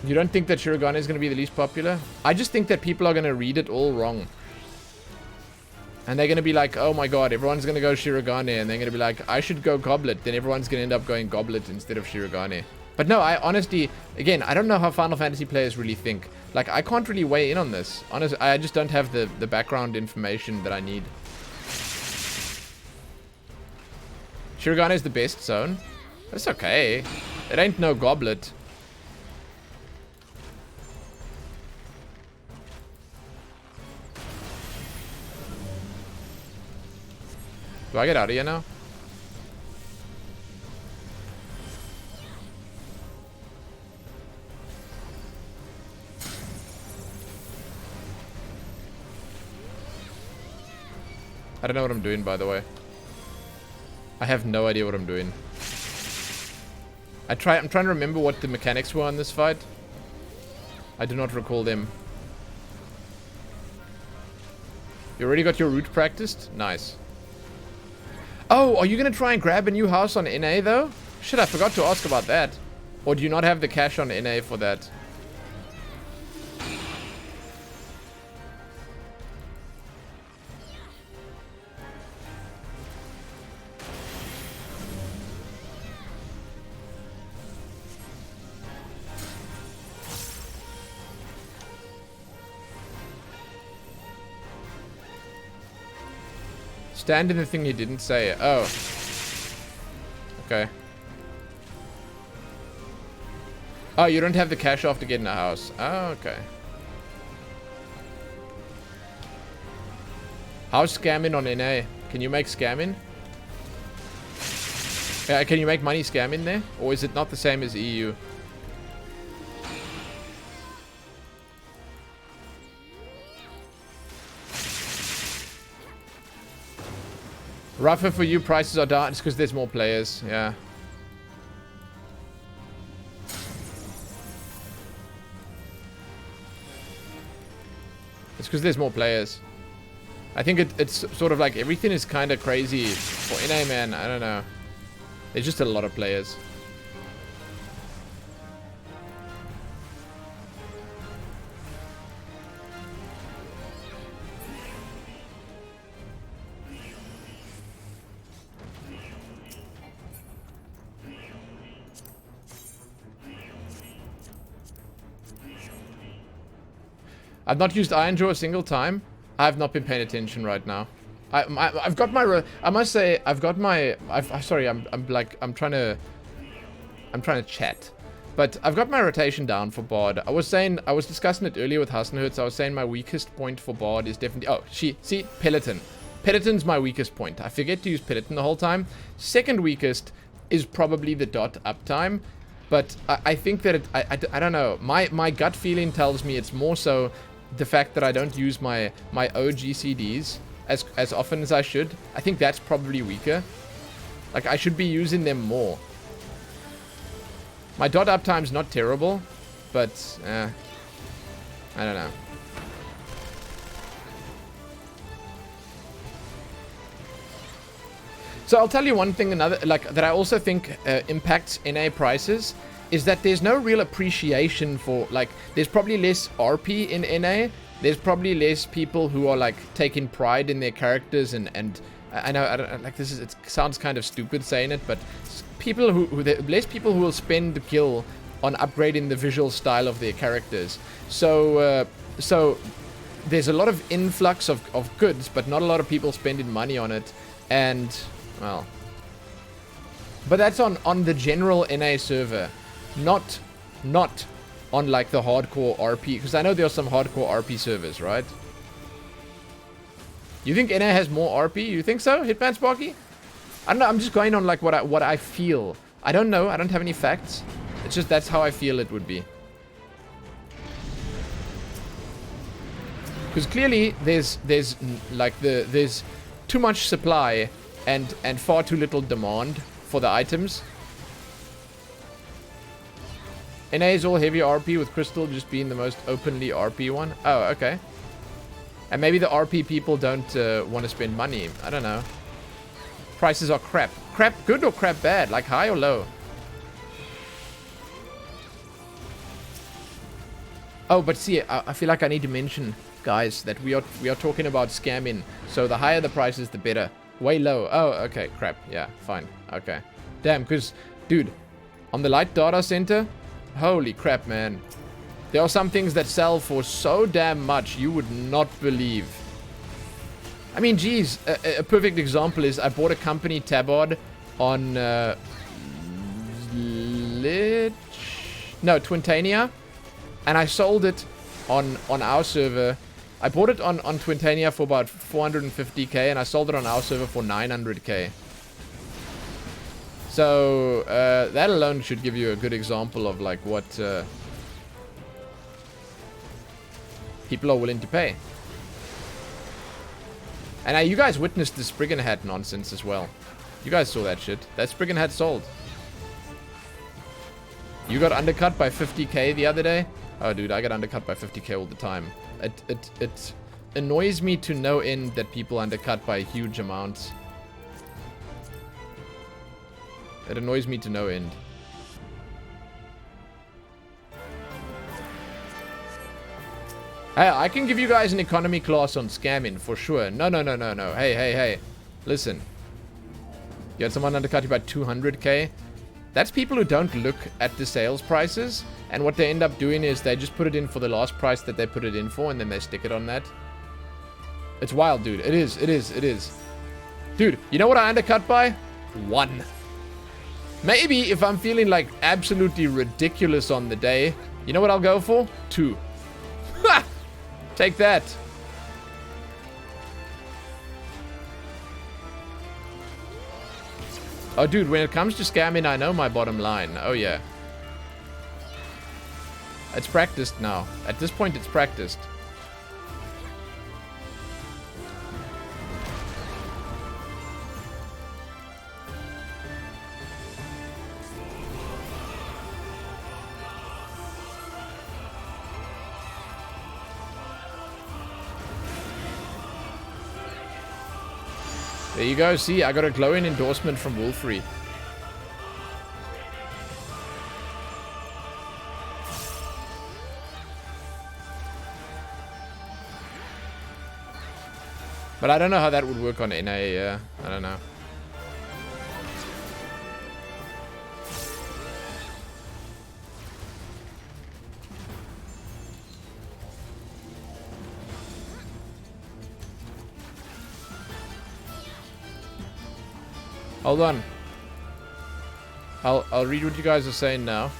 You don't think that Shirogane is going to be the least popular? I just think that people are going to read it all wrong. And they're going to be like, oh my god, everyone's going to go Shirogane. And they're going to be like, I should go Goblet. Then everyone's going to end up going Goblet instead of Shirogane. But no, I honestly, again, I don't know how Final Fantasy players really think. Like, I can't really weigh in on this. Honestly, I just don't have the background information that I need. Shirogane is the best zone. That's okay. It ain't no Goblet. Do I get out of here now? I don't know what I'm doing, by the way. I have no idea what I'm doing. I'm trying to remember what the mechanics were on this fight. I do not recall them. You already got your route practiced? Nice. Oh, are you going to try and grab a new house on NA, though? Shit, I forgot to ask about that. Or do you not have the cash on NA for that? Stand in the thing you didn't say. Oh. Okay. Oh, you don't have the cash off to get in a house. Oh, okay. How's scamming on NA? Can you make scamming? Yeah, can you make money scamming there? Or is it not the same as EU? Rougher for you, prices are down. It's because there's more players, yeah. It's because there's more players. I think it's sort of like everything is kind of crazy for NA, man. I don't know. There's just a lot of players. I've not used Iron Jaw a single time. I've not been paying attention right now. I've got my. I must say I've got my. Sorry, I'm trying to chat, but I've got my rotation down for Bard. I was discussing it earlier with Hasenhertz. I was saying my weakest point for Bard is definitely. Oh, see Peloton. Peloton's my weakest point. I forget to use Peloton the whole time. Second weakest is probably the dot uptime. But I think that I don't know. My gut feeling tells me it's more so the fact that I don't use my OG CDs as often as I should. I think that's probably weaker. Like, I should be using them more. My dot uptime's not terrible, but I don't know. So I'll tell you one thing, that I also think impacts NA prices is that there's no real appreciation for, like, there's probably less RP in NA. There's probably less people who are, like, taking pride in their characters, and I know, it sounds kind of stupid saying it, but people less people who will spend the gil on upgrading the visual style of their characters. So there's a lot of influx of goods, but not a lot of people spending money on it, and, well, but that's on the general NA server, not on, like, the hardcore RP, because I know there are some hardcore RP servers, right? You think NA has more RP? You think so, Hitman Sparky? I don't know, I'm just going on, like, what I feel. I don't know, I don't have any facts. It's just that's how I feel it would be. Because clearly there's too much supply and far too little demand for the items. NA is all heavy RP, with Crystal just being the most openly RP one. Oh, okay. And maybe the RP people don't want to spend money. I don't know. Prices are crap. Crap good or crap bad? Like high or low? Oh, but see, I feel like I need to mention, guys, that we are talking about scamming. So the higher the prices, the better. Way low. Oh, okay. Crap. Yeah, fine. Okay. Damn, because, dude, on the Light Data Center, holy crap, man. There are some things that sell for so damn much you would not believe. I mean, geez, a perfect example is I bought a company tabard on Twintania, and I sold it on our server. I bought it on Twintania for about 450k, and I sold it on our server for 900k. So that alone should give you a good example of, like, what people are willing to pay. And you guys witnessed the Spriggan hat nonsense as well. You guys saw that shit. That Spriggan hat sold. You got undercut by 50k the other day? Oh, dude, I get undercut by 50k all the time. It annoys me to no end that people undercut by huge amounts. It annoys me to no end. Hey, I can give you guys an economy class on scamming, for sure. No. Hey. Listen. You had someone undercut you by 200k? That's people who don't look at the sales prices, and what they end up doing is they just put it in for the last price that they put it in for, and then they stick it on that. It's wild, dude. It is. Dude, you know what I undercut by? 1. Maybe if I'm feeling, like, absolutely ridiculous on the day, you know what I'll go for? 2. Ha! Take that. Oh, dude, when it comes to scamming, I know my bottom line. Oh, yeah. It's practiced now. At this point, it's practiced. There you go. See, I got a glowing endorsement from Wolfrey. But I don't know how that would work on NA. I don't know. Hold on. I'll read what you guys are saying now.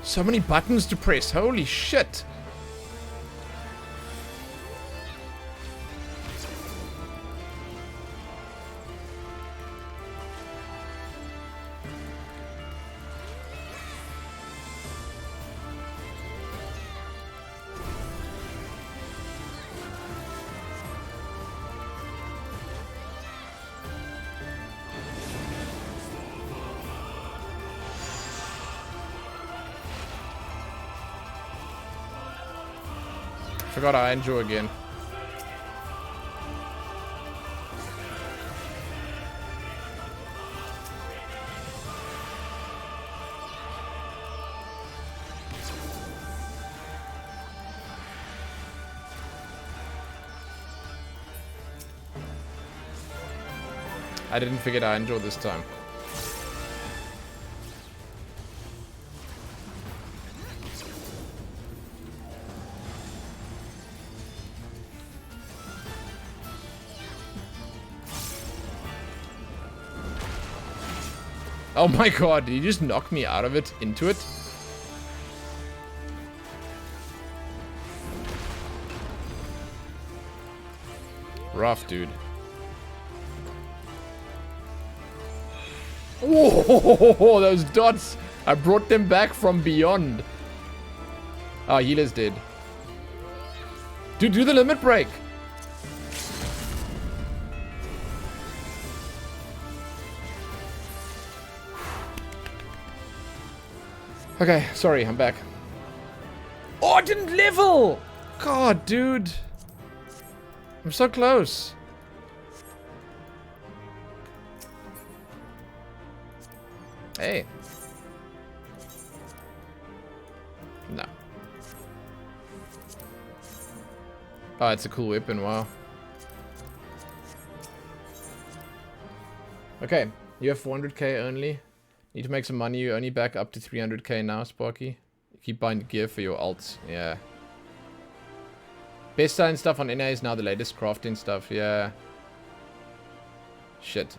So many buttons to press. Holy shit. forgot I enjoy again. I didn't forget I enjoyed this time. Oh my god, did you just knock me out of it into it? Rough, dude. Whoa, those dots! I brought them back from beyond. Ah, healer's dead. Dude, do the limit break! Okay, sorry, I'm back. Oh, I didn't level! God, dude. I'm so close. Hey. No. Oh, it's a cool weapon, wow. Okay, you have 400k only. Need to make some money, you only back up to 300k now, Sparky. Keep buying gear for your alts, yeah. Best selling stuff on NA is now the latest crafting stuff, yeah. Shit.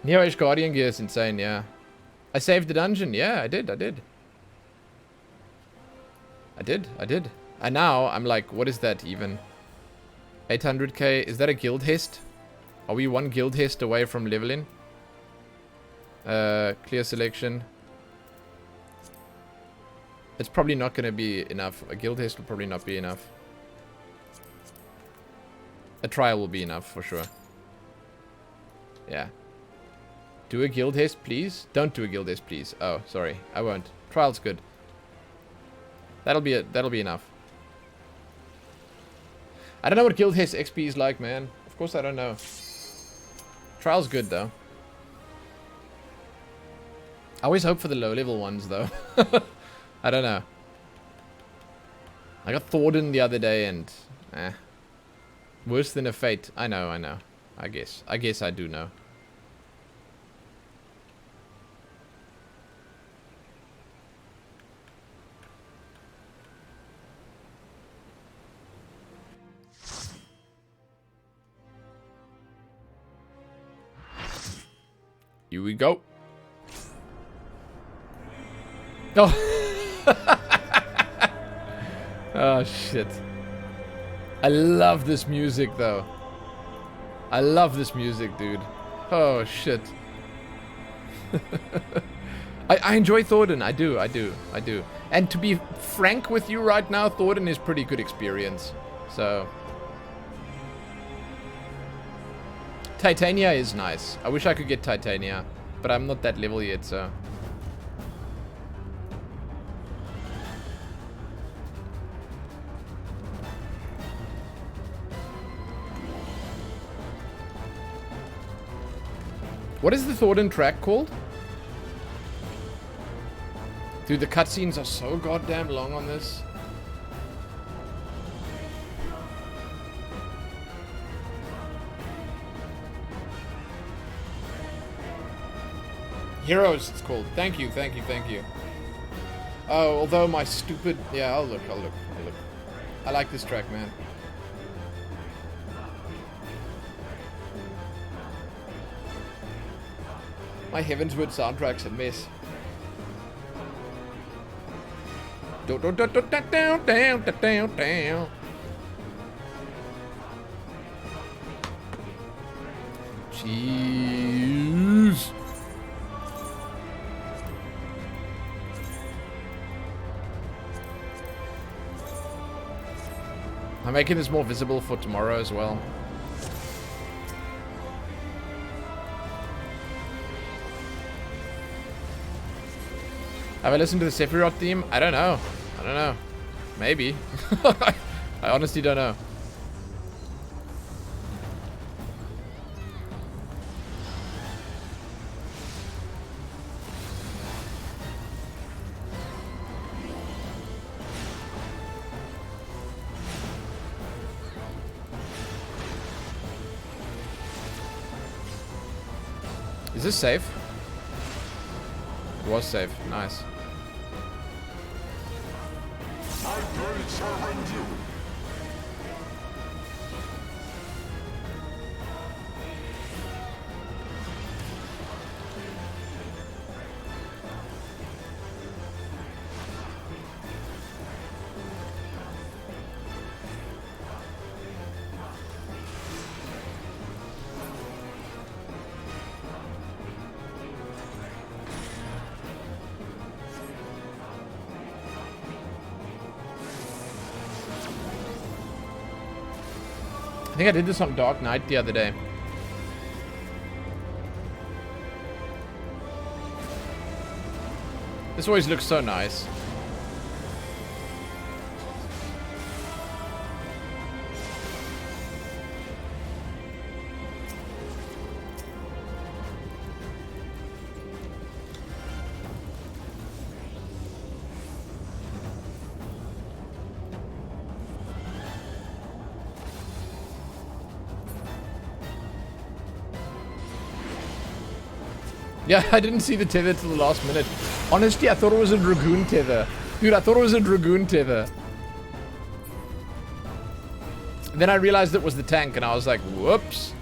Neo-Age Guardian gear is insane, yeah. I saved the dungeon, yeah, I did. And now, I'm like, what is that even? 800k, is that a guild haste? Are we one guild haste away from leveling? Clear selection. It's probably not gonna be enough. A guild haste will probably not be enough. A trial will be enough, for sure. Yeah. Do a guild haste, please? Don't do a guild haste, please. Oh, sorry. I won't. Trial's good. That'll be enough. I don't know what guild haste XP is like, man. Of course I don't know. Trial's good, though. I always hope for the low-level ones, though. I don't know. I got Thornton the other day, and... worse than a fate. I know. I guess I do know. Here we go. Oh. Oh, shit. I love this music, though. I love this music, dude. Oh, shit. I enjoy Thornton. I do. And to be frank with you right now, Thornton is pretty good experience. So... Titania is nice. I wish I could get Titania, but I'm not that level yet, so... What is the Thornton track called? Dude, the cutscenes are so goddamn long on this. Heroes, it's called. Thank you. Oh, although my stupid... Yeah, I'll look. I like this track, man. My Heavensward soundtrack's a mess. Jeez. I'm making this more visible for tomorrow as well. Have I listened to the Sephiroth theme? I don't know. Maybe. I honestly don't know. Is this safe? It was safe. Nice. My blades are renewed. I think I did this on Dark Knight the other day. This always looks so nice. Yeah, I didn't see the tether till the last minute. Honestly, I thought it was a Dragoon tether. Dude, I thought it was a Dragoon tether. Then I realized it was the tank, and I was like, whoops.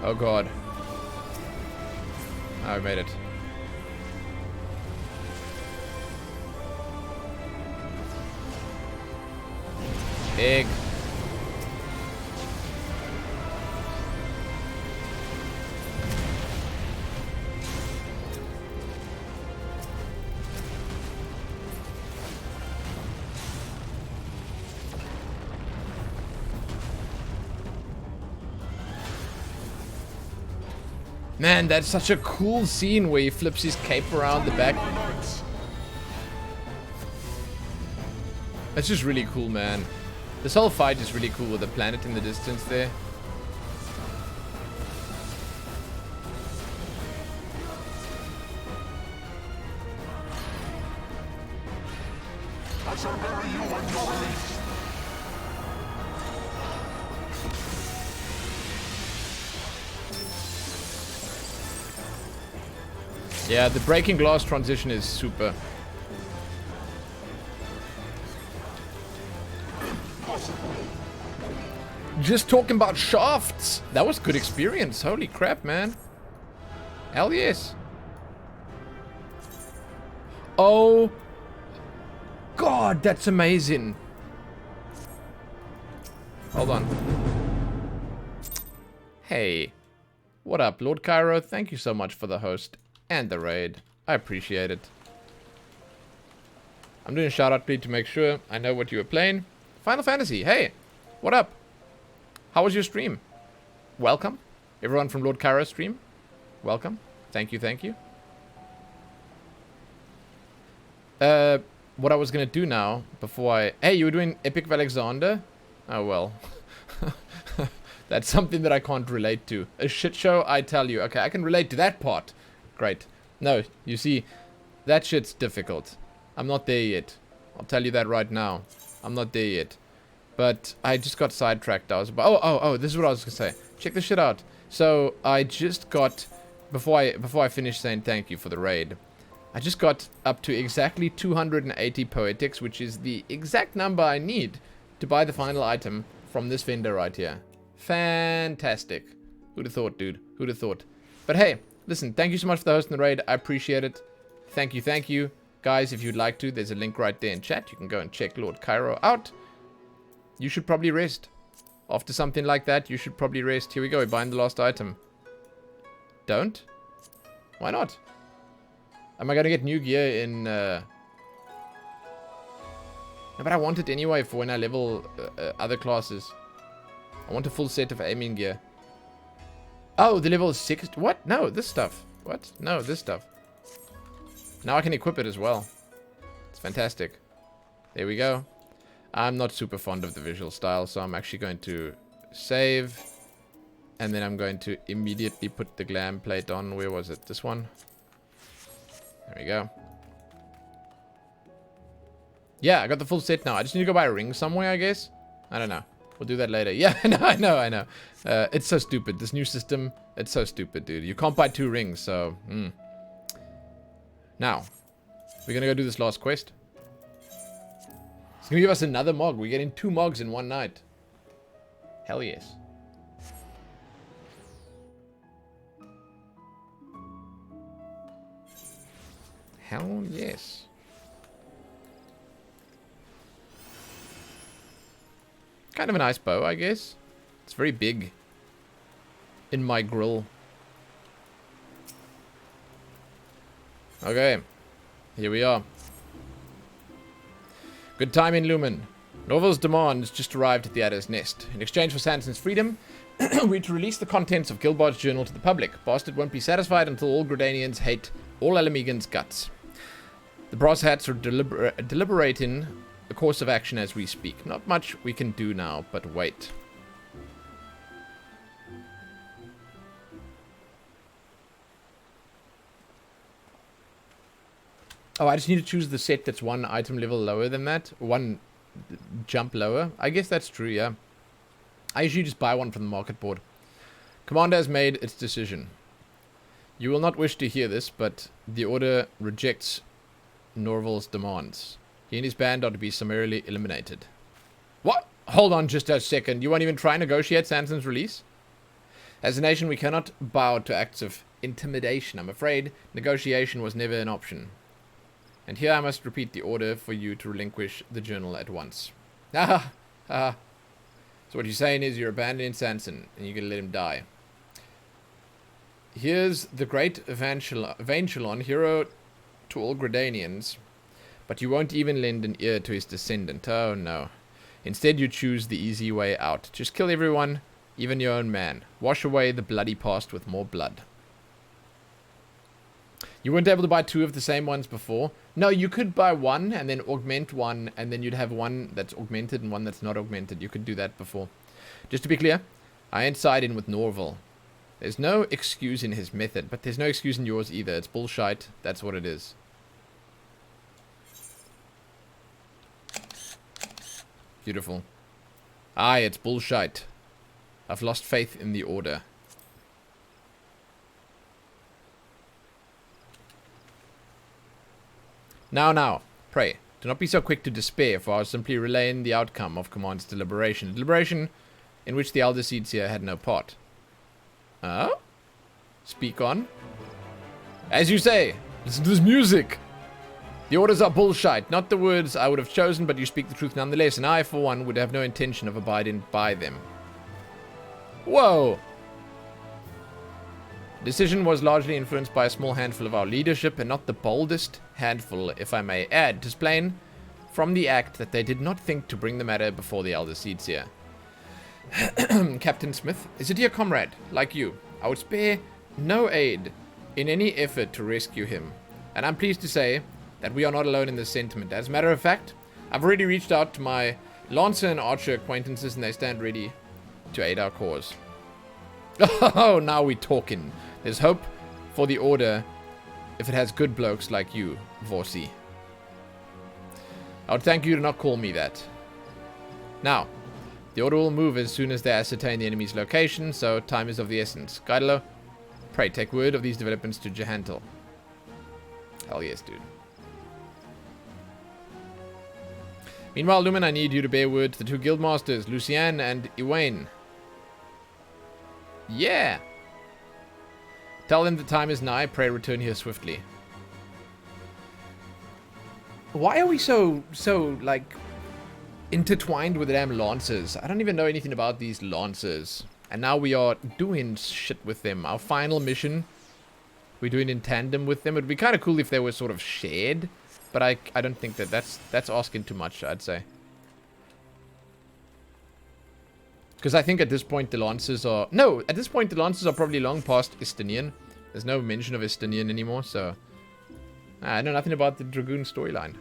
Oh god. I made it. Big. Man, that's such a cool scene where he flips his cape around the back. That's just really cool, man. This whole fight is really cool with the planet in the distance there. I shall bury you on your release. Yeah, the breaking glass transition is super. Just talking about shafts. That was good experience. Holy crap, man. Hell yes. Oh. God, that's amazing. Hold on. Hey. What up, Lord Cairo? Thank you so much for the host and the raid. I appreciate it. I'm doing a shout out bleed to make sure I know what you were playing. Final Fantasy. Hey. What up? How was your stream? Welcome. Everyone from Lord Cairo's stream. Welcome. Thank you, thank you. What I was gonna do now, before I... Hey, you were doing Epic of Alexander? Oh, well. That's something that I can't relate to. A shit show, I tell you. Okay, I can relate to that part. Great. No, you see, that shit's difficult. I'm not there yet. I'll tell you that right now. I'm not there yet. But I just got sidetracked. I was about... Oh, this is what I was gonna say. Check this shit out. So, I just got... Before I finish saying thank you for the raid, I just got up to exactly 280 poetics, which is the exact number I need to buy the final item from this vendor right here. Fantastic. Who'd have thought, dude? Who'd have thought? But hey, listen, thank you so much for the host and the raid. I appreciate it. Thank you, thank you. Guys, if you'd like to, there's a link right there in chat. You can go and check Lord Cairo out. You should probably rest. After something like that, you should probably rest. Here we go, we're buying the last item. Don't? Why not? Am I going to get new gear in... No, but I want it anyway for when I level other classes. I want a full set of aiming gear. Oh, the level is 6. What? No, this stuff. What? No, this stuff. Now I can equip it as well. It's fantastic. There we go. I'm not super fond of the visual style, so I'm actually going to save. And then I'm going to immediately put the glam plate on. Where was it? This one? There we go. Yeah, I got the full set now. I just need to go buy a ring somewhere, I guess. I don't know. We'll do that later. Yeah, no, I know. It's so stupid. This new system, it's so stupid, dude. You can't buy 2 rings, so... Now, we're going to go do this last quest. It's going to give us another mog. We're getting 2 mogs in one night. Hell yes. Hell yes. Kind of a nice bow, I guess. It's very big in my grill. Okay, here we are. Good time in Lumen. Norval's demands just arrived at the Adder's Nest. In exchange for Sanson's freedom, we're to release the contents of Gilbart's journal to the public. Bastard won't be satisfied until all Gridanians hate all Alamegans' guts. The Brass Hats are deliberating the course of action as we speak. Not much we can do now, but wait. Oh, I just need to choose the set that's 1 item level lower than that. 1 jump lower. I guess that's true, yeah. I usually just buy one from the market board. Commander has made its decision. You will not wish to hear this, but the Order rejects Norval's demands. He and his band are to be summarily eliminated. What? Hold on just a second. You won't even try and negotiate Sanson's release? As a nation, we cannot bow to acts of intimidation. I'm afraid negotiation was never an option. And here I must repeat the order for you to relinquish the journal at once. Ah, ah. So what you're saying is you're abandoning Sanson, and you're going to let him die. Here's the great Evangelon, hero to all Gridanians, but you won't even lend an ear to his descendant. Oh no. Instead you choose the easy way out. Just kill everyone, even your own man. Wash away the bloody past with more blood. You weren't able to buy 2 of the same ones before? No, you could buy 1 and then augment 1, and then you'd have 1 that's augmented and 1 that's not augmented. You could do that before. Just to be clear, I ain't siding with Norval. There's no excuse in his method, but there's no excuse in yours either. It's bullshit. That's what it is. Beautiful. Aye, it's bullshit. I've lost faith in the Order. Now, pray, do not be so quick to despair, for I was simply relaying the outcome of Command's deliberation. A deliberation in which the Elder Seedseer had no part. Oh? Speak on. As you say, listen to this music. The orders are bullshit, not the words I would have chosen, but you speak the truth nonetheless, and I, for one, would have no intention of abiding by them. Whoa! The decision was largely influenced by a small handful of our leadership, and not the boldest handful, if I may add, displaying from the act that they did not think to bring the matter before the Elder Seedseer. Captain Smith is a dear comrade, like you. I would spare no aid in any effort to rescue him, and I'm pleased to say that we are not alone in this sentiment. As a matter of fact, I've already reached out to my Lancer and Archer acquaintances, and they stand ready to aid our cause. Oh, now we're talking. There's hope for the Order if it has good blokes like you, Vorsi. I would thank you to not call me that. Now, the Order will move as soon as they ascertain the enemy's location, so time is of the essence. Gaidalo, pray take word of these developments to Jahantel. Hell yes, dude. Meanwhile, Lumen, I need you to bear word to the 2 guildmasters, Lucian and Ewain. Yeah! Tell them the time is nigh. Pray return here swiftly. Why are we so like intertwined with the damn lancers? I don't even know anything about these lancers. And now we are doing shit with them. Our final mission, we're doing in tandem with them. It'd be kind of cool if they were sort of shared. But I don't think that's asking too much, I'd say. Because I think at this point the lancers are... No, at this point the lancers are probably long past Estonian. There's no mention of Estonian anymore, so... I know nothing about the Dragoon storyline.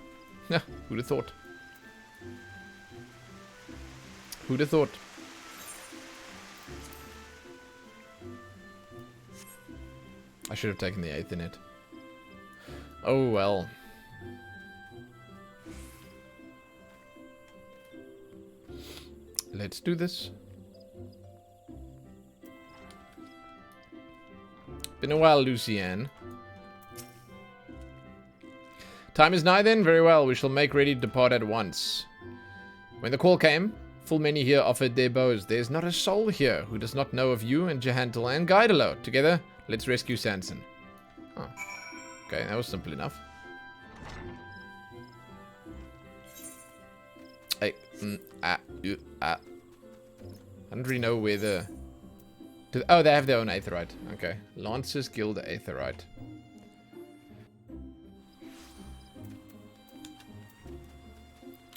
Who'd have thought? Who'd have thought? I should have taken the 8th in it. Oh well. Let's do this. Been a while, Lucienne. Time is nigh then? Very well, we shall make ready to depart at once. When the call came, full many here offered their bows. There's not a soul here who does not know of you and Jehantel and Guidalo. Together, let's rescue Sanson. Oh. Okay, that was simple enough. I don't really know where the... Oh, they have their own Aetherite. Okay. Lancers Guild Aetherite.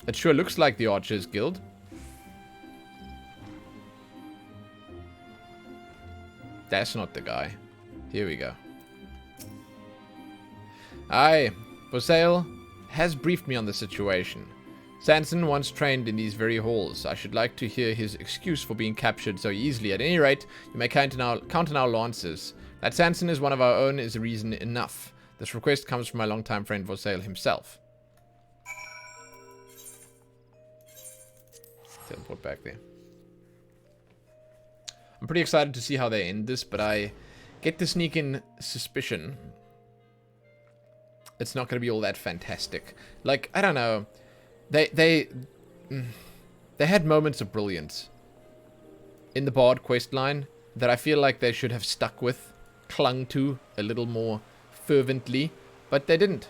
It sure looks like the Archers Guild. That's not the guy. Here we go. Aye, Bosale has briefed me on the situation. Sanson once trained in these very halls. I should like to hear his excuse for being captured so easily. At any rate, you may count on our lancers. That Sanson is one of our own is reason enough. This request comes from my longtime friend Bosale himself. Teleport back there. I'm pretty excited to see how they end this, but I get the sneaking suspicion it's not going to be all that fantastic. Like, I don't know. They had moments of brilliance in the Bard quest line that I feel like they should have stuck with, clung to a little more fervently, but they didn't.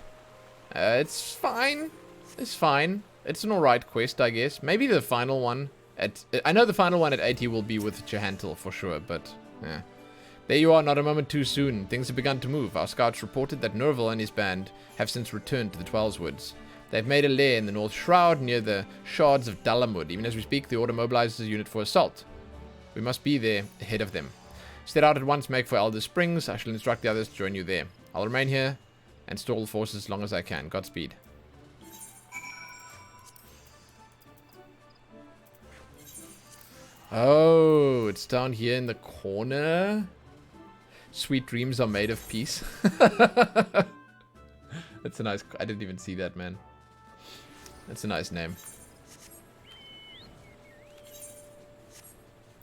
It's fine. It's fine. It's an alright quest, I guess. Maybe the final one at... I know the final one at 80 will be with Jehantel for sure, but... yeah. There you are, not a moment too soon. Things have begun to move. Our scouts reported that Nerval and his band have since returned to the Twelves Woods. They've made a lair in the North Shroud near the shards of Dalamud. Even as we speak, the Order mobilizes a unit for assault. We must be there ahead of them. Set out at once, make for Elder Springs. I shall instruct the others to join you there. I'll remain here and stall forces as long as I can. Godspeed. Oh, it's down here in the corner. Sweet dreams are made of peace. That's a nice... I didn't even see that, man. That's a nice name.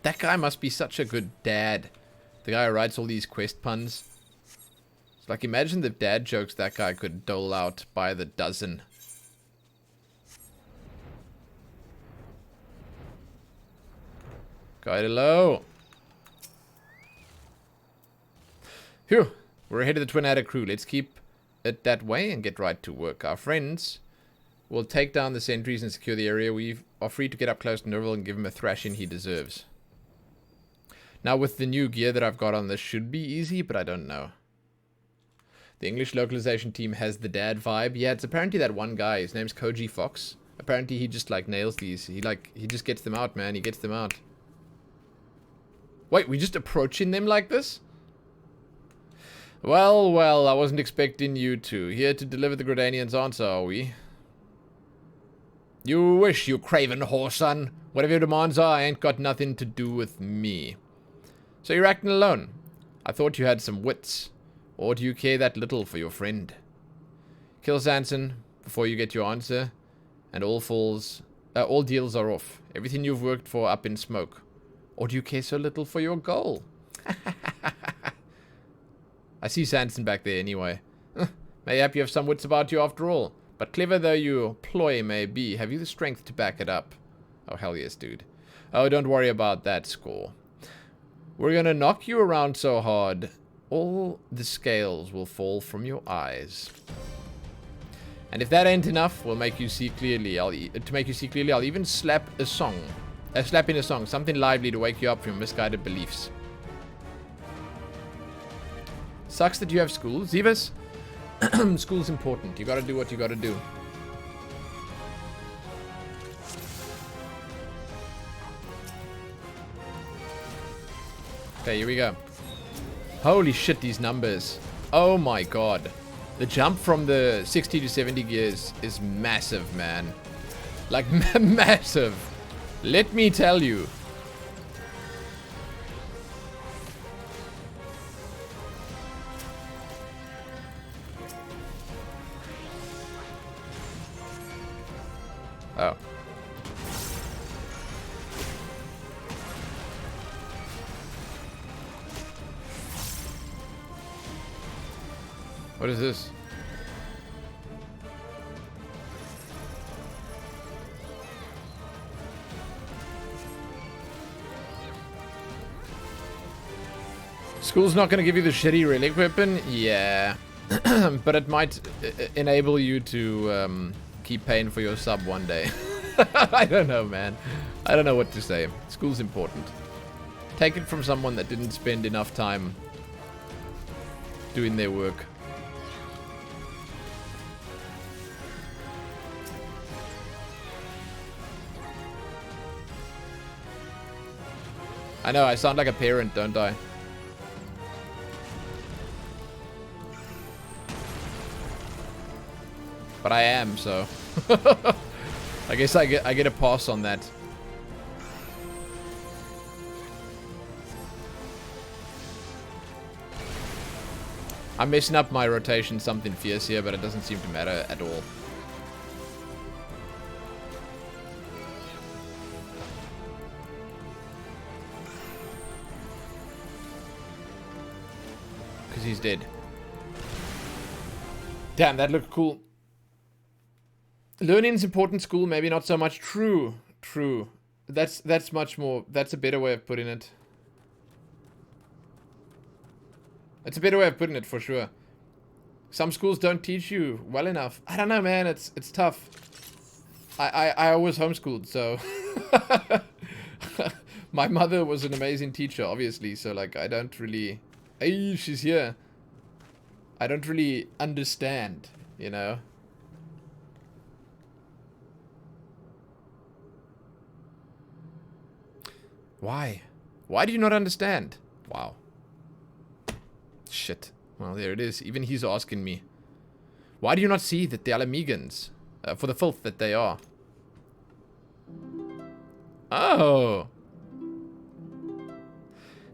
That guy must be such a good dad. The guy who writes all these quest puns. It's like, imagine the dad jokes that guy could dole out by the dozen. Guide low. Phew. We're ahead of the Twin Adder crew. Let's keep it that way and get right to work. Our friends will take down the sentries and secure the area. We are free to get up close to Nerval and give him a thrashing he deserves. Now with the new gear that I've got on, this should be easy, but I don't know. The English localization team has the dad vibe. Yeah, it's apparently that one guy. His name's Koji Fox. Apparently he just like nails these. He just gets them out, man. He gets them out. Wait, we just approaching them like this? Well, well, I wasn't expecting you to. Here to deliver the Grodanians' answer, are we? You wish, you craven whoreson. Whatever your demands are, I ain't got nothing to do with me. So you're acting alone. I thought you had some wits. Or do you care that little for your friend? Kill Sanson before you get your answer, and all deals are off. Everything you've worked for up in smoke. Or do you care so little for your goal? I see Sanson back there anyway. Mayhap you have some wits about you after all. But clever though your ploy may be, have you the strength to back it up? Oh, hell yes, dude. Oh, don't worry about that score. We're gonna knock you around so hard all the scales will fall from your eyes. And if that ain't enough, we'll make you see clearly. To make you see clearly, I'll even slap in a song, something lively to wake you up from your misguided beliefs. Sucks that you have school, Zivas. School's important. You gotta do what you gotta do. Okay, here we go. Holy shit, these numbers. Oh my god. The jump from the 60 to 70 gears is massive, man. Like, massive. Let me tell you. Oh. What is this? School's not going to give you the shitty relic weapon? Yeah. But it might enable you to keep paying for your sub one day. I don't know, man. I don't know what to say. School's important. Take it from someone that didn't spend enough time doing their work. I know, I sound like a parent, don't I? But I am, so I guess I get a pass on that. I'm messing up my rotation something fierce here, but it doesn't seem to matter at all. Because he's dead. Damn, that looked cool. Learning's important, school, maybe not so much. True. That's much more, that's a better way of putting it. It's a better way of putting it, for sure. Some schools don't teach you well enough. I don't know, man, it's tough. I was homeschooled, so my mother was an amazing teacher, obviously, so like I don't really, hey, she's here. I don't really understand, you know. Why? Why do you not understand? Wow. Shit. Well, there it is. Even he's asking me. Why do you not see that the Alamegans, for the filth that they are? Oh.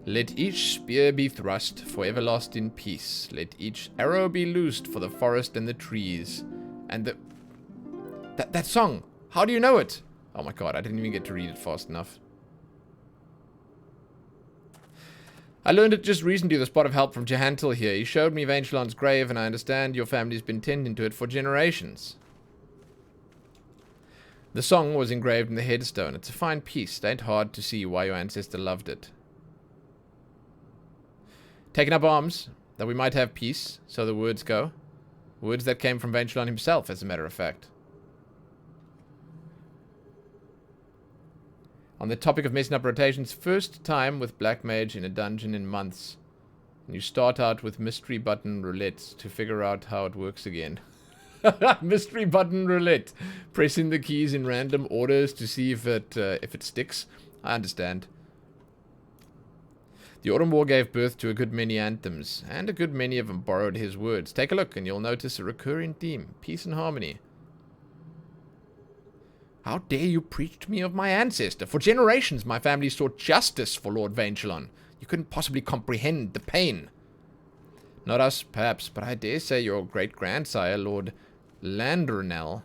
Let each spear be thrust for everlasting peace. Let each arrow be loosed for the forest and the trees. And the... That song. How do you know it? Oh my god, I didn't even get to read it fast enough. I learned it just recently with a spot of help from Jahantil here. He showed me Vanchelon's grave, and I understand your family's been tending to it for generations. The song was engraved in the headstone. It's a fine piece. It ain't hard to see why your ancestor loved it. Taking up arms, that we might have peace, so the words go. Words that came from Vanchelon himself, as a matter of fact. On the topic of messing up rotations, first time with Black Mage in a dungeon in months. And you start out with mystery button roulette to figure out how it works again. Mystery button roulette. Pressing the keys in random orders to see if it sticks. I understand. The Autumn War gave birth to a good many anthems, and a good many of them borrowed his words. Take a look and you'll notice a recurring theme. Peace and harmony. How dare you preach to me of my ancestor? For generations my family sought justice for Lord Vanchelon. You couldn't possibly comprehend the pain. Not us, perhaps, but I dare say your great-grandsire, Lord Landronel,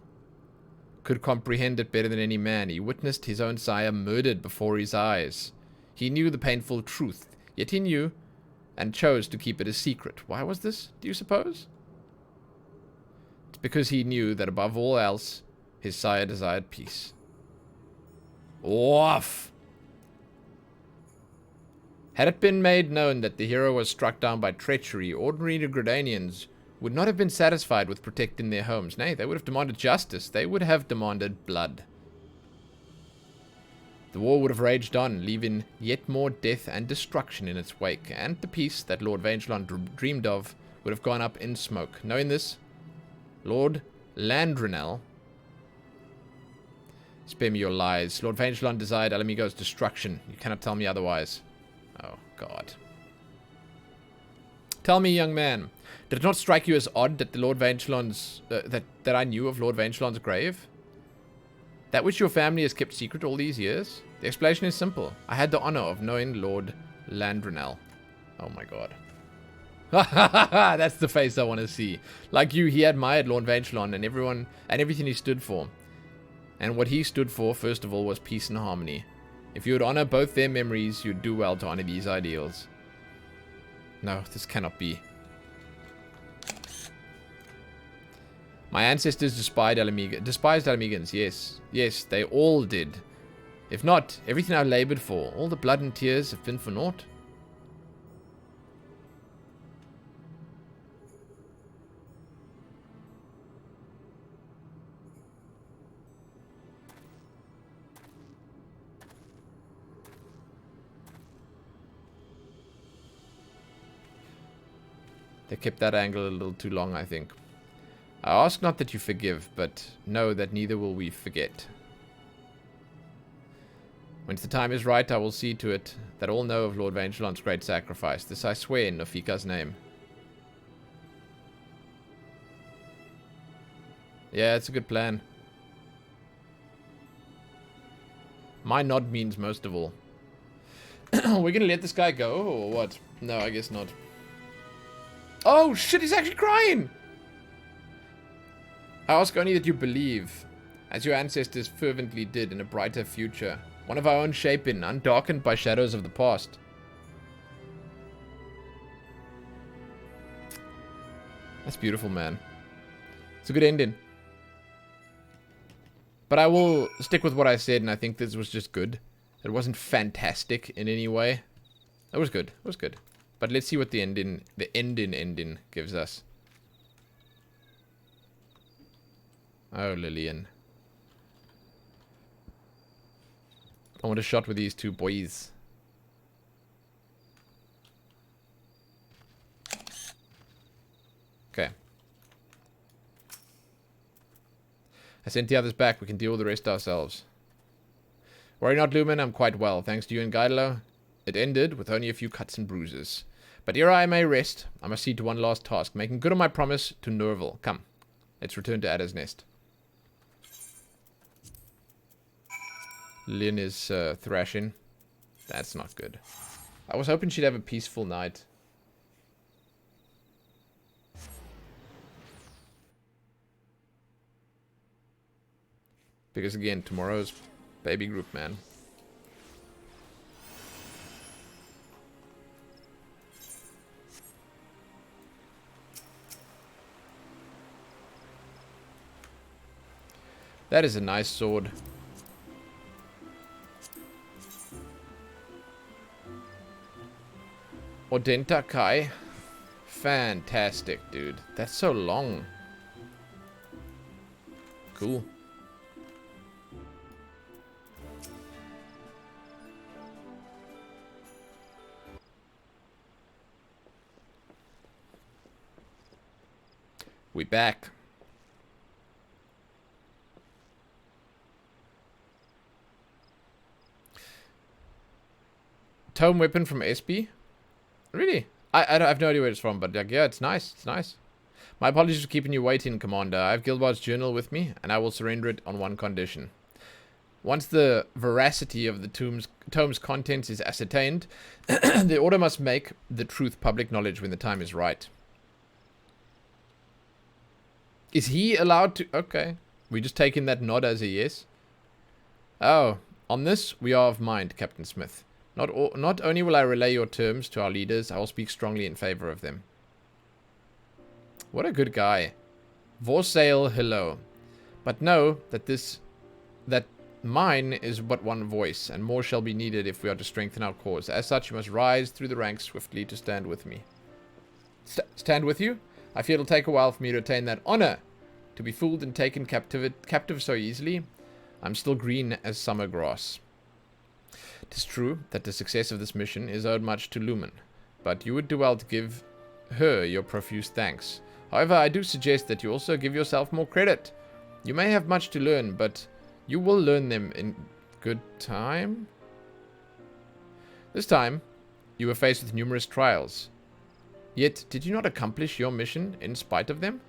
could comprehend it better than any man. He witnessed his own sire murdered before his eyes. He knew the painful truth, yet he knew, and chose to keep it a secret. Why was this, do you suppose? It's because he knew that above all else, his sire desired peace. Woof! Had it been made known that the hero was struck down by treachery, ordinary Gradanians would not have been satisfied with protecting their homes. Nay, they would have demanded justice. They would have demanded blood. The war would have raged on, leaving yet more death and destruction in its wake, and the peace that Lord Vangelon dreamed of would have gone up in smoke. Knowing this, Lord Landrinel... Spare me your lies. Lord Vangelon desired Alamigo's destruction. You cannot tell me otherwise. Oh, God. Tell me, young man, did it not strike you as odd that the Lord Vangelon's... that I knew of Lord Vangelon's grave? That which your family has kept secret all these years? The explanation is simple. I had the honor of knowing Lord Landrinel. Oh my god. That's the face I want to see. Like you, he admired Lord Vangelon and everyone and everything he stood for. And what he stood for, first of all, was peace and harmony. If you would honor both their memories, you'd do well to honor these ideals. No, this cannot be. My ancestors despised Alamegans, yes. Yes, they all did. If not, everything I labored for, all the blood and tears have been for naught. They kept that angle a little too long, I think. I ask not that you forgive, but know that neither will we forget. When the time is right, I will see to it that all know of Lord Vangelon's great sacrifice. This I swear in Nofika's name. Yeah, it's a good plan. My nod means most of all. We're gonna let this guy go, or what? No, I guess not. Oh, shit, he's actually crying! I ask only that you believe, as your ancestors fervently did, in a brighter future. One of our own shaping, undarkened by shadows of the past. That's beautiful, man. It's a good ending. But I will stick with what I said, and I think this was just good. It wasn't fantastic in any way. It was good. It was good. But let's see what the ending gives us. Oh, Lillian. I want a shot with these two boys. Okay. I sent the others back. We can deal with the rest ourselves. Worry not, Lumen. I'm quite well. Thanks to you and Guidelo. It ended with only a few cuts and bruises. But ere I may rest, I must see to one last task, making good on my promise to Nerval. Come, let's return to Adder's Nest. Lynn is thrashing. That's not good. I was hoping she'd have a peaceful night. Because again, tomorrow's baby group, man. That is a nice sword. Odenta Kai. Fantastic, dude. That's so long. Cool. We back. Tome weapon from SB? Really? I have no idea where it's from, but like, yeah, it's nice. It's nice. My apologies for keeping you waiting, Commander. I have Gilbard's journal with me, and I will surrender it on one condition. Once the veracity of the tome's contents is ascertained, the Order must make the truth public knowledge when the time is right. Is he allowed to... Okay. We just taking that nod as a yes? Oh, on this, we are of mind, Captain Smith. Not only will I relay your terms to our leaders, I will speak strongly in favor of them. What a good guy. Vorsail, hello. But know that Mine is but one voice, and more shall be needed if we are to strengthen our cause. As such, you must rise through the ranks swiftly to stand with me. Stand with you? I fear it'll take a while for me to attain that honor. To be fooled and taken captive so easily, I'm still green as summer grass. 'Tis true that the success of this mission is owed much to Lumen, but you would do well to give her your profuse thanks. However, I do suggest that you also give yourself more credit. You may have much to learn, but you will learn them in good time. This time, you were faced with numerous trials. Yet, did you not accomplish your mission in spite of them?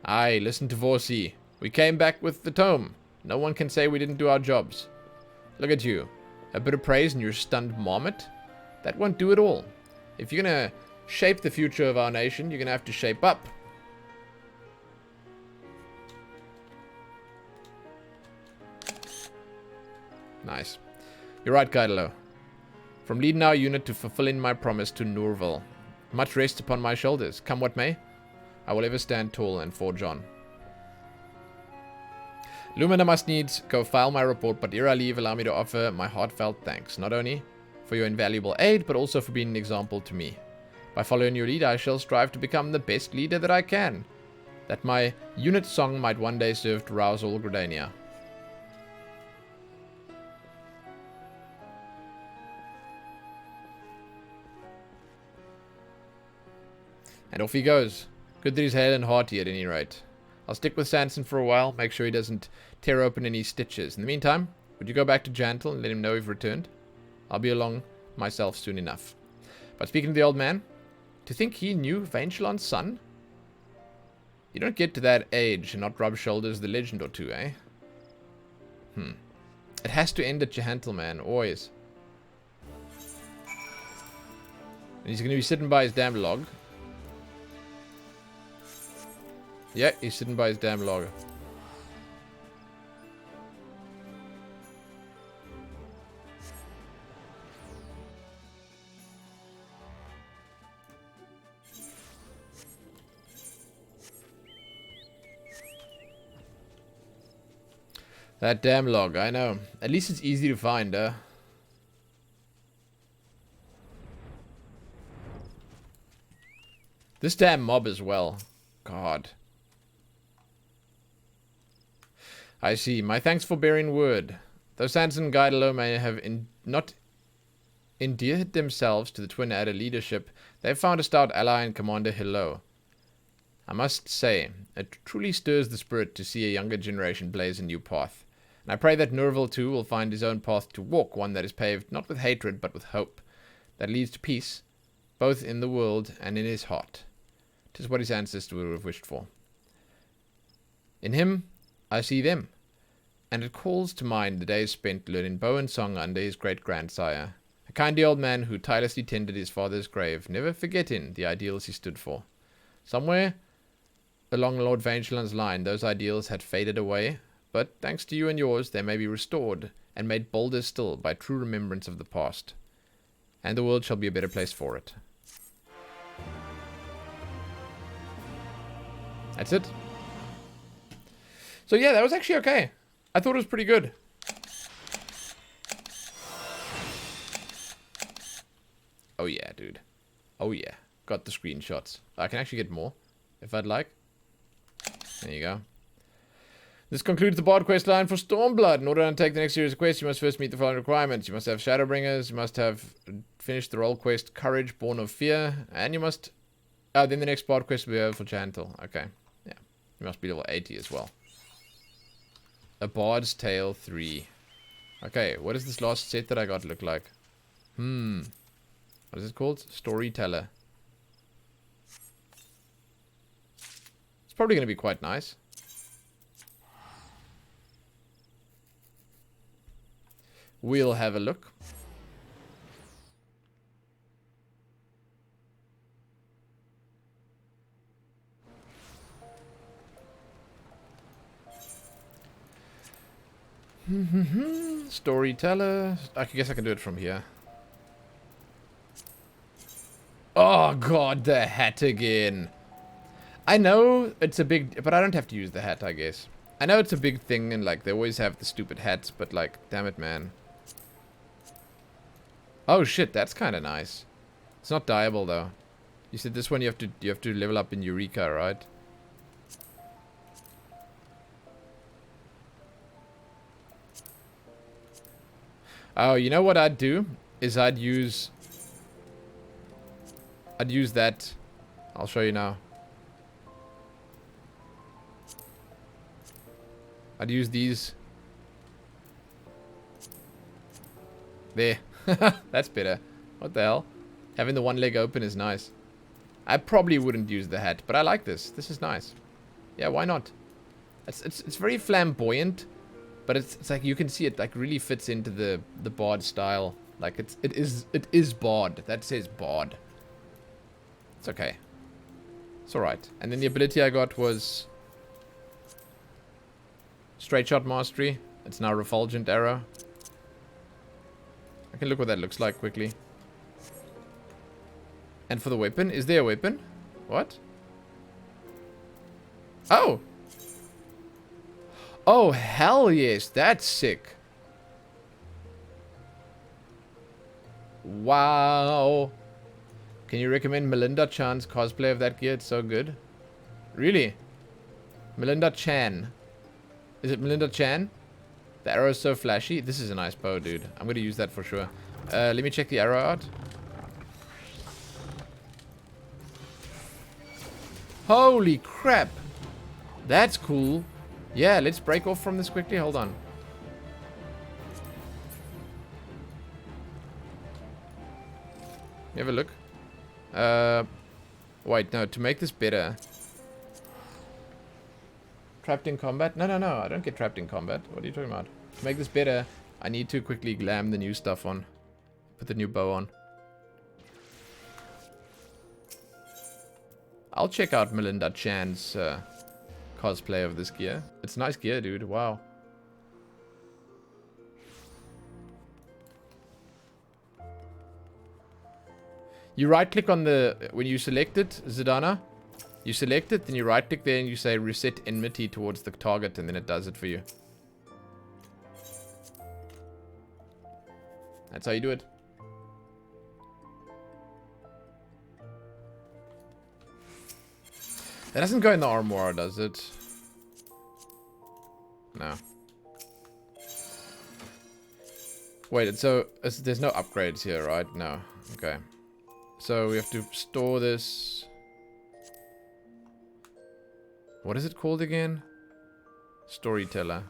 Aye, listen to Eorzea. We came back with the tome. No one can say we didn't do our jobs. Look at you. A bit of praise and you're a stunned marmot? That won't do it all. If you're gonna shape the future of our nation, you're gonna have to shape up. Nice. You're right, Gaidalo. From leading our unit to fulfilling my promise to Norval. Much rests upon my shoulders. Come what may, I will ever stand tall and forge on. Lumina must needs go file my report, but ere I leave, allow me to offer my heartfelt thanks, not only for your invaluable aid, but also for being an example to me. By following your lead, I shall strive to become the best leader that I can, that my unit song might one day serve to rouse all Gridania. And off he goes. Good that he's hale and hearty at any rate. I'll stick with Sanson for a while, make sure he doesn't tear open any stitches. In the meantime, would you go back to Jantel and let him know we've returned? I'll be along myself soon enough. But speaking of the old man, to think he knew Vainchulon's son? You don't get to that age and not rub shoulders with a legend or two, eh? It has to end at Jantel, man, always. And he's going to be sitting by his damn log. Yeah, he's sitting by his damn log. That damn log, I know. At least it's easy to find, This damn mob as well. God. I see. My thanks for bearing word. Though Sanson and Gaidalo may have not endeared themselves to the Twin Adder leadership, they have found a stout ally in Commander Hilo. I must say, it truly stirs the spirit to see a younger generation blaze a new path. And I pray that Norval too will find his own path to walk, one that is paved not with hatred but with hope, that leads to peace, both in the world and in his heart. 'Tis what his ancestors would have wished for. In him, I see them, and it calls to mind the days spent learning bow and song under his great-grandsire, a kindly old man who tirelessly tended his father's grave, never forgetting the ideals he stood for. Somewhere along Lord Vainchulon's line, those ideals had faded away, but thanks to you and yours, they may be restored and made bolder still by true remembrance of the past, and the world shall be a better place for it. That's it. So yeah, that was actually okay. I thought it was pretty good. Oh yeah, dude. Oh yeah. Got the screenshots. I can actually get more, if I'd like. There you go. This concludes the bard quest line for Stormblood. In order to undertake the next series of quests, you must first meet the following requirements. You must have Shadowbringers, you must have finished the role quest Courage, Born of Fear, and you must... Oh, then the next bard quest will be over for Jantel. Okay. Yeah. You must be level 80 as well. A Bard's Tale 3. Okay, what does this last set that I got look like? What is it called? Storyteller. It's probably going to be quite nice. We'll have a look. Storyteller. I guess I can do it from here. Oh god, the hat again. I know it's a big... But I don't have to use the hat, I guess. I know it's a big thing and like they always have the stupid hats, but like, damn it, man. Oh shit, that's kind of nice. It's not dyeable though. You said this one you have to level up in Eureka, right? Oh, you know what I'd do is I'd use that. I'll show you now. I'd use these. There. That's better. What the hell? Having the one leg open is nice. I probably wouldn't use the hat, but I like this. This is nice. Yeah, why not? It's very flamboyant, but it's like you can see it like really fits into the bard style. Like it is bard. That says bard. It's okay. It's alright. And then the ability I got was straight shot mastery. It's now refulgent arrow. I can look what that looks like quickly. And for the weapon, is there a weapon? What? Oh! Oh, hell yes, that's sick. Wow. Can you recommend Melinda Chan's cosplay of that gear? It's so good. Really? Melinda Chan. Is it Melinda Chan? The arrow is so flashy. This is a nice bow, dude. I'm going to use that for sure. Let me check the arrow out. Holy crap. That's cool. Yeah, let's break off from this quickly. Hold on. You have a look. Wait, no. To make this better. Trapped in combat? No, no, no. I don't get trapped in combat. What are you talking about? To make this better, I need to quickly glam the new stuff on. Put the new bow on. I'll check out Melinda Chan's cosplay of this gear. It's nice gear, dude. Wow. You right click on the... When you select it, Zidana, you select it, then you right click there and you say reset enmity towards the target, and then it does it for you. That's how you do it. That doesn't go in the armor, does it? No. Wait, so there's no upgrades here, right? No. Okay. So we have to store this. What is it called again? Storyteller.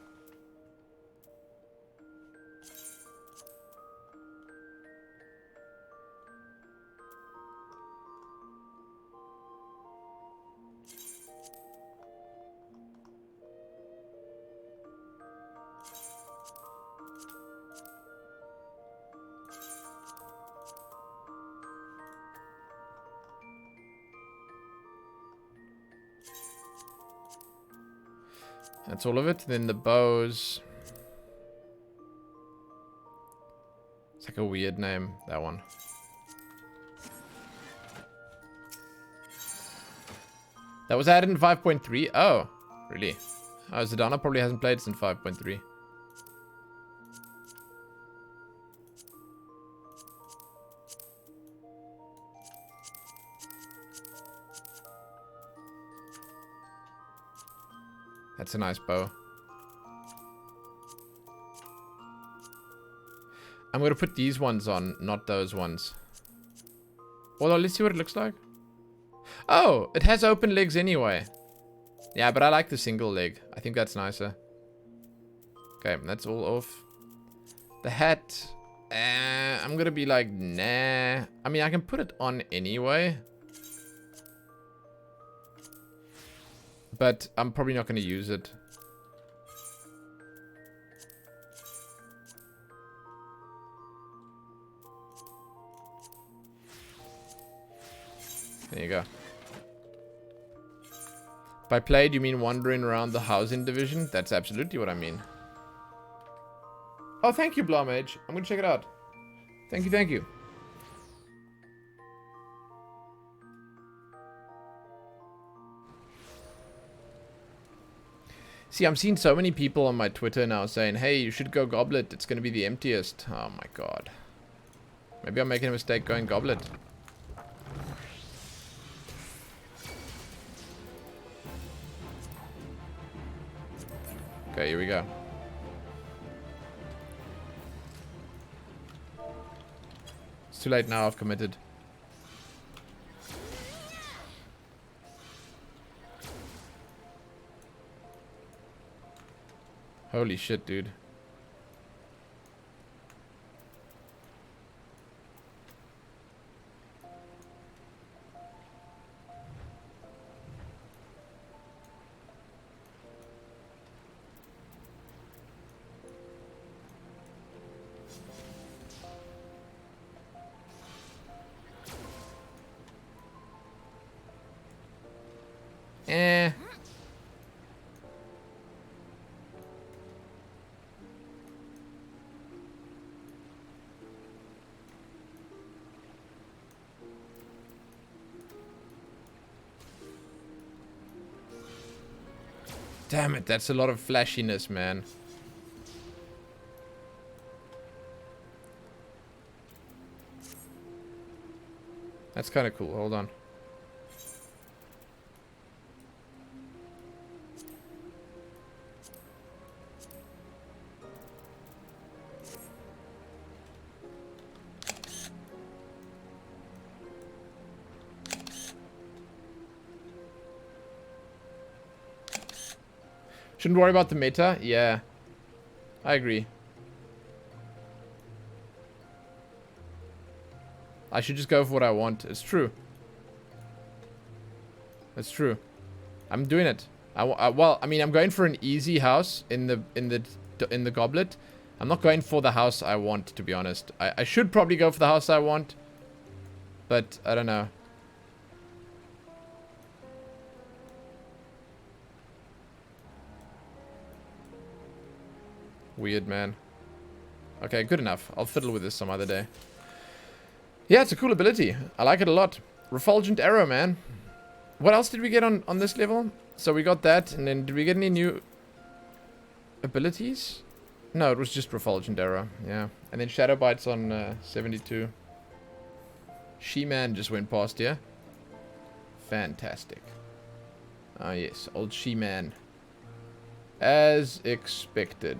That's all of it. Then the bows. It's like a weird name, that one. That was added in 5.3. Oh, really? Oh, Zidana probably hasn't played since 5.3. That's a nice bow. I'm going to put these ones on, not those ones. Well, let's see what it looks like. Oh, it has open legs anyway. Yeah, but I like the single leg. I think that's nicer. Okay, that's all off. The hat. I'm going to be like, nah. I mean, I can put it on anyway. But I'm probably not going to use it. There you go. By played, you mean wandering around the housing division? That's absolutely what I mean. Oh, thank you, Blomage. I'm going to check it out. Thank you, thank you. See, I'm seeing so many people on my Twitter now saying, hey, you should go Goblet. It's going to be the emptiest. Oh my god. Maybe I'm making a mistake going Goblet. Okay, here we go. It's too late now, I've committed. Holy shit, dude. Eh. Damn it, that's a lot of flashiness, man. That's kind of cool. Hold on. Shouldn't worry about the meta? Yeah. I agree. I should just go for what I want. It's true. It's true. I'm doing it. Well, I mean, I'm going for an easy house in the Goblet. I'm not going for the house I want, to be honest. I should probably go for the house I want, but I don't know. Weird, man. Okay, good enough. I'll fiddle with this some other day. Yeah, it's a cool ability. I like it a lot. Refulgent Arrow, man. What else did we get on this level? So we got that, and then did we get any new abilities? No, it was just Refulgent Arrow. Yeah. And then Shadow Bites on 72. She-Man just went past here. Fantastic. Ah, yes. Old She-Man. As expected.